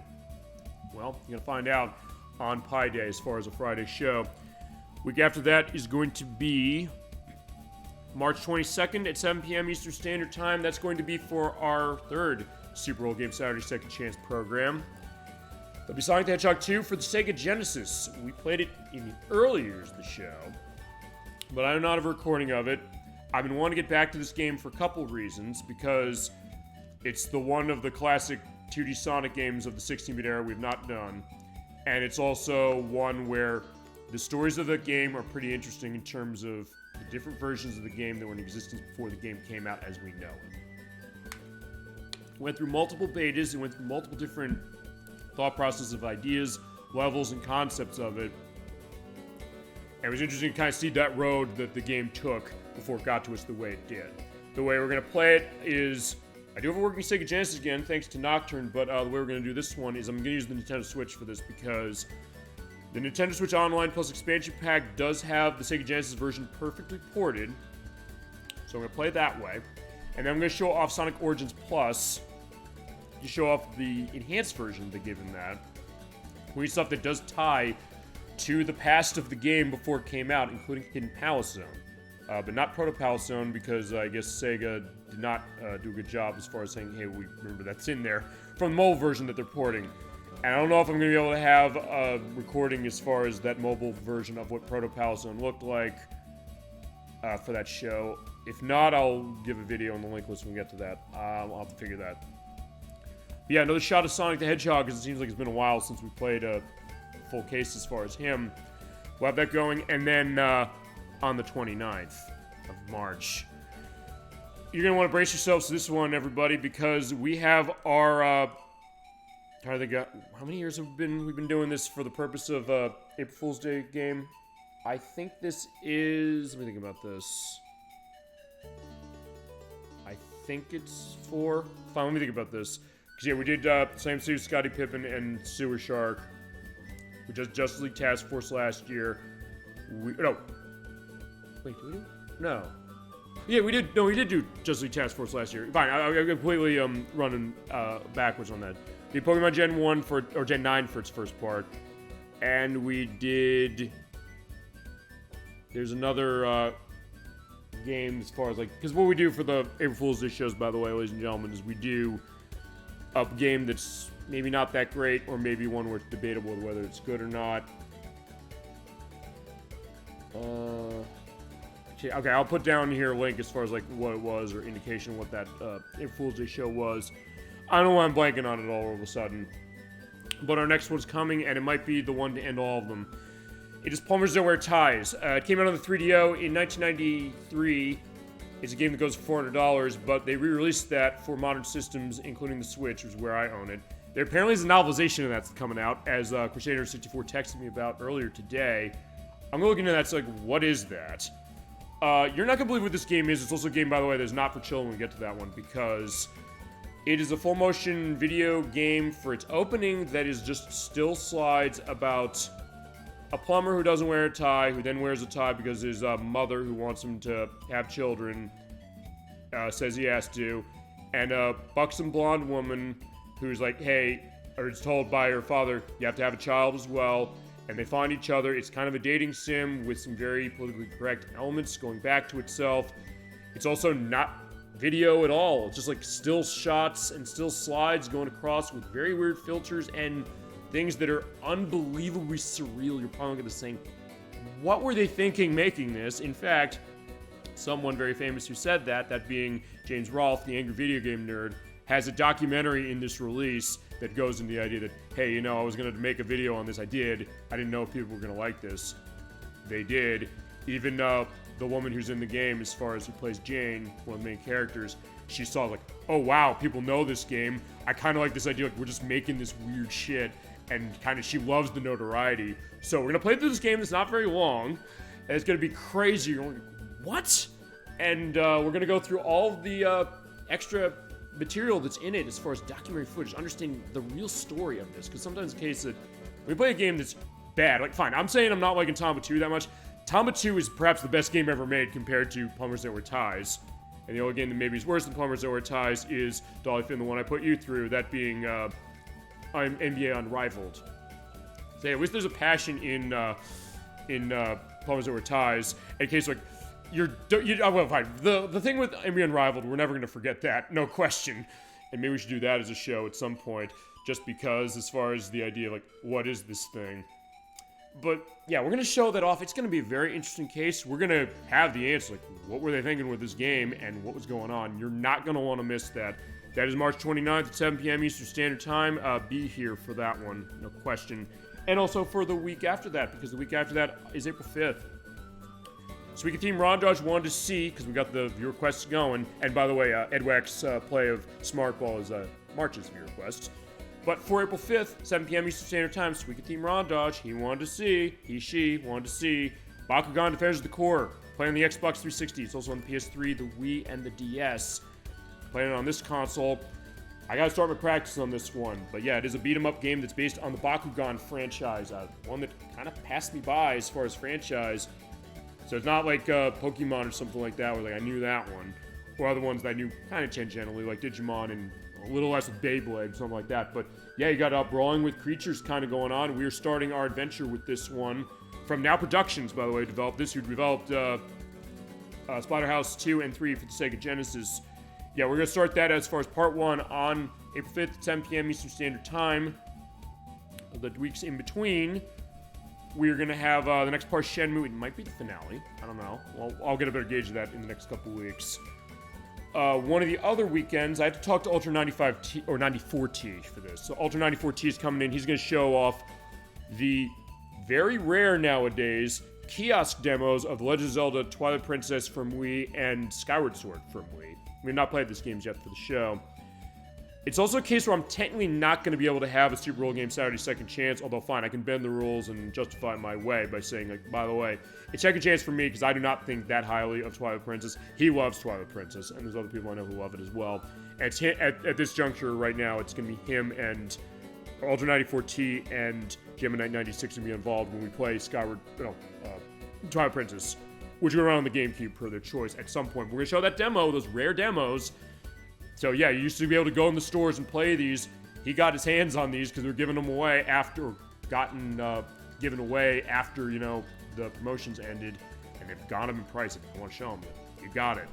Well, you're gonna find out on Pi Day, as far as a Friday show. Week after that is going to be March 22nd at 7 p.m. Eastern Standard Time. That's going to be for our third Super Bowl Game Saturday Second Chance program. There'll be Sonic the Hedgehog 2 for the Sega Genesis. We played it in the early years of the show, but I do not have a recording of it. I've been wanting to get back to this game for a couple reasons, because it's the one of the classic 2D Sonic games of the 16-bit era we've not done, and it's also one where the stories of the game are pretty interesting in terms of the different versions of the game that were in existence before the game came out as we know it. Went through multiple betas and went through multiple different thought process of ideas, levels, and concepts of it. And it was interesting to kind of see that road that the game took before it got to us the way it did. The way we're going to play it is, I do have a working Sega Genesis again, thanks to Nocturne, but the way we're going to do this one is I'm going to use the Nintendo Switch for this, because the Nintendo Switch Online Plus Expansion Pack does have the Sega Genesis version perfectly ported. So I'm going to play it that way. And then I'm going to show off Sonic Origins Plus, to show off the enhanced version they give in that. We need stuff that does tie to the past of the game before it came out, including Hidden Palace Zone. But not Proto Palace Zone, because I guess Sega did not do a good job as far as saying, hey, we remember that's in there, from the mobile version that they're porting. And I don't know if I'm going to be able to have a recording as far as that mobile version of what Proto Palace Zone looked like for that show. If not, I'll give a video on the link list when we get to that. I'll have to figure that. But yeah, another shot of Sonic the Hedgehog, because it seems like it's been a while since we played a full case as far as him. We'll have that going, and then on the 29th of March, you're going to want to brace yourselves to this one, everybody, because we have our... how many years have we've been doing this for the purpose of April Fool's Day game? I think this is... Let me think about this. I think it's 4. Fine, let me think about this. Because, yeah, we did Slam Suit, Scottie Pippen, and Sewer Shark. We just Justice League Task Force last year. No. Wait, did we do? No. Yeah, we did. No, we did do Justice League Task Force last year. Fine, I'm completely running backwards on that. We did Pokemon Gen 1 or Gen 9 for its first part. And we did... There's another game as far as like... Because what we do for the April Fool's Day shows, by the way, ladies and gentlemen, is we do a game that's maybe not that great, or maybe one where it's debatable whether it's good or not. Okay, I'll put down here a link as far as like what it was, or indication of what that April Fool's Day show was. I don't know why I'm blanking on it all of a sudden. But our next one's coming, and it might be the one to end all of them. It is Plumber's Nowhere Ties. It came out on the 3DO in 1993. It's a game that goes for $400, but they re-released that for modern systems, including the Switch, which is where I own it. There apparently is a novelization of that's coming out, as Crusader64 texted me about earlier today. I'm gonna look into that. It's like, what is that? You're not gonna believe what this game is. It's also a game, by the way, that's not for children when we get to that one, because it is a full-motion video game for its opening that is just still slides about a plumber who doesn't wear a tie, who then wears a tie because his mother, who wants him to have children, says he has to, and a buxom blonde woman who's like, hey, or is told by her father, you have to have a child as well, and they find each other. It's kind of a dating sim with some very politically correct elements going back to itself. It's also not video at all. It's just like still shots and still slides going across with very weird filters and things that are unbelievably surreal. You're probably going to think, what were they thinking making this? In fact, someone very famous who said that being James Rolfe, the angry video game nerd, has a documentary in this release that goes into the idea that, hey, you know, I was going to make a video on this. I didn't know if people were going to like this. They did. Even the woman who's in the game, as far as who plays Jane, one of the main characters, she saw like, oh wow, people know this game. I kind of like this idea, like we're just making this weird shit, and kind of she loves the notoriety. So we're gonna play through this game that's not very long, and it's gonna be crazy. You're like, what? And we're gonna go through all of the extra material that's in it as far as documentary footage, understanding the real story of this. Because sometimes the case that we play a game that's bad, like fine, I'm saying I'm not liking Tomba 2 that much. Tomba 2 is perhaps the best game ever made compared to Plumbers That Were Ties. And the only game that maybe is worse than Plumbers That Were Ties is Dolly Finn, the one I put you through, that being I'm NBA Unrivaled. So yeah, at least there's a passion in Plumbers That Were Ties. In case like well, fine. The thing with NBA Unrivaled, we're never gonna forget that, no question. And maybe we should do that as a show at some point, just because as far as the idea of like what is this thing. But yeah, we're gonna show that off. It's gonna be a very interesting case. We're gonna have the answer, like what were they thinking with this game and what was going on. You're not gonna want to miss that. That is March 29th at 7 p.m. Eastern Standard Time. Be here for that one, no question. And also for the week after that, because the week after that is April 5th. So Week of Team Ron Dodge wanted to see, because we got the viewer requests going. And by the way, Edwack's play of Smart Ball is March's viewer requests. But for April 5th, 7 p.m. Eastern Standard Time, Suika Team Ron Dodge, she wanted to see Bakugan Defenders of the Core, playing on the Xbox 360. It's also on the PS3, the Wii, and the DS. Playing it on this console. I gotta start my practice on this one. But yeah, it is a beat-em-up game that's based on the Bakugan franchise. One that kind of passed me by as far as franchise. So it's not like Pokemon or something like that, where like I knew that one. Or other ones that I knew kind of tangentially, like Digimon and a little less with Beyblade, something like that. But yeah, you got Brawling with Creatures kind of going on. We are starting our adventure with this one from Now Productions, by the way, developed this. Who developed Splatterhouse 2 and 3 for the Sega Genesis. Yeah, we're going to start that as far as part 1 on April 5th at 10 p.m. Eastern Standard Time. The weeks in between, we're going to have the next part, Shenmue. It might be the finale. I don't know. Well, I'll get a better gauge of that in the next couple weeks. One of the other weekends, I have to talk to Ultra 95T, or 94T for this. So Ultra 94T is coming in. He's going to show off the very rare nowadays kiosk demos of The Legend of Zelda, Twilight Princess from Wii, and Skyward Sword from Wii. We've not played these games yet for the show. It's also a case where I'm technically not going to be able to have a Super Bowl game Saturday second chance, although fine, I can bend the rules and justify it my way by saying, like, by the way, it's second chance for me because I do not think that highly of Twilight Princess. He loves Twilight Princess, and there's other people I know who love it as well. And it's at this juncture right now, it's going to be him and Ultra 94T and Gemini 96 going to be involved when we play Twilight Princess, which will run on the GameCube per their choice at some point. We're going to show that demo, those rare demos. So yeah, you used to be able to go in the stores and play these. He got his hands on these because they're giving them away given away after, you know, the promotions ended, and they've gone up in price. If you want to show them, you got it.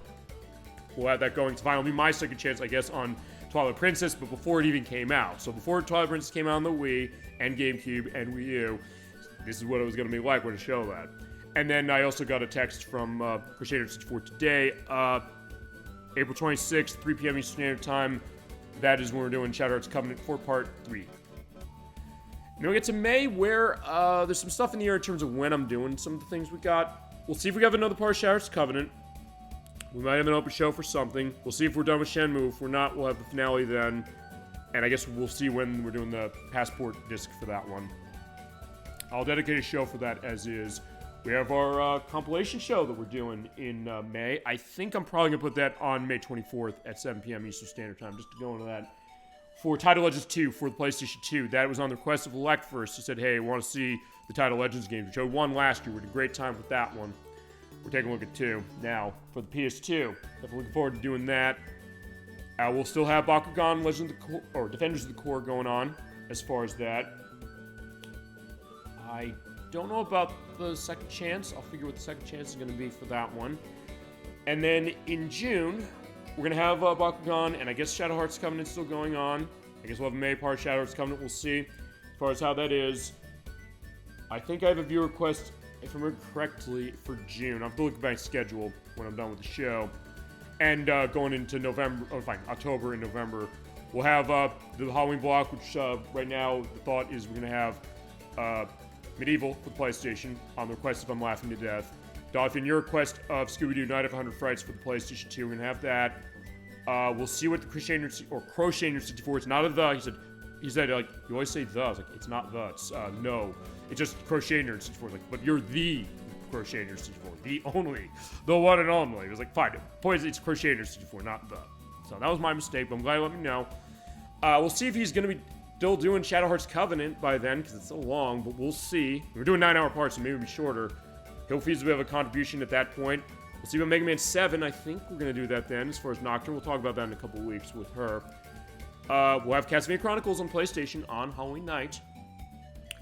We'll have that going to finally be my second chance, I guess, on Twilight Princess, but before it even came out. So before Twilight Princess came out on the Wii and GameCube and Wii U, this is what it was going to be like when to show that. And then I also got a text from Crusader 64 today. April 26th, 3 p.m. Eastern Standard Time. That is when we're doing Shadow Hearts Covenant 4 Part 3. Then we get to May, where there's some stuff in the air in terms of when I'm doing some of the things we got. We'll see if we have another part of Shadow Hearts Covenant. We might have an open show for something. We'll see if we're done with Shenmue. If we're not, we'll have the finale then. And I guess we'll see when we're doing the Passport disc for that one. I'll dedicate a show for that as is. We have our compilation show that we're doing in May. I think I'm probably going to put that on May 24th at 7 p.m. Eastern Standard Time, just to go into that. For Title Legends 2 for the PlayStation 2, that was on the request of Elect first. He said, hey, I want to see the Title Legends games. We showed 1 last year. We had a great time with that one. We're taking a look at 2 now for the PS2. Definitely looking forward to doing that. We'll still have Bakugan Legend of the Core, or Defenders of the Core going on as far as that. I don't know about the second chance. I'll figure what the second chance is going to be for that one. And then in June, we're going to have Bakugan, and I guess Shadow Hearts Covenant still going on. I guess we'll have a May part Shadow Hearts Covenant. We'll see as far as how that is. I think I have a view request, if I remember correctly, for June. I'll have to look at my schedule when I'm done with the show. And going into October and November, we'll have the Halloween block, which right now the thought is we're going to have Medieval for the PlayStation on the request of I'm Laughing to Death. Dolphin, your request of Scooby-Doo Night of 100 Frights for the PlayStation 2. We're going to have that. We'll see what the Crusader 64. It's not a the. He said, like, you always say the. I was like, it's not the. It's, no. It's just Crusader 64. Like, but you're the Crusader 64. The only. The one and only. It was like, fine. Point is, it's Crusader 64, not the. So that was my mistake, but I'm glad you let me know. We'll see if he's going to be still doing Shadow Hearts Covenant by then, because it's so long, but we'll see. We're doing 9-hour parts, so maybe it'll be shorter. He'll feasibly have a contribution at that point. We'll see about Mega Man 7. I think we're going to do that then, as far as Nocturne. We'll talk about that in a couple weeks with her. We'll have Castlevania Chronicles on PlayStation on Halloween night.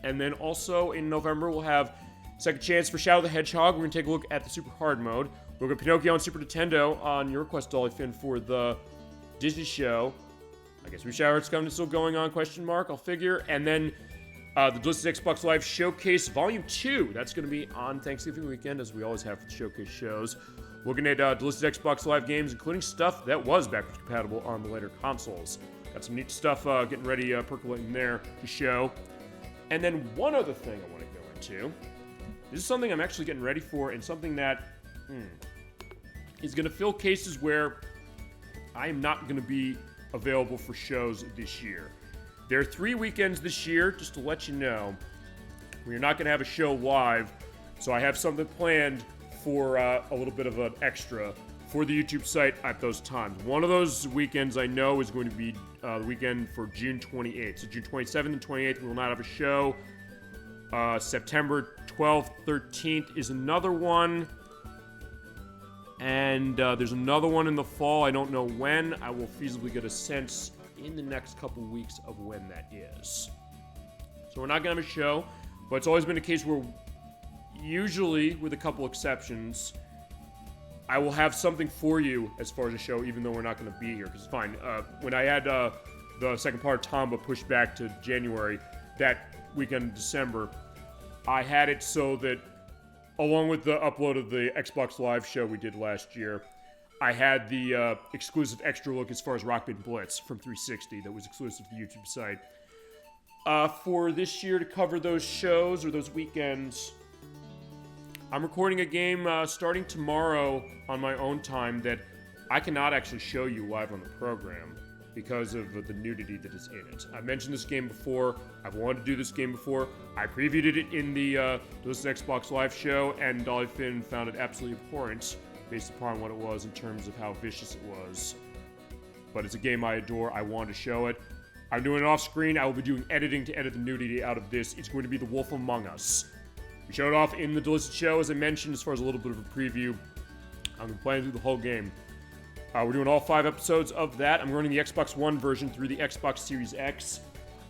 And then also in November, we'll have Second Chance for Shadow the Hedgehog. We're going to take a look at the Super Hard mode. We'll get Pinocchio on Super Nintendo on your request, Dollyfin, for the Disney show. I guess Shadow Hearts Covenant still going on, question mark, I'll figure. And then the Delisted Xbox Live Showcase Volume 2. That's going to be on Thanksgiving weekend, as we always have for the showcase shows. Looking at Delisted Xbox Live games, including stuff that was backwards compatible on the later consoles. Got some neat stuff getting ready, percolating there to show. And then one other thing I want to go into. This is something I'm actually getting ready for, and something that is going to fill cases where I am not going to be available for shows this year. There are 3 weekends this year, just to let you know. We're not going to have a show live, so I have something planned for a little bit of an extra for the YouTube site at those times. One of those weekends I know is going to be the weekend for June 28th. So June 27th and 28th, we will not have a show. September 12th, 13th is another one. And there's another one in the fall. I don't know when. I will feasibly get a sense in the next couple weeks of when that is. So we're not going to have a show, but it's always been a case where, usually, with a couple exceptions, I will have something for you as far as a show, even though we're not going to be here. Because it's fine. When I had the second part of Tomba pushed back to January, that weekend in December, I had it so that, along with the upload of the Xbox Live show we did last year, I had the exclusive extra look as far as Rock Band Blitz from 360 that was exclusive to the YouTube site. For this year to cover those shows or those weekends, I'm recording a game starting tomorrow on my own time that I cannot actually show you live on the program because of the nudity that is in it. I've mentioned this game before. I've wanted to do this game before. I previewed it in the Delisted Xbox Live show, and Dollyfin found it absolutely abhorrent based upon what it was in terms of how vicious it was. But it's a game I adore. I want to show it. I'm doing it off screen. I will be doing editing to edit the nudity out of this. It's going to be The Wolf Among Us. We showed it off in the Delisted show, as I mentioned, as far as a little bit of a preview. I'm playing through the whole game. We're doing all 5 episodes of that. I'm running the Xbox One version through the Xbox Series X.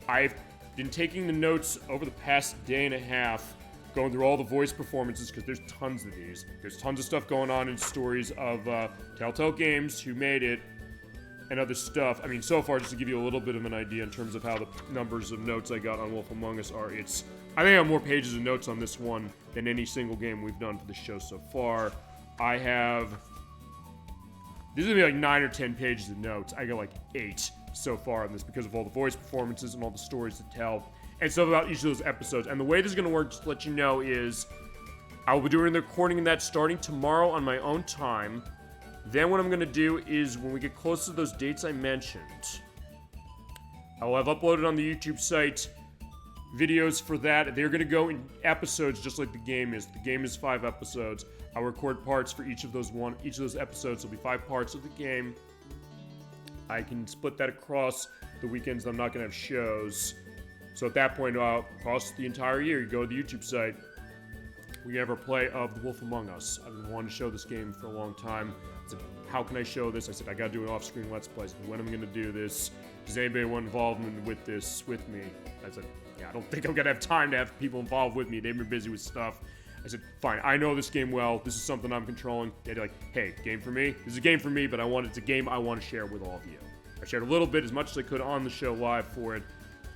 I've been taking the notes over the past day and a half, going through all the voice performances, because there's tons of these. There's tons of stuff going on in stories of Telltale Games, who made it, and other stuff. I mean, so far, just to give you a little bit of an idea in terms of how the numbers of notes I got on Wolf Among Us are, I think I have more pages of notes on this one than any single game we've done for the show so far. This is gonna be like 9 or 10 pages of notes. I got like 8 so far on this because of all the voice performances and all the stories to tell and stuff about each of those episodes. And the way this is gonna work, just to let you know, is I will be doing the recording of that starting tomorrow on my own time. Then what I'm gonna do is, when we get close to those dates I mentioned, I will have uploaded on the YouTube site videos for that. They're gonna go in episodes just like the game is. The game is 5 episodes. I'll record parts for each of those episodes. There'll be 5 parts of the game. I can split that across the weekends that I'm not gonna have shows. So at that point, across the entire year, you go to the YouTube site, we have our play of The Wolf Among Us. I've been wanting to show this game for a long time. I said, how can I show this? I said, I gotta do an off-screen Let's Play. I said, when am I gonna do this? Does anybody want involvement with this with me? I said, yeah, I don't think I'm gonna have time to have people involved with me. They've been busy with stuff. I said, fine, I know this game well. This is something I'm controlling. They're like, hey, game for me? This is a game for me, but it's a game I want to share with all of you. I shared a little bit, as much as I could, on the show live for it,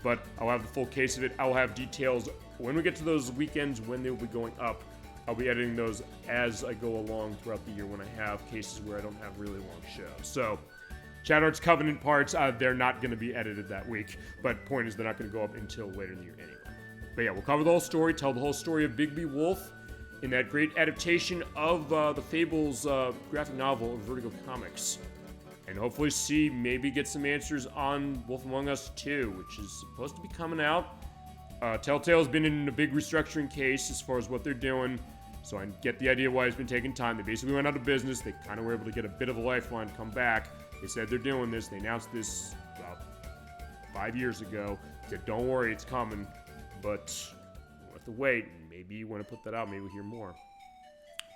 but I'll have the full case of it. I'll have details when we get to those weekends, when they'll be going up. I'll be editing those as I go along throughout the year when I have cases where I don't have really long shows. So, Shadow Hearts Covenant parts, they're not going to be edited that week, but point is they're not going to go up until later in the year anyway. But yeah, we'll cover the whole story, tell the whole story of Bigby Wolf in that great adaptation of the Fables graphic novel of Vertigo Comics. And hopefully maybe get some answers on Wolf Among Us 2, which is supposed to be coming out. Telltale's been in a big restructuring case as far as what they're doing. So I get the idea why it's been taking time. They basically went out of business. They kind of were able to get a bit of a lifeline to come back. They said they're doing this. They announced this about 5 years ago. Said, don't worry, it's coming. But we'll have to wait. Maybe when I put that out, maybe we'll hear more.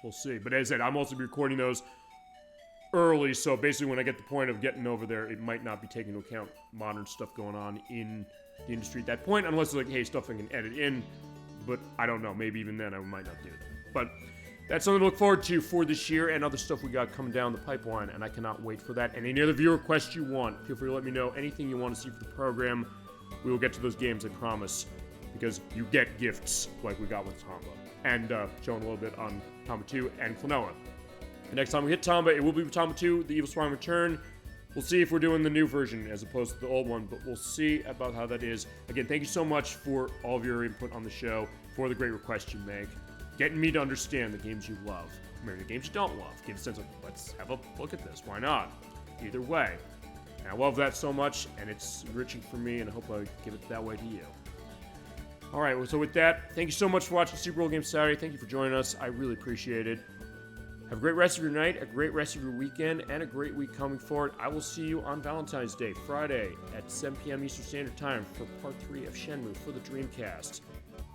We'll see. But as I said, I'm also recording those early. So basically when I get the point of getting over there, it might not be taking into account modern stuff going on in the industry at that point. Unless it's like, hey, stuff I can edit in. But I don't know. Maybe even then I might not do that. But that's something to look forward to for this year and other stuff we got coming down the pipeline, and I cannot wait for that. And any other viewer requests you want, feel free to let me know. Anything you want to see for the program, we will get to those games, I promise, because you get gifts like we got with Tomba. And showing a little bit on Tomba 2 and Klonoa. The next time we hit Tomba, it will be with Tomba 2, The Evil Swine Return. We'll see if we're doing the new version as opposed to the old one, but we'll see about how that is. Again, thank you so much for all of your input on the show, for the great requests you make. Getting me to understand the games you love, maybe the games you don't love. Give a sense of, let's have a look at this. Why not? Either way. And I love that so much, and it's enriching for me, and I hope I give it that way to you. All right, so with that, thank you so much for watching Super Bowl Game Saturday. Thank you for joining us. I really appreciate it. Have a great rest of your night, a great rest of your weekend, and a great week coming forward. I will see you on Valentine's Day, Friday at 7 p.m. Eastern Standard Time for Part 3 of Shenmue for the Dreamcast.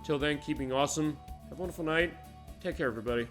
Till then, keeping awesome. Have a wonderful night. Take care, everybody.